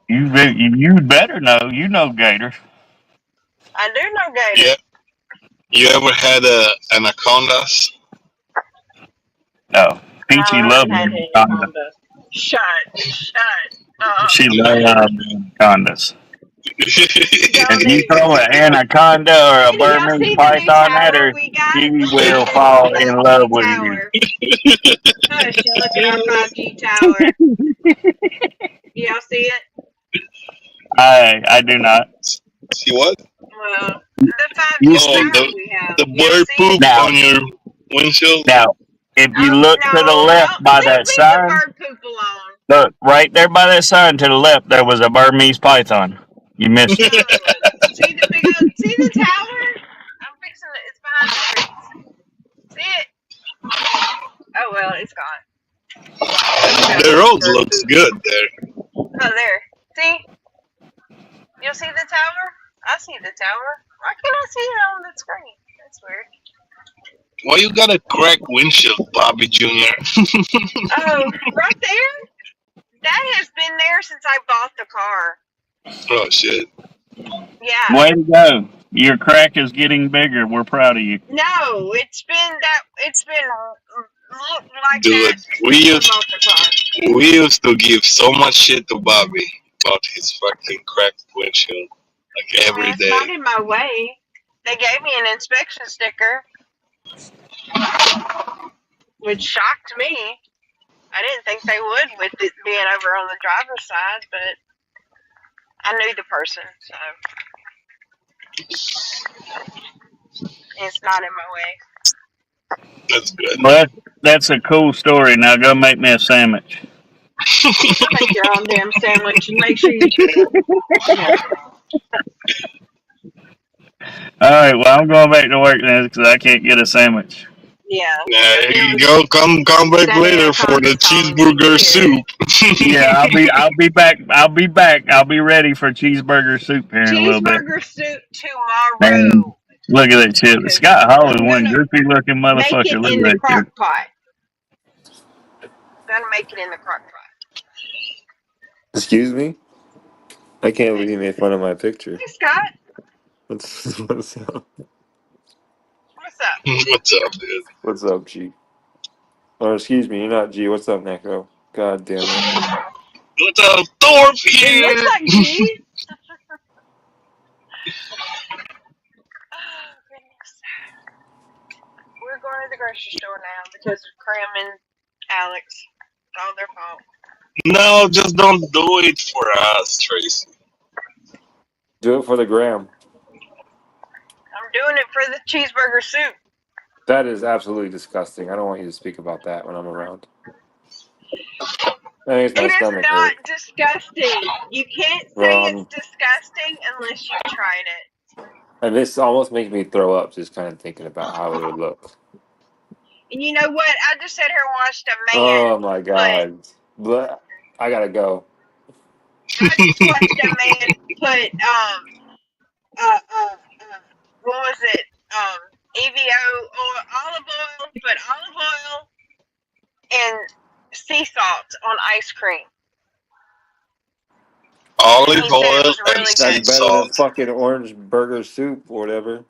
You better know. You know gator. I do know Gator. Yeah. You ever had anacondas? No, No, Peachy I loves haven't had any anaconda. condos. Shut. She Shut. loves anacondas. Y'all If you need. throw an anaconda or a Hey, did y'all Burmese see the new python at tower her, we got? she Look at will this fall in love 5G with you. tower. Hush, look at our 5G tower. Y'all see it? I do not. See what? Well, the You 5G Oh, see tower we have. the Y'all bird see it? poop now, on your windshield. if you Oh, look to the no, left don't. by Leave that the sign, bird poop alone. look right there by that sign to the left, there was a Burmese python. You missed it. See the big old, see the tower? I'm fixing it. It's behind the trees. See it? Oh, well, it's gone. It's got a The bunch of road bird looks poop. good there. Oh, there. See? You see the tower? I see the tower. Why can't I see it on the screen? That's weird. Why you got a cracked windshield, Bobby Jr.? Oh, right there? That has been there since I bought the car. Oh shit. Yeah. Way to go. Your crack is getting bigger. We're proud of you. No, it's been looked like Dude, that since I bought the car. we used to give so much shit to Bobby about his fucking cracked windshield, like Well, every it's not day. in my way. They gave me an inspection sticker, which shocked me. I didn't think they would with it being over on the driver's side, but I knew the person, so it's not in my way. That's good. Well, that's a cool story. Now go make me a sandwich. You make your own damn sandwich and make sure you do it. Yeah. All right. Well, I'm going back to work now because I can't get a sandwich. Yeah. There you go. Come back That later for the anaconda's calling me. cheeseburger soup. Yeah, I'll be back. I'll be back. I'll be ready for cheeseburger soup here in a little bit. Cheeseburger soup Man, tomorrow. look at that shit. Because Scott Hall is I'm one gonna goofy looking make motherfucker. it Look in at the that crock shit. pot. Gonna make it in the crock pot. Excuse me? I can't believe you made fun of my picture. Hey, Scott. What's up? What's up? What's up, dude? What's up, G? Or excuse me, you're not G. What's up, Neko? God damn it. What's up, Thorpe It here? looks like G. Oh, goodness. We're going to the grocery store now because of Cram and Alex. It's all their fault. No, just don't do it for us, Tracy. Do it for the gram. I'm doing it for the cheeseburger soup. That is absolutely disgusting. I don't want you to speak about that when I'm around. That makes my It is stomach not hurt. disgusting. You can't say it's disgusting unless you've tried it. And this almost makes me throw up just kind of thinking about how it would look. And you know what? I just sat here and watched a man. Oh my god. I gotta go. I just watched a man put what was it? EVO or olive oil, put olive oil and sea salt on ice cream. Olive oil really and sea That's better than salt. fucking orange burger soup or whatever.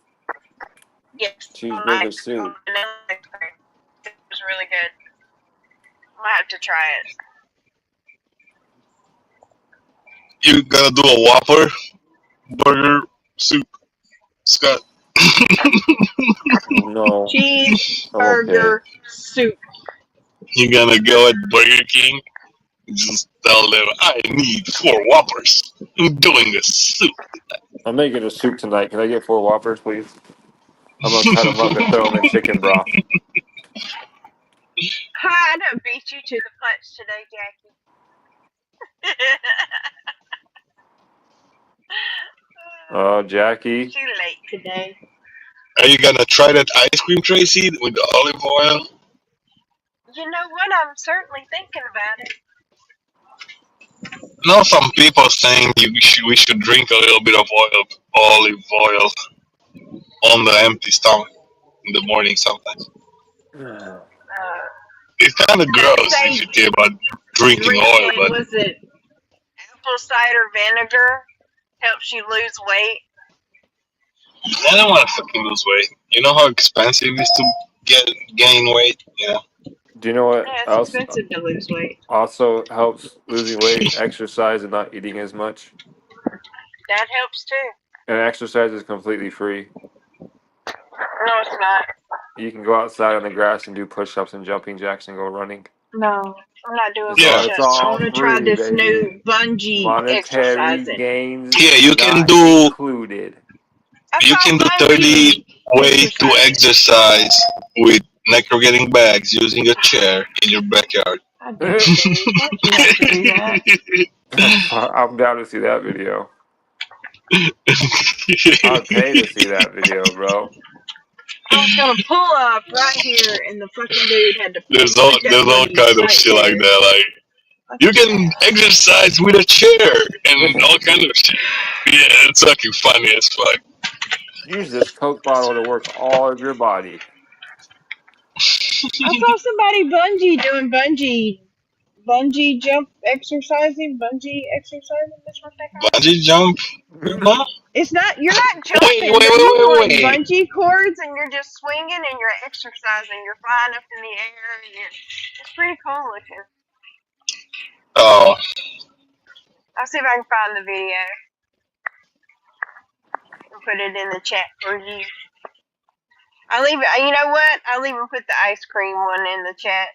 Yes, cheeseburger soup. It was really good. I'll have to try it. You gonna do a Whopper burger soup, Scott? No. Cheeseburger soup. You gonna go at Burger King? Just tell them I need 4 Whoppers. I'm doing a soup. I'm making a soup tonight. Can I get 4 Whoppers, please? I'm gonna cut them up and throw them in chicken broth. Hi, I done beat you to the punch today, Jackie. Oh, Jackie. Too late today. Are you gonna try that ice cream, Tracy, with the olive oil? You know what? I'm certainly thinking about it. Now some people saying we should drink a little bit of olive oil on the empty stomach in the morning sometimes. It's kind of gross if you think about drinking oil, but was it apple cider vinegar helps you lose weight? I don't want to fucking lose weight. You know how expensive it is to gain weight? Yeah. Do you know what Yeah, it's else expensive to lose weight. also helps losing weight? Exercise and not eating as much. That helps too. And exercise is completely free. No, it's not. You can go outside on the grass and do push-ups and jumping jacks and go running. No, I'm not doing Yeah. push-ups. I want to try this baby. new bungee Monetary exercising. gains. Yeah, you can not do included. you can do 30 ways to exercise with necrogating bags using a chair in your backyard. Why'd you have to do that? I'm down to see that video. I'd pay to see that video, bro. I was gonna pull up right here, and the fucking dude had to. There's all kind of shit like that. Like you can exercise with a chair and all kind of shit. Yeah, it's fucking funny as fuck. Use this Coke bottle to work all of your body. I saw somebody doing bungee jump exercising. Bungee exercising. That's what they call it. Bungee jump? No. It's not. You're not jumping. Wait. Bungee cords, and you're just swinging, and you're exercising. You're flying up in the air, and it's pretty cool looking. Oh. I'll see if I can find the video and put it in the chat for you. You know what? I'll even put the ice cream one in the chat.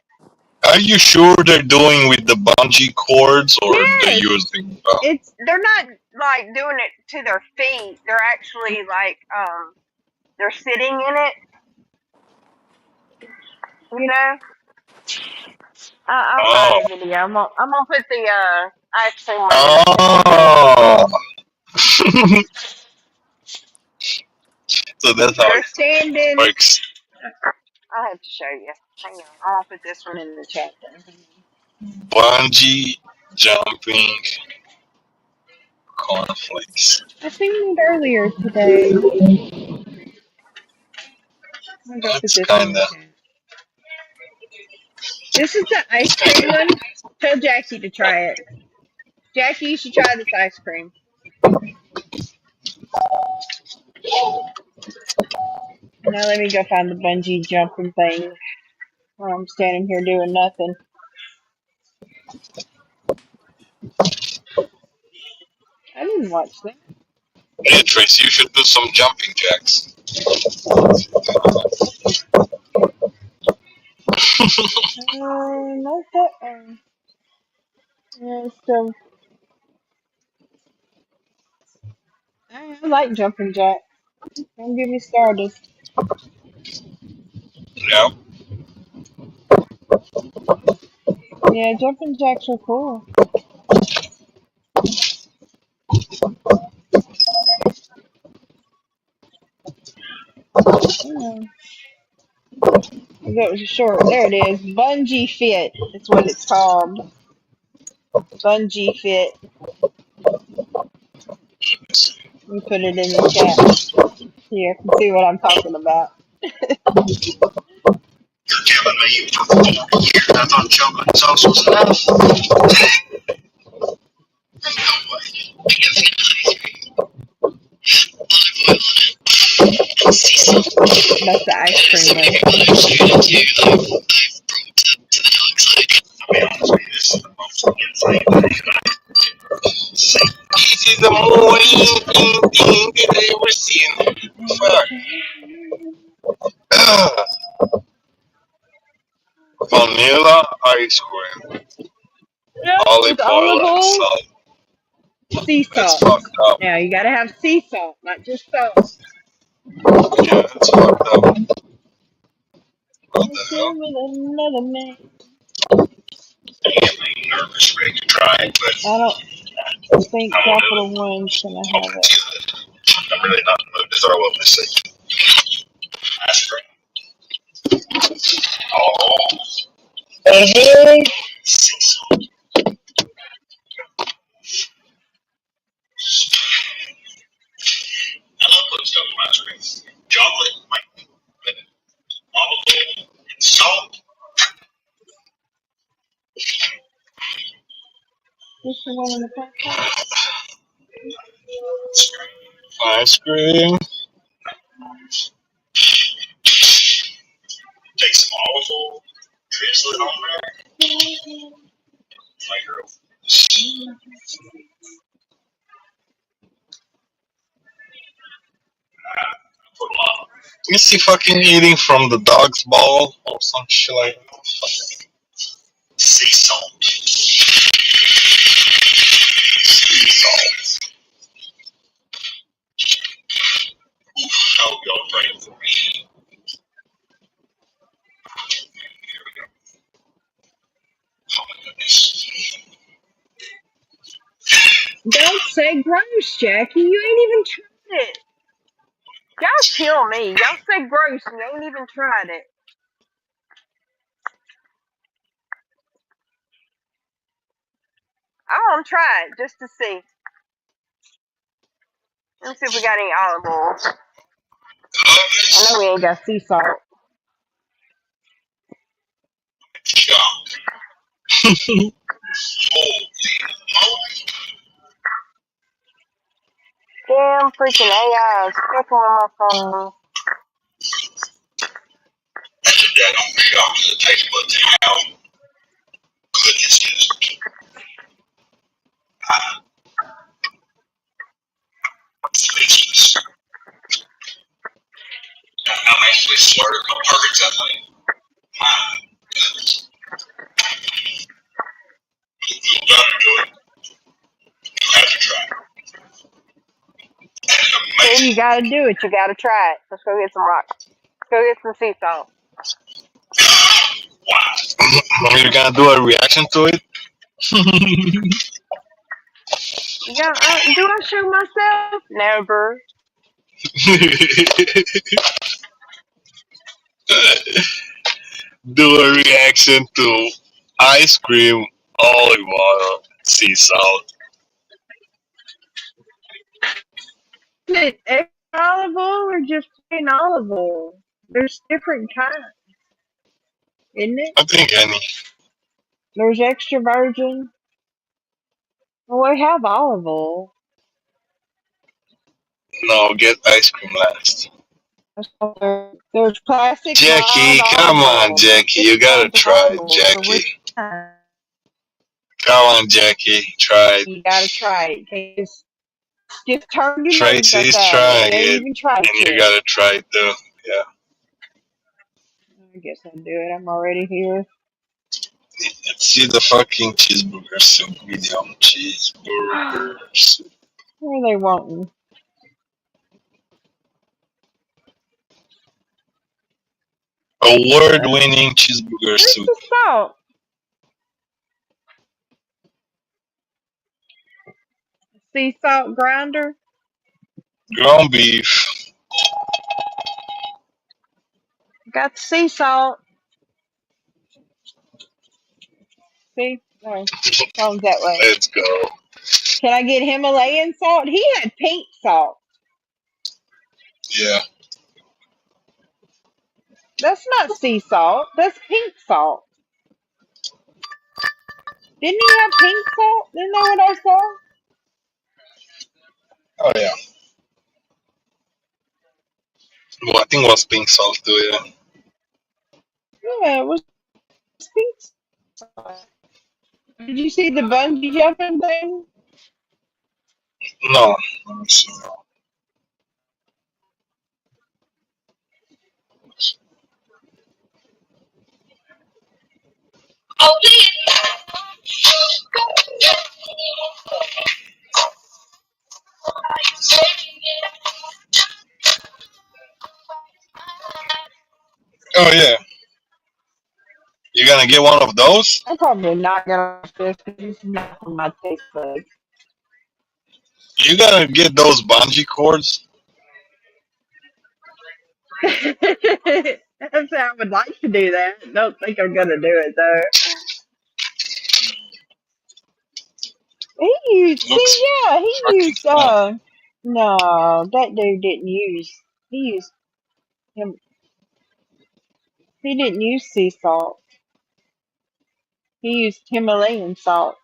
Are you sure they're doing with the bungee cords or they're using? They're not like doing it to their feet. They're actually like they're sitting in it. You know. I'll find a video. I'm gonna put the ice cream one. Oh. So that's how it works. I'll have to show you. Hang on. I'll put this one in the chat then. Bungee jumping cornflakes. I seen it earlier today. That's kinda. This is the ice cream one. Tell Jackie to try it. Jackie, you should try this ice cream. Now let me go find the bungee jumping thing while I'm standing here doing nothing. I didn't watch that. Yeah, Tracy, you should do some jumping jacks. Not that one. Yeah, so I like jumping jacks. Don't get me started. Yeah. Yeah, jumping jacks are cool. Yeah. That was short. There it is. Bungee Fit. That's what it's called. Bungee Fit. Let me put it in the chat. Here, you can see what I'm talking about. You're killing me for 4 years. I thought chocolate sauce was enough. No way. That's the ice cream one. I'll be honest with you, this is the most insane thing This is the morning thing that I ever seen. Fuck. Vanilla ice cream, Yep, olive with oil olive and oil, salt. sea That's salt. fucked up. Now you gotta have sea salt, not just salt. Yeah, that's fucked up. What the hell? With another man. I'm nervous, ready to try it, but I don't think I want Capital to One's gonna have open it. to it. I'm really not in the mood to throw up this thing. Ice cream. Oh, sea salt. I love putting stuff in ice cream. Chocolate, like olive oil, and salt. This the one in the packet? Ice cream. Take some olive oil, drizzle it on there, flavor of put a lot. Is he fucking eating from the dog's ball or some shit like that? Sea salt. Sea salt. I hope y'all praying for me. Here we go. Oh my goodness. Don't say gross, Jackie. You ain't even tried it. Y'all kill me. Y'all say gross and you ain't even tried it. I want to try it just to see. Let's see if we got any olive oil. I know we ain't got sea salt. Holy Damn freaking AI is fucking with my phone. That's a dead on shock to the taste buds and how good this is. Speechless. I'm actually slurred on perfect something. My goodness. You gotta do it. You have to try. That is See, amazing. you gotta do it. You gotta try it. Let's go get some rocks. Let's go get some sea salt. Wow. You're gonna do a reaction to it? Yeah, do I show myself? Never. Do a reaction to ice cream, olive oil, sea salt. Is it extra olive oil or just plain olive oil? There's different kinds, isn't it? I think any. There's extra virgin. Well, we have olive oil. No, get ice cream last. There's classic Jackie, mild come olive on, oil. There's Jackie. You different gotta kinds of try olive it, oil. So which Jackie. kind? Come on, Jackie. Try it. You gotta try it. Just turn your nose up Tracy's at it. trying You ain't it, even tried it and you yet. gotta try it too. Yeah. I guess I'll do it. I'm already here. See the fucking cheeseburger soup, medium cheeseburger soup. What are they wanting? Award-winning cheeseburger Where's soup. the salt? Sea salt grinder? Ground beef. Got the sea salt. See? No, comes that way. Let's go. Can I get Himalayan salt? He had pink salt. Yeah. That's not sea salt. That's pink salt. Didn't he have pink salt? Isn't that what I saw? Oh yeah. Well, I think it was pink salt too. Yeah. Yeah, it was pink salt. Did you see the bungee jumping thing? No. Let me see. Oh yeah. You're gonna get one of those? I'm probably not gonna fish because it's not for my taste buds. You gotta get those bungee cords. That's how I would like to do that. Don't think I'm gonna do it though. He used, Looks see, yeah, he fucking used, fun. no, that dude didn't use, he used him, he didn't use sea salt. He used Himalayan salt.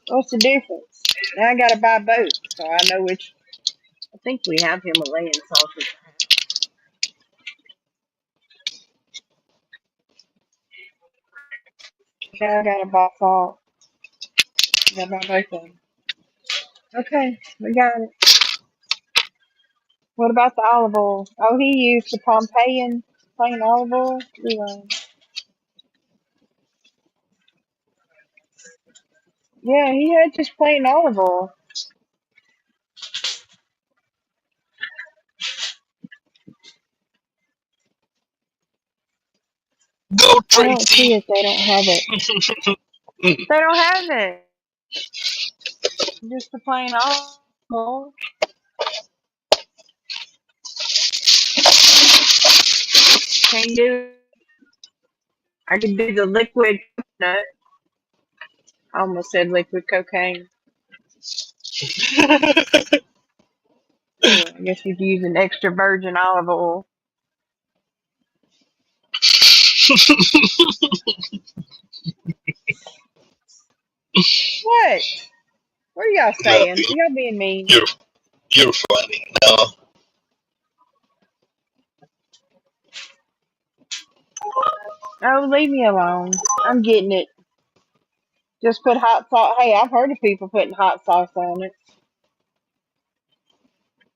What's the difference? Now I gotta buy both, so I know which, I think we have Himalayan salt at the house. Yeah, I gotta buy salt. I gotta buy both of them. Okay, we got it. What about the olive oil? Oh, he used the Pompeian plain olive oil. Yeah, he had just plain olive oil. Go I don't see Tracy. it. They don't have it. They don't have it. Just the plain olive oil. Can you do? I could do the liquid coconut. I almost said liquid cocaine. Oh, I guess you'd use an extra virgin olive oil. What? What are y'all saying? Nothing. Y'all being mean. You're funny. No. Oh, leave me alone. I'm getting it. Just put hot sauce. Hey, I've heard of people putting hot sauce on it.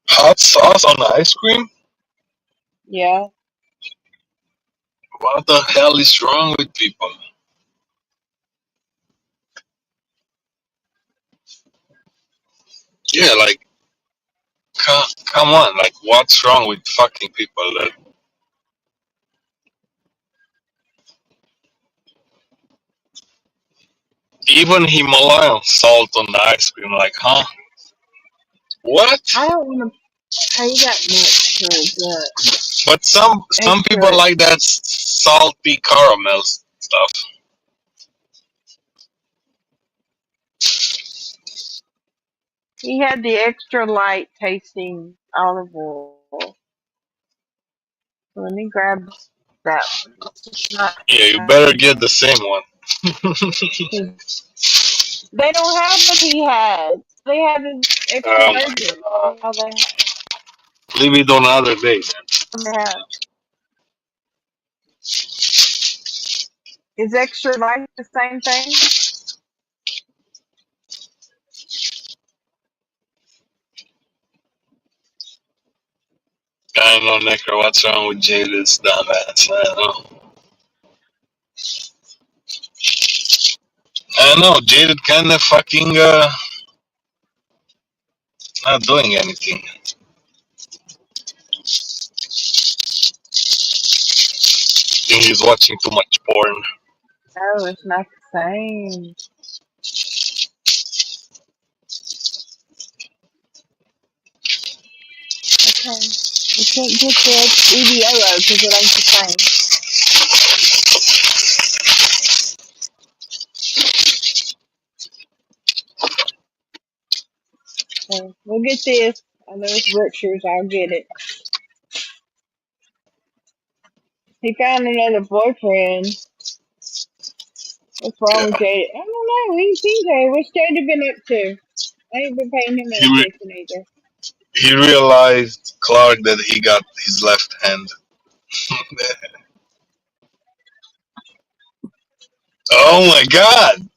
Hot sauce on ice cream? Yeah. What the hell is wrong with people? Yeah, like, come on. Like, what's wrong with fucking people? That even Himalayan salt on the ice cream, like, huh? What? I don't want to pay that much for the But some people extra. like that salty caramel stuff. He had the extra light tasting olive oil. So let me grab that one. It's not. Yeah, you better get the same one. They don't have what he had. They have his extra Oh my virgin. god. All they Leave it on another day, have. Is extra life the same thing? I don't know, Necro, what's wrong with Jada's dumbass? I don't know. Jaded kind of fucking, not doing anything. I think he's watching too much porn. No, it's not the same. Okay. We can't get the EVO because it ain't the same. So we'll get this. I know it's Richards. I'll get it. He found another boyfriend. What's wrong with Jada? I don't know. We ain't seen Jada. What's Jada been up to? I ain't been paying him no attention either. He realized, Clark, that he got his left hand. Oh my god!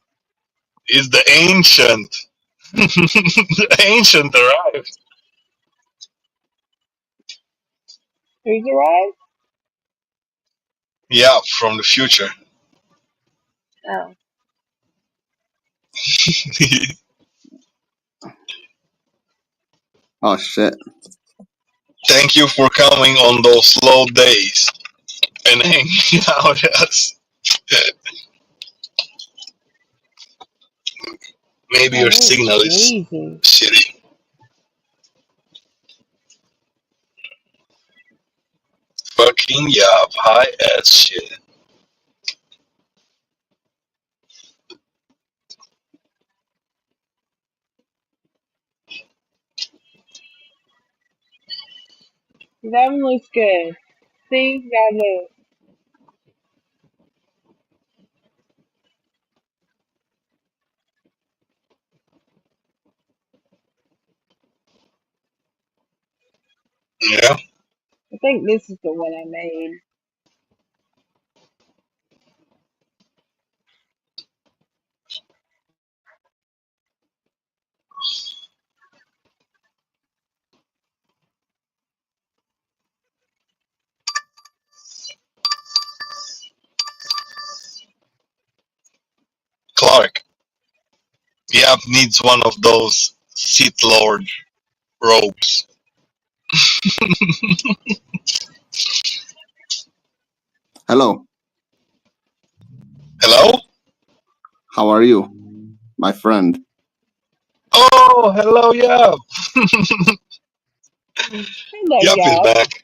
It's the ancient. The ancient arrived. Who's arrived? Yeah, from the future. Oh. Oh shit. Thank you for coming on those slow days and hanging out with us. Maybe your signal is shitty. Fucking yup, high ass shit. That one looks good. See? Y'all look. Yeah. I think this is the one I made. Clark. Yap needs one of those Sith Lord robes. Hello. Hello? How are you, my friend? Oh, hello, Yap. Hello, Yap is y'all. back.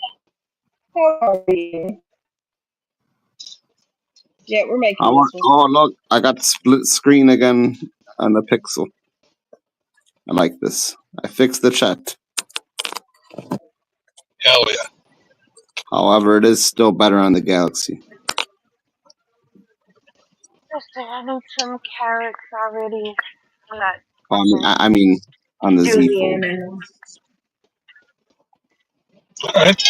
How are you? Yeah, we're making this one. Oh look, I got split screen again on the Pixel. I like this. I fixed the chat. Hell yeah. However, it is still better on the Galaxy. I need some carrots already. I'm not. I mean on the Z Fold. Julian. Alright.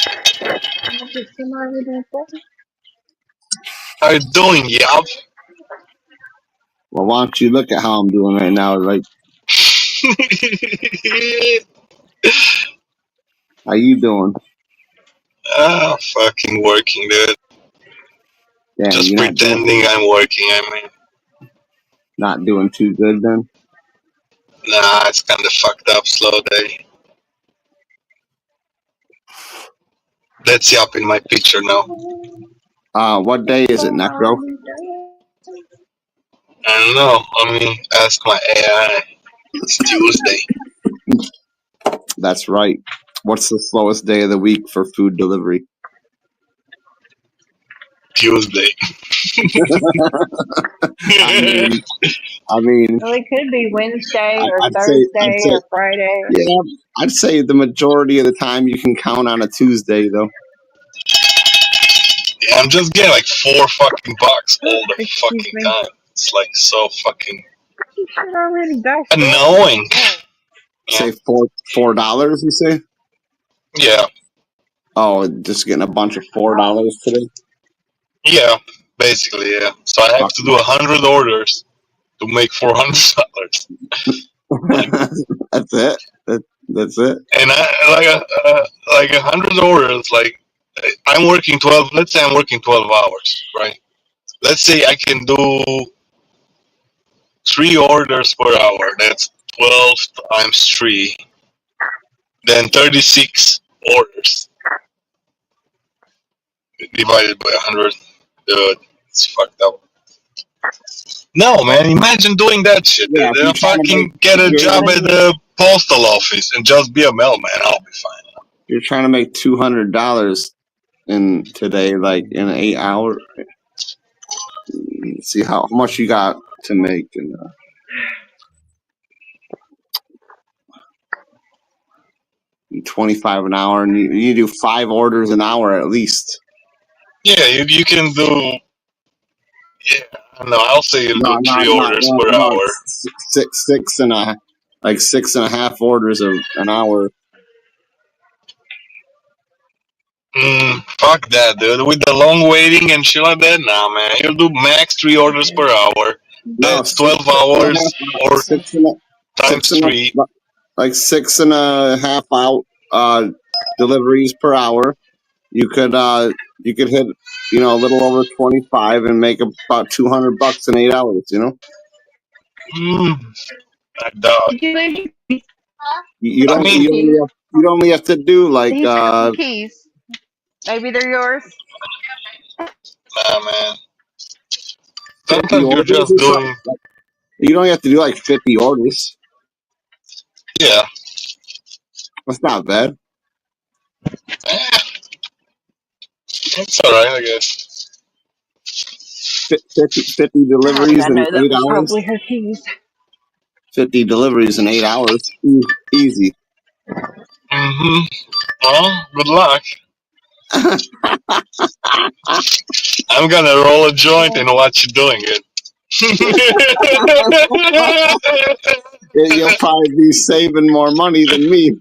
How you doing, Yap? Well, why don't you look at how I'm doing right now? Like, how you doing? Fucking working, dude. Damn, Just you're pretending I'm working, I mean. not doing too good then. Nah, it's kinda fucked up, slow day. That's Yap in my picture now. What day is it, Necro? I don't know. I mean, ask my AI. It's Tuesday. That's right. What's the slowest day of the week for food delivery? Tuesday. I mean, Well, it could be Wednesday or I'd Thursday say, or Friday. yeah, I'd say the majority of the time you can count on a Tuesday, though. Yeah, I'm just getting like $4 all the Excuse fucking me. time. It's like so fucking You should already go. annoying. Say $4, you say? Yeah, Oh, just getting a bunch of $4 today? yeah, basically, yeah. So I have to do 100 orders to make $400, That's it. That's it. and like 100 orders. Like I'm working 12. Let's say I'm working 12 hours, right? Let's say I can do 3 orders per hour. That's 12 times 3. Then 36 orders divided by 100. Dude, it's fucked up. No, man, imagine doing that shit. Yeah, if Then you're trying to fucking get a make job at the postal office and just be a mailman. I'll be fine. you're trying to make $200 in today, like in 8 hours. See how much you got to make, and 25 an hour, and you do 5 orders an hour at least. Yeah, you can do. Yeah, no, I'll say you do 3 orders per hour. Six and a like 6.5 orders an hour. Fuck that, dude. With the long waiting and shit like that, nah, man. You'll do max 3 orders per hour. That's 12 hours or times 3. Like 6.5 out deliveries per hour. You could hit a little over 25 and make about $200 in 8 hours. I doubt. You don't. You only have to do like He's got some keys. Maybe they're yours. Nah, man. Sometimes you're just doing. You don't have to do like 50 orders. Yeah. That's not bad. It's alright, I guess. 50 deliveries in 8 hours. Probably her keys. 50 deliveries in 8 hours. Easy. Well, good luck. I'm gonna roll a joint and watch you doing it. You'll probably be saving more money than me.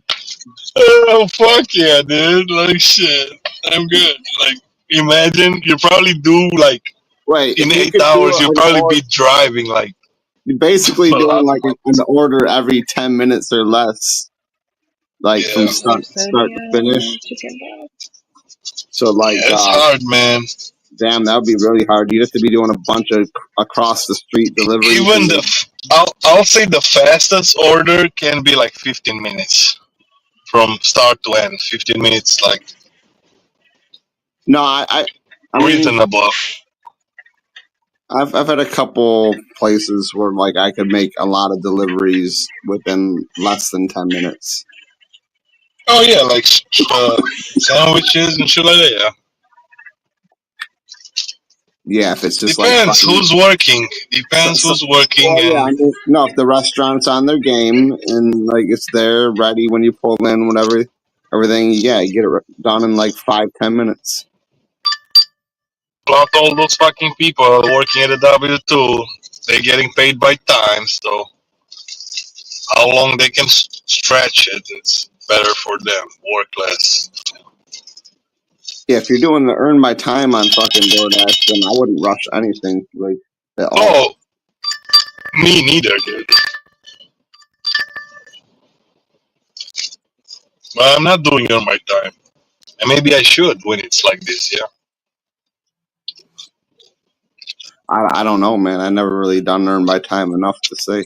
Oh, fuck yeah, dude. Like, shit. I'm good. Like, imagine you probably do, like, in 8 hours, you'll probably be driving, like. You're basically doing, like, an order every 10 minutes or less. Like, from start to finish. So, like. Yeah, it's hard, man. Damn, that would be really hard. You'd have to be doing a bunch of across the street deliveries. Even I'll say the fastest order can be, like, 15 minutes. From start to end, 15 minutes, like. No, I reasonable. I've had a couple places where like I could make a lot of deliveries within less than 10 minutes. Oh yeah, like sandwiches and shit like that. Yeah. Yeah, if it's just depends who's working. Depends who's working. Well, yeah, no, if the restaurant's on their game and like it's there ready when you pull in, whatever, everything. Yeah, you get it done in like 5-10 minutes. Not all those fucking people are working at a W-2. They're getting paid by time, so how long they can stretch it, it's better for them. Work less. Yeah, if you're doing the earn my time on fucking DoorDash, then I wouldn't rush anything like at all. Oh, me neither, dude. But I'm not doing it on my time. And maybe I should when it's like this, yeah. I don't know, man. I never really done earn my time enough to say.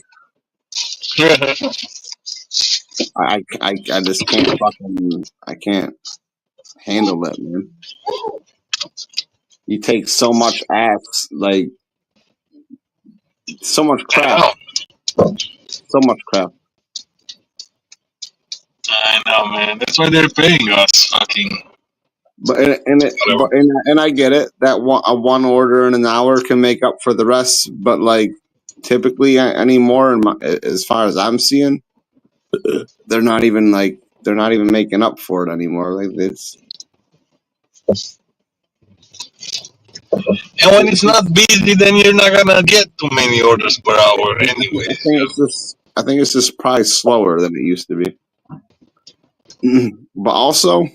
I just can't I can't handle that, man. You take so much ass, like so much crap. So much crap. I know, man. That's why they're paying us, fucking. And I get it that one order in an hour can make up for the rest, but like typically anymore, as far as I'm seeing, they're not even making up for it anymore. Like it's. And when it's not busy, then you're not gonna get too many orders per hour, I anyways. think it's just probably slower than it used to be. But also,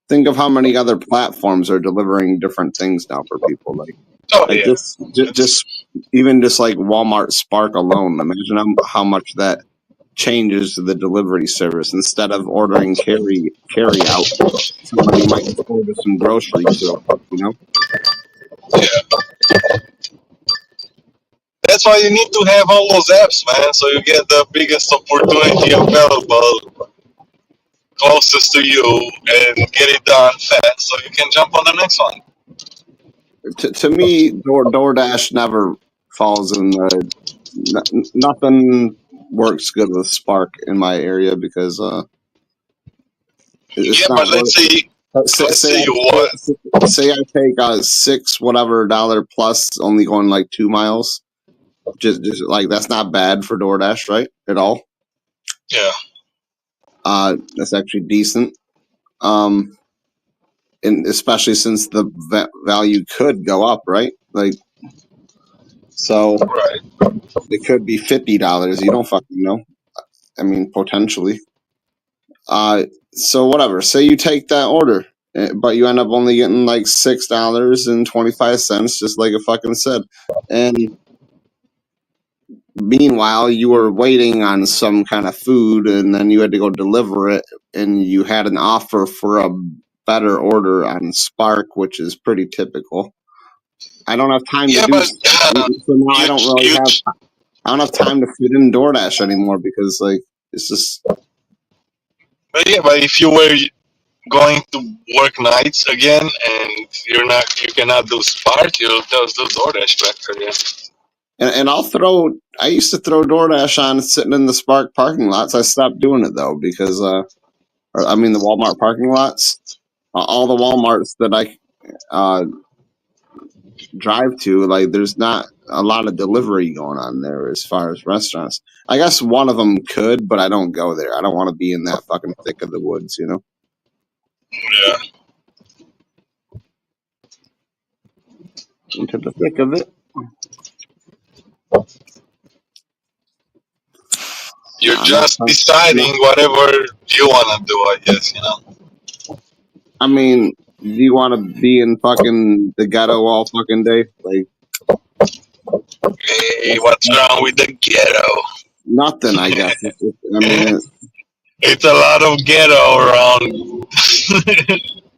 think of how many other platforms are delivering different things now for people. Oh Like yeah, just even just like Walmart Spark alone. Imagine how much that changes the delivery service. Instead of ordering carry out, somebody might just order some groceries real quick. that's why you need to have all those apps, man. So you get the biggest opportunity available, closest to you, and get it done fast, so you can jump on the next one. To me, DoorDash never falls in the. Nothing works good with Spark in my area because it's Yeah, not but let's say you what? say I take $6 whatever plus, only going like 2 miles. Just like that's not bad for DoorDash, right? At all. Yeah. That's actually decent. And especially since the value could go up, right? Like, so Right. it could be $50. You don't fucking know. I mean, potentially. So whatever. Say you take that order, but you end up only getting like $6.25, just like it fucking said. And meanwhile, you were waiting on some kind of food, and then you had to go deliver it, and you had an offer for a better order on Spark, which is pretty typical. I don't have time to do. But so now I don't really have. I don't have time to fit in DoorDash anymore because like it's just. But if you were going to work nights again and you cannot do Spark, you'll just do DoorDash back again. And I used to throw DoorDash on sitting in the Spark parking lots. I stopped doing it though because the Walmart parking lots, all the Walmarts that I drive to, like there's not a lot of delivery going on there as far as restaurants. I guess one of them could, but I don't go there. I don't want to be in that fucking thick of the woods, Yeah. Into the thick of it. You're just deciding whatever you want to do, I guess, I mean, do you want to be in fucking the ghetto all fucking day? Like, hey, what's wrong with the ghetto? Nothing, I guess. It's a lot of ghetto around.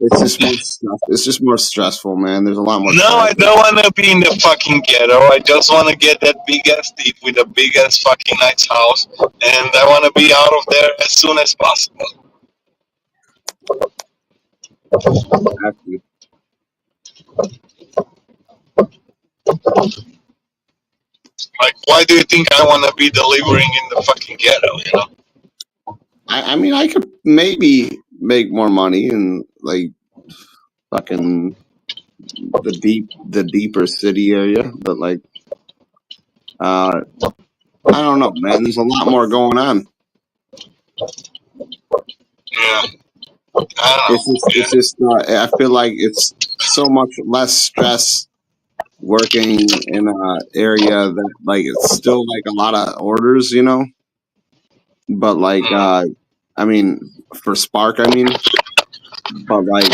It's just more stressful, man. There's a lot more. No, I don't want to be in the fucking ghetto. I just want to get that big ass teeth with a big ass fucking nice house, and I want to be out of there as soon as possible. Exactly. Like, why do you think I want to be delivering in the fucking ghetto? I mean, I could maybe make more money in like fucking the deeper city area, but like, I don't know, man. There's a lot more going on. Yeah. It's just I feel like it's so much less stress working in an area that like it's still like a lot of orders, but like I mean for Spark, but like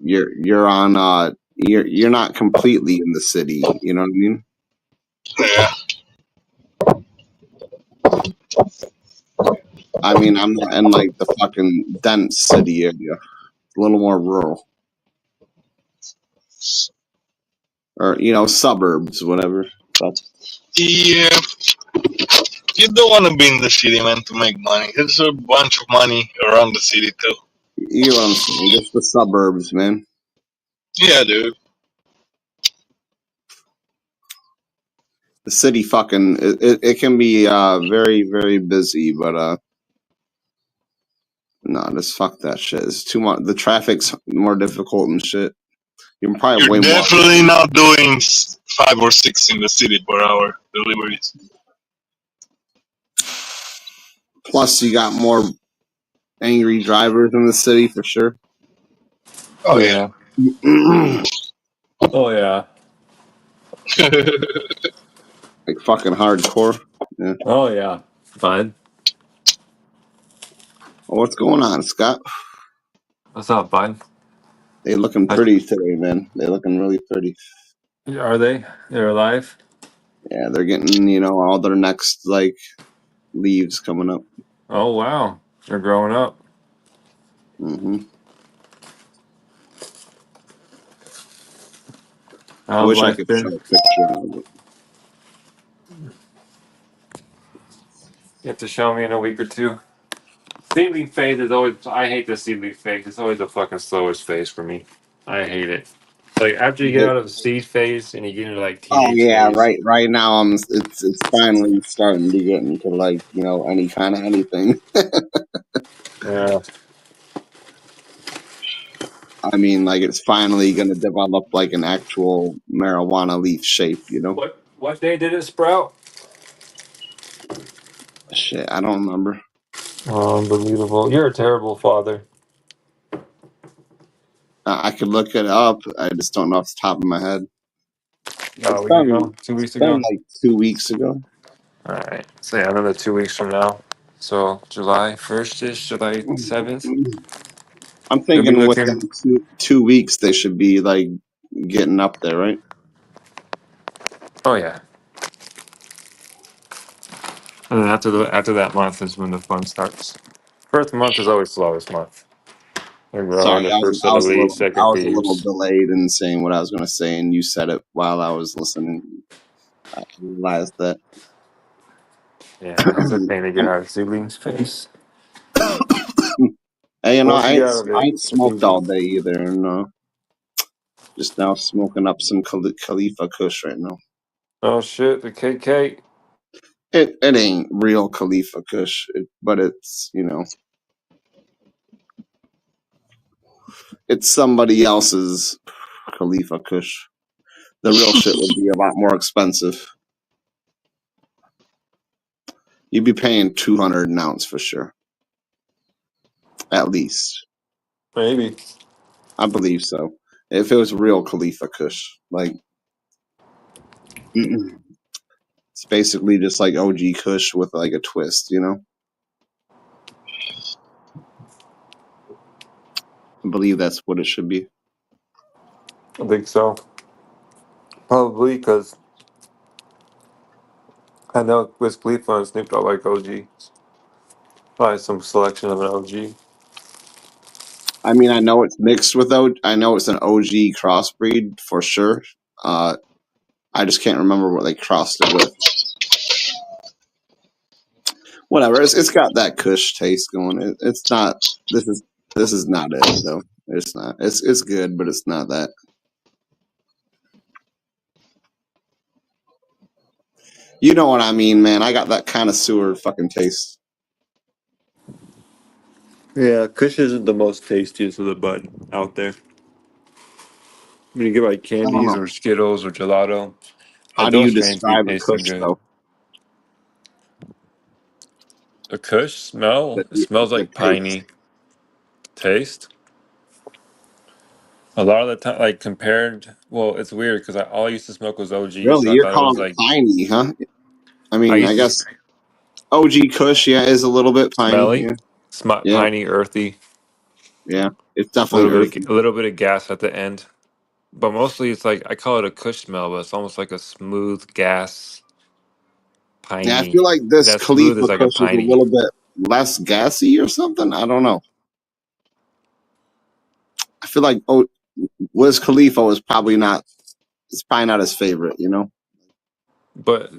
you're on you're not completely in the city, you know what I mean? Yeah. I mean, I'm not in like the fucking dense city area. It's a little more rural. Or, suburbs, whatever. But yeah. You don't want to be in the city, man, to make money. There's a bunch of money around the city, too. You know what I'm saying? Just the suburbs, man. Yeah, dude. The city fucking, it can be very, very busy, but no, just fuck that shit. It's too much. The traffic's more difficult and shit. You're definitely not doing 5 or 6 in the city per hour deliveries. Plus, you got more angry drivers in the city for sure. Oh yeah. Oh yeah. Like fucking hardcore. Yeah. Oh yeah. Fine. Well, what's going on, Scott? What's up, bud? They looking I, pretty today, man. They looking really pretty. are they? They're alive? Yeah, they're getting, all their next like leaves coming up. Oh wow. They're growing up. Hmm. I How's wish I life could been? show a picture of it. You have to show me in a week or two. Seed leaf phase is always. I hate the seed leaf phase. It's always the fucking slowest phase for me. I hate it. Like after you get out of seed phase and you get into like Oh teenage yeah, phase. right now it's finally starting to get into like, any kind of anything. Yeah. I mean, like it's finally gonna develop like an actual marijuana leaf shape, What day did it sprout? Shit, I don't remember. Oh, unbelievable. You're a terrible father. I could look it up. I just don't know off the top of my head. A week ago? 2 weeks It's been ago? like 2 weeks ago. Alright. So yeah, another 2 weeks from now. So July 1st-ish, July 7th. I'm You'll be thinking looking. within 2 weeks they should be like getting up there, right? Oh yeah. And then after that month is when the fun starts. First month is always slowest month. They're growing Sorry, the I was first set I of was a leaves, little I second was a little leaves. delayed in saying what I was gonna say, and you said it while I was listening. I realized that. Yeah, it's a pain to get out of seedlings phase. Hey, Once I you ain't get out of I it, ain't it's smoked easy. all day either, and just now smoking up some Khalifa Kush right now. Oh shit, the KK. It ain't real Khalifa Kush, but it's somebody else's Khalifa Kush. The real shit would be a lot more expensive. You'd be paying 200 an ounce for sure, at least. Maybe. I believe so. If it was real Khalifa Kush, like it's basically just like OG Kush with like a twist, I believe that's what it should be. I think so. Probably because I know Wiz Khalifa and Snoop Dogg like OG. Probably some selection of an OG. I mean, I know it's mixed with I know it's an OG crossbreed for sure. I just can't remember what they crossed it with. Whatever. It's got that Kush taste going. It's not. This is not it though. It's not. It's good, but it's not that. You know what I mean, man. I got that kind of sewer fucking taste. Yeah, Kush isn't the most tastiest of the bud out there. When you get like I don't candies know. or Skittles or gelato, How like do you those strains be describe a tasting Kush good. though? The Kush smell, it smells The like taste. piney. Taste. A lot of the time, like compared, well, it's weird because all I used to smoke was OG, Really, so I you're thought it was calling it like piney, huh? I I mean, I used to guess OG Kush, yeah, is a little bit piney. smelly, Yeah, yeah, piney, earthy, yeah. It's definitely earthy. a little bit of gas at the end, but mostly it's like I call it a Kush smell, but it's almost like a smooth gas, Yeah, I piney. feel like this That smooth is Khalifa like a Kush is a piney. little bit less gassy or something. I don't know. I feel like Wiz Khalifa was probably not. It's probably not his favorite. But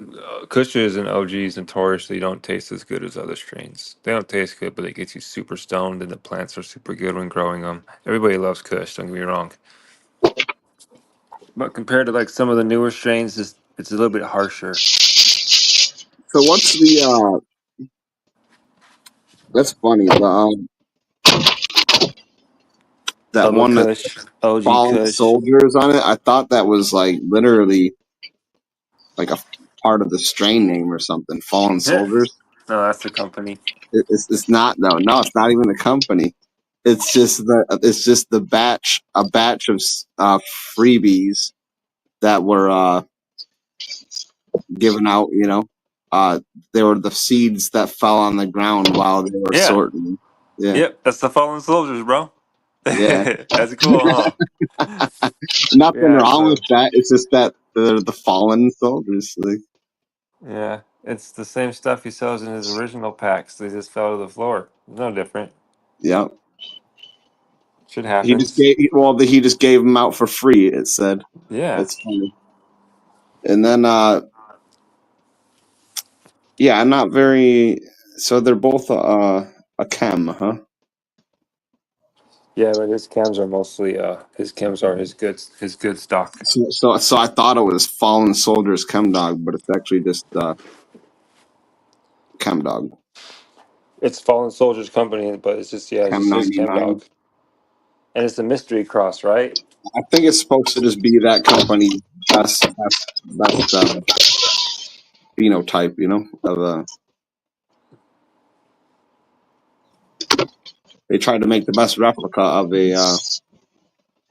Kushers and OGs notoriously don't taste as good as other strains. They don't taste good, but they get you super stoned, and the plants are super good when growing them. Everybody loves Kush. Don't get me wrong. But compared to like some of the newer strains, it's a little bit harsher. So what's the? That's funny. That Bubba one that Kush, OG Fallen Kush. Soldiers on it. I thought that was like literally like a part of the strain name or something. Fallen Yeah. Soldiers. No, that's the company. It's not though. No, it's not even the company. It's just the batch, a batch of freebies that were given out. They were the seeds that fell on the ground while they were Yeah. sorting. Yeah, Yep. That's the fallen soldiers, bro. yeah. That's cool, huh? Nothing Yeah. wrong So with that. It's just that they're the fallen soldiers. Like, yeah, it's the same stuff he sells in his original packs. They just fell to the floor. No different. yeah. Shit happens. He just gave them out for free. It said. Yeah. It's funny. And then yeah, I'm not very. So they're both a chem, huh? Yeah, but his chems are mostly his chems are his good stock. So I thought it was Fallen Soldiers Chem Dog, but it's actually just Chem Dog, It's Fallen Soldiers Company, but it's Chem just his chem 99. dog. And it's a mystery cross, right? I think it's supposed to just be that company's best phenotype, of they tried to make the best replica of a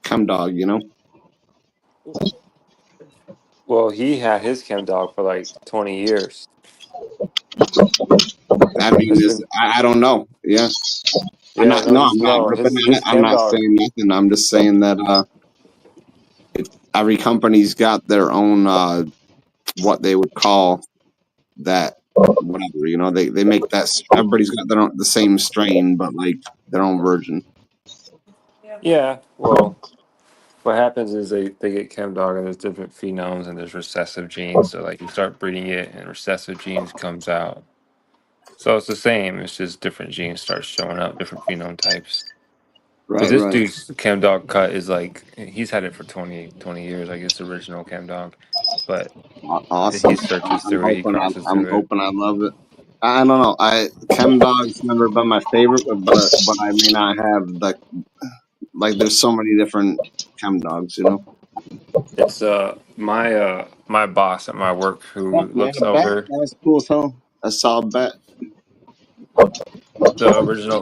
Chem Dog, Well, he had his chem dog for like 20 years. I mean, It's been I don't know. Yeah, I'm yeah, not. no, No, he's I'm not no ripping on his it. I'm chem not dog. saying nothing. I'm just saying that every company's got their own what they would call that whatever. They make that. Everybody's got their own the same strain, but like their own version. Yeah, well, what happens is they get chem dog and there's different phenomes and there's recessive genes. So like you start breeding it and recessive genes comes out. So it's the same. It's just different genes start showing up, different phenome types. Because Right, this right. dude's chem dog cut is like he's had it for 20 years, like his original chem dog. But Awesome. he searches I'm through it, he hoping crosses I'm through it. hoping I love it. I don't know. Chem Dog's never been my favorite, but I may not have the like. There's so many different Chem Dogs, It's my boss at my work Yeah, who man, looks a bet. over That's cool as hell. A solid bet.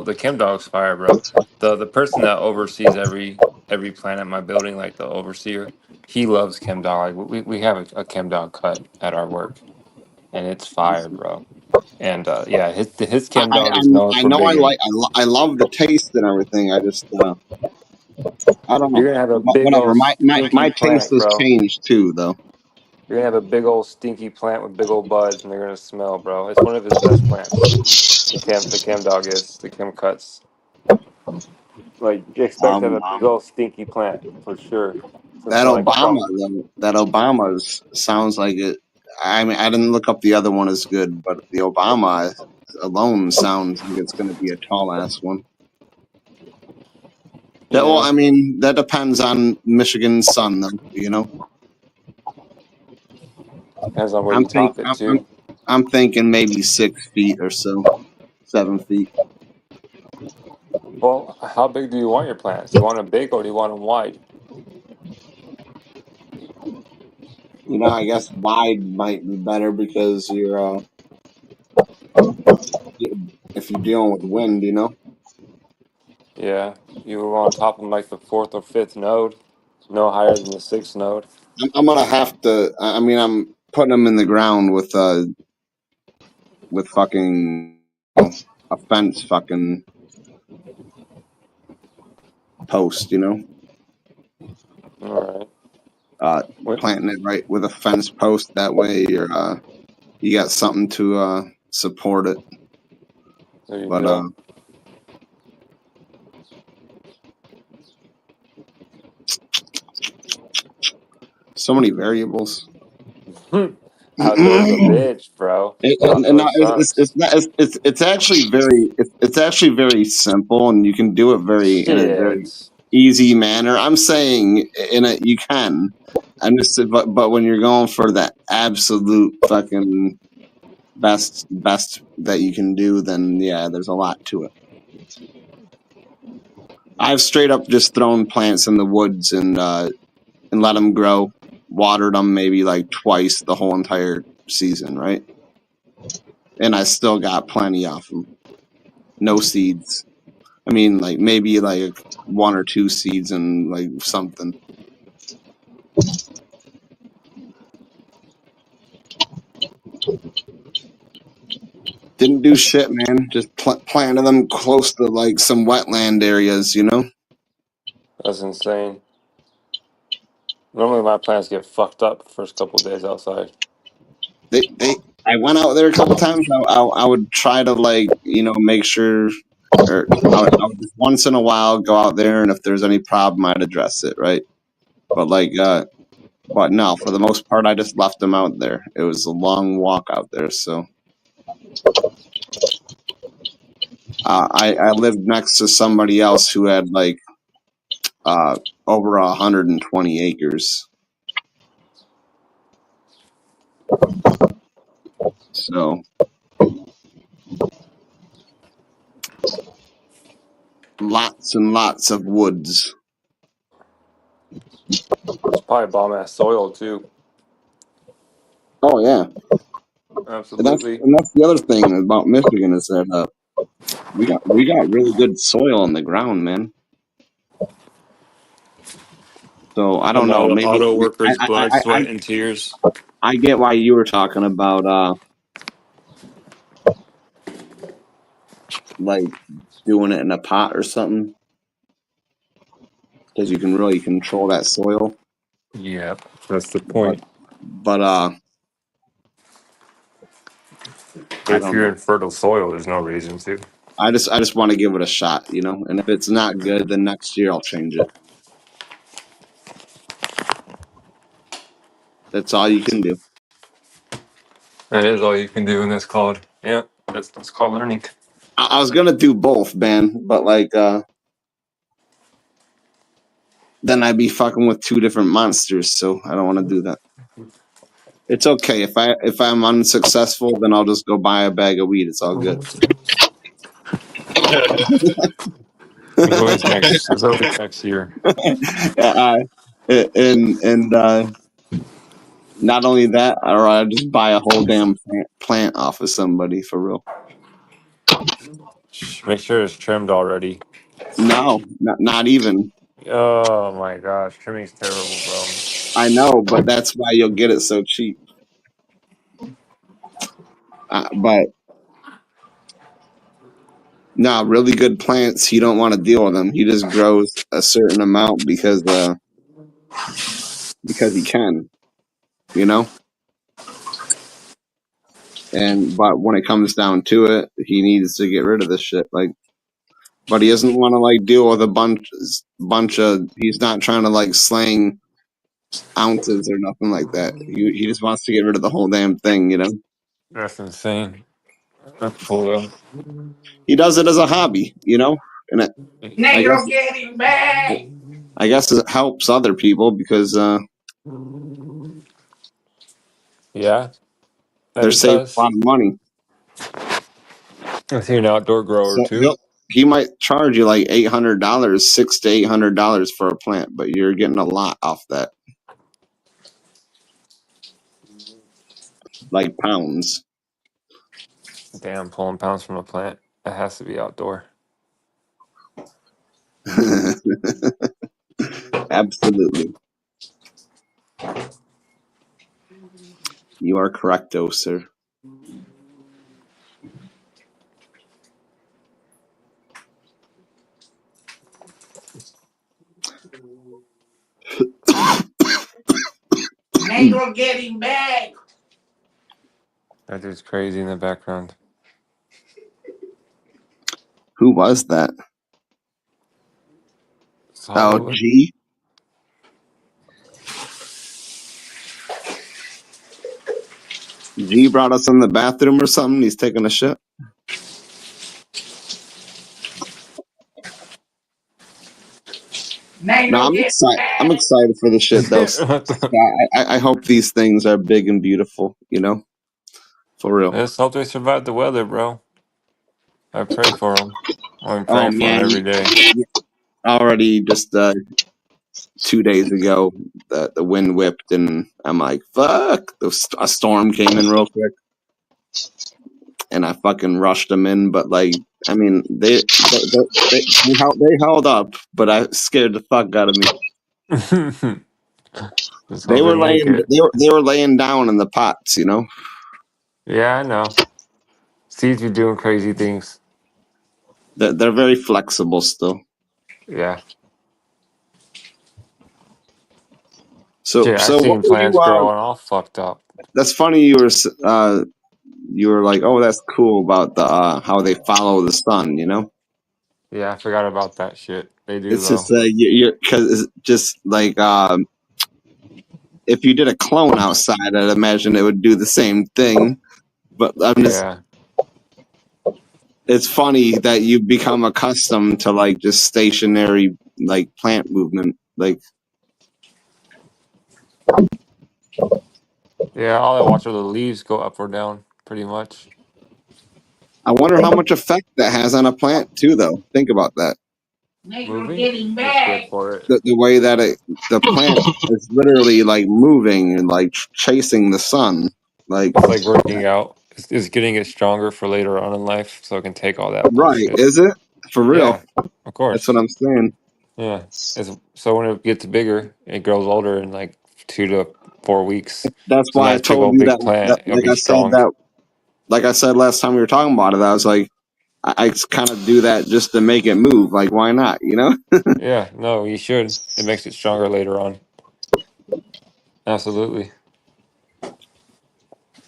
the chem dog's fire, bro. The person that oversees every plant at my building, like the overseer, he loves chem dog. Like we have a chem dog cut at our work, and it's fire, bro. And yeah, his chem dog is known I for know bigging. I love the taste and everything. I just I don't know. You're gonna have a big Whatever. old stinky My taste plant, has bro. changed too, though. You're gonna have a big old stinky plant with big old buds, and they're gonna smell, bro. It's one of his best plants. The chem dog is the chem cuts. Like you expect to have Um, a big old stinky plant for sure. It's gonna that smell like Obama, skunk. though, that Obama's sounds like it. I mean, I didn't look up the other one as good, but the Obama alone sounds like it's going to be a tall ass one. Well, Yeah, I mean, that depends on Michigan's sun, though. depends on where I'm you think top it I'm, too. I'm thinking maybe 6 feet or so, 7 feet. Well, how big do you want your plants? Do you want them big or do you want them wide? I guess wide might be better because you're if you're dealing with wind, Yeah, you want to top them like the fourth or fifth node, no higher than the sixth node. I'm gonna have to. I mean, I'm putting them in the ground with fucking a fence fucking post, All right. planting it right with a fence post. That way, you got something to support it. There you But go. so many variables. Outdoors a bitch, bro. No, Outdoors sucks. it's actually it's actually very simple, and you can do it in a very Shit. easy manner. I'm saying you can. I'm just but when you're going for the absolute fucking best that you can do, then yeah, there's a lot to it. I've straight up just thrown plants in the woods and let them grow, watered them maybe like twice the whole entire season, right? And I still got plenty off them. No seeds. I mean, like maybe like 1 or 2 seeds and like something. Didn't do shit, man. Just planted them close to like some wetland areas, you know. That's insane. Normally my plants get fucked up the first couple of days outside. I went out there a couple times. I would try to like, you know, make sure, or I would just once in a while go out there, and if there's any problem, I'd address it, right? But like, but no, for the most part, I just left them out there. It was a long walk out there, so. I lived next to somebody else who had like over 120 acres. So lots and lots of woods. It's probably bomb ass soil too. Oh yeah, Absolutely. and that's the other thing about Michigan is that we got really good soil on the ground, man. So I don't know. Maybe auto workers' blood, sweat, and tears. I get why you were talking about like doing it in a pot or something, because you can really control that soil. Yep, that's the point. But If you're in fertile soil, there's no reason to. I just want to give it a shot, you know. And if it's not good, then next year I'll change it. That's all you can do. That is all you can do in this called. Yeah, that's called learning. I was gonna do both, man, but like then I'd be fucking with two different monsters, so I don't want to do that. It's okay if I'm unsuccessful, then I'll just go buy a bag of weed. It's all good. It's over next year. And not only that, or I just buy a whole damn plant off of somebody for real. Make sure it's trimmed already. No, not even. Oh my gosh, trimming's terrible, bro. I know, but that's why you'll get it so cheap. But no, really good plants, he don't want to deal with them. He just grows a certain amount because he can, you know. But when it comes down to it, he needs to get rid of this shit. Like, but he doesn't want to like deal with a bunch of. He's not trying to like slang ounces or nothing like that. He just wants to get rid of the whole damn thing, you know. That's insane. That's cool. He does it as a hobby, you know, and I guess it helps other people because yeah, they're saving a lot of money. Is he an outdoor grower too? He might charge you like $800, $600 to $800 for a plant, but you're getting a lot off that, like pounds. Damn, pulling pounds from a plant. It has to be outdoor. Absolutely. You are correcto, sir. Negro getting back. That dude's crazy in the background. Who was that? Oh, G. G brought us in the bathroom or something. He's taking a shit. No, I'm excited. I'm excited for the shit though. I hope these things are big and beautiful. You know, for real. Let's hope they survive the weather, bro. I pray for them. I'm praying for them every day. Already, just 2 days ago, the wind whipped, and I'm like, "Fuck!" A storm came in real quick, and I fucking rushed them in. But like, I mean, they held up, but I scared the fuck out of me. They were laying down in the pots, you know. Yeah, I know. Seeds are doing crazy things. They're very flexible still. Yeah. So Shit, I so what seen were you? plants growing all fucked up. That's funny. You were like, oh, that's cool about the how they follow the sun. You know, Yeah, I forgot about that shit. They do it's just though. you're because it's just like if you did a clone outside, I'd imagine it would do the same thing. But Yeah. it's funny that you become accustomed to like just stationary like plant movement. Like Yeah, all I watch are the leaves go up or down, pretty much. I wonder how much effect that has on a plant too, though. Think about that. Moving? It's good for it. The way that the plant is literally like moving and like chasing the sun. Like It's like working out. It's getting it stronger for later on in life, so it can take all that right, bullshit. is it? For real. Yeah, of That's what course. I'm saying. Yeah. So when it gets bigger, it grows older in like 2 to 4 weeks. That's So why I that big told old you big that plant, it'll be strong. like I said last time we were talking about it, I was like I kind of do that just to make it move. Like why not, you know? Yeah, no, you should. It makes it stronger later on. Absolutely.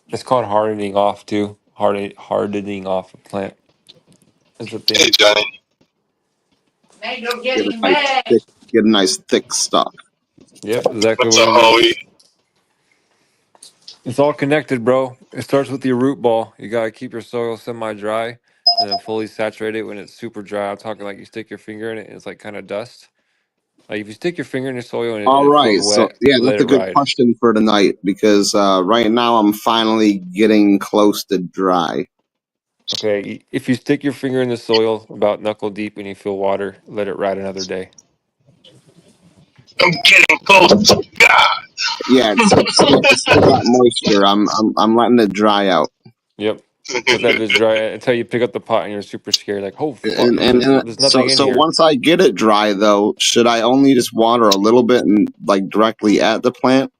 It's called hardening off too. Hardening off a plant is the Hey, thing. Johnny. Get a nice thick stalk. Yep, exactly What's what up, it is. Howie? It's all connected, bro. It starts with your root ball. You gotta keep your soil semi-dry and then fully saturate it when it's super dry. I'm talking like you stick your finger in it and it's like kind of dust. Like if you stick your finger in your soil and All it right, feels so wet, yeah, let that's it a good ride. question for tonight because right now I'm finally getting close to dry. Okay, if you stick your finger in the soil about knuckle deep and you feel water, let it ride another day. I'm getting close to God. Yeah, it's still got moisture. I'm letting it dry out. Yep. Let that bitch dry until you pick up the pot and you're super scared. Like, oh fuck, And, no, and, and there's so nothing in so here. once I get it dry though, should I only just water a little bit and like directly at the plant?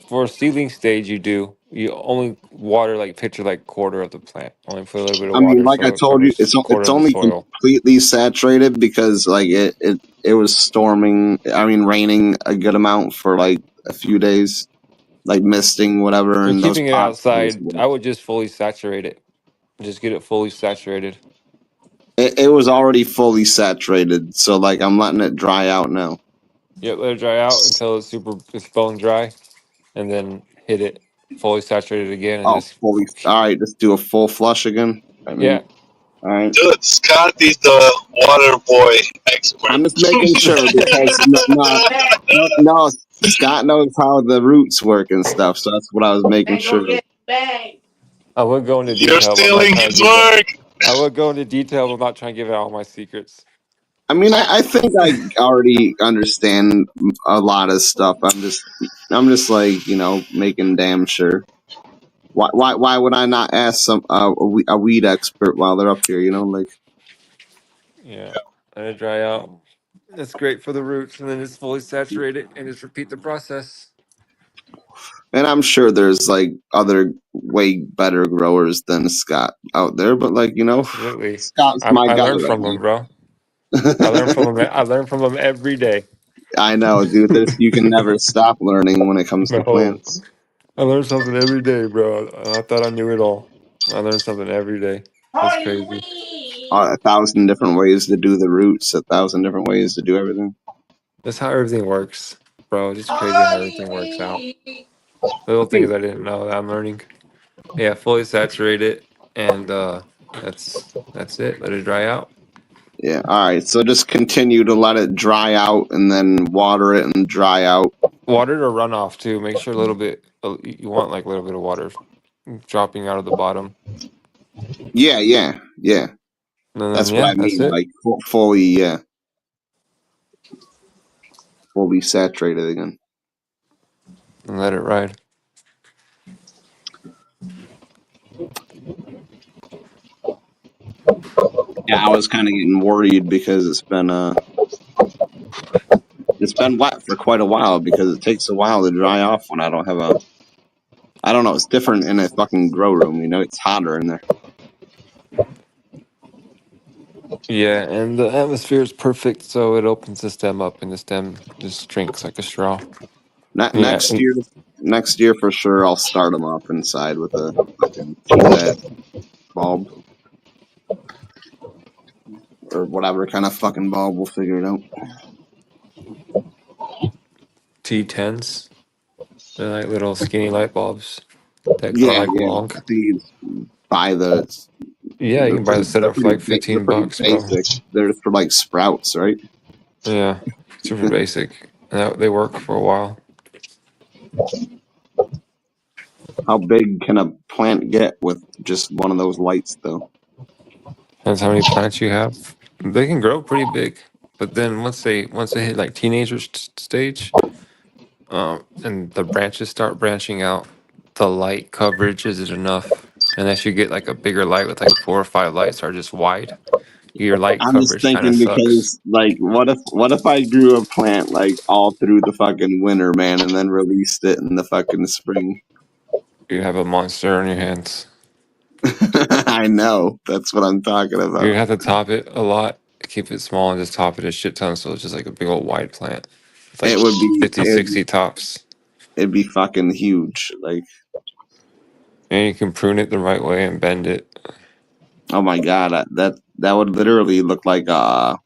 For a seedling stage, you do. You only water like picture like quarter of the plant. Only put a little bit of I mean, water like I so it told you, covers quarter it's of the only soil. completely saturated because like it was storming. I mean, raining a good amount for like a few days, like misting, whatever, You're in those keeping it pots. outside. I would just fully saturate it. Just get it fully saturated. It was already fully saturated, so like I'm letting it dry out now. Yep, let it dry out until it's bone dry, and then hit it fully saturated again, and Oh, just fully. All right, just do a full flush again. I mean, yeah. all right. Dude, Scotty's the water boy expert. I'm just making sure because no, Scott knows how the roots work and stuff, so that's what I was making sure. I would go into You're detail, but I'm not stealing trying to his give that. work. I would go into detail, but I'm not trying to give out all my secrets. I mean, I think I already understand a lot of stuff. I'm just like making damn sure. Why would I not ask a weed expert while they're up here? Like. Yeah, let it dry out. That's great for the roots, and then just fully saturate it and just repeat the process. And I'm sure there's like other way better growers than Scott out there, but like Absolutely, Scott's my I guy learn right from them, now. bro. I learn from them. I learn from them every day. I know, dude. You can never stop learning when it comes to No, plants. I learn something every day, bro. I thought I knew it all. I learn something every day. That's crazy. 1,000 different ways to do the roots, 1,000 different ways to do everything. That's how everything works, bro. Just crazy how everything works out. Little I think. things I didn't know that I'm learning. Yeah, fully saturate it, and that's it. Let it dry out. Yeah. All right. So just continue to let it dry out, and then water it and dry out. Water to run off too. Make sure a little bit. You want like a little bit of water dropping out of the bottom. Yeah. Yeah. Yeah. And then That's what yeah, I that's mean. it. Like fully. Yeah. Fully saturated again. And let it ride. Yeah, I was kind of getting worried because it's been wet for quite a while because it takes a while to dry off when I don't have I don't know. It's different in a fucking grow room. You know, it's hotter in there. Yeah, and the atmosphere is perfect, so it opens the stem up, and the stem just drinks like a straw. Yeah, Next and year for sure, I'll start them up inside with a fucking T-Lat bulb or whatever kind of fucking bulb. We'll figure it out. T10s, they're like little skinny light bulbs that go Yeah, like yeah. long. I think you buy Yeah, you can buy the setup for like they're pretty $15, bro. basic. They're for like sprouts, right? Yeah, super basic. And they work for a while. How big can a plant get with just one of those lights, though? Depends how many plants you have. They can grow pretty big, but then once they hit like teenager stage, and the branches start branching out, the light coverage isn't enough. Unless you get like a bigger light with like 4 or 5 lights are just wide, your light I'm just coverage kind of thinking sucks. because, like, what if I grew a plant like all through the fucking winter, man, and then released it in the fucking spring? You have a monster on your hands. I know. That's what I'm talking You about. have to top it a lot, keep it small, and just top it a shit ton, so it's just like a big old wide plant. It's like It would be 50, 60 tops. it'd be fucking huge. Like, And you can prune it the right way and bend it. oh my god, that would literally look like a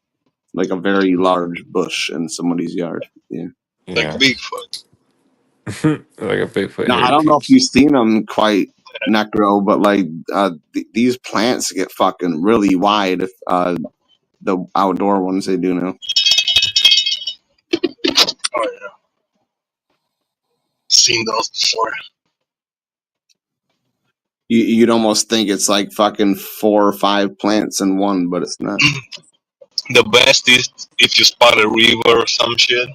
very large bush in somebody's yard. Yeah. Like Yeah. Bigfoot. Like a Bigfoot Now I hairy don't know if peeps. you've seen them quite necro, but like these plants get fucking really wide. If the outdoor ones they do now. Oh yeah, seen those before. You'd almost think it's like fucking 4 or 5 plants in one, but it's not. The best is if you spot a river or some shit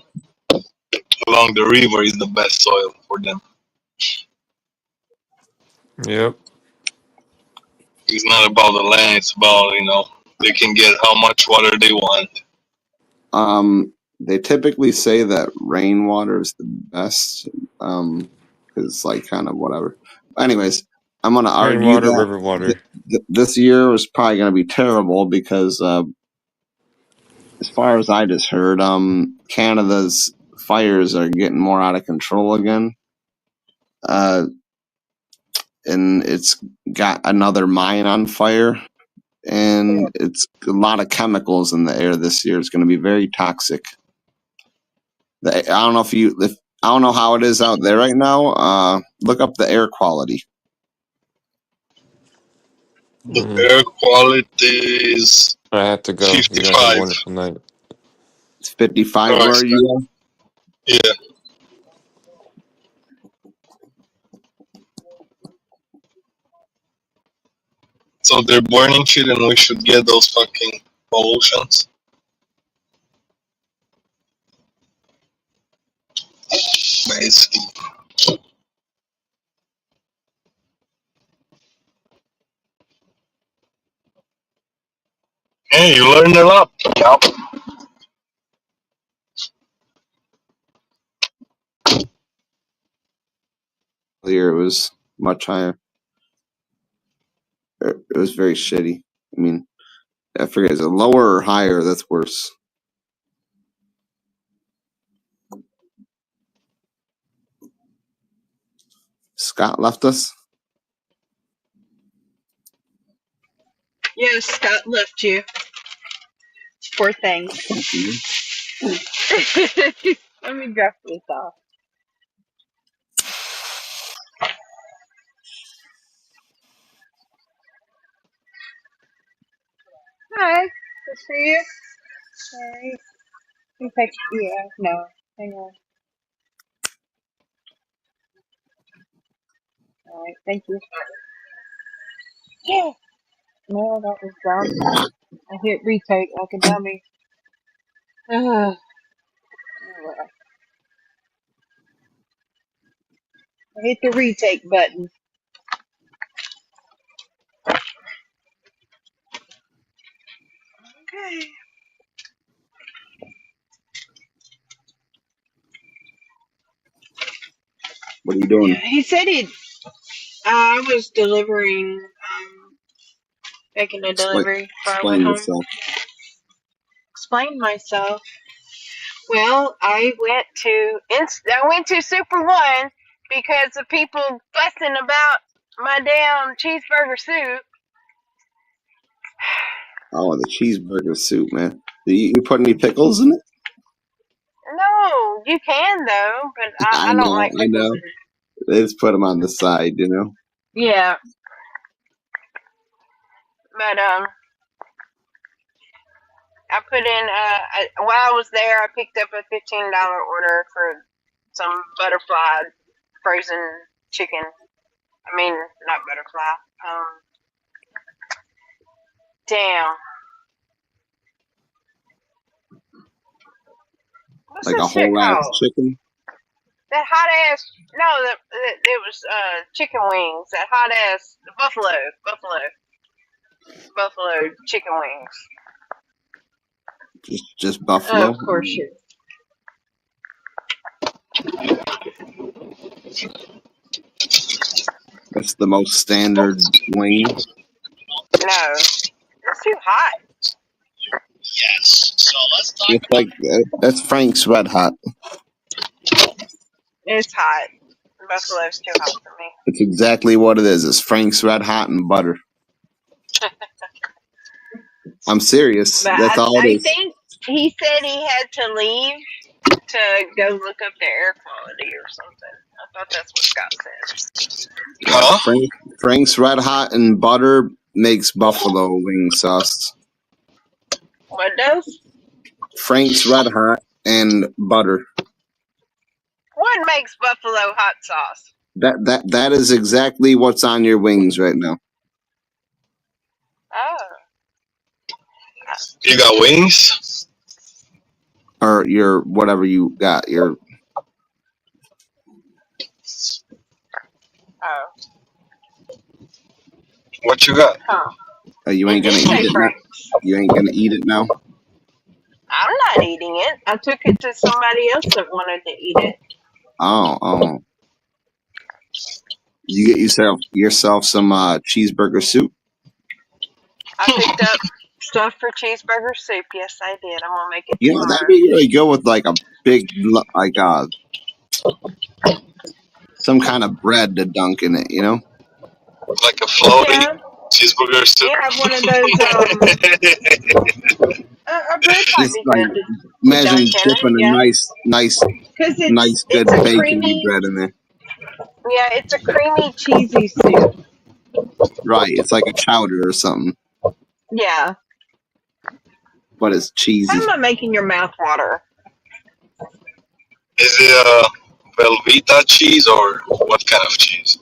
along the river is the best soil for them. Yep. It's not about the land; it's about they can get how much water they want. They typically say that rainwater is the best, because it's like kind of whatever. Anyways, I'm gonna argue Rainwater, that river water. this year is probably gonna be terrible because, as far as I just heard, Canada's fires are getting more out of control again. And it's got another mine on fire, and it's a lot of chemicals in the air this year. It's going to be very toxic. I don't know if I don't know how it is out there right now. Look up the air quality. The air quality is I have to go. You guys have a 55. wonderful night. It's 55 Alright, where you are. yeah. So they're burning shit, and we should get those fucking pollutions. Basically. Hey, you learned a lot. Yep. Here it was much higher. It was very shitty. I mean, I forget, is it lower or higher? That's worse. Scott left us. Yes, Scott left you. Poor thing. Let me drop this off. Hi, good for you. Alright. In fact, yeah, no. Hang on. Alright, thank you. Yeah. No, that was dumb. I hit retake like a dummy. Ugh. Oh, well. I hit the retake button. Okay. What are you doing? Yeah, he said he'd I was delivering, making a Explain, delivery before I went explain home. yourself. Explain myself. Well, I went to Super One because of people fussing about my damn cheeseburger soup. Oh, the cheeseburger soup, man. You put any pickles in it? No, you can though, but I don't like I pickles know. in it. They just put them on the side, you know. Yeah, but I put in while I was there, I picked up a $15 order for some butterfly frozen chicken. I mean, not butterfly. Damn. What's Like that a shit whole ass called? chicken. That hot ass. No, it was chicken wings. That hot ass buffalo chicken wings. Just buffalo. Of course you. That's the most standard wing. No, it's too hot. Yes. So let's talk It's about like that's Frank's Red Hot. It's hot. Buffalo's too hot for me. It's exactly what it is. It's Frank's Red Hot and butter. I'm serious. But That's all it I is. think he said he had to leave to go look up the air quality or something. I thought that's what Scott said. Huh? Frank's Red Hot and butter makes buffalo wing sauce. What does? Frank's Red Hot and butter. What makes buffalo hot sauce? That is exactly what's on your wings right now. Oh. You got wings? Or your whatever you got. Your Oh. What you got? Huh. you ain't gonna eat it now. You ain't gonna eat it now. I'm not eating it. I took it to somebody else that wanted to eat it. Oh. You get yourself some cheeseburger soup. I picked up stuff for cheeseburger soup. Yes, I did. I'm gonna make it You know tomorrow. that'd be really good with like a big some kind of bread to dunk in it. You know. Like a floaty Yeah. cheeseburger soup? Yeah, one of those. A bread might Just be like good to imagine dunk in it. dipping a Yeah. nice Because good it's a bacon creamy. bread in there. Yeah, it's a creamy, cheesy soup. Right, it's like a chowder or something, Yeah. but it's cheesy. How am I making your mouth water? Is it Velveeta cheese or what kind of cheese?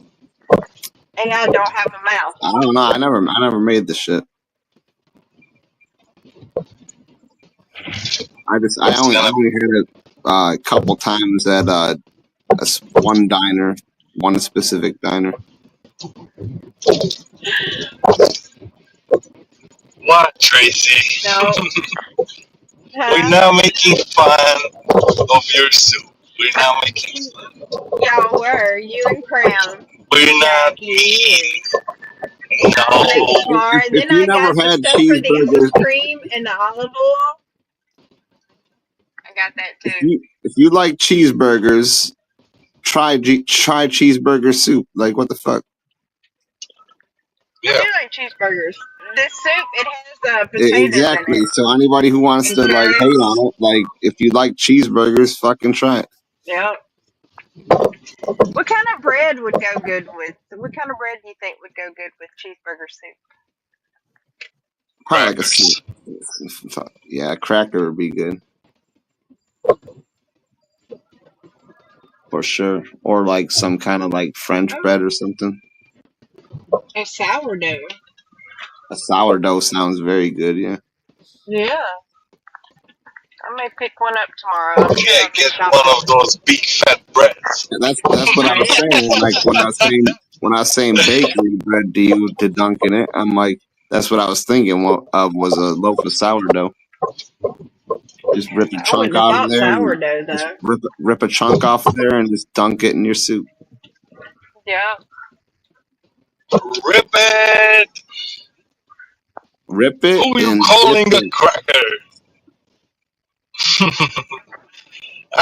And I don't have a mouth. I don't know. I never made the shit. I only had it a couple times at one specific diner. What, Tracy? No. We're now making fun of your soup. We're now making fun. Y'all were. You and Crown. We're not Jackie. No. Tomorrow. If Then you I never got the had stuff for the cheeseburgers, ice cream and the olive oil. I got that too. if you like cheeseburgers, try cheeseburger soup. Like what the fuck? Yeah. I do like cheeseburgers. This soup, it has potatoes Exactly. in it. So anybody who wants to like hate on it, like if you like cheeseburgers, fucking try it. Yeah. What kind of bread would go good with? What kind of bread do you think would go good with cheeseburger soup? Probably like a cracker would be good. For sure. Or like some kind of like French bread or something. A sourdough. A sourdough sounds very good, yeah. Yeah. I may pick one up tomorrow. Yeah, get one of those big fat breads. And that's what I was saying. Like when I was saying bakery bread to dunk in it, I'm like, that's what I was thinking of was a loaf of sourdough. Just rip a chunk out of there. Sourdough, though. Just rip a chunk off there and just dunk it in your soup. Yeah. Rip it. Rip it Who you and dip calling a it. cracker?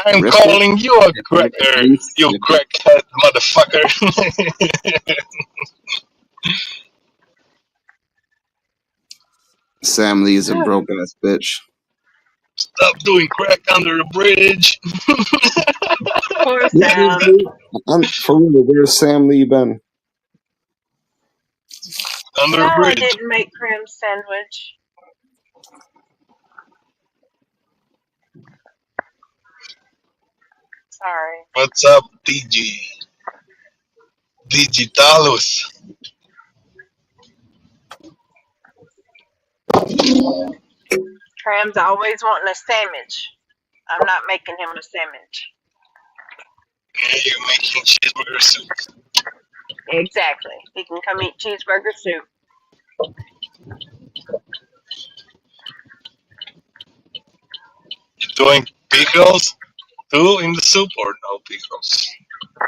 I'm Rip it, calling you a dip it, cracker. and You snip it. crackhead motherfucker. Sam Lee's a broke ass bitch. Stop doing crack under the bridge. Poor Sam. Seriously? For real, where's Sam Lee been? Under the No, I bridge. didn't make cream sandwich. Sorry. What's up, DG? Digitalus. Cram's always wanting a sandwich. I'm not making him a sandwich. Yeah, you're making cheeseburger soup. Exactly. He can come eat cheeseburger soup. Doing pickles too in the soup or no pickles?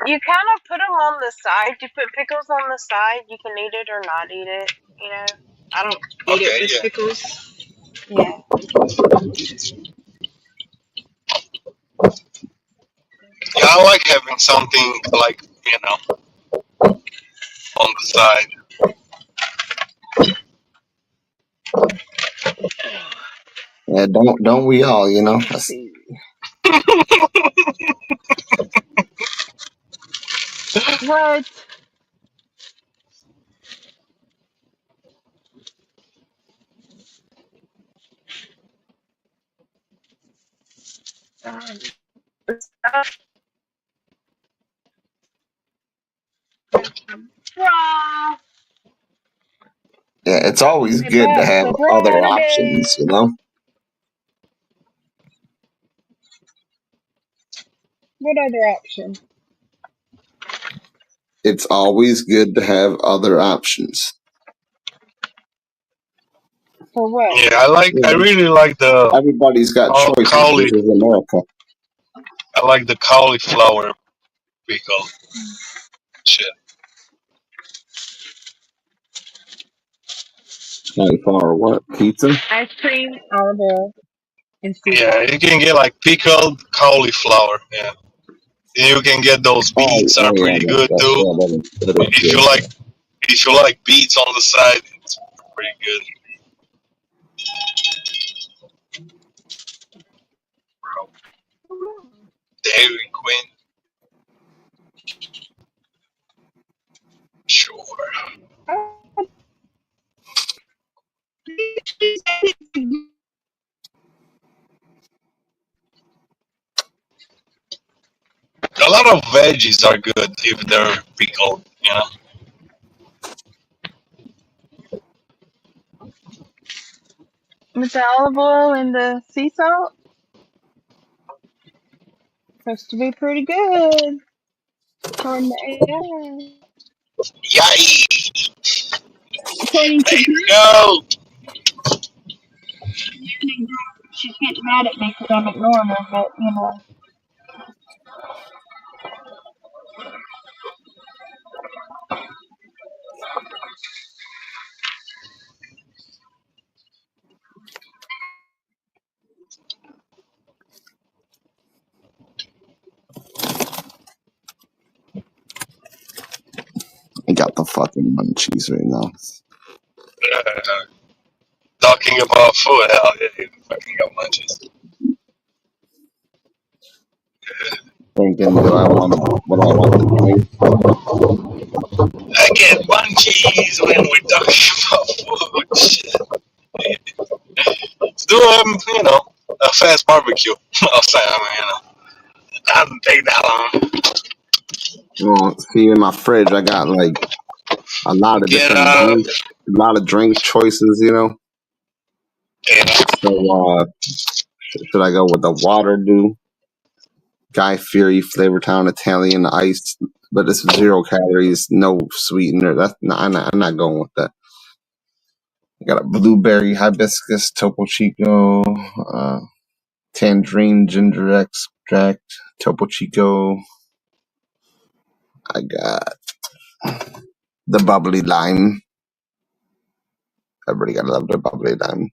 You kind of put them on the side. You put pickles on the side. You can eat it or not eat it. You know, I don't eat it Okay, with yeah. pickles. Yeah. Yeah, I like having something like, on the side. Yeah, don't we all, you know? Let's see. What? Bra. Yeah, it's always My good to butt's have a other bra options, today. you know? What other option? It's always good to have other options. For what? Yeah, I Yeah, really like the everybody's got choices. This is America. I like the cauliflower pickle. Shit. Cauliflower what? Pizza? Ice cream, olive oil, and sea Yeah, salt. you can get like pickled cauliflower. Yeah. You can get those beets are Yeah, pretty good that too. is If you good. like beets on the side, it's pretty good. Dairy Queen. Sure. A lot of veggies are good if they're pickled, With the olive oil and the sea salt, supposed to be pretty good. According to AI. Yay! According to There you Grant, go. she's getting mad at me because I'm ignoring her, but you know. I got the fucking munchies right now. Talking about food, hell yeah, you fucking got munchies. Thinking, do I want what I want to drink? I get munchies when we're talking about food. Shit. Let's do a fast barbecue. Outside, that doesn't take that long. Well, see, in my fridge, I got like a lot of Get different drinks, a lot of drink choices, you know. So, should I go with the Waterloo Guy Fieri Flavortown Italian Ice, but it's 0 calories, no sweetener? I'm not going with that. I got a blueberry hibiscus Topo Chico, tangerine ginger extract Topo Chico. I got the bubbly lime. Everybody gotta love their bubbly lime.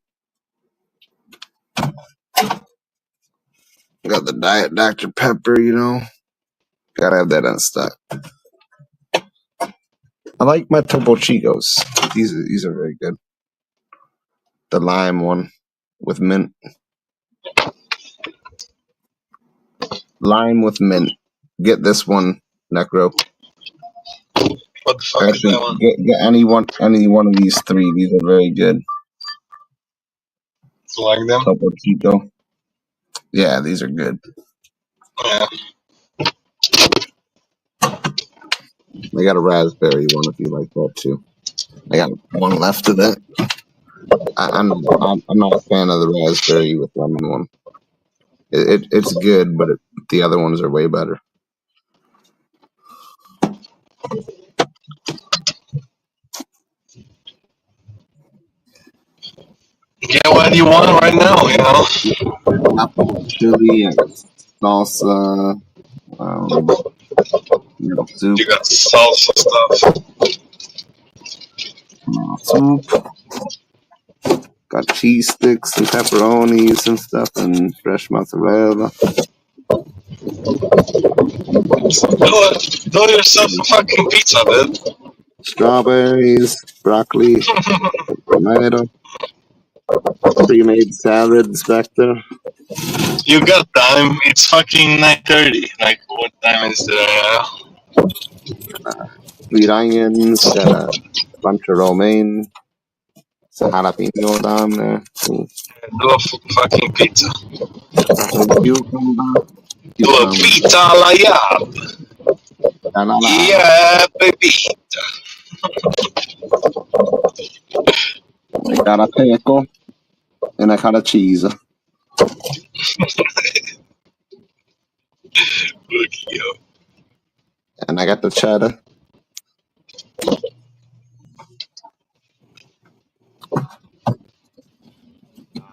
Got the Diet Dr. Pepper, you know. Gotta have that on stock. I like my Topo Chicos. These are very good. The lime one with mint. Lime with mint. Get this one, Necro. What the fuck I is that think one? get any one of these three. These are very good. You like them? Topo Chico. Yeah, these are good. Yeah. They got a raspberry one if you like that too. I got one left of that. I'm not a fan of the raspberry with lemon one. It's good, but the other ones are way better. Get what you want right now, you know. Apple chili, I got salsa, soup, You got salsa stuff. soup. Got cheese sticks and pepperonis and stuff, and fresh mozzarella. Do yourself a fucking pizza, man. Strawberries, broccoli, tomato, pre-made salads back there. You got time. It's fucking 9:30. Like, what time is it? Sweet onions, got a bunch of romaine, some jalapeno down there. Do a fucking pizza. Some cucumber. Do a pizza la ya. Yeah, baby. I got a pickle, and I got a cheese. Look, yo. And I got the cheddar.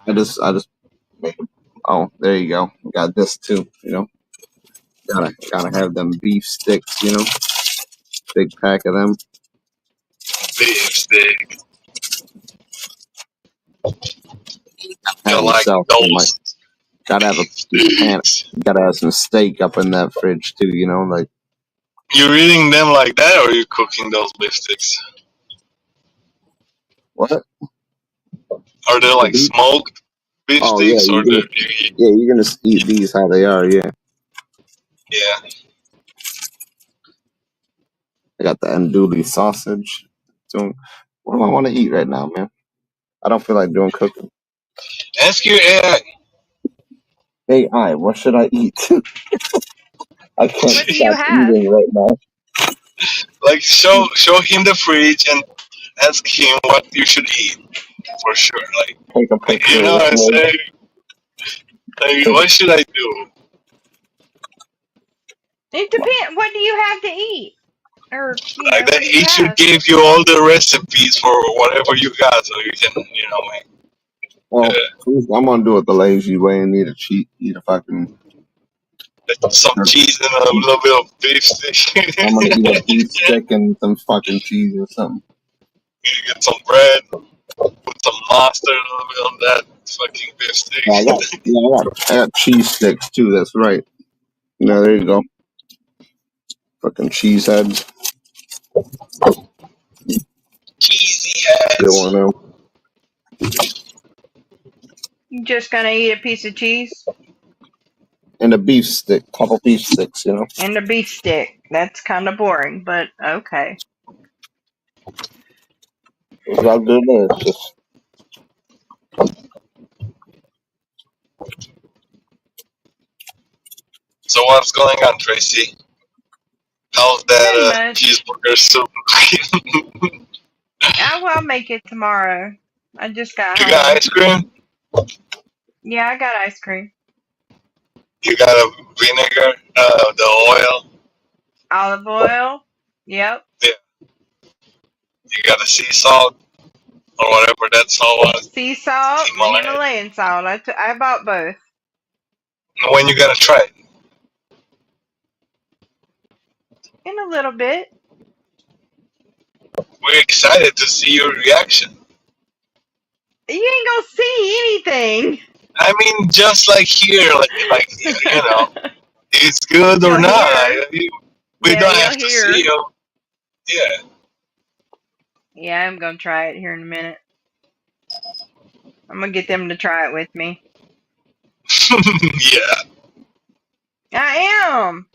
I just made it. Oh, there you go. Got this too, you know. Gotta have them beef sticks, you know. Big pack of them. Beef stick. Have You like yourself some, like, those? gotta have a pan. Gotta have some steak up in that fridge too, you know. Like, You eating them like that, or are you cooking those beef sticks? what? Are they like smoked beef Oh yeah, sticks, or you're gonna eat these how they are. Yeah. Yeah. I got the andouille sausage. So, what do I want to eat right now, man? I don't feel like doing cooking. Ask your AI. AI, what should I eat? I can't What do you stop have? eating right now. Like, show him the fridge and ask him what you should eat for sure. Like, Take a picture. you know, of I me. say, like, what should I do? It depends. What do you have to eat? Or, you know, Like, what that do you he should have? give you all the recipes for whatever you got, so you can, you know, make. Well, I'm gonna do it the lazy way and eat a fucking. Some cheese and a little bit of beef stick. I'm gonna eat a beef stick and some fucking cheese or something. You get some bread, put some mustard a little bit on that fucking beef stick. I got cheese sticks too. That's right. No, there you go. Fucking cheese heads. Cheesy Good ass. one now. You just gonna eat a piece of cheese? And a beef stick, couple beef sticks, you know. And a beef stick. That's kind of boring, but okay. It's not delicious. So what's going on, Tracy? How's that cheeseburger soup? I will make it tomorrow. I just got You home. got ice cream? Yeah, I got ice cream. You got a vinegar, the oil? Olive oil. Yep. Yeah. You got a sea salt? Or whatever that salt was? Sea salt, Himalayan salt. I bought both. When you gonna try it? In a little bit. we're excited to see your reaction. You ain't gonna see anything. I mean, just like here, like you know, it's good or You'll not. hear. We Yeah, don't you'll have to see hear. you. Yeah. Yeah, I'm gonna try it here in a minute. I'm gonna get them to try it with me. Yeah. I am.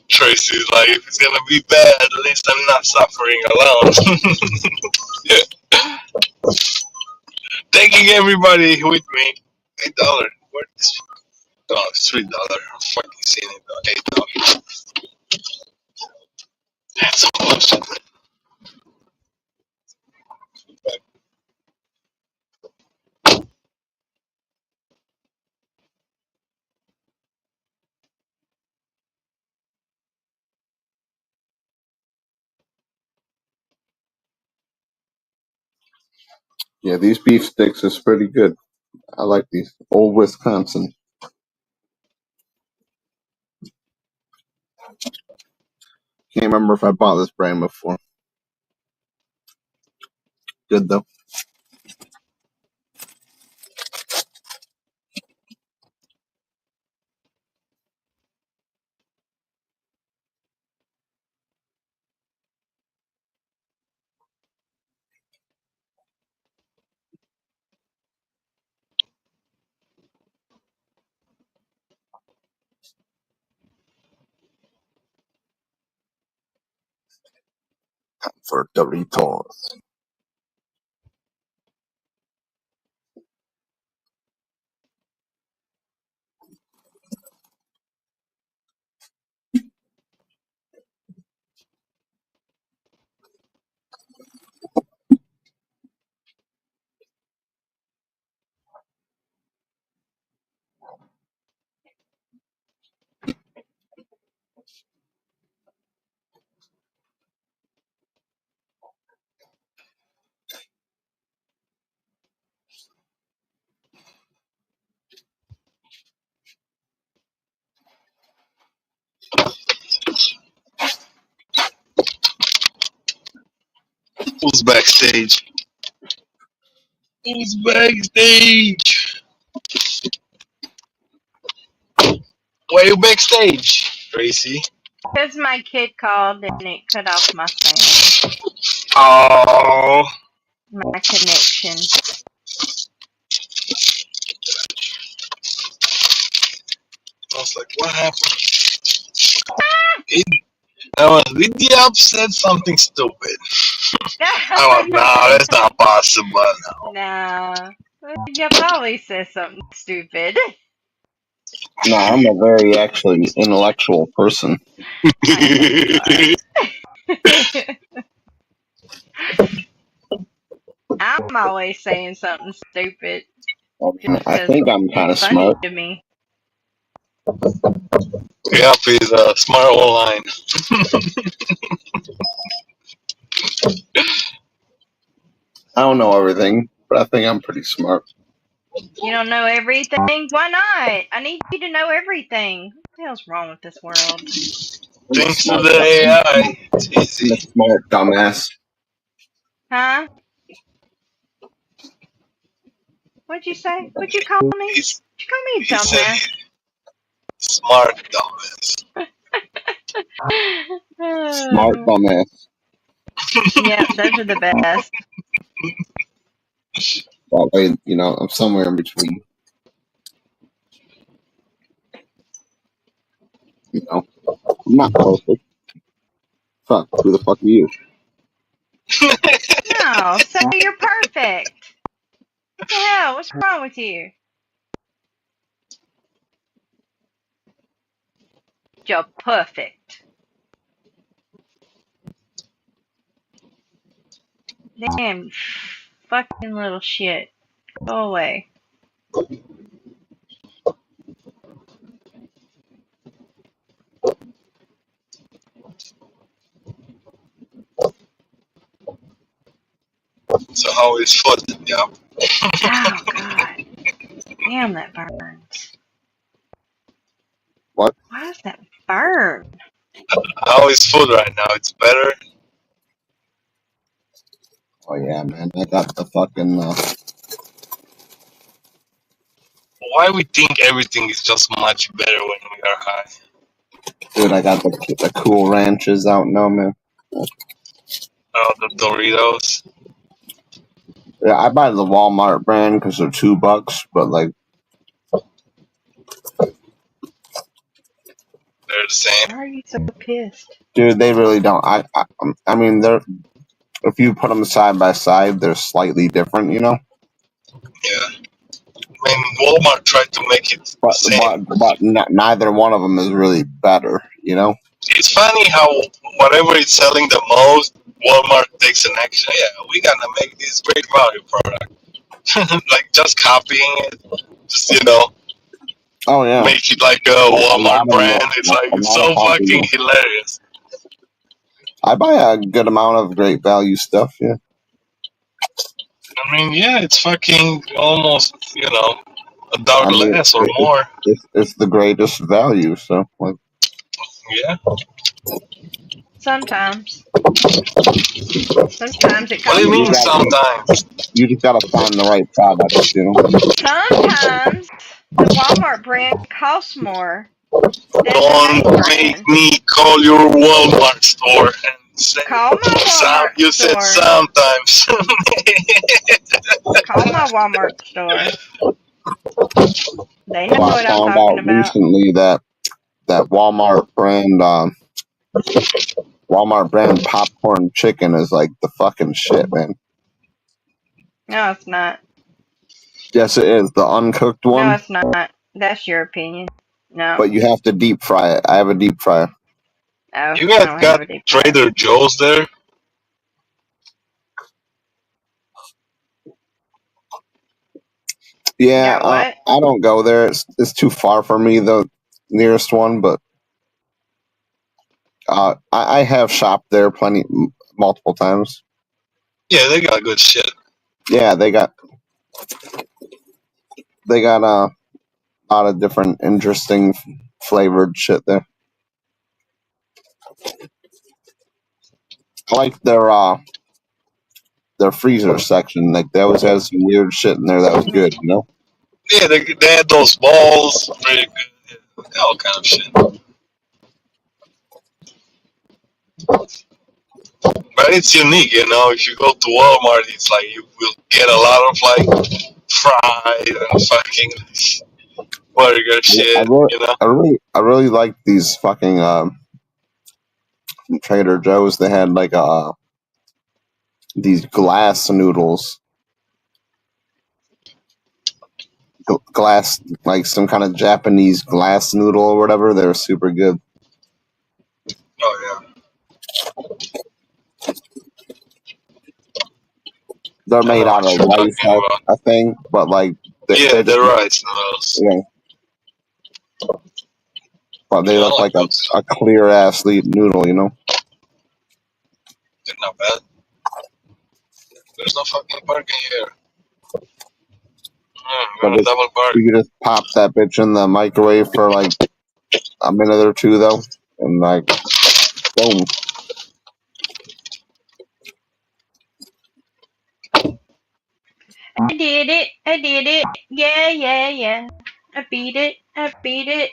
Tracy's like, if it's gonna be bad, at least I'm not suffering alone. Thanking everybody with me. $8. Where is oh, it's $3. I'm fucking seeing it though. $8. That's so close. Yeah, these beef sticks is pretty good. I like these. Old Wisconsin. Can't remember if I bought this brand before. Good though. For Doritos. Who's backstage? Who's backstage? Why you backstage, Tracy? Because my kid called and it cut off my sound. Oh. My connection. I was like, what happened? Lydia said something stupid. I was, no, that's not possible. No. Nah. You probably said something stupid. No, I'm a very actually intellectual person. I know you are. I'm always saying something stupid. Just I 'cause think I'm kind of it's funny smart. to me. Yep, he's a smart online. I don't know everything, but I think I'm pretty smart. You don't know everything? Why not? I need you to know everything. What the hell's wrong with this world? Thanks to the AI, it's I'm a easy. smart dumbass. Huh? What'd you say? What'd you call me? He's, Did you call me a he said dumbass? he's smart dumbass. Smart dumbass. Yeah, those are the best. That way, you know, I'm somewhere in between. You know, I'm not perfect. Fuck, who the fuck are you? No, say you're perfect. What the hell? What's wrong with you? You're perfect. Damn, fucking little shit. Go away. So how is foot? Yeah. Oh, God. Damn, that burns. What? Why does that burn? How is food right now? It's better. Oh yeah, man. I got the fucking. Why we think everything is just much better when we are high? Dude, I got the Cool Ranches out now, man. Oh, the Doritos. Yeah, I buy the Walmart brand because they're $2, but like, They're the same. Why are you so pissed? dude, they really don't. I mean, they're if you put them side by side, they're slightly different, you know. Yeah. I mean, Walmart tried to make it the But same. neither one of them is really better, you know. It's funny how whatever is selling the most, Walmart takes an action. Yeah, we gotta make this great value product. Like just copying it, just Oh yeah, make it like a a Walmart lot of brand. It's like a it's lot of so fucking popular. hilarious. I buy a good amount of great value stuff. Yeah, I mean, yeah, it's fucking almost a I dollar mean, less or more. it's the greatest value. So like, Yeah. Sometimes. Sometimes it What do costs you mean more. sometimes? you just gotta find the right products, you know. Sometimes the Walmart brand costs more than the Don't name make brand. me call your Walmart store and say Call my Walmart you said store. sometimes. Call my Walmart store. They know Well, I what I'm found talking out about. recently that Walmart brand popcorn chicken is like the fucking shit, man. No, it's not. Yes, it is the uncooked No, one, it's not. That's your opinion. No. but you have to deep fry it. I have a deep fryer. Oh, You I guys don't have got a deep fryer. Trader Joe's there? Yeah, Got what? I don't go there. It's too far for me, the nearest one, but I have shopped there multiple times. Yeah, they got good shit. Yeah, they got a lot of different interesting flavored shit there. I like their freezer section. Like they always had some weird shit in there that was good, you know. Yeah, they had those balls, pretty good. Yeah, all kind of shit. But it's unique, If you go to Walmart, it's like you will get a lot of like fried and fucking burger I shit, really, I really like these fucking from Trader Joe's. They had like these glass noodles, glass like some kind of Japanese glass noodle or whatever. They're super good. Oh yeah. They're I don't made know out what of you're rice, talking about. I think, but like Yeah, they're just they're rice noodles. yeah, but they Yeah, I look like like those. a clear ass noodle, you know. They're not bad. There's no fucking parking here. But We're a double park. you can just pop that bitch in the microwave for like a minute or two though, and like boom. I did it. I did it. Yeah, yeah, yeah. I beat it. I beat it.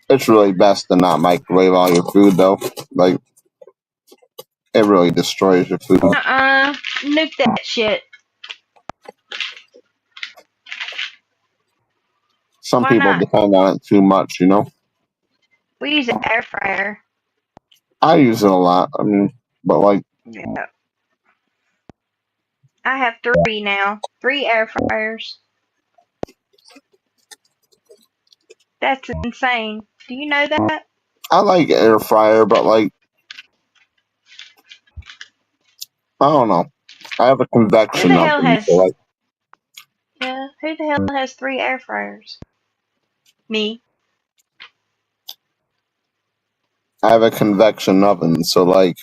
It's really best to not microwave all your food though. Like it really destroys your food. Nuke that shit. Some Why people not? depend on it too much, you know. We use an air fryer. I use it a lot. I mean, but like Yeah. I have 3 now. 3 air fryers. That's insane. Do you know that? I like air fryer, but like I don't know. I have a Who convection the hell oven, so has? like Yeah. Who the hell has 3 air fryers? Me. I have a convection oven, so like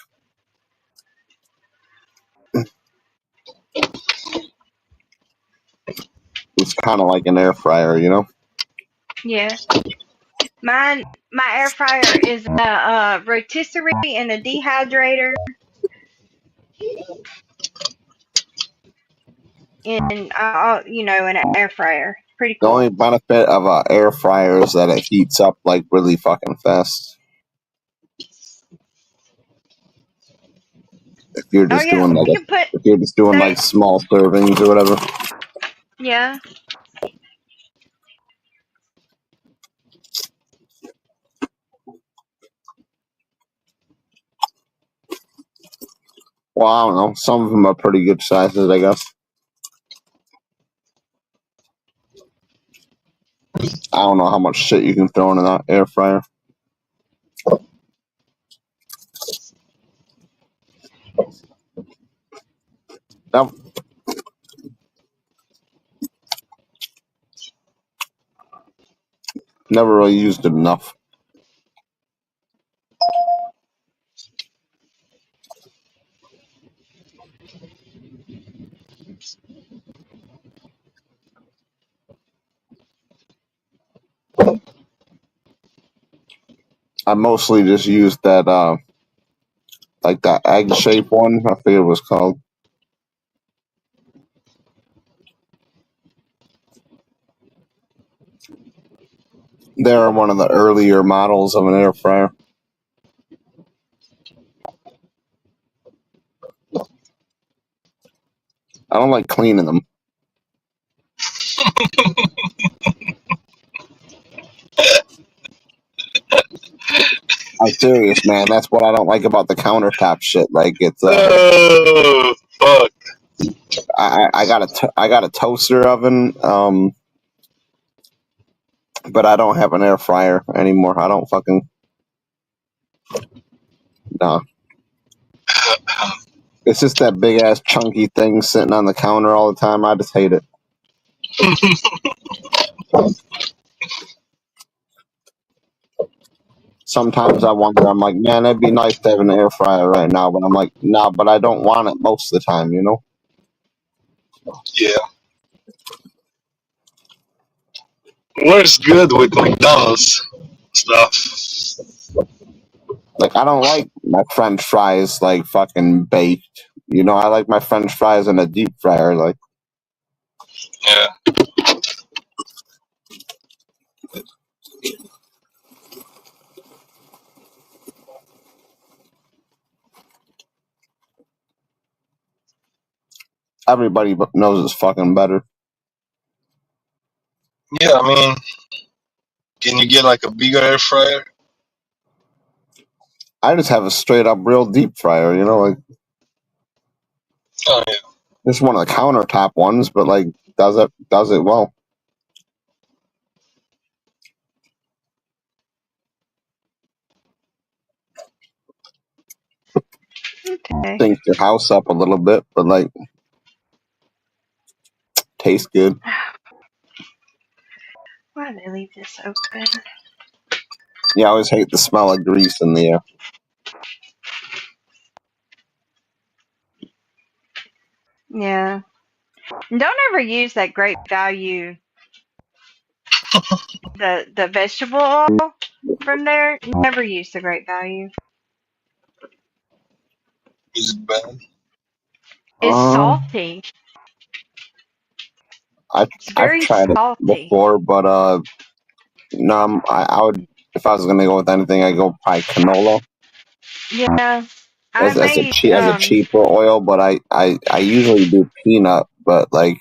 it's kind of like an air fryer, you know. Yeah. My air fryer is a rotisserie and a dehydrator, and an air fryer. Pretty The cool. only benefit of a air fryer is that it heats up like really fucking fast. If you're Oh just yeah, doing we like can put if you're just doing like they. small servings or whatever. Yeah. Well, I don't know. Some of them are pretty good sizes, I guess. I don't know how much shit you can throw in that air fryer. I've never really used it enough. I mostly just used that like that egg shape one. I forget what it was called. They're one of the earlier models of an air fryer. I don't like cleaning them. I'm serious, man. That's what I don't like about the countertop shit. Like it's Oh fuck! I got a toaster oven, but I don't have an air fryer anymore. I don't fucking nah. It's just that big ass chunky thing sitting on the counter all the time. I just hate it. Sometimes I wonder. I'm like, man, it'd be nice to have an air fryer right now, but I'm like, nah, but I don't want it most of the time, you know. Yeah. What's good with McDonald's stuff? Like, I don't like my French fries like fucking baked. You know, I like my French fries in a deep fryer. Like, Yeah. everybody knows it's fucking better. Yeah, I mean, can you get like a bigger air fryer? I just have a straight up real deep fryer. You know, like Oh yeah. it's one of the countertop ones, but like does it well. Okay. Stinks your house up a little bit, but like tastes good. Why did they leave this open? Yeah, I always hate the smell of grease in the air. Yeah. Don't ever use that Great Value, the vegetable oil from there. Never use the Great Value. Is it bad? It's salty. I've It's very tried it salty. before, but no, I would if I was gonna go with anything, I go probably canola Yeah. I as made a cheaper oil, but I usually do peanut, but like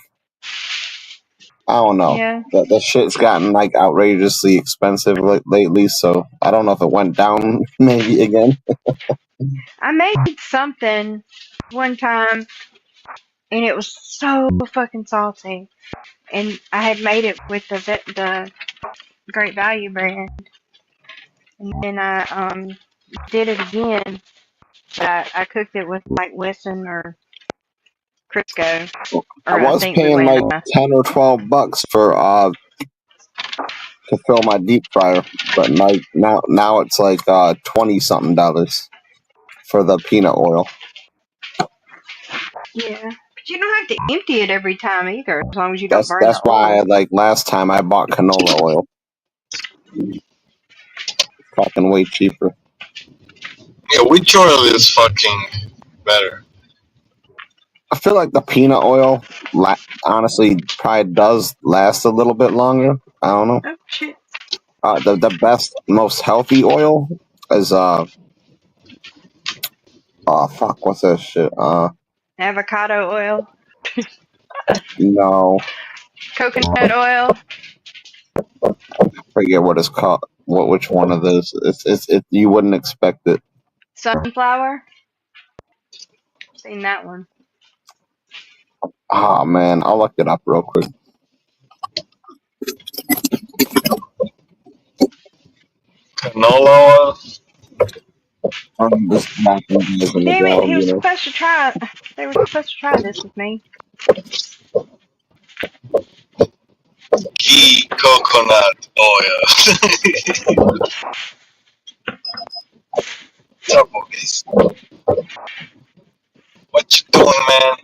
I don't know. yeah. The shit's gotten like outrageously expensive lately, so I don't know if it went down maybe again. I made something one time and it was so fucking salty. And I had made it with the Great Value brand. And then I did it again. But I cooked it with like Wesson or Crisco, I or I was think paying like Bulana. $10 or $12 for to fill my deep fryer, but like now it's like $20 something for the peanut oil. Yeah, but you don't have to empty it every time either, as long as you don't burn That's the why oil. like last time I bought canola oil. fucking way cheaper. Yeah, which oil is fucking better? I feel like the peanut oil, honestly, probably does last a little bit longer. I don't know. Oh shit. The best, most healthy oil is oh fuck, what's that shit? Avocado oil, No, coconut oil. forget what it's called. Which one of those? It's you wouldn't expect it. Sunflower. Seen that one. Oh man, I'll look it up real quick. Canola oil? This back in the Damn it! world, He was you know. supposed to try. They were supposed to try this with me. Ghee coconut oil. What's up, boys? What you doing, man?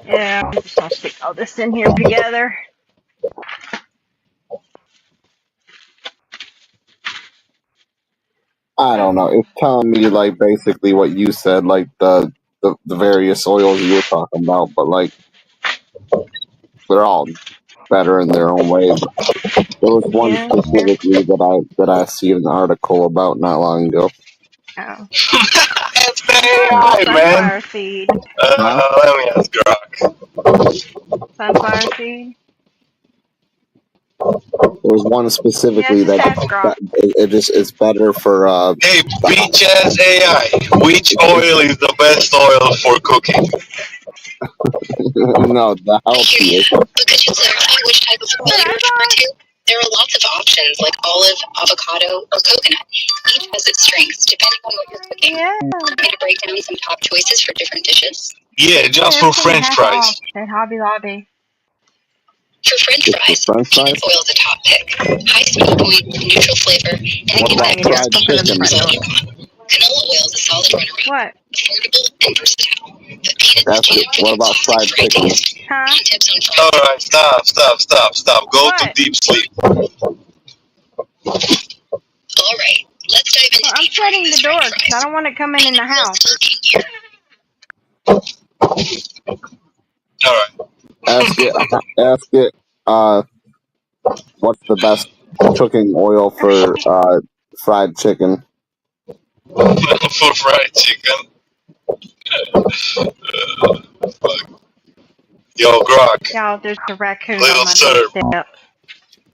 Yeah, I'm just gonna stick all this in here together. I don't know. It's telling me like basically what you said, like the various oils you were talking about, but like they're all better in their own way. But there was one Yeah. specifically that I see an article about not long ago. Oh. It's Oh, AI, man. sunflower seed. Let me ask Grok. Sunflower seed. There was one specifically Yeah, just ask Grok. it's better for Hey, bitch ass AI. Which oil is the best oil for cooking? no, the healthiest. But could you clarify which type of oil you're referring to? There are lots of options like olive, avocado, or coconut. Each has its strengths depending on what you're cooking. Yeah. Want me to break down some top choices for different dishes? Yeah, just Yeah, for French half fries. off at Hobby Lobby. For French fries, French fries? peanut oil is a top pick. High smoke point, neutral flavor, and it What gives about you fried crispy chicken? crisp all you want. Canola oil is a solid runner-up, What? affordable and versatile. But peanuts That's can it. give What you about fried classic fried chicken? taste. Huh? Key tips on fried Alright, stop. Go to What? deep sleep. Alright, let's dive into Well, I'm deep frying shutting the this door French because I fries. don't want it coming in the Peanut oil house. still king here. Alright. Ask it. What's the best cooking oil for fried chicken? For fried chicken. Fuck. Yo, Grok. Y'all, there's a raccoon on Little my sir. doorstep.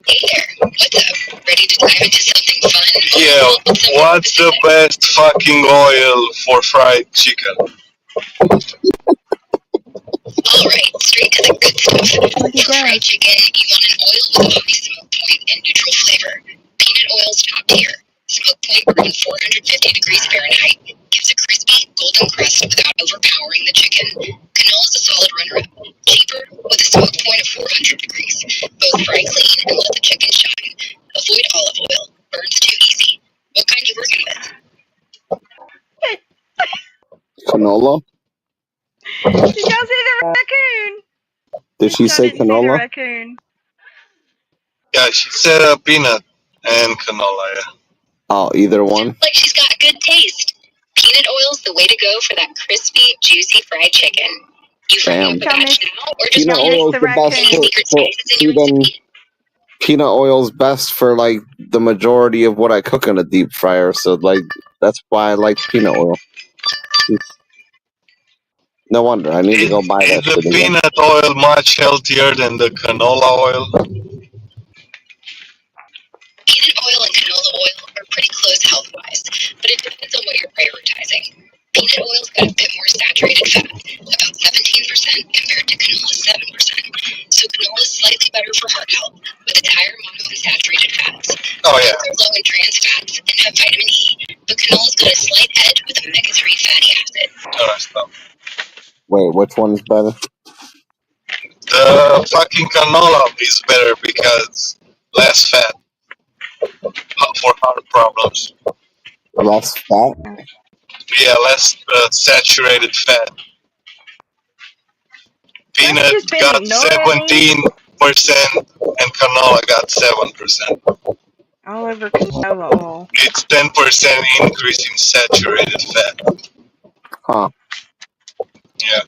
Hey there, what's up? Ready to dive into something fun? Yeah, what's the best fucking oil for fried chicken? Alright, straight to the good stuff. Where'd he For go? fried chicken, you want an oil with a high smoke point and neutral flavor. Peanut oil's top tier. Smoke point around 450 degrees Fahrenheit. Gives a crispy, golden crust without overpowering the chicken. Canola's a solid runner-up. Cheaper, with a smoke point of 400 degrees. Both fry clean and let the chicken shine. Avoid olive oil. Burns too easy. What kind you working with? Canola? Did y'all see the raccoon? Did she I say didn't see the canola? raccoon. Yeah, she said peanut and canola, yeah. Oh, either one. Like she's got good taste. Peanut oil's the way to go for that crispy, juicy fried chicken. You Damn. up a batch now, or just Peanut want oil is to the best any secret spices in your recipe? peanut oil's best for like the majority of what I cook in a deep fryer, so like that's why I like peanut oil. No wonder I need to go buy that Is the shit again. peanut oil much healthier than the canola oil? Peanut oil and canola oil are pretty close health-wise, but it depends on what you're prioritizing. Peanut oil's got a bit more saturated fat, about 17% compared to canola's 7%. So canola's slightly better for heart health, with its higher monounsaturated fats. Oh yeah. Both are low in trans fats and have vitamin E, but canola's got a slight edge with omega-3 fatty acid. Alright, stop. Wait, which one's better? The fucking canola is better because less fat for heart problems. Less fat? Yeah, less saturated fat. Peanut just been got ignoring me 17% and canola got 7%. all over canola oil. It's 10% increase in saturated fat. Huh. Yeah.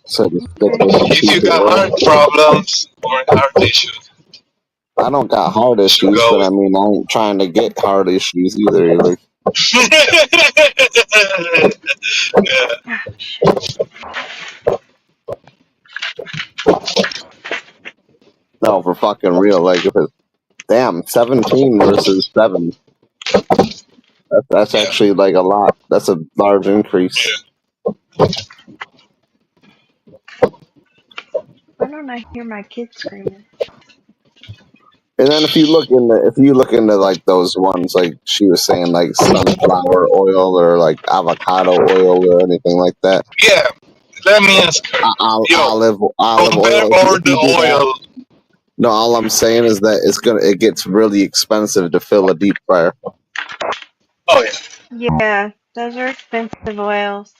So just stick Okay. with If you the got oil. heart problems or heart issues, I don't got heart you should issues, go but I with. mean, I ain't trying to get heart issues either. Like, Yeah. Oh, shit. no, for fucking real. Like, if it's damn 17 versus 7, that's Yeah. actually like a lot. That's a large increase. Why don't I hear my kids screaming? And then if you look into like those ones, like she was saying, like sunflower oil or like avocado oil or anything like that, Yeah. Let me ask her. Yo, olive compare oil. all If you the do that, oil. no, all I'm saying is that it gets really expensive to fill a deep fryer. Oh, yeah. Yeah, those are expensive oils.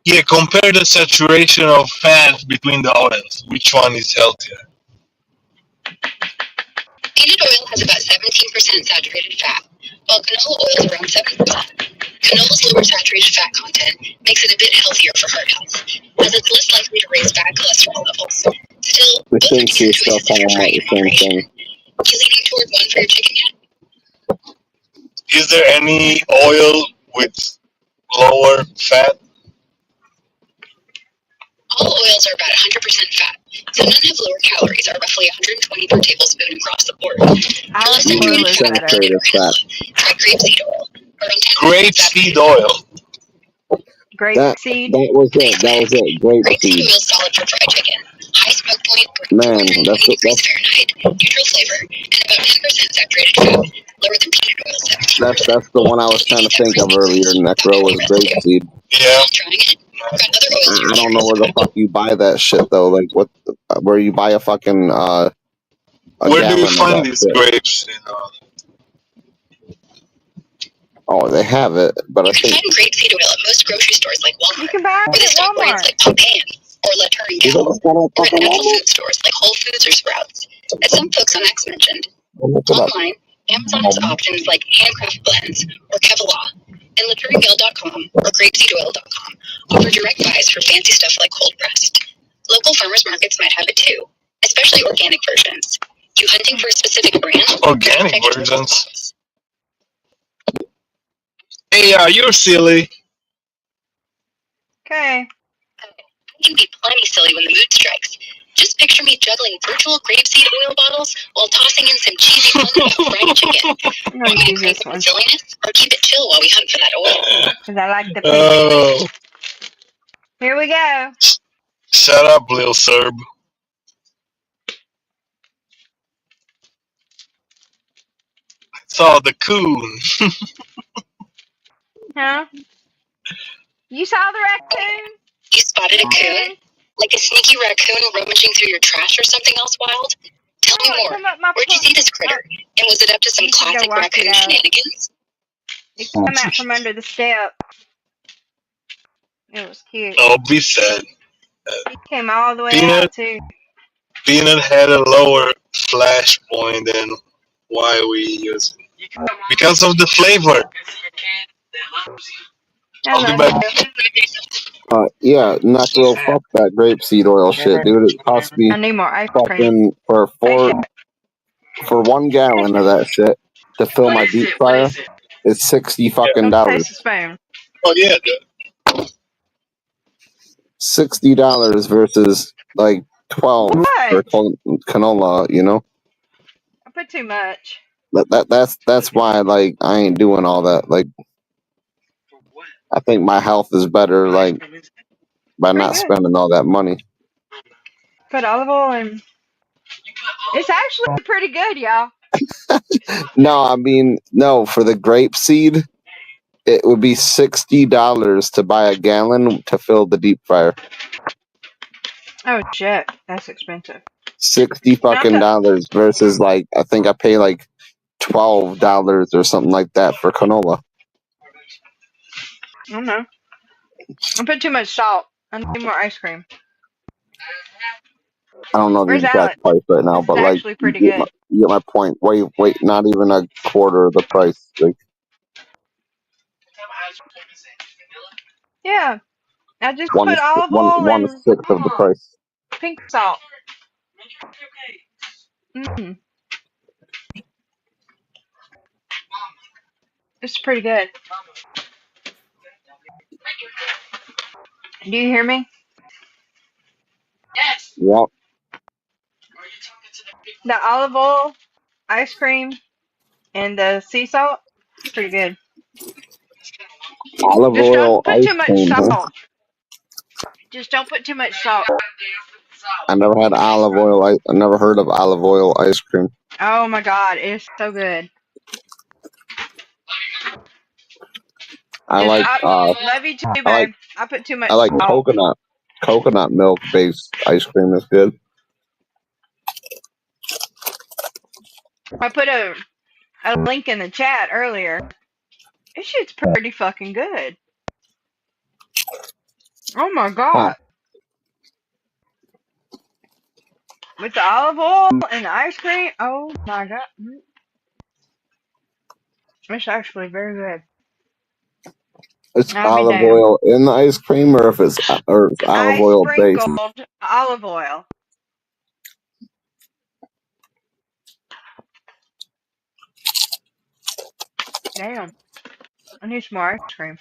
Yeah, compare the saturation of fat between the oils. Which one is healthier? Peanut oil has about 17% saturated fat, while canola oil is around 7%. Canola's lower saturated fat content makes it a bit healthier for heart health, as it's less likely to raise bad cholesterol levels. Still, I both are think you're decent still choices if you're talking about trying the in same moderation. thing. You leaning toward one for your chicken yet? Is there any oil with lower fat? All oils are about 100% fat, so none have lower calories, are roughly 120 per tablespoon across the board. For less Olive oil saturated is fat than peanut better. or canola, try grapeseed oil, around 10% Grapeseed saturated. oil. That Grapeseed. that was it. Grapeseed Grapeseed. oil is solid for fried chicken. High smoke point, Man, 420 degrees Fahrenheit, neutral flavor, and about 10% saturated fat, lower than peanut oil, 17%. that's the one I was If you trying need to that think of crispy earlier, crust, that Necro, might be was real too. grapeseed. Yeah. Trying it? I've got other oils you're I don't know curious where the about. fuck you buy that shit though. Like where you buy a fucking a Where do you gallon of find that these shit. grapes? Oh, they have it, but You I can think find grapeseed oil at most grocery stores like You Walmart, can buy or they it at stock brands Walmart. like Popan or La Tour and you Gal, know what's going on or at fucking natural Walmart? food stores like Whole Foods or Sprouts, as some folks on X mentioned. Look it up. Online, Amazon has options like handcraft blends or Kevlar, and LatourandGal.com or GrapeseedOil.com offer direct buys for fancy stuff like cold pressed. Local farmers markets might have it too, especially organic versions. You hunting for a specific brand? Organic versions. Hey, you're silly. Okay. I can be plenty silly when the mood strikes. Just picture me juggling virtual grapeseed oil bottles while tossing in some cheesy fun about fried chicken. I'm Want going me to to use crank this up the one silliness or keep it chill while we hunt for that oil? because I like the pink. Oh, Here we go. shut up, Lil Serb. Saw the coon. Huh? You saw the raccoon? You spotted a coon? Like a sneaky raccoon rummaging through your trash or something else wild? Tell me Oh, it more. come up my Where'd you see this critter? And was it up to some You should go classic watch it raccoon out. shenanigans? It come out from under the step. It was cute. I'll be sad. It came all the way Peanut, out too. Peanut had a lower flash point than why we use it. Because of the flavor. I'll be Hello. back. yeah, Necro, fuck that grapeseed oil shit, dude. It cost me I need more ice cream. fucking for 1 gallon of that shit to fill my deep fryer. It's $60 fucking Don't dollars. taste the spoon. Oh yeah, $60 versus like 12 for What? canola. You know I put too much. that's why like I ain't doing all that. Like I think my health is better like by Pretty not good. spending all that money. Put olive oil in. It's actually pretty good, y'all. No, I mean no for the grape seed. It would be $60 to buy a gallon to fill the deep fryer. Oh shit, that's expensive. $60 fucking dollars versus like I think I pay like $12 or something like that for canola. I don't know. I put too much salt. I need more ice cream. I don't know the Where's exact Alex? price right now, This but is like actually pretty good. you get my point. Wait, not even a quarter of the price. Like Yeah, I just one put olive oil one and sixth of the price. pink salt. Mm, it's pretty good. Do you hear me? Yep. The olive oil, ice cream, and the sea salt. It's pretty good. Olive Just don't oil put ice too much cream, huh? salt. Just don't put too much salt. I never had olive oil. I never heard of olive oil ice cream. Oh my god, it's so good. I Just like love you too, babe. I put too much I like salt. coconut milk based ice cream is good. I put a link in the chat earlier. This shit's pretty fucking good. Oh my god. With the olive oil and the ice cream, oh my god. It's actually very good. It's I'll be olive damned. oil in the ice cream, or it's olive I oil based. sprinkled olive oil. Damn. I need some more ice cream.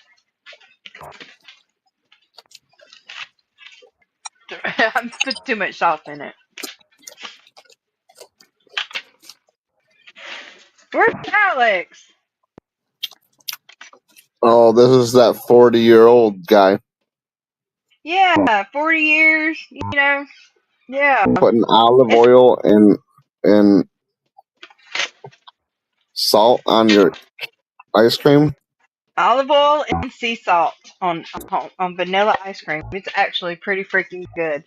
I put too much salt in it. Where's Alex? Oh, this is that 40-year-old guy Yeah, 40 years, you know. Yeah. putting olive oil and salt on your ice cream. Olive oil and sea salt on vanilla ice cream. It's actually pretty freaking good.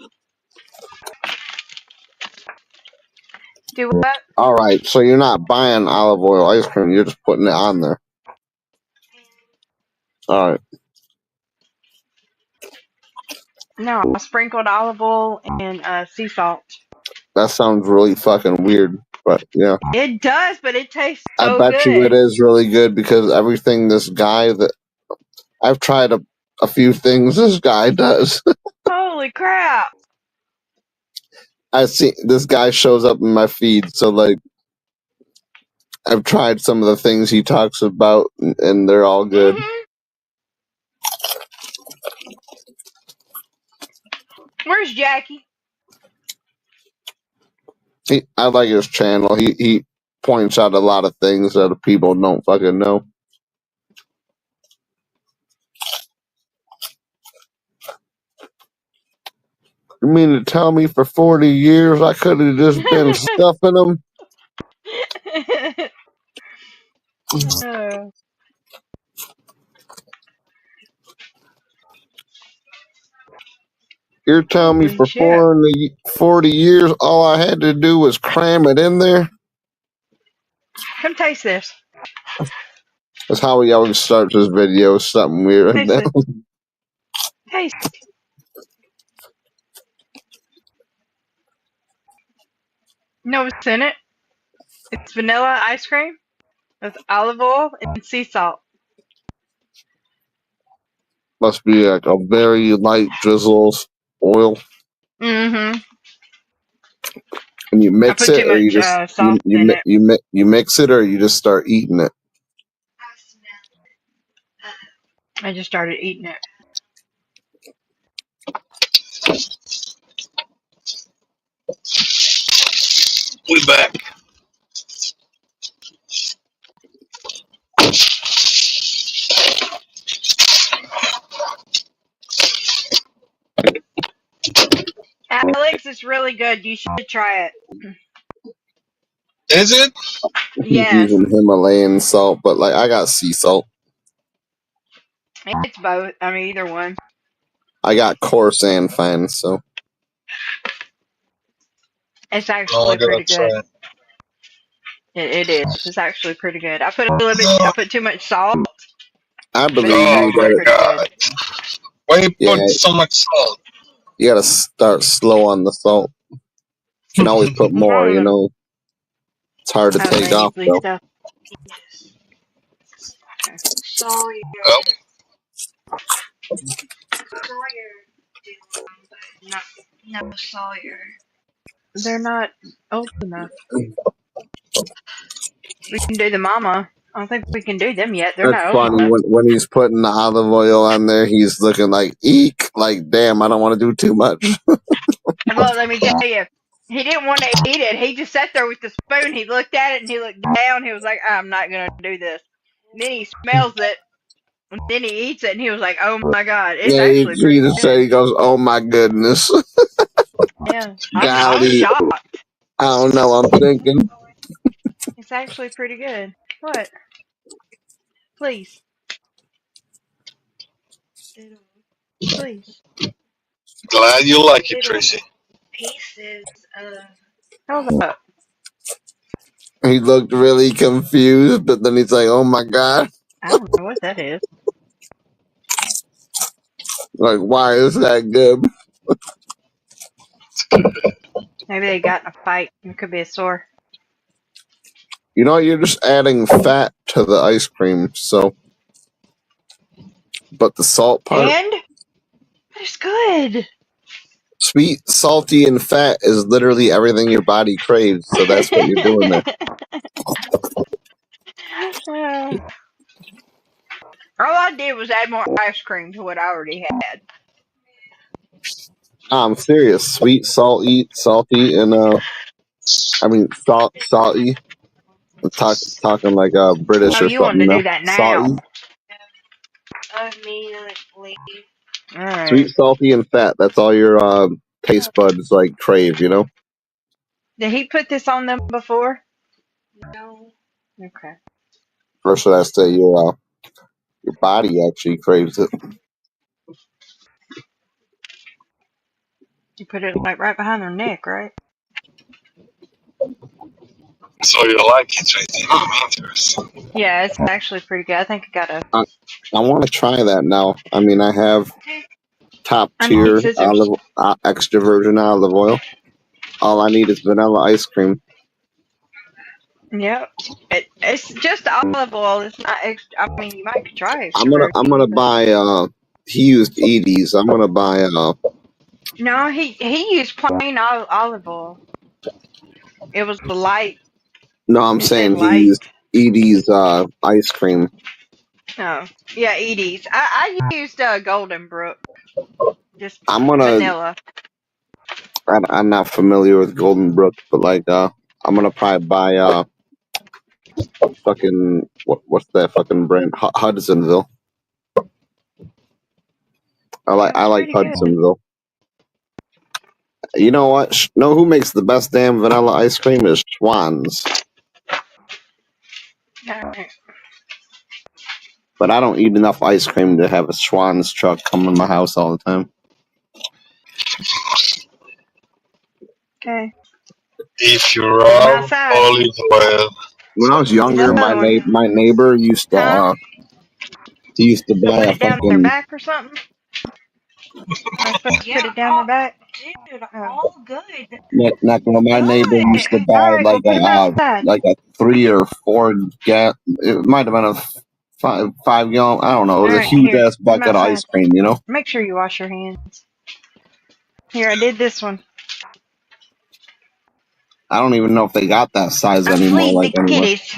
Do what? All right, so you're not buying olive oil ice cream; you're just putting it on there. All right. No, I sprinkled olive oil and sea salt. That sounds really fucking weird, but yeah. It does, but it tastes so I bet you it good. is really good because everything this guy that I've tried a few things this guy does. Holy crap! I see this guy shows up in my feed, so like I've tried some of the things he talks about, and they're all good. Mm-hmm. Where's Jackie? I like his channel. He points out a lot of things that people don't fucking know. You mean to tell me for 40 years I could have just been stuffing them? You're telling me Holy for shit. 40 years all I had to do was cram it in there? Come taste this. That's how he always starts his videos, something weird like Taste that. it. Taste. You know what's in it? It's vanilla ice cream with olive oil and sea salt. Must be like a very light drizzle of oil. Mm-hmm. And you I mix put it, too or you much just salt in it. you mix it, or you just start eating it. I just started eating it. We back. Alex, it's really good. You should try it. Is it? He's Yes. using Himalayan salt, but like I got sea salt. It's both. I mean, either one. I got coarse and fine, so It's actually pretty good. It is. It's actually pretty good. I put a little bit. I put too much salt. I believe It's you actually that pretty good. Why you Yeah, put so much salt? you gotta start slow on the salt. You can always put more, you know. It's hard to take off usually though. stuff. Yes. Okay. Sawyer. Well, Sawyer did one, but not no Sawyer. They're not old enough. We can do the mama. I don't think we can do them yet. They're That's not old funny enough. when he's putting the olive oil on there. He's looking like eek, like damn. I don't want to do too much. And look, let me tell you, he didn't want to eat it. He just sat there with the spoon. He looked at it and he looked down. He was like, "I'm not gonna do this." And then he smells it. And then he eats it, and he was like, "Oh my god, it's Yeah, actually he pretty just said, he good." goes, "Oh my goodness, Yeah, I was golly." shocked. I don't know. I'm thinking. It's actually pretty good. What? Please, please. glad you like it, Tracy. Pieces of. Hold up. He looked really confused, but then he's like, "Oh my god, I don't know what that is. like why is that good?" Maybe they got in a fight. It could be a sore. You know, you're just adding fat to the ice cream, so. But the salt part, And it's good. sweet, salty, and fat is literally everything your body craves. So that's what you're doing there. All I did was add more ice cream to what I already had. I'm serious. Sweet, salty, and I mean salty. Talking like British Oh, or you want something, to you know? do that now? Salty, Immediately. Alright. sweet, salty, and fat. That's all your taste buds like crave, you know. Did he put this on them before? No. Okay. Or should I say your body actually craves it? You put it like right behind their neck, right? So you like it, Tracy? I'm interested. Yeah, it's actually pretty good. I think I got a. I want to try that now. I mean, I have top I need tier scissors. extra virgin olive oil. All I need is vanilla ice cream. Yep. It's just olive oil. It's not extra. I mean, you might could try extra I'm virgin. gonna buy he used Edie's. I'm gonna buy No, he used plain olive oil. It was the light. no, I'm It said saying he light. used Edie's ice cream. Oh, yeah, Edie's. I used Golden Brook. Just I'm gonna vanilla. I'm not familiar with Golden Brook, but like I'm gonna probably buy fucking what's that fucking brand? Hudsonville. I like Pretty good. Hudsonville. You know what? Know who makes the best damn vanilla ice cream is Schwann's. Alright. But I don't eat enough ice cream to have a Schwann's truck come to my house all the time. Okay. If you I'm rub outside. olive oil, When I was younger, Another one. my neighbor used to Huh? he used to Put buy a it down their fucking back or something? Am I supposed to put it down their back? Dude, Oh. all good. my neighbor used to buy Alright, well, come outside. like a 3 or 4 it might have been a 5 gallon, I don't know, it was a Alright, huge here, ass bucket of come ice cream, you know. Make sure you wash your hands. Here, I did this one. I don't even know if they got that size I anymore. feed Like the anywhere. kitties.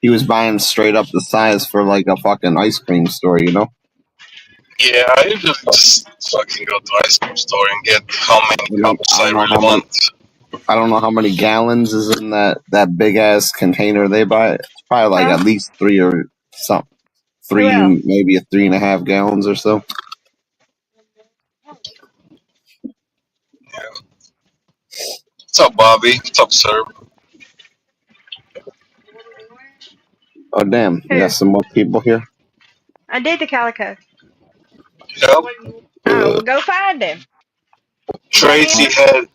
He was buying straight up the size for like a fucking ice cream store, you know. yeah, I usually just fucking go to ice cream store and get how many cups I really want. I don't know how many gallons is in that big ass container they buy. It's probably like at least 3 or something. 3, maybe a 3.5 gallons or so. Yeah. What's up, Bobby? What's up, sir? Oh damn! You got some more people here. I did the calico. Yep. Oh, well, go find him. Tracy had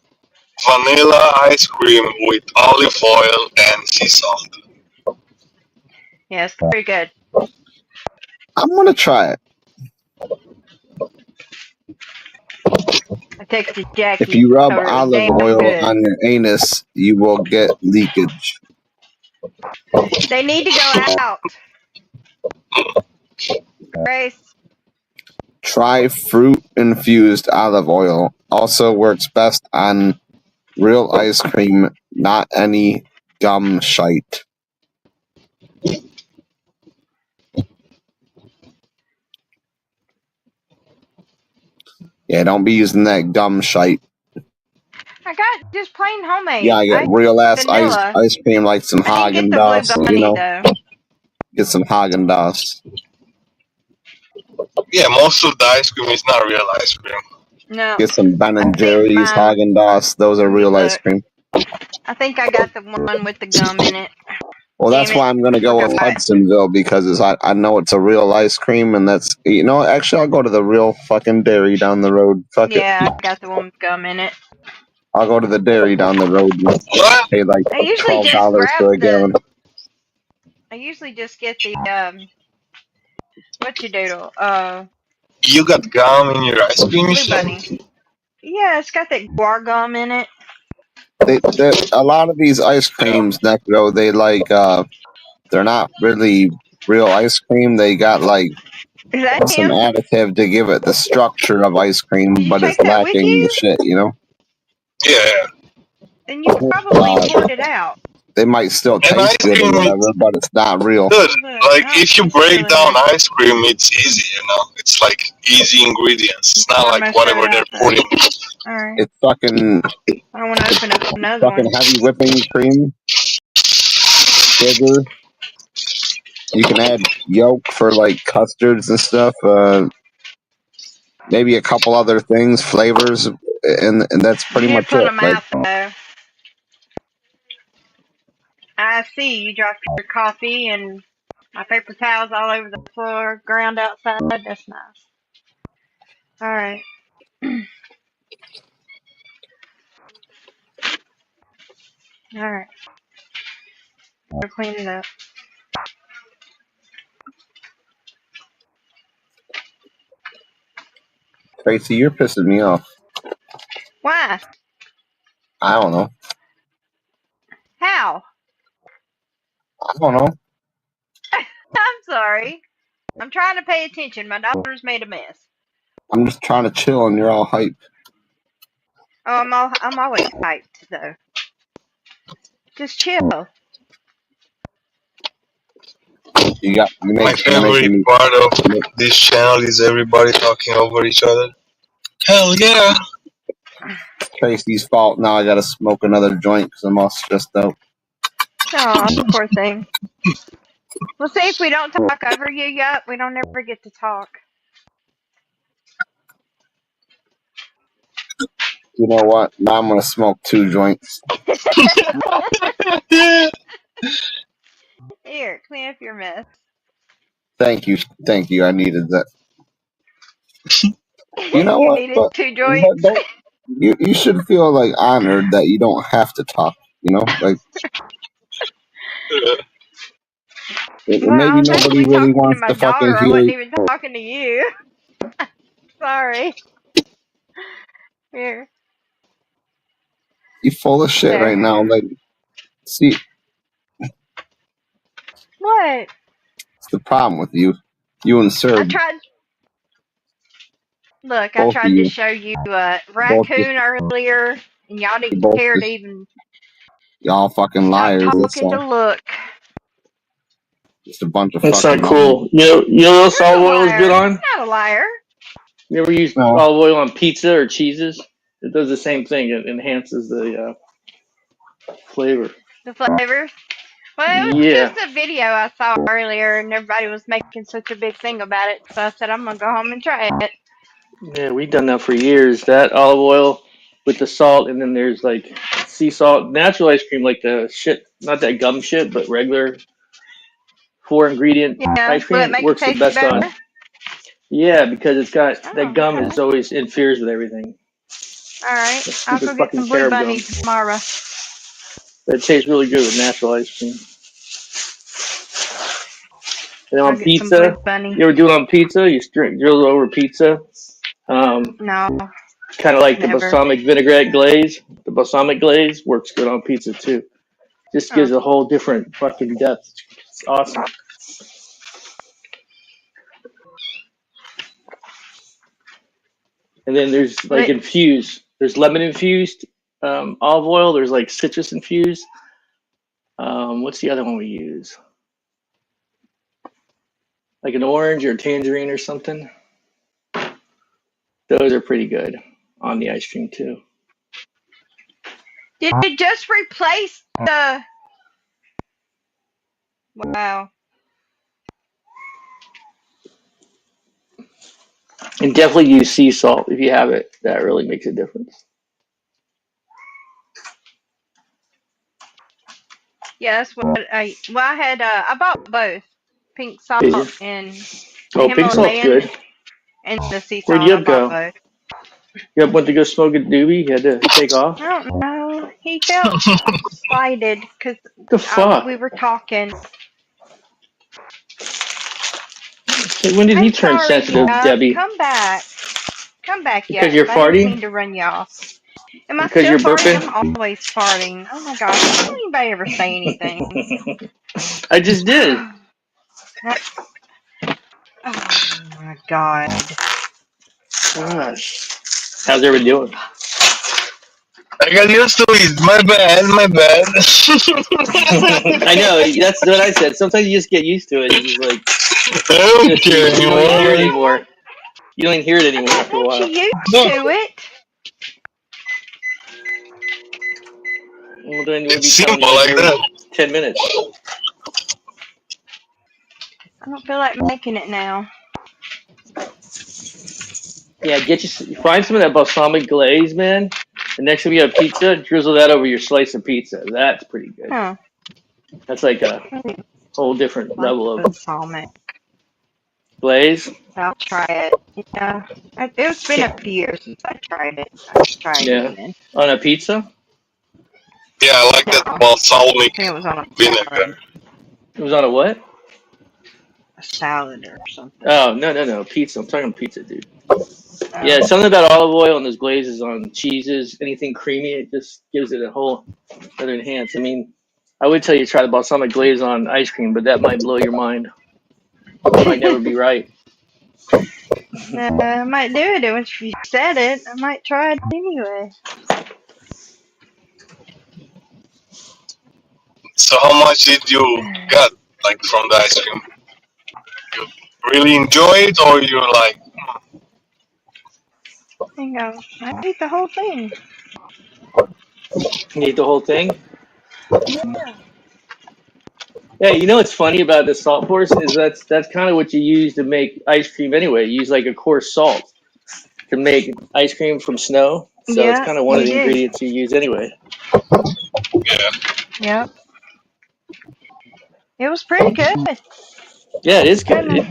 vanilla ice cream with olive oil and sea salt. Yeah, it's pretty good. I'm gonna try it. I texted If Jackie. you rub Told her it was olive damn oil good. on your anus, you will get leakage. They need to go out. Grace. Try fruit infused olive oil. Also works best on real ice cream, not any gum shite. Yeah, don't be using that gum shite. I got just plain homemade. Yeah, I get real ass vanilla. ice cream like some I didn't Haagen get the blue Dazs, bunny you know. though. Get some Haagen Dazs. Yeah, most of the ice cream is not real ice cream. No. Get some Ben I and think Jerry's, mine. Haagen Dazs. Those are Let me real ice look. cream. I think I got the one with the gum in it. Well, Damn that's it, why I'm gonna I go with forgot. Hudsonville because I know it's a real ice cream, and that's, you know, actually I'll go to the real fucking dairy down the road. Fuck it. Yeah, I got the one with gum in it. I'll go to the dairy down the road and What? pay like I usually just $12 grab for a gallon. I usually just get the what you doodle? You got gum in your ice cream, you Blue said? bunny. Yeah, it's got that guar gum in it. A lot of these ice creams, Necro, they like they're not really real ice cream. They got like Is that some him? additive to give it the structure of ice cream, Did you but it's take that with lacking the you? shit, you know. Yeah. Then you probably Uh, poured it out. they might still And ice taste good or cream is whatever, but it's not real. good. Look, Like, no, if you it's break still in down there. ice cream, it's easy, you know? It's like easy ingredients. It's not I'm like gonna whatever shut it they're out though. putting. Alright. It's fucking I don't wanna open up another one. heavy whipping cream, sugar. You can add yolk for like custards and stuff. Maybe a couple other things, flavors, and that's pretty You much didn't put it. them Like, out though. I see you dropped your coffee and my paper towels all over the floor, ground outside. That's nice. Alright. Alright. We're cleaning up. Tracy, you're pissing me off. Why? I don't know. How? I don't know. I'm sorry. I'm trying to pay attention. My daughter's made a mess. I'm just trying to chill, and you're all hype. Oh, I'm always hyped though. Just chill. You My making favorite me. part of this channel is everybody talking over each other. Hell yeah. Tracy's fault. Now I gotta smoke another joint because I'm all stressed out. Oh, poor thing. Well, see, if we don't talk over you yet, we don't ever get to talk. You know what? Now I'm gonna smoke 2 joints. Here, clean up your mess. Thank you. I needed that. You know You what? needed But 2 joints. don't you should feel like honored that you don't have to talk. You know, like Well, maybe I was nobody actually really talking to wants my to fucking daughter. I hear. wasn't even talking to you. Sorry. Here. You full of shit There. right now. Like, see, What? it's the problem with you. You and I Sir, tried. Look, I both of tried to you, show you a both raccoon earlier, and y'all didn't care to even y'all fucking stop liars. That's talking to all. look. Just a bunch of That's fucking not cool. liars. You know what else You're olive a oil is good liar. on? You're not a liar. You ever use No, olive oil on pizza or cheeses? It does the same thing. It enhances the flavor. The flavors. Well, it was Yeah. just a video I saw earlier, and everybody was making such a big thing about it. So I said, I'm gonna go home and try it. Yeah, we've done that for years. That olive oil with the salt, and then there's like sea salt, natural ice cream, like the shit, not that gum shit, but regular 4 ingredient Yeah. ice Will it cream make it works the taste best better? on. Yeah, because it's got that Oh, gum okay. is always interferes with everything. All right. The I'll stupid go get fucking some Blue carob gum. Bunny tomorrow. But it tastes really good with natural ice cream. And I'll on get some Blue pizza, Bunny. you ever do it on pizza? You drizzle over pizza. No. Kind of like the Never. balsamic vinaigrette glaze. The balsamic glaze works good on pizza too. Just Huh. gives a whole different fucking depth. It's awesome. And then there's like But infused. There's lemon infused olive oil. There's like citrus infused. What's the other one we use? Like an orange or a tangerine or something. Those are pretty good on the ice cream too. did it just replace the? Wow. And definitely use sea salt if you have it. That really makes a difference. Yeah, that's what I. Well, I had. I bought both pink salt Did you? and Oh, pink salt's Himalayan good. and the sea Where'd salt. I Yub bought go? both. Yub went to go smoke a doobie. He had to take off. I don't know. He felt slighted because The fuck? we were talking. Hey, when did he I'm turn sorry, sensitive, Debbie? Come back. Come back, Because Yub. you're I didn't mean farting? to run you off. Am I Because still you're farting? burping? I'm always farting. Oh my gosh. Why don't anybody ever say anything? I just did. Oh my god. Gosh. How's everybody doing? I got used to it. My bad. I know, that's what I said. Sometimes you just get used to it. It's just like, I don't you care don't even hear it anymore. anymore. You don't even hear it I anymore thought after a once you while. used No, to it. Well, then we'll it's be telling simple you like every that. 10 minutes. I don't feel like making it now. Yeah, find some of that balsamic glaze, man. The next time you have pizza, drizzle that over your slice of pizza. That's pretty good. Huh. That's like a whole different Like level of balsamic. glaze. I'll try it. Yeah. It's been a few years since I tried it. I should try it Yeah. again. On a pizza? Yeah, I like that No. balsamic I think it was on a vinegar. salad. It was on a what? A salad or something. Oh, no. Pizza. I'm talking pizza, dude. Oh. Yeah, something about olive oil and those glazes on cheeses, anything creamy, it just gives it a whole other enhance. I mean, I would tell you to try the balsamic glaze on ice cream, but that might blow your mind. Might never be right. I might do it once you said it. I might try it anyway. So how much did you get like from the ice cream? You really enjoy it, or you're like, And go, I ate the whole thing. You eat the whole thing? Yeah. Yeah, you know what's funny about the salt force is that's kind of what you use to make ice cream anyway. You use like a coarse salt to make ice cream from snow. So it's Yeah, kind of one of you the do. ingredients you use anyway. yeah, Yep. It was pretty good. Yeah, it is good. Kinda.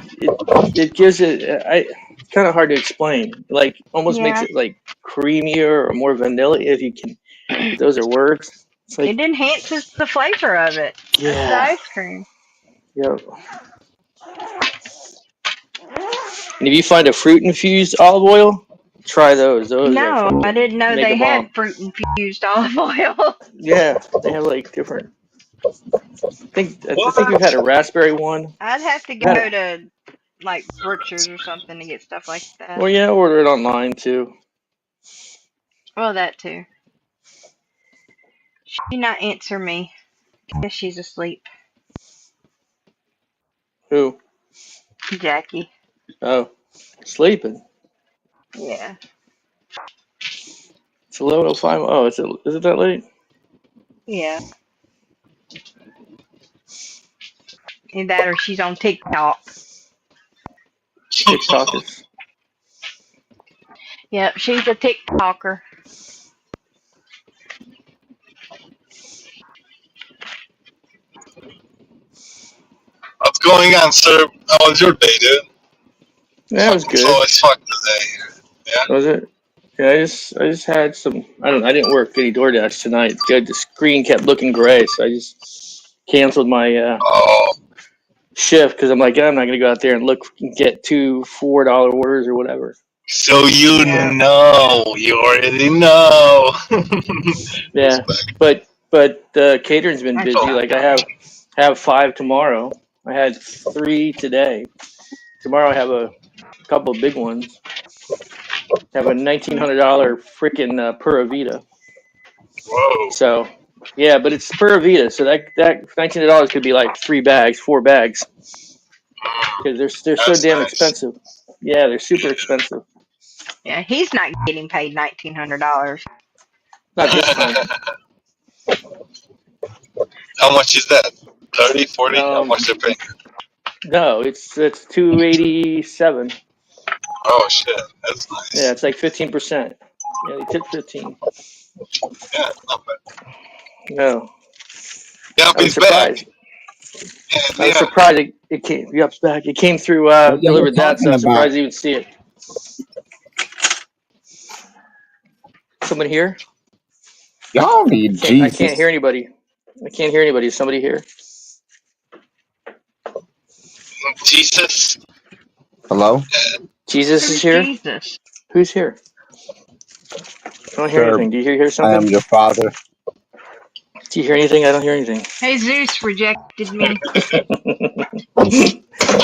It gives it. It's kind of hard to explain. Like almost makes Yeah. it like creamier or more vanilla if you can. If those are words. It's like It enhances the flavor of it. Of the yeah, ice cream. yeah. And if you find a fruit infused olive oil, try those. Those are No, I fucking didn't know make a they bomb. had fruit infused olive oil. Yeah, they have like different. I what? think we've had a raspberry one. I'd have to Had go a, to like Butcher's or something to get stuff like that. well, yeah, order it online too. Well, that too. She not answer me. Guess she's asleep. Who? Jackie. Oh, sleeping. Yeah. It's 11:05. Oh, is it that late? Yeah. Either that or she's on TikTok. TikTokers. Yep, she's a TikToker. What's going on, sir? How was your day, dude? Yeah, it was Fucking good. slow as fuck today. Yeah. Was it? Yeah, I just had some. I didn't work any DoorDash tonight. The screen kept looking gray, so I just canceled my Oh, shift because I'm like, I'm not gonna go out there and look and get two $4 orders or whatever. So you Yeah. know, you already know. Yeah, but catering's been busy. Like I have 5 tomorrow. I had 3 today. Tomorrow I have a couple of big ones. I have a $1,900 freaking Pura Vida. Whoa. So yeah, but it's Pura Vida, so that $1,900 could be like 3 bags, 4 bags, because they're so That's damn nice. expensive. Yeah, they're super expensive. Yeah, he's not getting paid $1,900. Not this time. How much is that? 30, 40? How Um, much they're paying? no, it's 287. Oh shit, that's Yeah, nice. it's like 15%. Yeah, they tip 15. Yeah, not bad. No, Yup, I was he's back. surprised. Yeah, I was yeah. surprised it came. Yup's back. It came through. What y'all Delivered that, so talking I was about? surprised to even see it. Someone here? Y'all need I can't hear Jesus. anybody. I can't hear anybody. Is somebody here? Jesus. Hello? Jesus is Who's here. Jesus? Who's here? I don't hear Sir, anything. Do you hear I am something? your father. Do you hear anything? I don't hear anything. Hey, Zeus rejected me.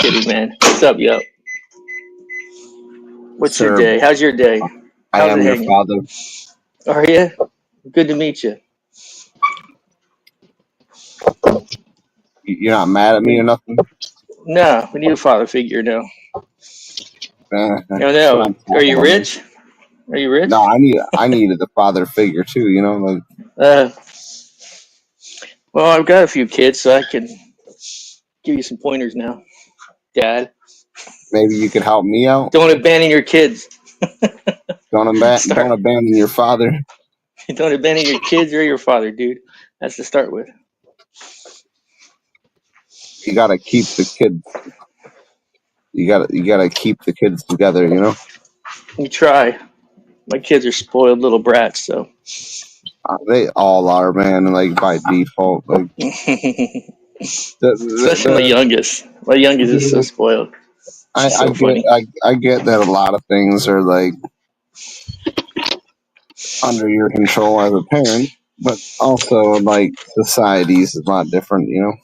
Kidding, man. What's up, Yup? What's your Sir, day? How's your day? I How's it am your hanging? father. Are you? Good to meet you. You're not mad at me or nothing? No, we need a father figure now. No, That's what no. I'm Are you talking about. rich? Are you rich? No, I needed a father figure too, you know, like Uh, well, I've got a few kids, so I can give you some pointers now, Dad. maybe you could help me out. Don't abandon your kids. Don't abandon your father. Don't abandon your kids or your father, dude. That's to start with. You gotta keep the kids. You gotta keep the kids together, you know. You try. My kids are spoiled little brats, so. They all are, man. Like by default, like Especially my youngest. My youngest is so spoiled. She's so funny. I get that a lot of things are like under your control as a parent, but also like societies is a lot different, you know.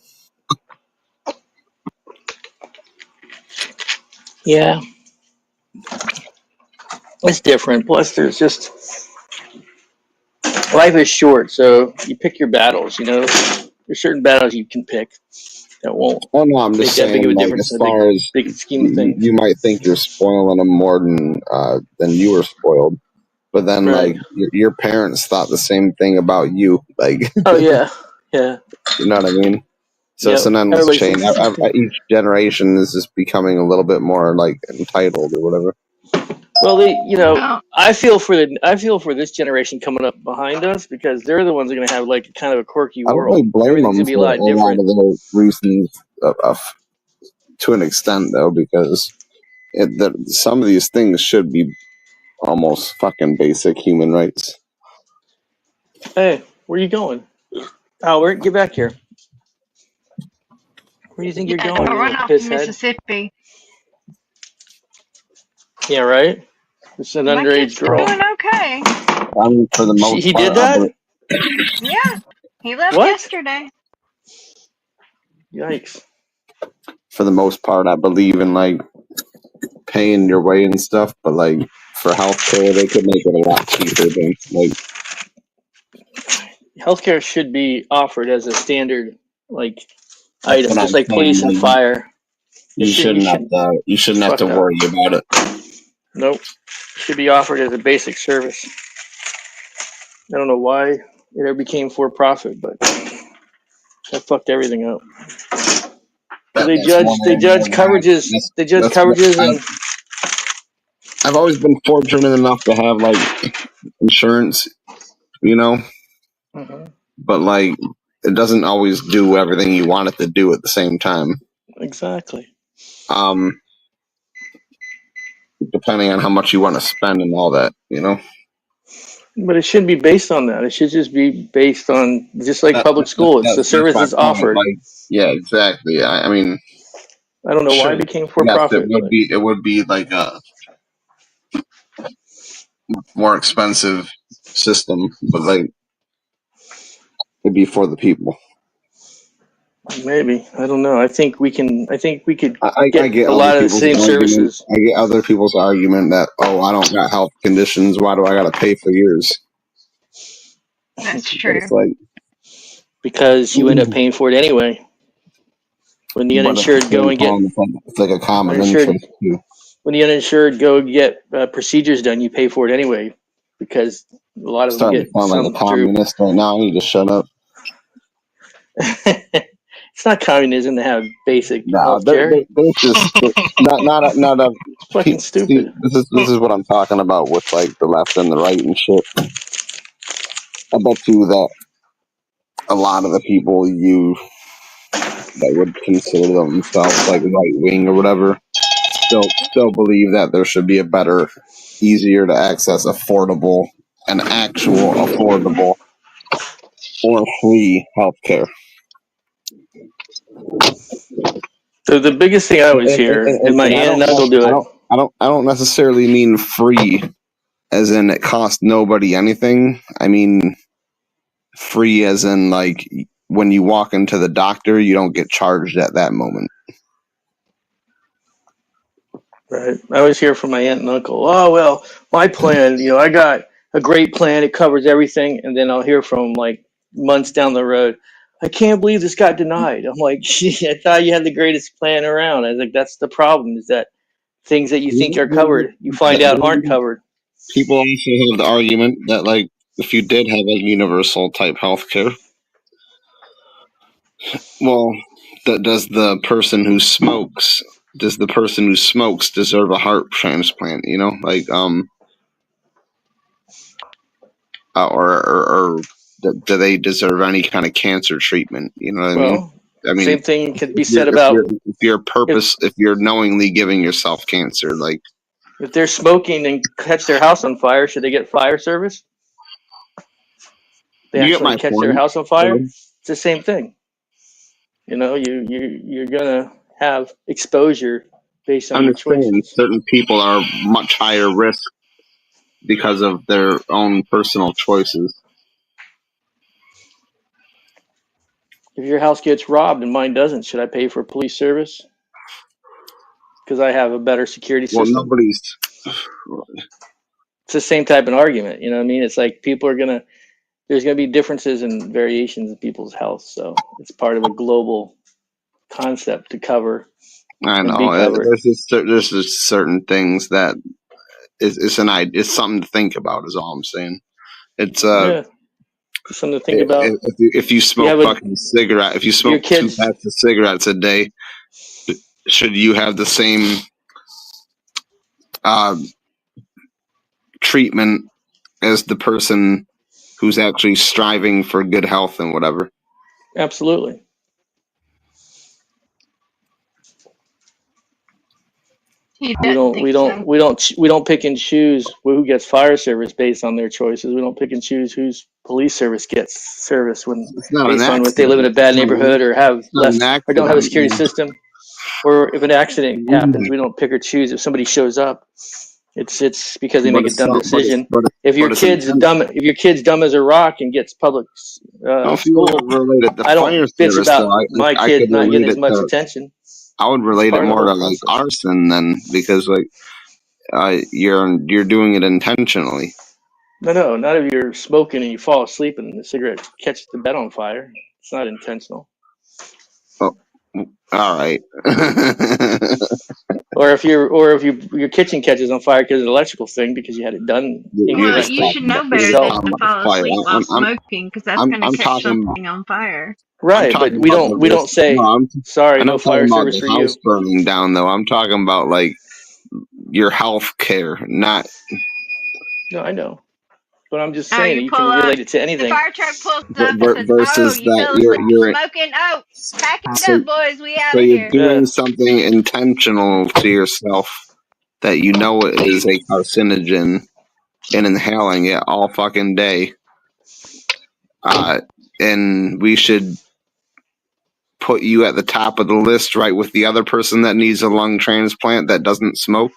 Yeah, it's different. Plus, there's just life is short, so you pick your battles. You know, there's certain battles you can pick that won't Well, no, I'm make just that big of saying, a like difference as in the far as big scheme of things. you might think you're spoiling them more than you were spoiled, but then Right. like your parents thought the same thing about you, like Oh yeah, yeah. you know what I mean. So it's Yep. an endless Everybody chain. thinks the same thing. Each generation is just becoming a little bit more like entitled or whatever. Well, Well, I feel for this generation coming up behind us because they're the ones that are going to have like kind of a quirky I don't really world. blame Everything's them going to be a for lot a lot different. of their reasons to an extent, though, because some of these things should be almost fucking basic human rights. Hey, where you going? Albert, get back here. Where do you think you're yeah, going, don't you run little off to piss head? Mississippi. Yeah, right? It's an My underage kid's girl. doing okay. I mean, for the most He did part, that? Yeah, he left What? yesterday. Yikes. for the most part, I believe in like paying your way and stuff, but like for healthcare, they could make it a lot cheaper than like. Healthcare should be offered as a standard like That's item, what just I'm like saying. police and Like fire. you shouldn't have to. You It's shouldn't have to fucked up. worry about it. Nope. Should be offered as a basic service. I don't know why it ever became for profit, but that fucked everything up. Because they That's one judge area where coverages. They judge that's what coverages and I've always been fortunate enough to have like insurance, you know, but like it doesn't always do everything you want it to do at the same time. exactly. Depending on how much you want to spend and all that, you know. But it shouldn't be based on that. It should just be based on just like public school. It's the That's service my that's point. offered. Like, yeah, exactly. I mean, I don't know why sure, it became for yes, profit, but it would be like a more expensive system, but like it'd be for the people. Maybe, I don't know. I think we can. I think we could I get get a other lot of the people's same argument. services I get other people's argument that I don't got health conditions. Why do I got to pay for yours? That's But it's true. like, because you end up paying for it anyway. When the but at the uninsured go same and get time, it's like a common uninsured, interest too. when the uninsured go get procedures done, you pay for it anyway because a lot of them Starting to get sound like a some through. communist right now. You just shut up. It's not communism to have basic No, health care. there's just not a. Fucking See, stupid. this is what I'm talking about with like the left and the right and shit. I bet you that a lot of the people that would consider themselves like right wing or whatever still believe that there should be a better, easier to access, affordable, an actual affordable or free healthcare. So the biggest thing I always hear, and my aunt and uncle do it. I don't necessarily mean free, as in it costs nobody anything. I mean free, as in like when you walk into the doctor, you don't get charged at that moment. Right. I always hear from my aunt and uncle, oh, well, my plan, I got a great plan. It covers everything. And then I'll hear from like months down the road, I can't believe this got denied. I'm like, shit, I thought you had the greatest plan around. I was like, that's the problem, is that things that you think are covered, you find out aren't covered. People also have the argument that like if you did have a universal type healthcare, well, does the person who smokes deserve a heart transplant? Like or do they deserve any kind of cancer treatment? You know what I mean? Same thing could be said about if you're knowingly giving yourself cancer, like if they're smoking and catch their house on fire, should they get fire service? They actually catch their house on fire. It's the same thing. You're gonna have exposure based on your choices. Certain people are much higher risk because of their own personal choices. If your house gets robbed and mine doesn't, should I pay for police service? Because I have a better security system. Well, nobody's. It's the same type of argument. You know what I mean? It's like there's gonna be differences and variations in people's health. So it's part of a global concept to cover. I know. There's just certain things that it's something to think about. Is all I'm saying. It's something to think about. If you smoke fucking cigarette, if you smoke 2 packs of cigarettes a day, should you have the same treatment as the person who's actually striving for good health and whatever? Absolutely. We don't pick and choose who gets fire service based on their choices. We don't pick and choose whose police service gets service based on if they live in a bad neighborhood or don't have a security system, or if an accident happens. We don't pick or choose if somebody shows up. It's because they make a dumb decision. If your kid's dumb as a rock and gets public school, I don't bitch about my kid not getting as much attention. I would relate it more to like arson then, because like you're doing it intentionally. No, not if you're smoking and you fall asleep and the cigarette catches the bed on fire. It's not intentional. Oh, all right. Or if your kitchen catches on fire because of an electrical thing because you had it done. Well, you should know better than to fall asleep while smoking, because that's going to catch something on fire. Right, but we don't say sorry, no fire service for you. House burning down though. I'm talking about like your health care, not. No, I know, but I'm just saying you can relate it to anything. The fire truck pulls up and says, you're smoking. Oh, pack it up, boys. We out of here. So you're doing something intentional to yourself that you know it is a carcinogen and inhaling it all fucking day. And we should put you at the top of the list, right, with the other person that needs a lung transplant that doesn't smoke.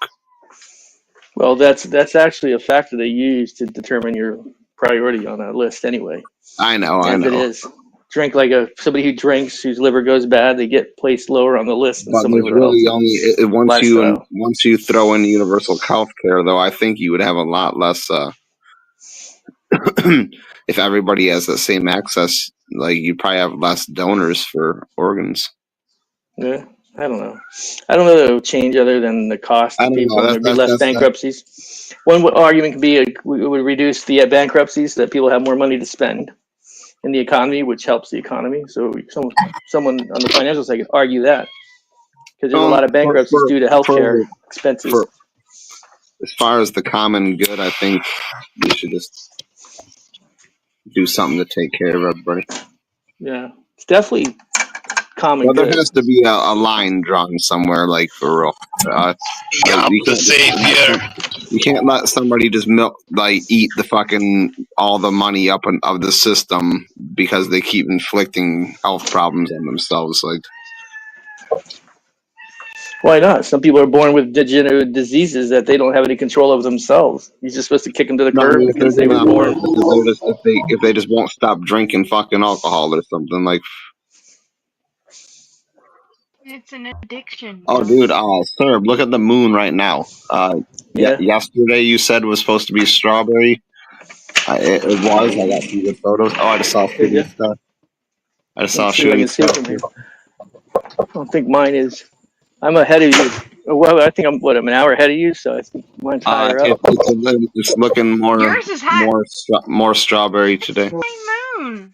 Well, that's actually a factor they use to determine your priority on a list anyway. I know. As it is, drink like somebody who drinks whose liver goes bad, they get placed lower on the list than But somebody there's with a really healthy only lifestyle. once you throw in universal health care, though, I think you would have a lot less. If everybody has the same access, like you probably have less donors for organs. Yeah, I don't know. I don't know that it would change other than the cost I to don't people, know. and there'd be less bankruptcies. One argument could be it would reduce the bankruptcies so that people have more money to spend in the economy, which helps the economy. So someone on the financial side could argue that because there's a lot of bankruptcies due to healthcare expenses. For as far as the common good, I think we should just do something to take care of everybody. Yeah, it's definitely common good. There has to be a line drawn somewhere, like for real. You can't let somebody just eat the fucking all the money up of the system because they keep inflicting health problems on themselves. Like, why not? Some people are born with degenerative diseases that they don't have any control over themselves. You're just supposed to kick them to the curb because they were born. If they just won't stop drinking fucking alcohol or something like. It's an addiction. Oh, dude, sir, look at the moon right now. Yesterday you said was supposed to be strawberry. It was. I got some good photos. Oh, I just saw shooting star. I just saw shooting star. I don't think mine is. I'm ahead of you. Well, I think I'm an hour ahead of you, so I think mine's higher up. It's looking more more strawberry today. Moon.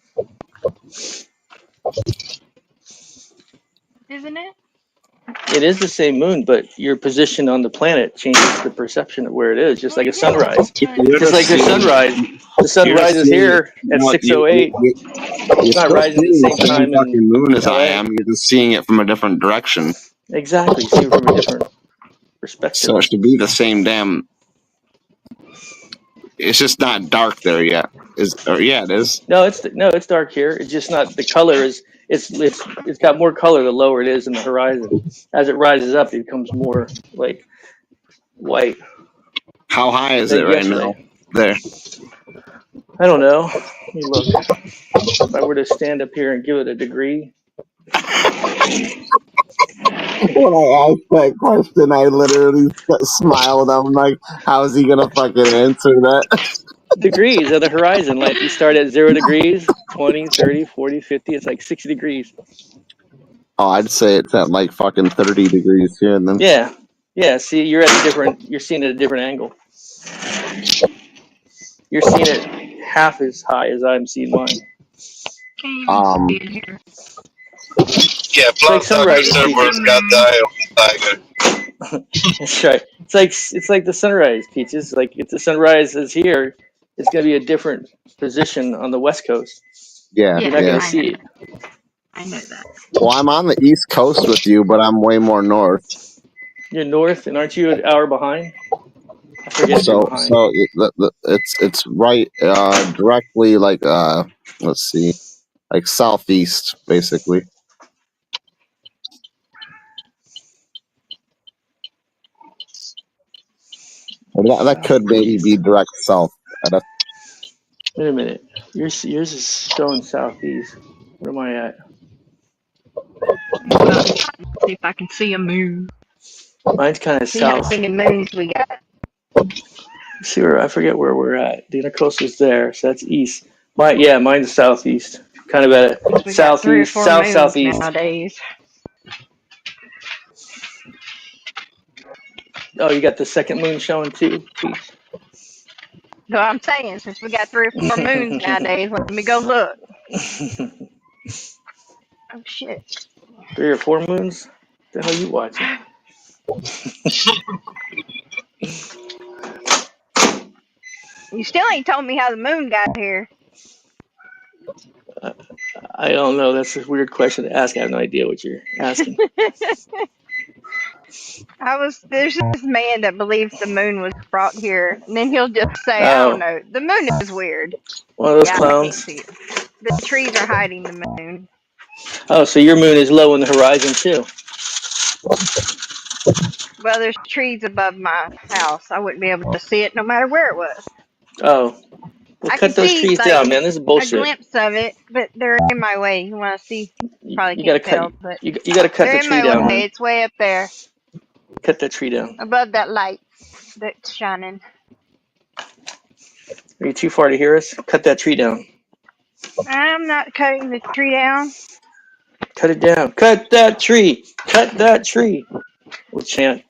Isn't it? It is the same moon, but your position on the planet changes the perception of where it is, just like a sunrise. Just like the sunrise. The sun rises here at 6:08. It's not rising at the same time. Fucking moon as I am. You're just seeing it from a different direction. Exactly, see it from a different perspective. So it should be the same damn. It's just not dark there yet. It is. No, it's dark here. It's just not. The color is. It's got more color the lower it is in the horizon. As it rises up, it becomes more like white. How high is it right now? There. I don't know. Let me look. If I were to stand up here and give it a degree. When I asked that question, I literally smiled. I'm like, how is he going to fucking answer that? Degrees of the horizon. Like you start at 0 degrees, 20, 30, 40, 50. It's like 60 degrees. Oh, I'd say it's at like fucking 30 degrees here. And then. Yeah. See, you're seeing it at a different angle. You're seeing it half as high as I'm seeing mine. Yeah, plus our servers got dialed. That's right. It's like the sunrise, Peaches. Like if the sunrise is here, it's gonna be a different position on the west coast. Yeah, you're not gonna see it. I know that. Well, I'm on the east coast with you, but I'm way more north. You're north, and aren't you an hour behind? I forget. So it's right directly like let's see, like southeast basically. That could maybe be direct south. Wait a minute. Yours is going southeast. Where am I at? See if I can see a moon. Mine's kind of south. See how many moons we got. See where I forget where we're at. The intercoastal's there, so that's east. Mine's southeast. Kind of at a southeast, southeast. Nowadays. Oh, you got the second moon showing too. No, I'm saying since we got 3 or 4 moons nowadays, let me go look. Oh shit. 3 or 4 moons? What the hell are you watching? You still ain't told me how the moon got here. I don't know. That's a weird question to ask. I have no idea what you're asking. There's this man that believes the moon was brought here, and then he'll just say, I don't know, the moon is weird. One of those clowns. The trees are hiding the moon. Oh, so your moon is low on the horizon too. Well, there's trees above my house. I wouldn't be able to see it no matter where it was. Oh, well, I cut can those see trees like down, man. This is a bullshit. glimpse of it, but they're in my way. You want to see? Probably You gotta can't cut. tell, but You gotta cut they're the in tree my down, way. man. It's way up there Cut that tree down. above that light that's shining. Are you too far to hear us? Cut that tree down. I'm not cutting the tree down. Cut it down. Cut that tree. Cut that tree. We'll chant.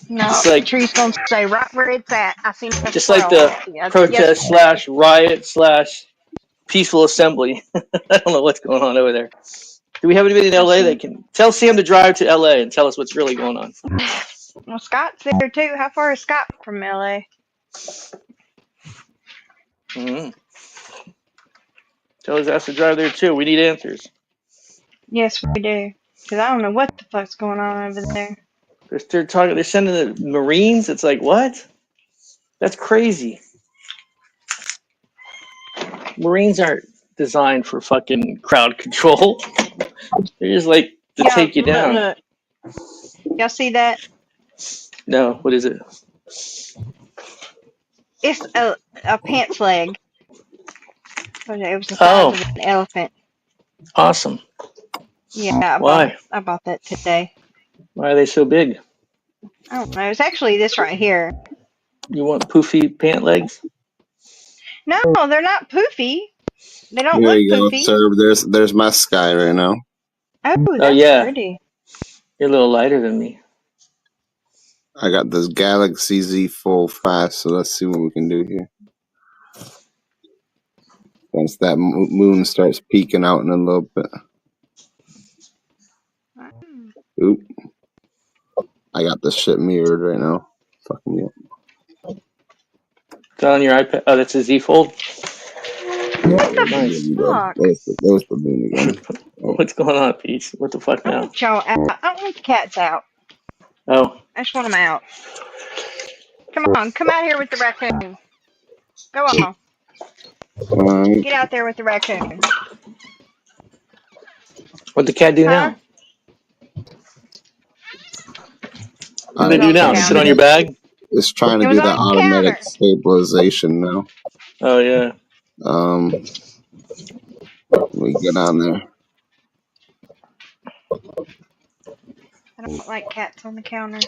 No, Just the like, tree's gonna stay right where it's at. I seen a just like squirrel the protest yesterday. / riot / peaceful assembly. I don't know what's going on over there. Do we have anybody in I LA that seen. can tell Sam to drive to LA and tell us what's really going on? Well, Scott's there too. How far is Scott from LA? Mm-hmm. Tell his ass to drive there too. We need answers. Yes, we do. Cause I don't know what the fuck's going on over there. They're talking. They're sending the Marines. It's like, what? That's crazy. Marines aren't designed for fucking crowd control. They're just like to Yo, take you look, down. look. Y'all see that? No, what is it? It's a pants leg. It was the size Oh, of an elephant. awesome. Yeah, Why? I bought that today. Why are they so big? I don't know. It's actually this right here. You want poofy pant legs? No, they're not poofy. They don't There look you go, poofy. sir. There's my sky right now. Oh, Oh that's yeah, pretty. you're a little lighter than me. I got this Galaxy Z Fold 5, so let's see what we can do here. Once that moon starts peeking out in a little bit. Oop. I got this shit mirrored right now. Fucking me up. It's on your iPad. Oh, that's a Z Fold. What the Nice. fuck? There's the moon again. Oh. What's going on, Peach? What the fuck I now? want y'all out. I want the cats out. Oh, I just want them out. Come on, come out here with the raccoon. Go on. Get out there with the raccoon. what'd the cat do Huh? now? What did It they was do on the now? Sit on counter. your bag? It's trying to It was do that on the automatic counter. stabilization now. Oh yeah. We get on there. I don't like cats on the counter.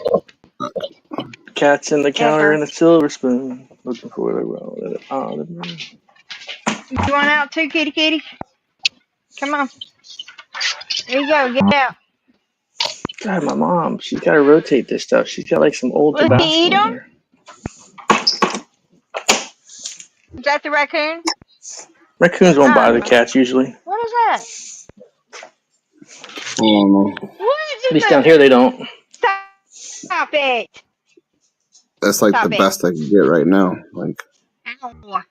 Cats in the counter Ever. and a silver spoon. Looking for the roll. You want out too, kitty kitty? Come on. There you go. Get out. God, my mom. She's got to rotate this stuff. She's got like some old Will Tabasco he eat in them? here. Is that the raccoon? Raccoons won't bother cats usually. What is that? What is At least that? down here they don't. Stop it. That's like Stop the it. best I can get right now. Like. Ow.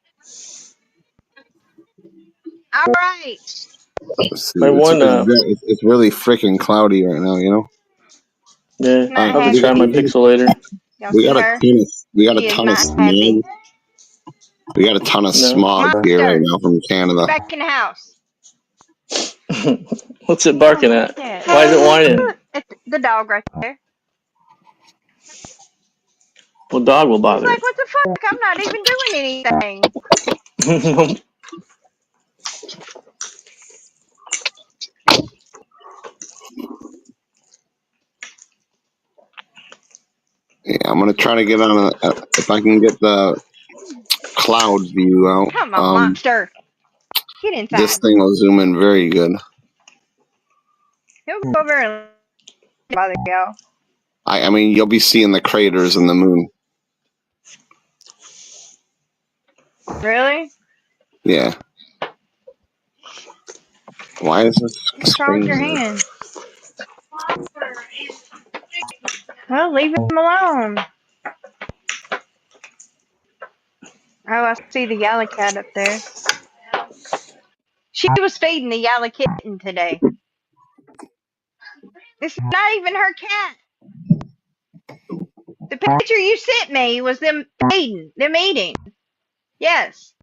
All right. See, it's really freaking cloudy right now, you know. Yeah, Not I'll be trying my happy. Pixel later. Y'all We see got her? a She is ton of not happy. smog. We got a ton of smog here right now from Canada. Back in the house. What's it barking at? Why is it whining? It's the dog right there. Well, dog will He's bother like, what the fuck? I'm not even doing anything. it. Yeah, I'm gonna try to get on if I can get the cloud view out. Come on, monster. Get inside. This thing will zoom in very good. He'll go over and bother y'all. I mean, you'll be seeing the craters in the moon. Really? Yeah. Why is this? What's wrong with your hand? Well, leave him alone. Oh, I see the yellow cat up there. She was feeding the yellow kitten today. It's not even her cat. The picture you sent me was them feeding, them eating. Yes.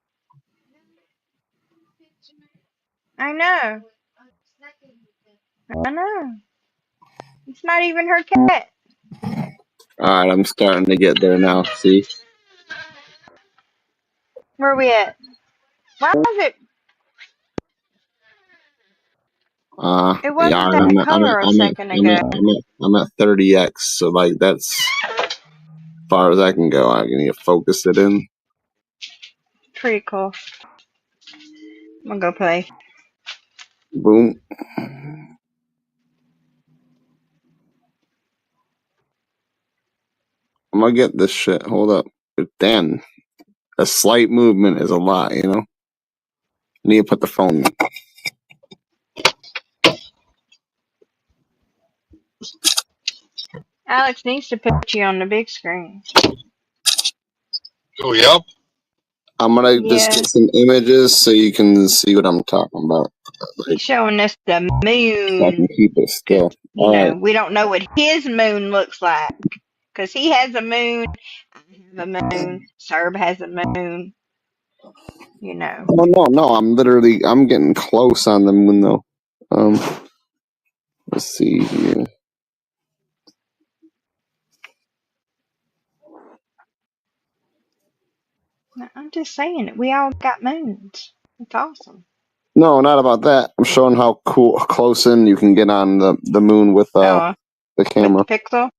I know. I know. It's not even her cat. Alright, I'm starting to get there now. See? Where are we at? Why is it? It Yeah, wasn't alright, that color a second ago. I'm at 30x, so like that's as far as I can go. I need to focus it in. Pretty cool. I'm gonna go play. Boom. I'm gonna get this shit. Hold up. Damn. A slight movement is a lot, you know? Need to put the phone. Alex needs to put you on the big screen. Oh, yep. I'm gonna just Yeah, get some images so you can see what I'm talking about. Like, he's showing us the so I can moon. keep it still. You Alright. know, we don't know what his moon looks like. Because he has a moon, I have a moon, Serb has a moon, you know. Oh no, I'm getting close on the moon though. Let's see here. I'm just saying it. We all got moons. It's awesome. No, not about that. I'm showing how close in you can get on the moon with the With camera. the Pixel?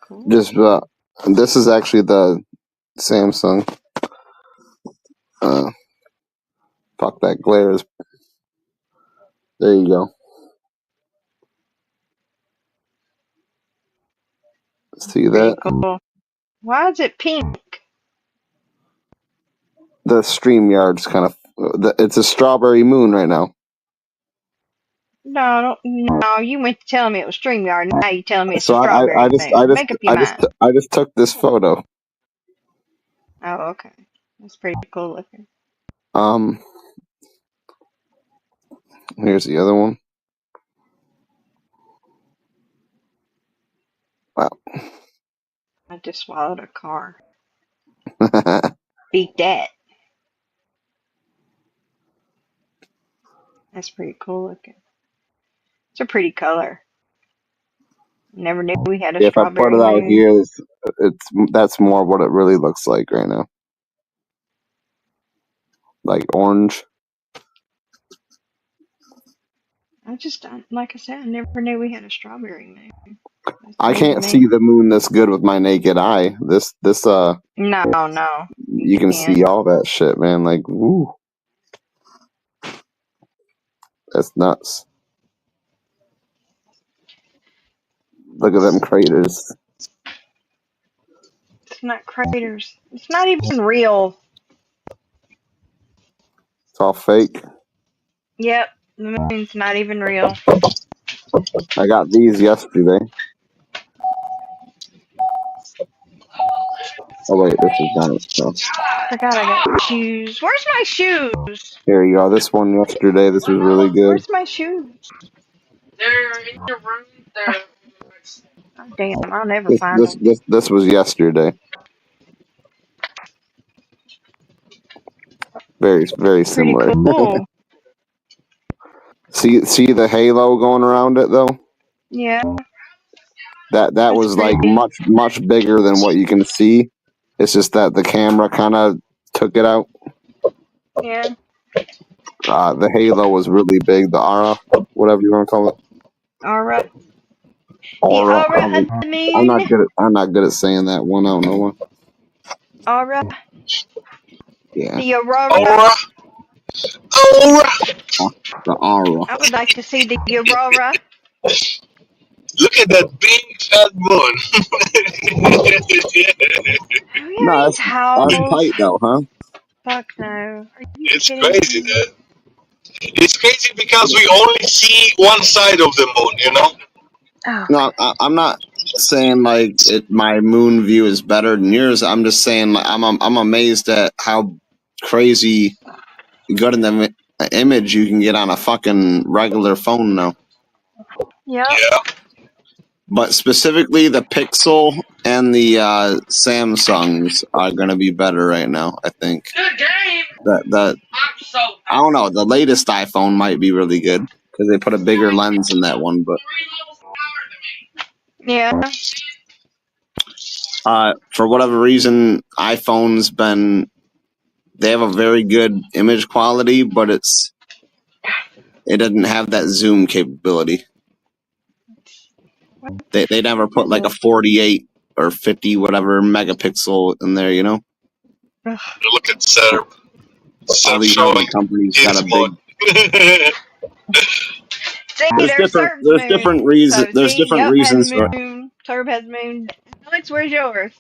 Cool. Just this is actually the Samsung. Fuck, that glare is. There you go. See that? Cool. Why is it pink? The StreamYard's kind of. It's a strawberry moon right now. No, you went to tell me it was StreamYard, and now you telling me it's So a strawberry moon. Make up your mind. I just took this photo. Oh, okay. That's pretty cool looking. Here's the other one. Wow. I just swallowed a car. Beat that. That's pretty cool looking. It's a pretty color. Never knew we had a If I put strawberry it out moon. here, that's more what it really looks like right now. Like orange. I just, like I said, I never knew we had a strawberry moon. I can't see the moon this good with my naked eye. No. You can see all that shit, man. Like, woo. That's nuts. Look at them craters. It's not craters. It's not even real. It's all fake. Yep, the moon's not even real. I got these yesterday. Oh wait, this is not it. No. Forgot I got shoes. Where's my shoes? Here you go. This one yesterday. This was really good. Where's my shoes? They're in your room. They're. Oh, damn, I'll never find them. This was yesterday. Very, very similar. Pretty cool. See the halo going around it though? Yeah. That was like much bigger than what you can see. It's just that the camera kind of took it out. Yeah. The halo was really big. The aura, whatever you want to call it. Aura. Aura. The aura of the moon. I'm not good at saying that one. I don't know what. Aura. Yeah. The aurora. The aura. I would like to see the aurora. Look at that big fat moon. No, that's tight though, huh? Fuck no. It's crazy, dude. It's crazy because we only see one side of the moon, you know? Oh. No, I'm not saying like my moon view is better than yours. I'm just saying like, I'm amazed at how crazy good in the image you can get on a fucking regular phone now. Yep. Yeah. But specifically, the Pixel and the Samsungs are gonna be better right now. I think. Good game. I don't know. The latest iPhone might be really good because they put a bigger lens in that one. But yeah. For whatever reason, iPhone's been, they have a very good image quality, but it doesn't have that zoom capability. They never put like a 48 or 50 whatever megapixel in there, you know? You look at Serb. All these other companies got a big. See, There's different reasons. So, There's see, different Yup has reasons. moon. Serb has moon. Alex, where's yours?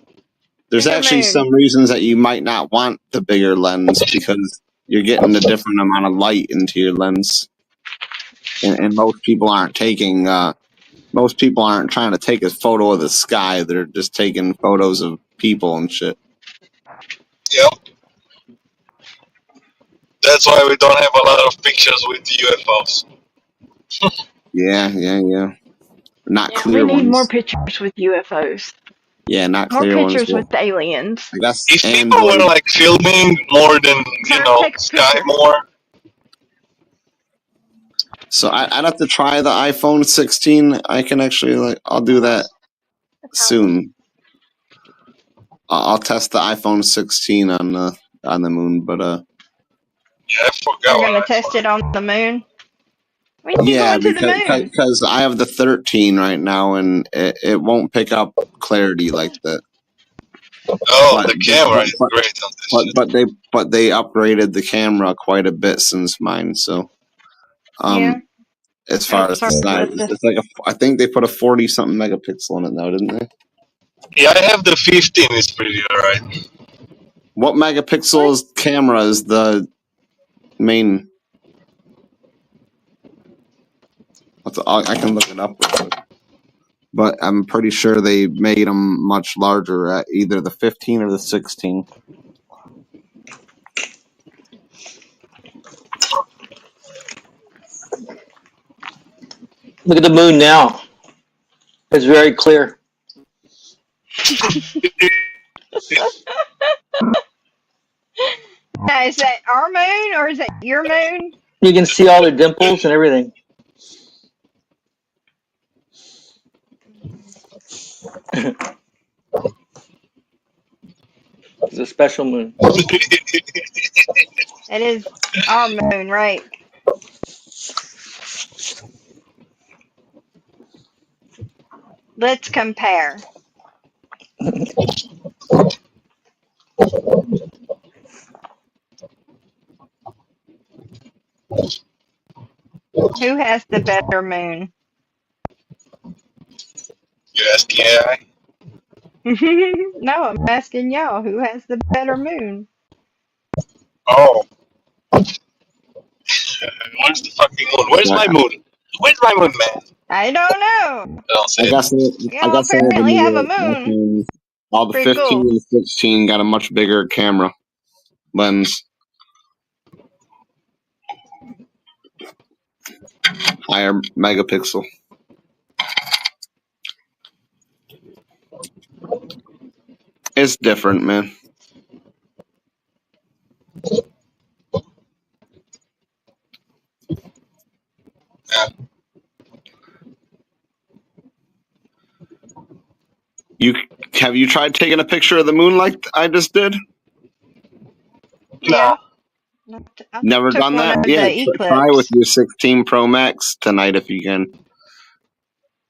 There's Bigger actually moon. some reasons that you might not want the bigger lens because you're getting a different amount of light into your lens, and most people aren't taking. Most people aren't trying to take a photo of the sky. They're just taking photos of people and shit. Yep. That's why we don't have a lot of pictures with UFOs. Yeah. Not Yeah, clear we need ones. more pictures with UFOs. Yeah, not More clear ones. pictures with aliens. I guess. If people were like filming more than sky more. So I'd have to try the iPhone 16. I can actually I'll do that soon. I'll test the iPhone 16 on the moon, but yeah, I forgot. You're gonna test it on the moon. When are you yeah, going to the moon? because I have the 13 right now and it won't pick up clarity like that. Oh, the camera is great on this but they upgraded the camera quite a bit since mine, so Yeah. as far as the size, it's like I think they put a 40 something megapixel in it now, didn't they? Yeah, I have the 15. It's pretty alright. What megapixels camera is the main? I can look it up real quick. But I'm pretty sure they made them much larger at either the 15 or the 16. Look at the moon now. It's very clear. Now, is that our moon or is that your moon? You can see all the dimples and everything. It's a special moon. It is our moon, right? Let's compare. Who has the better moon? You asking AI? No, I'm asking y'all. Who has the better moon? Oh. Where's the fucking moon? Where's my moon? Where's my moon, man? I don't know. I guess they apparently have a moon. All the Pretty 15 cool. and 16 got a much bigger camera lens. Higher megapixel. It's different, man. Have you tried taking a picture of the moon like I just did? Yeah. Never done that? Yeah, try with your 16 Pro Max tonight if you can.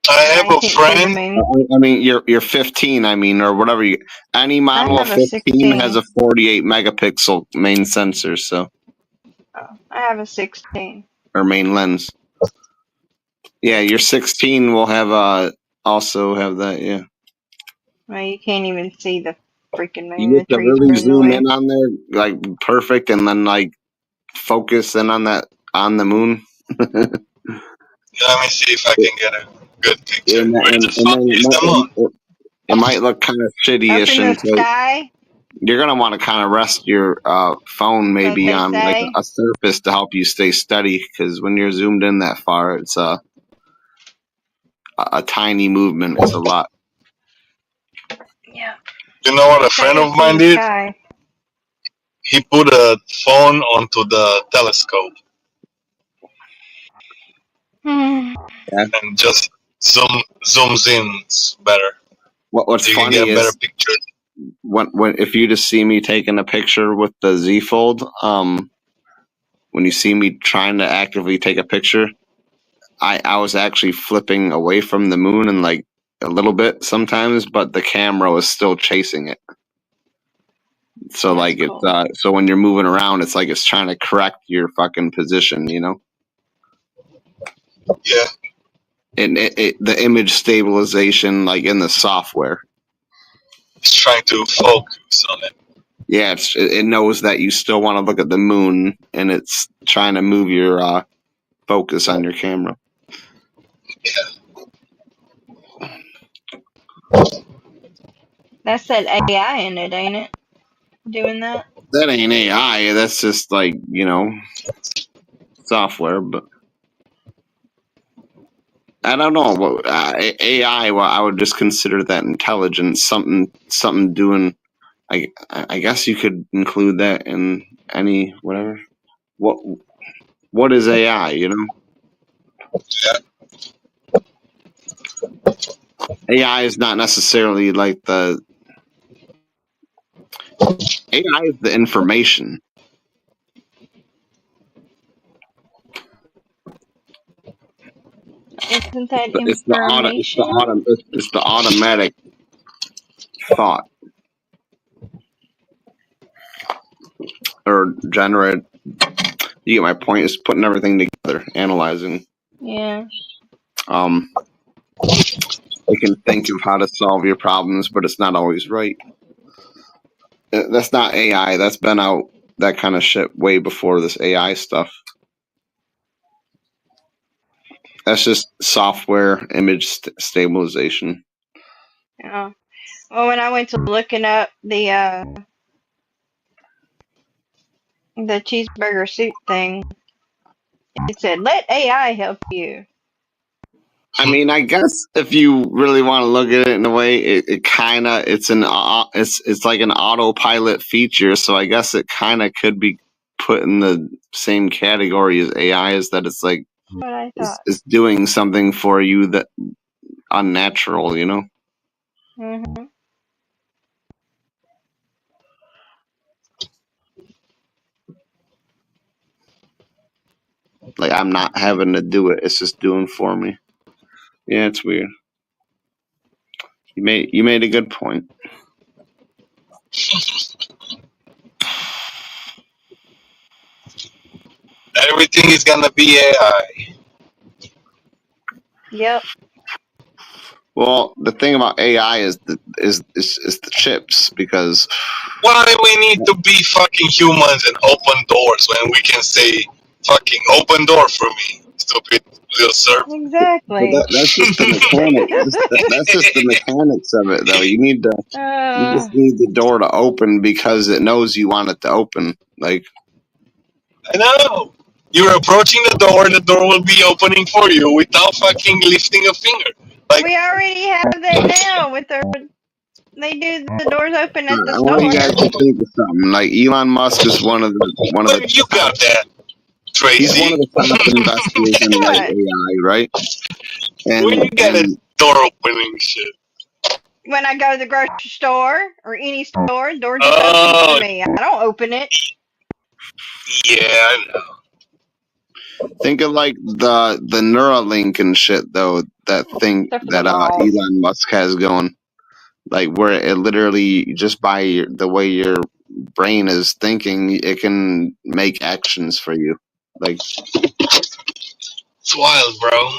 I have a friend. I mean, you're 15. I mean, or whatever you. Any model of 15 has a 48 megapixel main sensor, so. I have a 16. Or main lens. Yeah, your 16 will have also have that. Yeah. Well, you can't even see the freaking moon. You have to really zoom in on there, like perfect, and then like focus in on that on the moon. Let me see if I can get a good picture. And Where the fuck is the moon? It might look kind of shitty-ish Up in the sky. You're gonna want to kind of rest your phone maybe on like a surface to help you stay steady, because when you're zoomed in that far, it's a tiny movement. It's a lot. Yeah. You know what a friend of mine did? He put a phone onto the telescope and just zooms in better. What's You can funny get a better is picture. when if you just see me taking a picture with the Z Fold, when you see me trying to actively take a picture, I was actually flipping away from the moon and like a little bit sometimes, but the camera was still chasing it. So That's like cool. it's so when you're moving around, it's like it's trying to correct your fucking position, you know. Yeah. And the image stabilization, like in the software, It's trying to focus on it. yeah, it knows that you still want to look at the moon, and it's trying to move your focus on your camera. That's that AI in it, ain't it? Doing that? That ain't AI. That's just like, you know, software. But I don't know what AI. Well, I would just consider that intelligence. Something doing. I guess you could include that in any whatever. What is AI? You know, AI is not necessarily like the AI is the information. Isn't that It's the information? it's the automatic thought or generate. You get my point. It's putting everything together, analyzing. Yeah. It can think of how to solve your problems, but it's not always right. That's not AI. That's been out, that kind of shit, way before this AI stuff. That's just software image stabilization. Yeah. Well, when I went to looking up the cheeseburger soup thing, it said, "Let AI help you." I mean, I guess if you really want to look at it in a way, it kind of it's like an autopilot feature. So I guess it kind of could be put in the same category as AI, is that it's like What I thought. it's doing something for you that unnatural, you know. Mhm. Like I'm not having to do it; it's just doing for me. Yeah, it's weird. You made a good point. Everything is gonna be AI. Yep. Well, the thing about AI is the chips, because Why we need to be fucking humans and open doors when we can say fucking open door for me, stupid little server? but Exactly. that's just the mechanic. That's just the mechanics of it, though. You uh, just need the door to open because it knows you want it to open. Like, I know. You're approaching the door will be opening for you without fucking lifting a finger. Like, we already have that now with their. They do the doors open at the I want you store. guys to think of something. Like Elon Musk is one of where the you top. got that, He's one of Tracy? the top investors in like What? AI, right? Where you got that And door opening shit? When I go to the grocery store or any store, door just opens for Oh, me. I don't open it. yeah, I know. think of like the Neuralink and shit, though. That thing Except for the that malls. Elon Musk has going, like where it literally just by the way your brain is thinking, it can make actions for you. Like, It's wild, bro.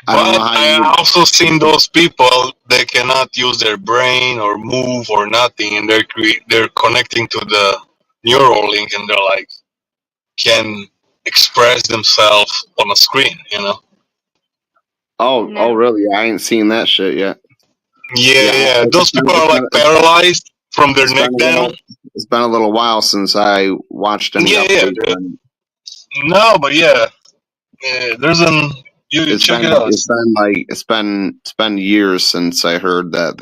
I don't know But how you. I also seen those people that cannot use their brain or move or nothing, and they're connecting to the neural link, and they're like can express themselves on a screen. You know? Oh, No. really? I ain't seen that shit yet. Yeah, Yeah, yeah. Those people are like paralyzed from their it's been neck down. it's been a little while since I watched any Yeah, yeah. updates on it. No, but yeah, there's an. You check it out. It's been years since I heard that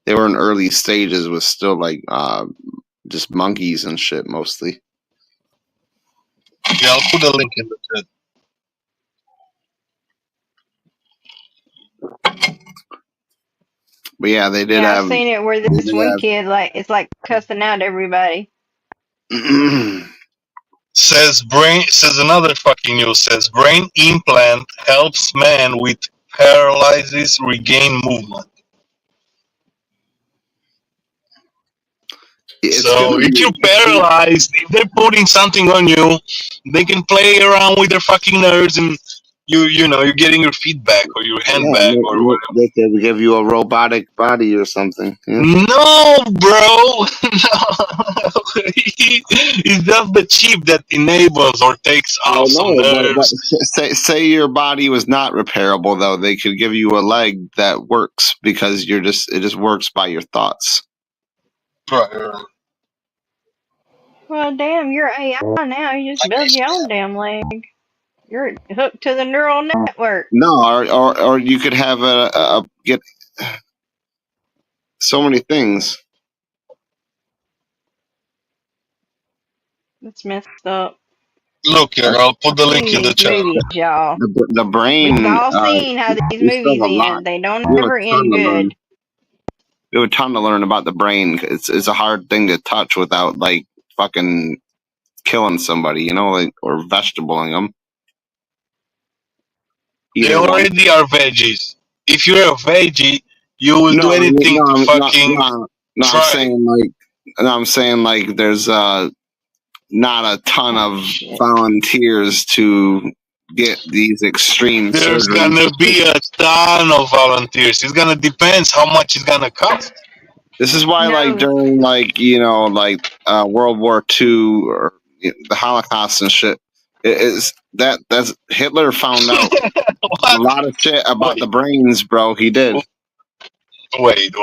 they were in early stages with still like just monkeys and shit mostly. Yeah, I'll put a link in the chat. But yeah, they did Yeah, I have. seen it where They this did one kid it's like cussing out everybody. have. Says another fucking news says brain implant helps man with paralysis regain movement. It's So gonna if be. you're paralyzed, if they're putting something on you, they can play around with their fucking nerves and you're getting your feet back or your hand Yeah, back or whatever. they could give you a robotic body or something. Yeah. No, bro. No. It's just the chip that enables or takes I off some know, but nerves. say your body was not repairable though, they could give you a leg that works because it just works by your thoughts. Right. Well, damn, you're AI now. You just build your own damn leg. You're hooked to the neural network. No, or you could have a get so many things. That's messed up. Look here, Like, I'll put the link Seen in the these chat. movies, y'all. the brain. We've all seen how these We still movies have a lot. end. They don't We have a ever ton end to learn. good. We have a ton to learn about the brain. It's a hard thing to touch without like fucking killing somebody, like or vegetabling them. They Either one. already are veggies. If you're a veggie, you will do No, anything to no, fucking no. try. I'm saying like there's not a ton of Shit. volunteers to get these extreme There's surgeries. gonna be a ton of volunteers. It's gonna depend how much it's gonna cost. This is why, like No. during World War II or the Holocaust and shit, that's Hitler found out a lot of shit about the brains, bro. He did. Wait.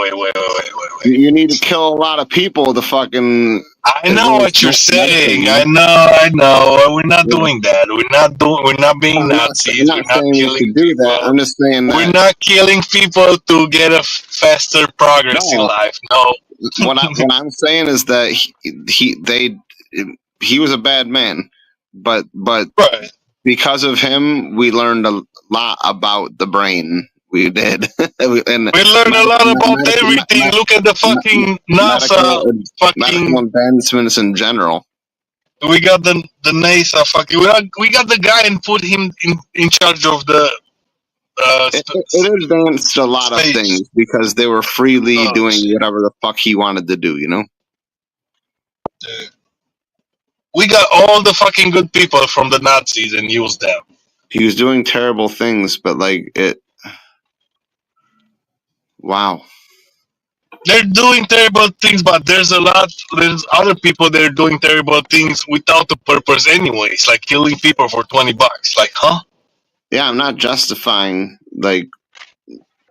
You need to kill a lot of people to fucking. I know what you're saying. medicine. I know. We're not doing that. We're not being Nazis. I'm not We're not saying you killing should do people. that. I'm just saying that. We're not killing people to get a faster progress in No. life. No. What I'm saying is that he was a bad man, but Right. because of him, we learned a lot about the brain. We did. We learned a lot about everything. Look at the fucking NASA medical advancements in general. We got the NASA fucking. We got the guy and put him in charge of the. It advanced a lot of things because they were freely doing whatever the fuck he wanted to do. We got all the fucking good people from the Nazis and used them. He was doing terrible things, but wow. They're doing terrible things, but there's other people that are doing terrible things without a purpose anyways, like killing people for $20. Like, huh? Yeah, I'm not justifying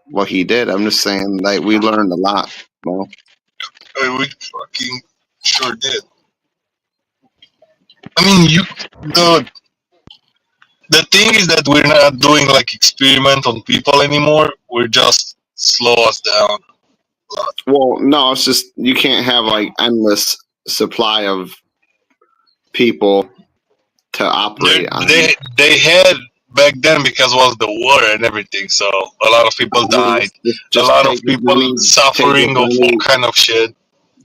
what he did. I'm just saying we learned a lot. Well, we fucking sure did. I mean, the thing is that we're not doing experiment on people anymore. We're just slow us down. Well, no, it's just you can't have endless supply of people to operate on. They had back then because it was the war and everything, so a lot of people died. A lot of people suffering of all kind of shit.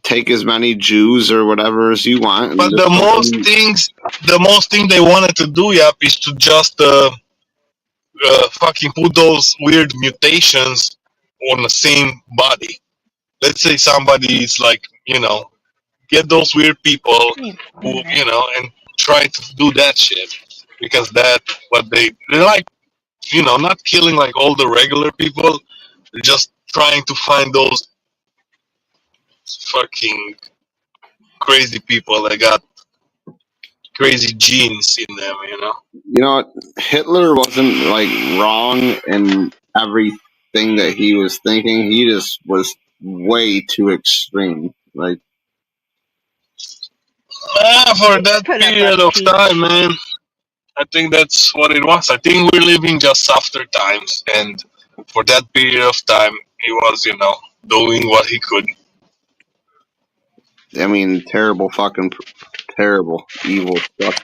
Take as many Jews or whatever as you want. But the most thing they wanted to do, is to just fucking put those weird mutations on the same body. Let's say somebody is get those weird people who, and try to do that shit. Because they're not killing all the regular people. They're just trying to find those fucking crazy people that got crazy genes in them, Hitler wasn't wrong in everything that he was thinking. He just was way too extreme. For that period of time, man, I think that's what it was. I think we're living just softer times, and for that period of time, he was, doing what he could. I mean, terrible evil stuff.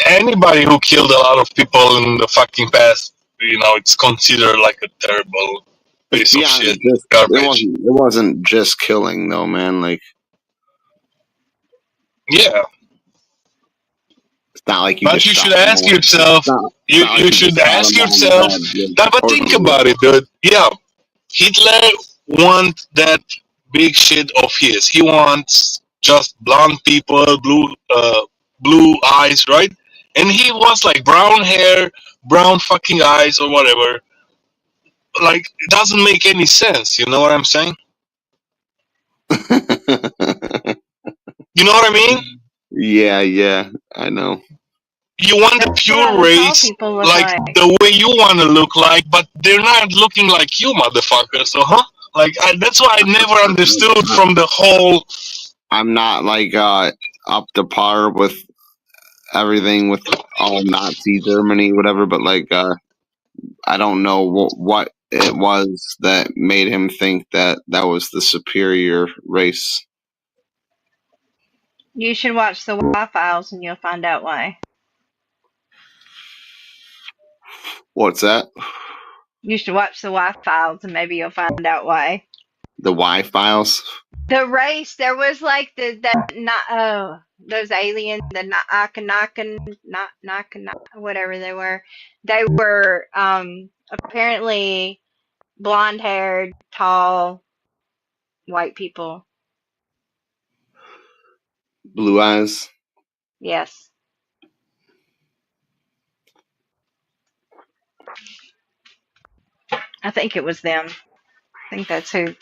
Anybody who killed a lot of people in the fucking past it's considered like a terrible piece of Yeah, shit, just garbage. it wasn't just killing though, man. Like Yeah, it's not like you but just you shot should them ask all. yourself. It's not like You you should just shot ask them all in the yourself. head with Nah, but think orderly. about it, dude. Yeah, Hitler wants that big shit of his. He wants just blonde people, blue eyes, right? And he wants like brown hair, brown fucking eyes, or whatever. Like, it doesn't make any sense. You know what I'm saying? You know what I mean? Yeah, I know. You want the That's what all pure the tall race, people look like like. the way you want to look like, but they're not looking like you, motherfucker. So, Like, that's why I never understood from the whole. I'm not like up to par with everything with all Nazi Germany, whatever, but like I don't know what it was that made him think that that was the superior race. You should watch the Y-Files and you'll find out why. What's that? You should watch the Y-Files and maybe you'll find out why. The Y Files? The race, there was like those aliens, the whatever they were. They were apparently blonde-haired, tall, white people. Blue eyes? Yes. I think it was them. I think that's who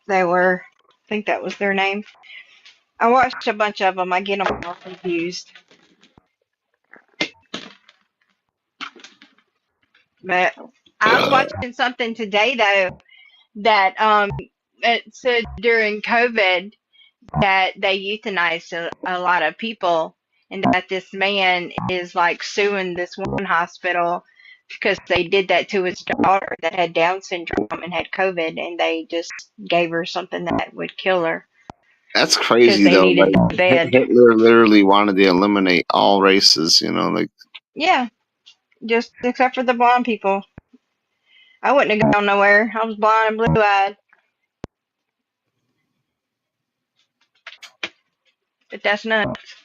they were. I think that was their name. I watched a bunch of them. I get them all confused. But I was watching something today though that it said during COVID that they euthanized a lot of people, and that this man is like suing this one hospital because they did that to his daughter that had Down syndrome and had COVID, and they just gave her something that would kill her That's because crazy they though. needed Like the bed. Hitler literally wanted to eliminate all races, like Yeah, just except for the blonde people. I wouldn't have gone nowhere. I was blonde and blue-eyed. But that's nuts.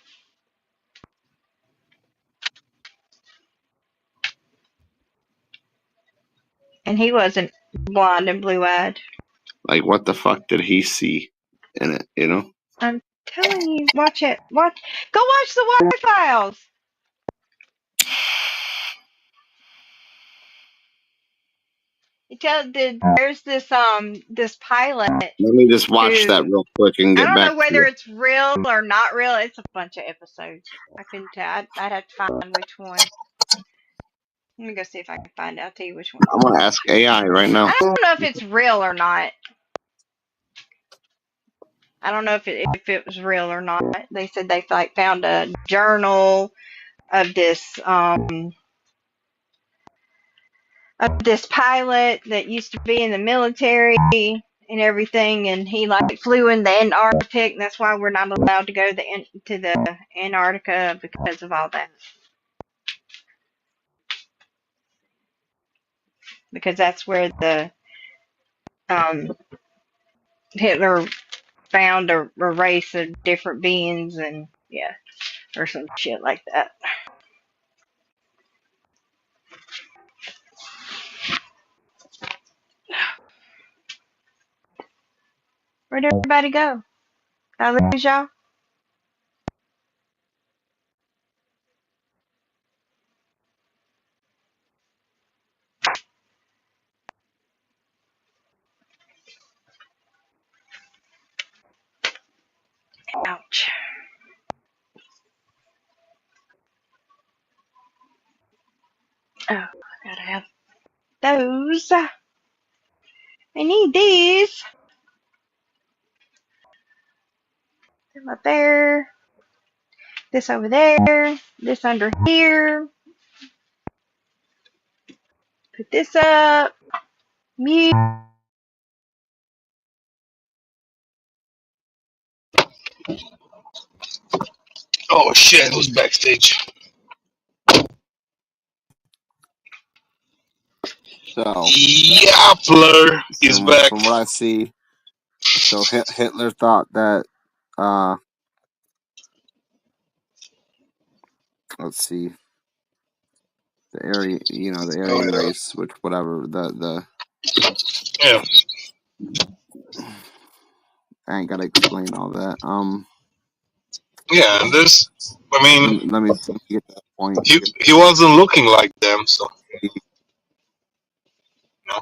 And he wasn't blonde and blue-eyed. what the fuck did he see in it? I'm telling you, watch it. Go watch the Y-Files. There's this pilot Let me just watch that who, real quick and I get don't back know to whether you. it's real or not real. It's a bunch of episodes. I couldn't tell. I'd have to find which one. Let me go see if I can find it. I'll tell you which one. I'm gonna ask AI right now. I don't know if it's real or not. I don't know if it was real or not. They said they found a journal of this pilot that used to be in the military and everything, and he flew in the Antarctic, and that's why we're not allowed to go to the Antarctica because of all that. Because that's where the Hitler found a race of different beings, and yeah, or some shit like that. Where'd everybody go? Did I lose y'all? Ouch. Oh, I gotta have those. I need these. Them up there. This over there. This under here. Put this up. Mute. Oh shit, who's backstage? So Yapler is back. from what I see, so Hitler thought that let's see, the Aryan race, which whatever Yeah. I ain't gotta explain all that. Yeah, and this, I mean, let me get that point. he wasn't looking like them, so you know.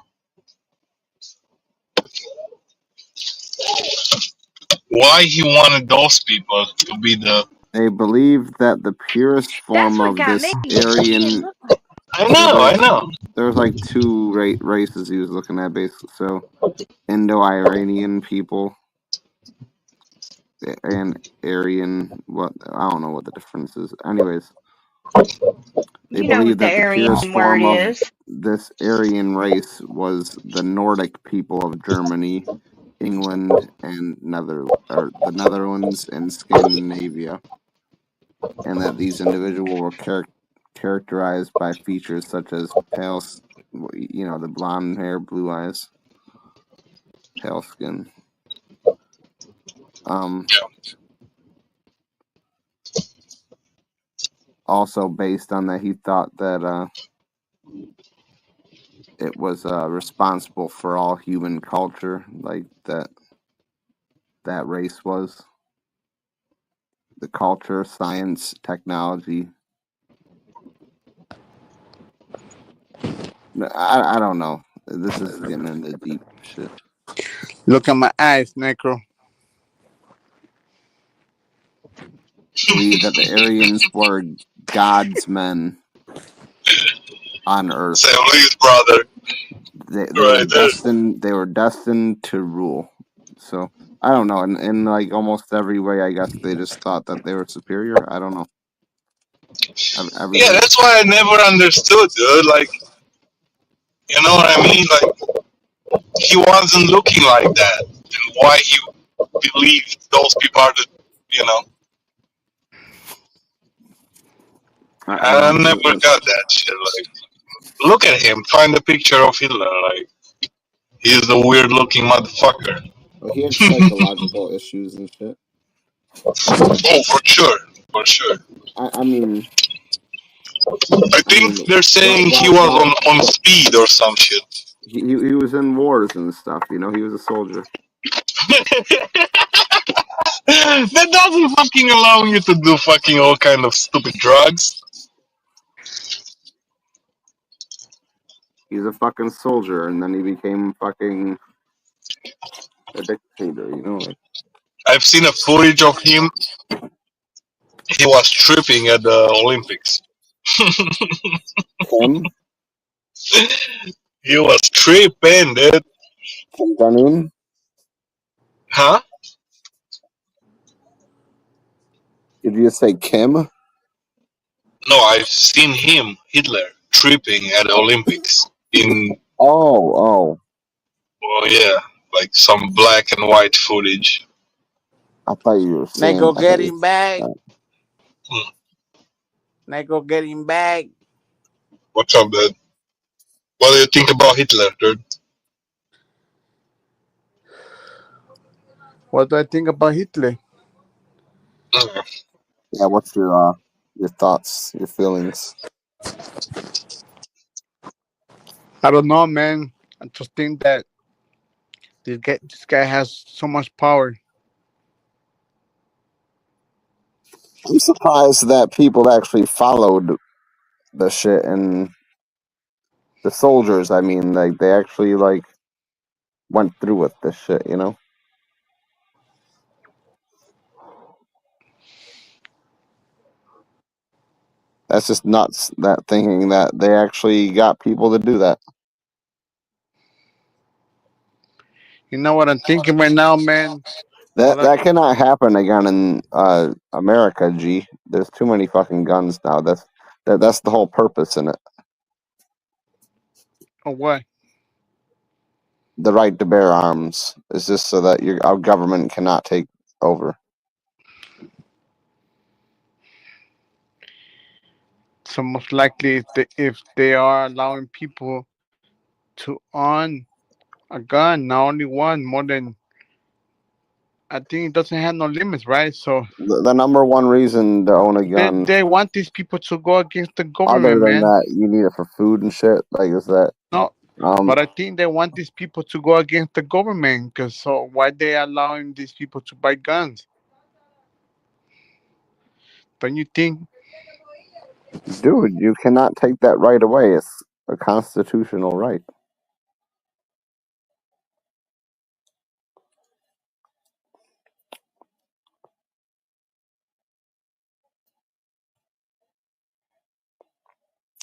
Why he wanted those people to be the? They believe that the purest form of this Aryan. I know. There's like two races he was looking at basically. So Indo-Iranian people and Aryan. What I don't know what the difference is. Anyways, they You know believe what the that the purest Aryan word form of is. this Aryan race was the Nordic people of Germany, England, and the Netherlands and Scandinavia, and that these individuals were characterized by features such as pale, the blonde hair, blue eyes, pale skin. Also based on that, he thought that it was responsible for all human culture, like that race was. The culture, science, technology. I don't know. This is getting into deep shit. Look at my eyes, Necro. Believe that the Aryans were God's men on Earth. Say please, brother. They were destined to rule. So I don't know. In like almost every way, I guess they just thought that they were superior. I don't know. Yeah, that's why I never understood, dude. Like, you know what I mean? Like, he wasn't looking like that, and why he believed those people are the, you know. I never got that shit. Like, look at him. Find a picture of Hitler. Like, he's the weird looking motherfucker. Well, he had psychological issues and shit. Oh, for sure. For sure. I mean, I think they're saying he was on speed or some shit. He was in wars and stuff. He was a soldier. That doesn't fucking allow you to do fucking all kind of stupid drugs. He's a fucking soldier, and then he became fucking a dictator. Like. I've seen a footage of him. He was tripping at the Olympics. Kim? He was tripping, dude. Kim Jong-un? Huh? Did you say Kim? No, I've seen him, Hitler, tripping at the Olympics in. Oh, yeah, like some black and white footage. I thought you were saying. Nego, get him back. Hmm. Nego, get him back. What's up, dude? What do you think about Hitler, dude? What do I think about Hitler? Yeah, what's your thoughts, your feelings? I don't know, man. I just think that this guy has so much power. I'm surprised that people actually followed the shit, and the soldiers. I mean, like they actually went through with this shit. That's just nuts. That thinking that they actually got people to do that. You know what I'm thinking right now, man? That cannot happen again in America, G. There's too many fucking guns now. That's the whole purpose in it. Or what? The right to bear arms is just so that our government cannot take over. So most likely, if they are allowing people to own a gun, not only one, more than I think it doesn't have no limits, right? So The number one reason to own a gun, they want these people to go against the other government, than man. that, you need it for food and shit. Like, is that No, um? but I think they want these people to go against the government. Cause so why they allowing these people to buy guns? Don't you think? Dude, you cannot take that right away. It's a constitutional right.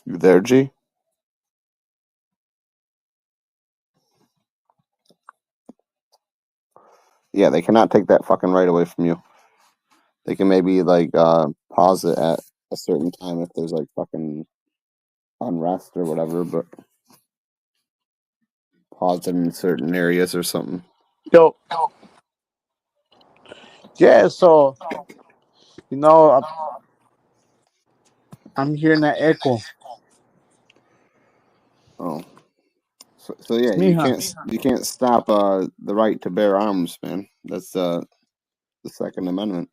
You there, G? Yeah, they cannot take that fucking right away from you. They can maybe like pause it at a certain time if there's like fucking unrest or whatever, but pause it in certain areas or something. Yo, yeah. So you know, I'm hearing that echo. Oh, so yeah, Mija, you can't stop the right to bear arms, man. That's the Second Amendment.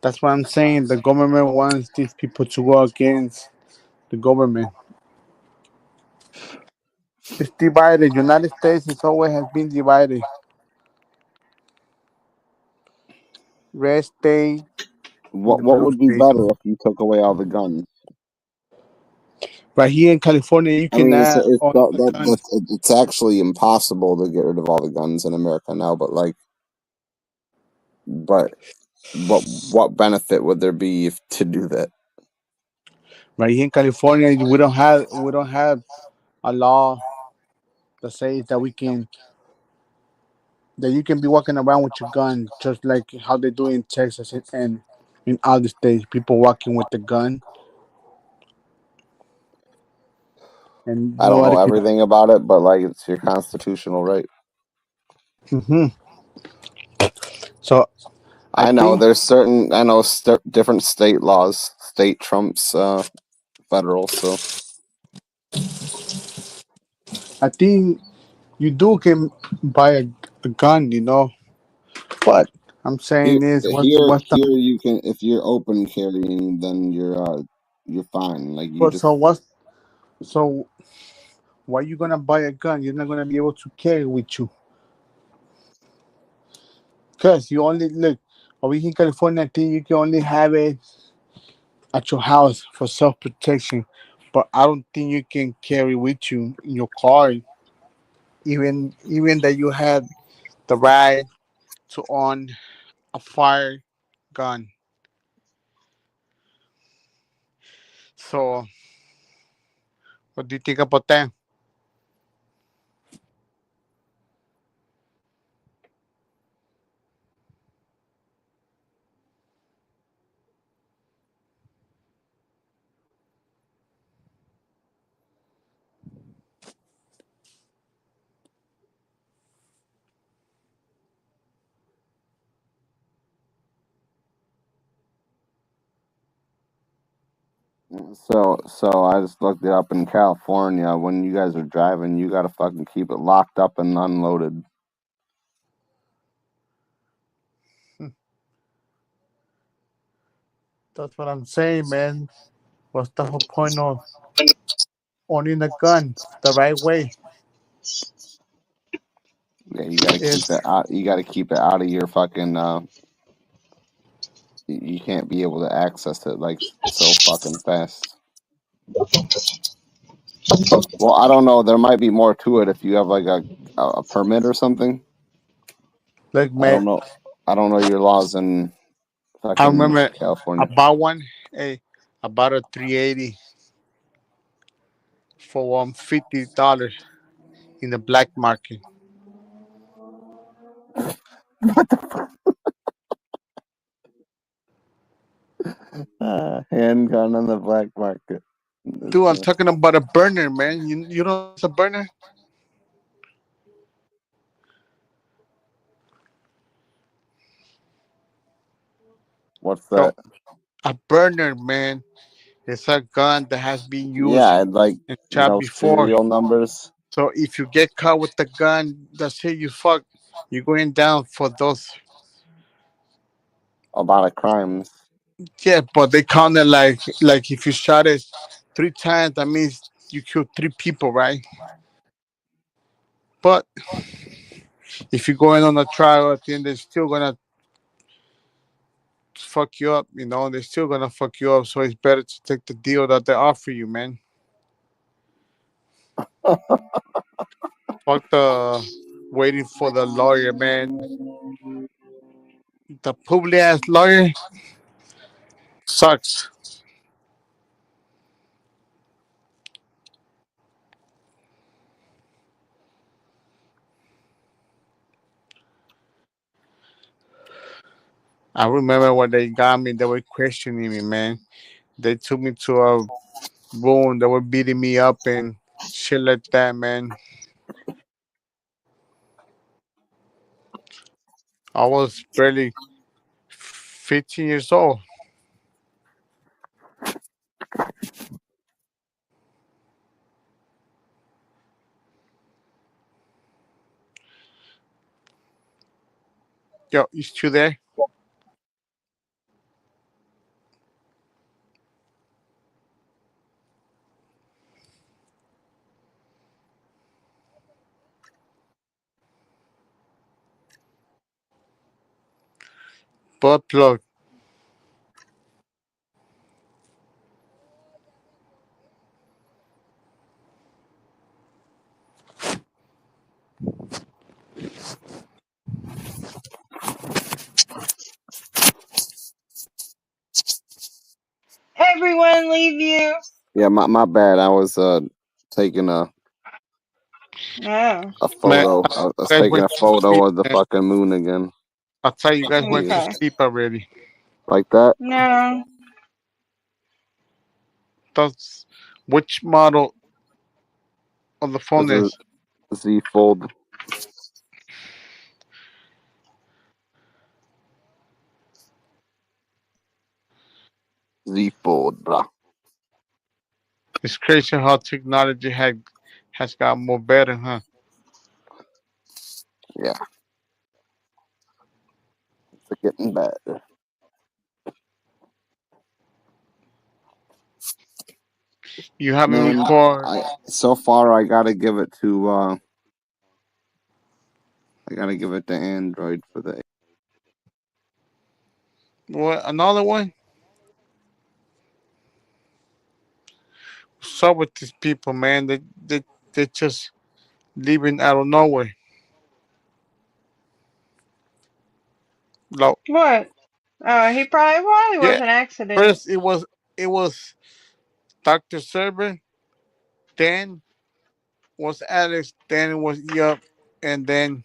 that's what I'm saying. The government wants these people to go against the government. It's divided. United States is always has been divided. Red state in the What blue would be state. better if you took away all the guns? Right here in California, you I mean, cannot own a gun. it's actually impossible to get rid of all the guns in America now. But like, but what benefit would there be if to do that? Right here in California, we don't have a law that says that we can that you can be walking around with your gun, just like how they do in Texas and in other states. People walking with the gun, and I don't know nobody can. everything about it, but like, it's your constitutional right. Hmm. So I I know think there's certain different state laws. State trumps federal, so I think you do can buy a gun, you know. But I'm saying is what's the here you can, if you're open carrying, then you're fine. Like, you but just so why you gonna buy a gun? You're not gonna be able to carry with you. Cause you only look over here in California. I think you can only have it at your house for self protection, but I don't think you can carry with you in your car. Even that you have the right to own a fire gun. So what do you think about that? so I just looked it up in California. When you guys are driving, you gotta fucking keep it locked up and unloaded. That's what I'm saying, man. What's the whole point of owning a gun the right way? Yeah, you gotta keep Is it out. You gotta keep it out of your fucking. You can't be able to access it like so fucking fast. Well, I don't know. There might be more to it if you have like a permit or something. like I man, don't know. I don't know your laws in I fucking remember I California. bought one. Hey, I bought a 380 for $150 in the black market. Handgun on the black market. Dude, That's, I'm talking about a burner, man. You know it's a burner? what's So that? A burner, man. It's a gun that has been used Yeah, like and shot before. serial numbers. So if you get caught with the gun, that's it. You fuck. You're going down for those. A lot of crimes. Yeah, but they count it like if you shot it 3 times, that means you killed 3 people, right? But if you're going on a trial at the end, they're still gonna fuck you up. They're still gonna fuck you up. So it's better to take the deal that they offer you, man. Fuck the waiting for the lawyer, man. The public ass lawyer sucks. I remember when they got me, they were questioning me, man. They took me to a room, they were beating me up and shit like that, man. I was barely 15 years old. Yo, you still there? Butt plug. Everyone leave you. Yeah, my bad. I was taking Oh. a Man, photo. I I was thought you guys taking went a to photo sleep, of the man. fucking moon again. I thought you guys went to Yeah. Okay. sleep already. Like that. No. That's which model of the phone This is is? Z Fold. Z Fold, blah. It's crazy how technology has got more better, huh? Yeah, it's getting better. You haven't Man, record. so far I gotta give it to Android for the. What, another one? What's up with these people, man? They just leaving out of nowhere. Like, What? He probably yeah. was an accident. First it was Dr. Server, then was Alex, then it was Yup, and then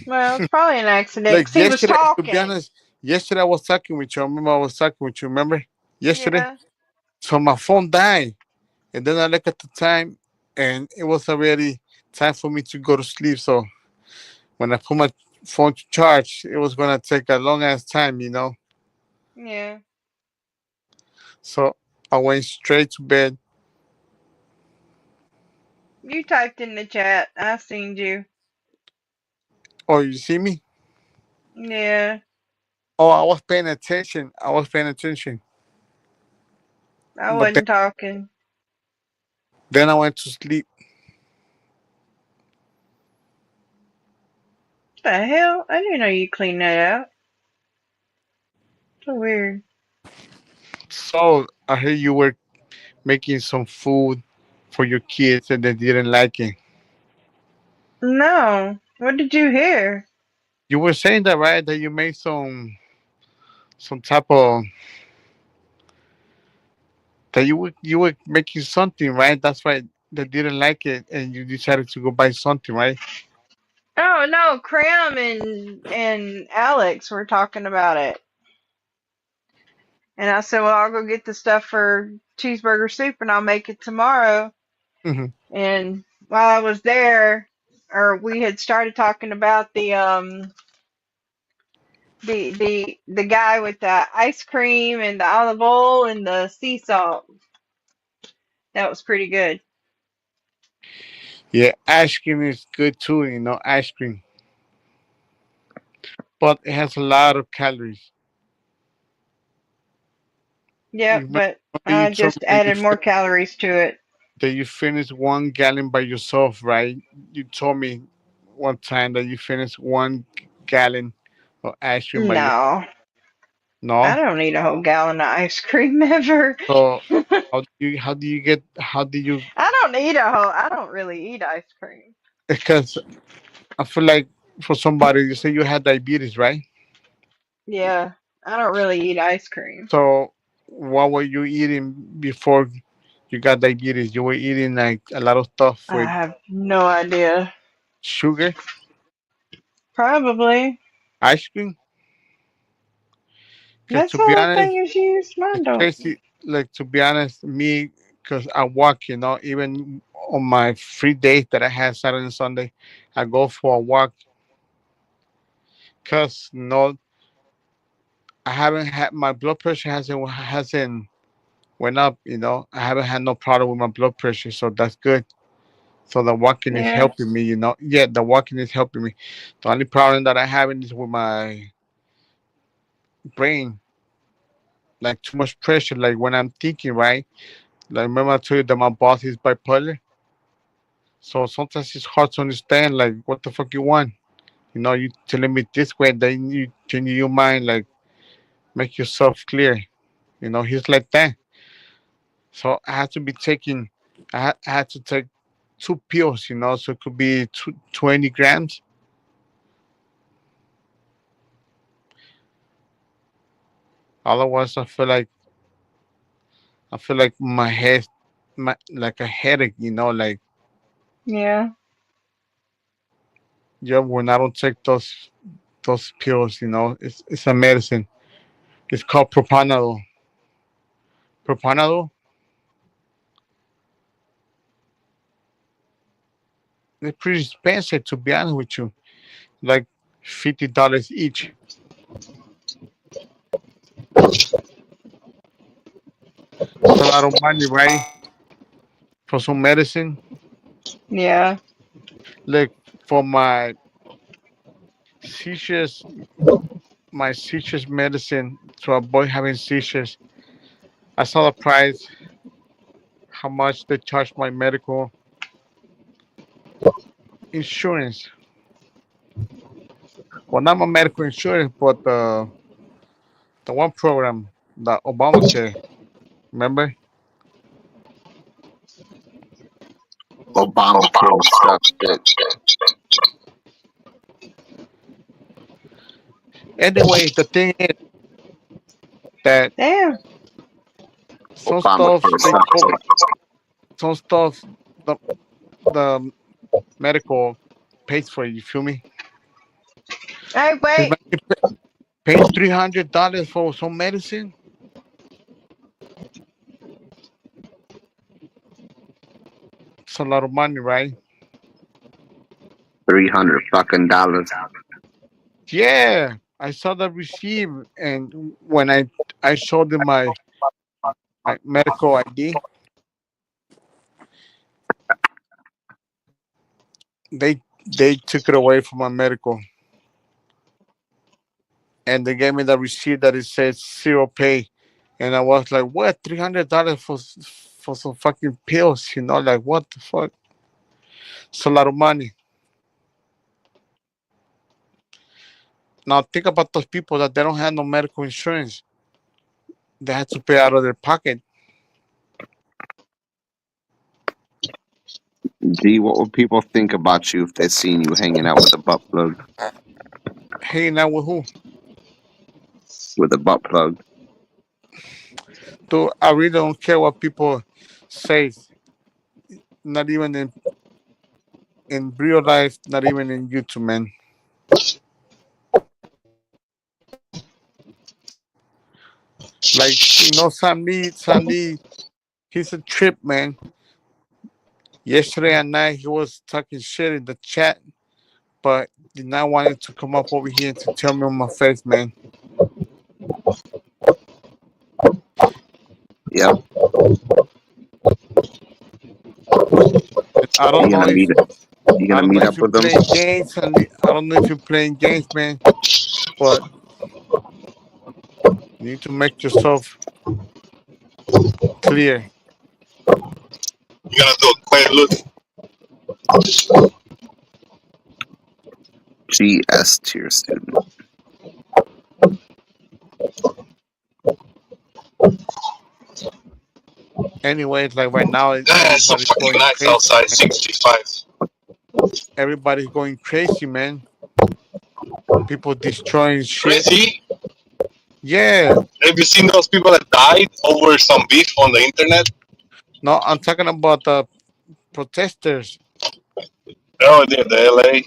Well, it's probably an accident like 'cause he was yesterday, to be talking. honest, yesterday I was talking with you. I remember I was talking with you, remember? Yesterday. Yeah. So my phone died. And then I look at the time and it was already time for me to go to sleep. So when I put my phone to charge, it was gonna take a long ass time. Yeah. So I went straight to bed. You typed in the chat. I seen you. Oh, you see me? Yeah. Oh, I was paying attention. I was paying attention. I But then, wasn't talking. then I went to sleep. What the hell? I didn't know you cleaned that out. So weird. So I heard you were making some food for your kids and they didn't like it. No. What did you hear? You were saying that, right? That you made some type of that you were making something, right? That's why they didn't like it, and you decided to go buy something, right? Oh no, Cram and Alex were talking about it. And I said, well, I'll go get the stuff for cheeseburger soup and I'll make it tomorrow. Hmm. And while I was there, or we had started talking about The guy with the ice cream and the olive oil and the sea salt. That was pretty good. Yeah, ice cream is good too, ice cream. But it has a lot of calories. You Yep, remember but you I told just me added more calories to it. that you finished 1 gallon by yourself, right? You told me one time that you finished 1 gallon of ice cream by yourself. No, I No? don't eat a whole gallon of ice cream ever. So how do you I don't really eat ice cream. because I feel like for somebody you say you had diabetes, right? Yeah, I don't really eat ice cream. So what were you eating before you got diabetes? You were eating like a lot of stuff I with have no idea. sugar, Probably. ice cream. Because That's to the be only honest, thing is used. Mine it's don't. crazy. Like to be honest, me, because I walk, even on my free days that I have Saturday and Sunday, I go for a walk. Cause I haven't had my blood pressure hasn't went up. I haven't had no problem with my blood pressure, so that's good. So the walking is Yeah. helping me. Yeah, the walking is helping me. The only problem that I have is with my brain, like too much pressure. Like when I'm thinking, right? Like remember I told you that my boss is bipolar. So sometimes it's hard to understand, like, what the fuck you want. You telling me this way, then you change your mind, like, make yourself clear. He's like that. So I had to be taking, I had to take 2 pills, so it could be 20 grams. Otherwise, I feel like my head, like a headache, like, Yeah. yeah, when I don't take those pills, it's a medicine. It's called propanol. Propanol. They're pretty expensive, to be honest with you. Like $50 each. It's a lot of money, right? For some medicine. Yeah. Like for seizures, my seizures medicine to avoid having seizures. I saw the price, how much they charge my medical insurance. Well, not my medical insurance, but the one program, the Obamacare. Remember? Obamacare sucks dick. Anyway, the thing is that Damn. some stuff Obamacare they sucks cover, dick. some stuff the medical pays for it. You feel me? Hey, Because wait. paying $300 for some medicine, it's a lot of money, right? 300 fucking dollars. Yeah, I saw the receipt, and when I showed them my medical ID, they took it away from my medical, and they gave me the receipt that it says zero pay, and I was like, what, $300 for some fucking pills? Like, what the fuck? It's a lot of money. Now think about those people that they don't have no medical insurance. They had to pay out of their pocket. Gee, what would people think about you if they seen you hanging out with a butt plug? Hanging out with who? With a butt plug. Dude, I really don't care what people say. Not even in real life, not even in YouTube, man. Like, Sandy, he's a trip, man. Yesterday at night, he was talking shit in the chat, but Did not want to come up over here to tell me on my face, man. Yep. I don't You know gonna if meet you gonna meet up you're with them? playing games, and I don't know if you're playing games, man. But you need to make yourself clear. You gonna do a quiet look? GS tier student. Anyways, like right now, It's so everybody's fucking going nice crazy. outside. 65. Everybody's going crazy, man. People destroying shit. Crazy. Yeah. Have you seen those people that died over some beef on the internet? No, I'm talking about the protesters. Oh, the LA.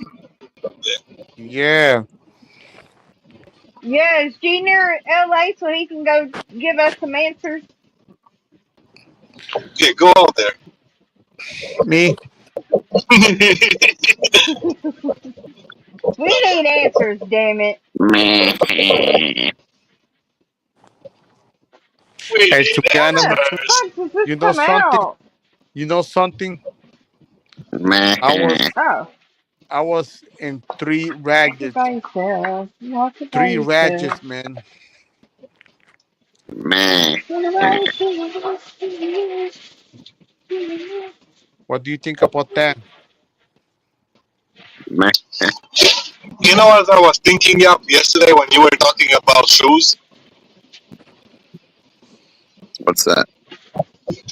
Yeah. Yeah, is Junior LA so he can go give us some answers? Yeah, go out there. Me. We need answers, damn it. Meh. We Hey, to need be When honest the with you, answers. fuck does this you know come something? out? You know something? Meh. Oh. I was in three Walk it rages. by yourself. Walk it by Three yourself. rages, man. Meh. What do you think about that? Meh. You know what I was thinking of yesterday when you were talking about shoes? What's that?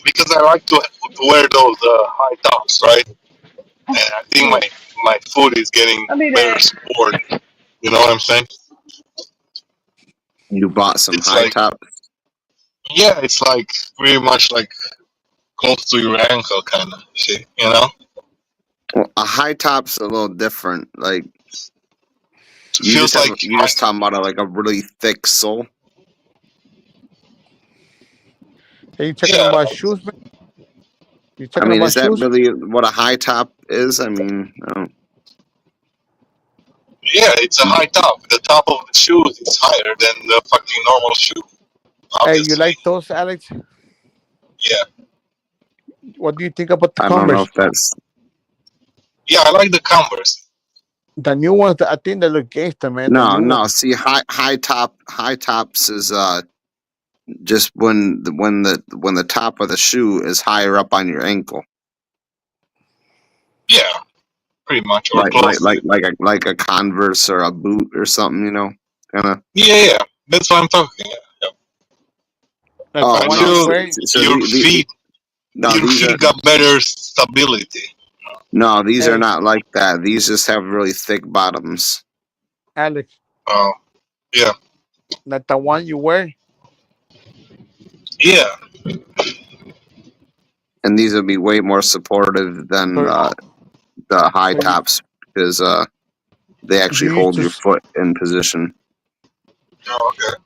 Because I like to wear those high tops, right? And I think my foot is getting I'll be better back. support. You know what I'm saying? You bought some It's high like, top? yeah, it's like pretty much like close to your ankle kind of shit, you know? Well, a high top's a little different. Like It feels like you just talking about like a really thick sole. Are you talking yeah, about shoes, man? You I talking mean, about is that shoes? really what a high top is? I mean, yeah, it's a high top. The top of the shoes is higher than the fucking normal shoe, Hey, you obviously. like those, Alex? Yeah, What do you think about the I don't know Converse? if that's. yeah, I like the Converse. The new ones, I think they look gangster, man. The No, new no. ones. See, high tops is just when the top of the shoe is higher up on your ankle, Yeah, pretty much, or close to it. like a Converse or a boot or something, you know, kind of. Yeah, that's what I'm talking. Yeah. Like the Oh one no, you Until wear. so your feet, no, your these are feet got better stability. no, these are Hey, not like that. These just have really thick bottoms, Alex, Oh, yeah, like the one you wear. yeah, and these would be way more supportive than So, the high so tops because they you actually used hold to your foot in position. oh, okay.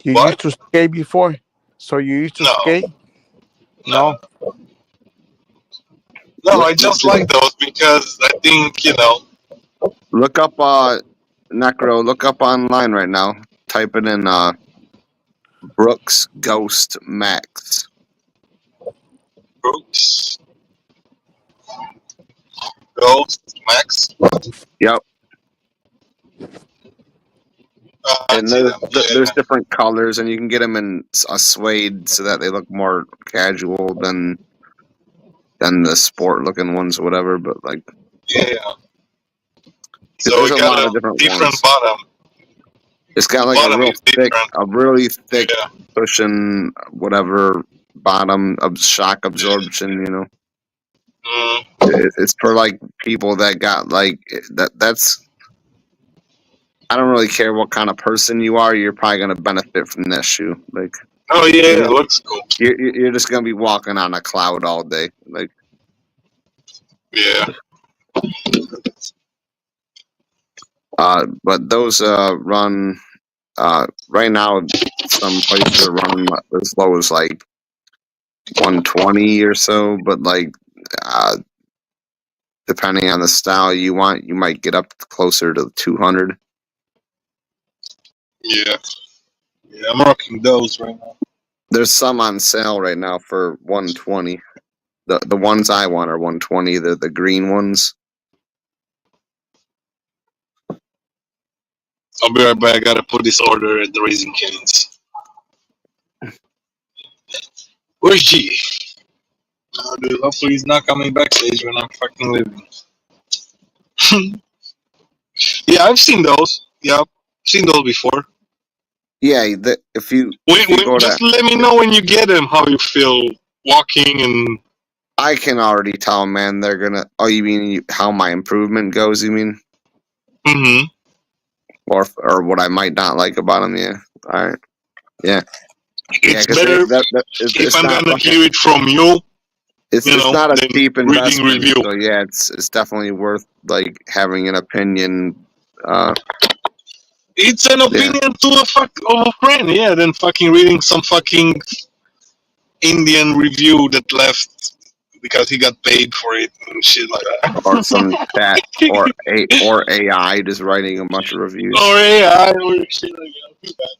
you What? used to skate before. So you used to No, skate? no, No. no. Look, I just like those because I think look up Necro. Look up online right now. Type it in Brooks Ghost Max. Brooks, Ghost, Max. Yep. I And see them. there's Yeah, different colors, and you can get them in a suede so that they look more casual than the sport looking ones or whatever. But like, yeah. So there's we a got lot of a different different ones. bottom. It's got like a Bottom real is different. thick Yeah. cushion, whatever bottom of shock absorption. You know, Mm. it's for like people that got like that's. I don't really care what kind of person you are. You're probably gonna benefit from that shoe. Like, Oh yeah, you're it gonna looks cool. you're just gonna be walking on a cloud all day. Like, Yeah. but those run right now. Some places are running as low as like 120 or so, but like depending on the style you want, you might get up closer to 200. Yeah. Yeah, I'm rocking those right now. There's some on sale right now for 120. The ones I want are 120. The green ones. I'll be right back. I gotta put this order at the Raising Cane's. Where's G? Oh, dude, hopefully he's not coming backstage when I'm fucking leaving. Yeah, I've seen those. Yeah, seen those before. Yeah, if you go Just to, let me know when you get them how you feel walking and. I can already tell, man. They're gonna. Oh, you mean how my improvement goes? You mean? Mm-hmm. Or what I might not like about them? Yeah. All right. Yeah. It's Because better if it's I'm not gonna like hear it from you. it's not a than cheap reading investment. review. So yeah, it's definitely worth like having an opinion. It's an opinion to of a friend, yeah, than fucking reading some fucking Indian review that left because he got paid for it and shit like that. Or some chat or AI just writing a bunch of reviews. Or AI or shit like that.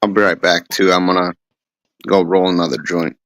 I'll be right back too. I'm gonna go roll another joint.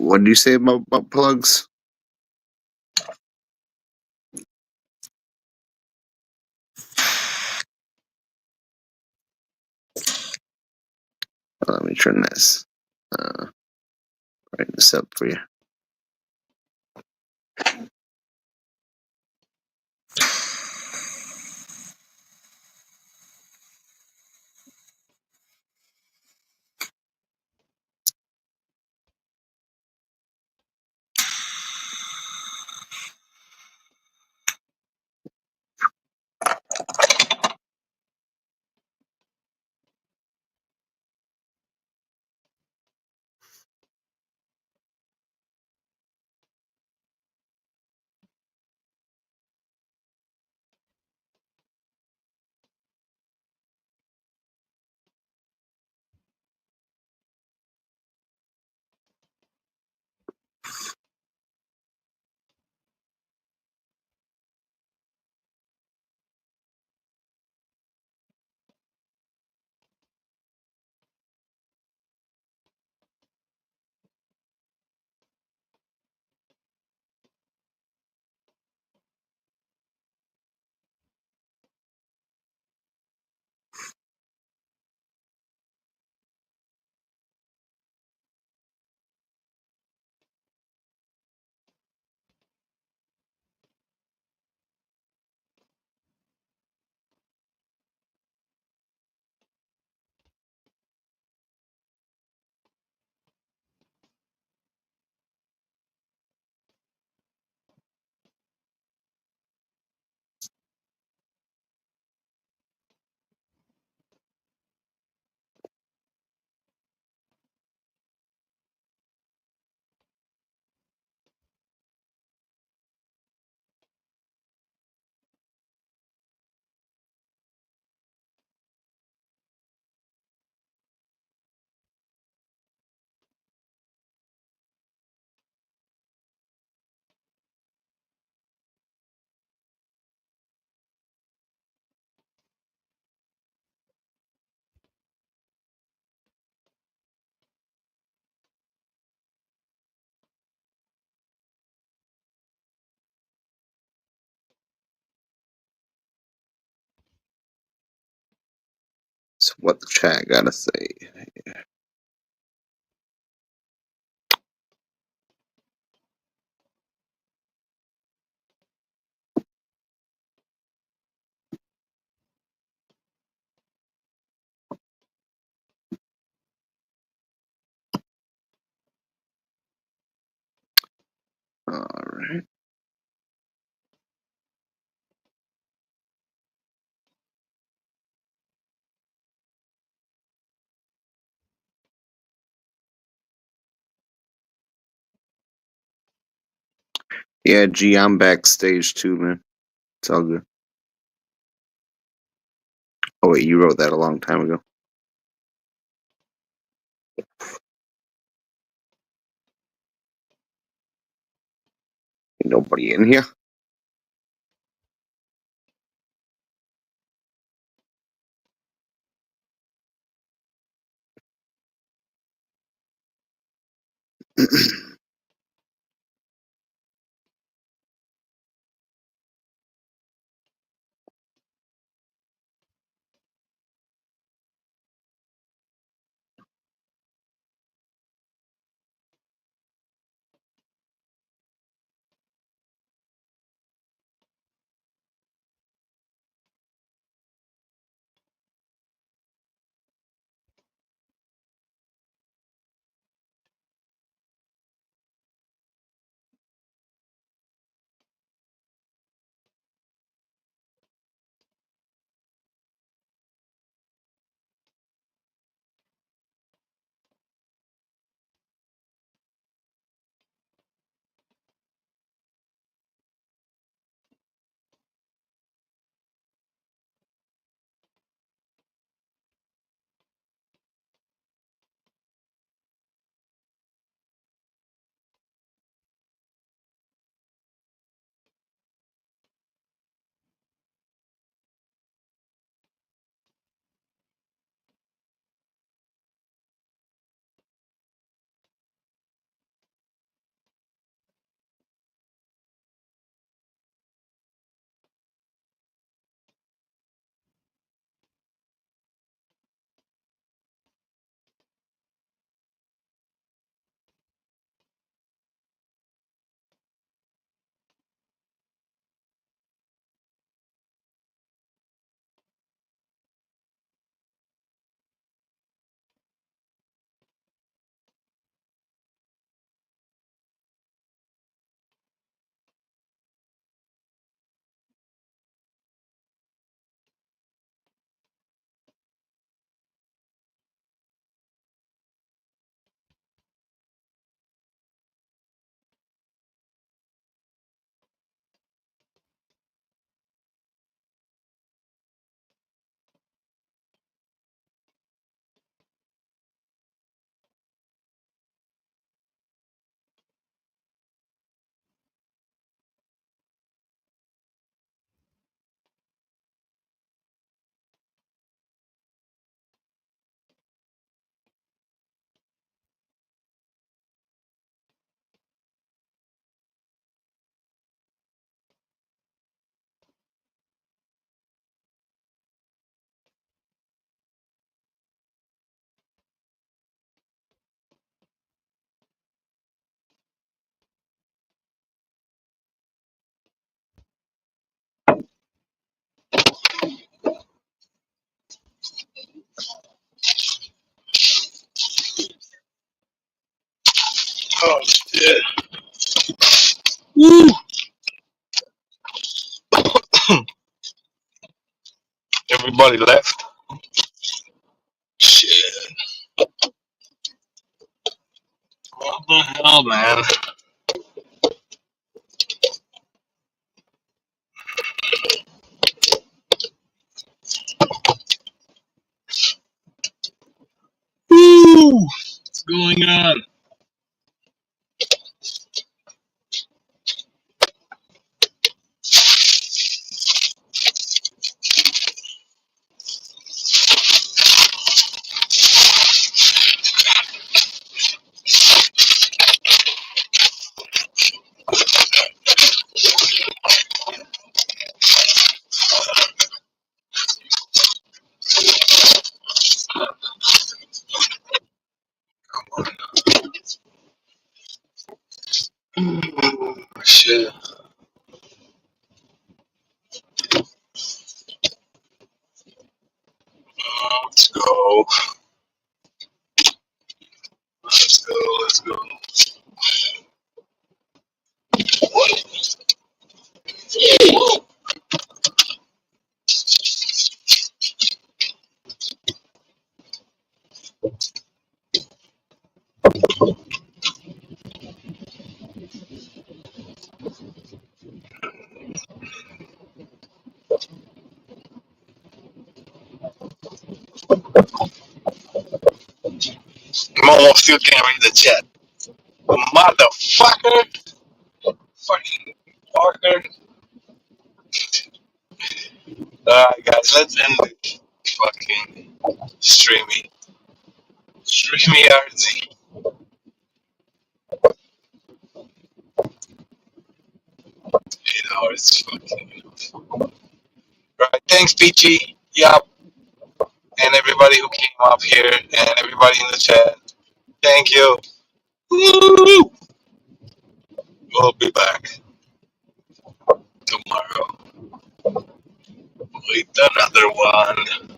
What did you say about butt plugs? Let me turn this. Write this up for you. So what the chat gotta say? All right. Yeah, G, I'm backstage too, man. It's all good. Oh wait, you wrote that a long time ago. Ain't nobody in here. Everybody left. Shit. What the hell, man? Woo! What's going on? Shit. Let's go. Let's go. Let's go. Momo still can't read the chat. Motherfucker. Fucking Parker. Alright, guys, let's end the fucking streaming. Streamy RZ. 8 hours. Fucking. Right. Thanks, PG. Yup. And everybody who came up here and everybody in the chat. Thank you. Woo! We'll be back tomorrow with another one.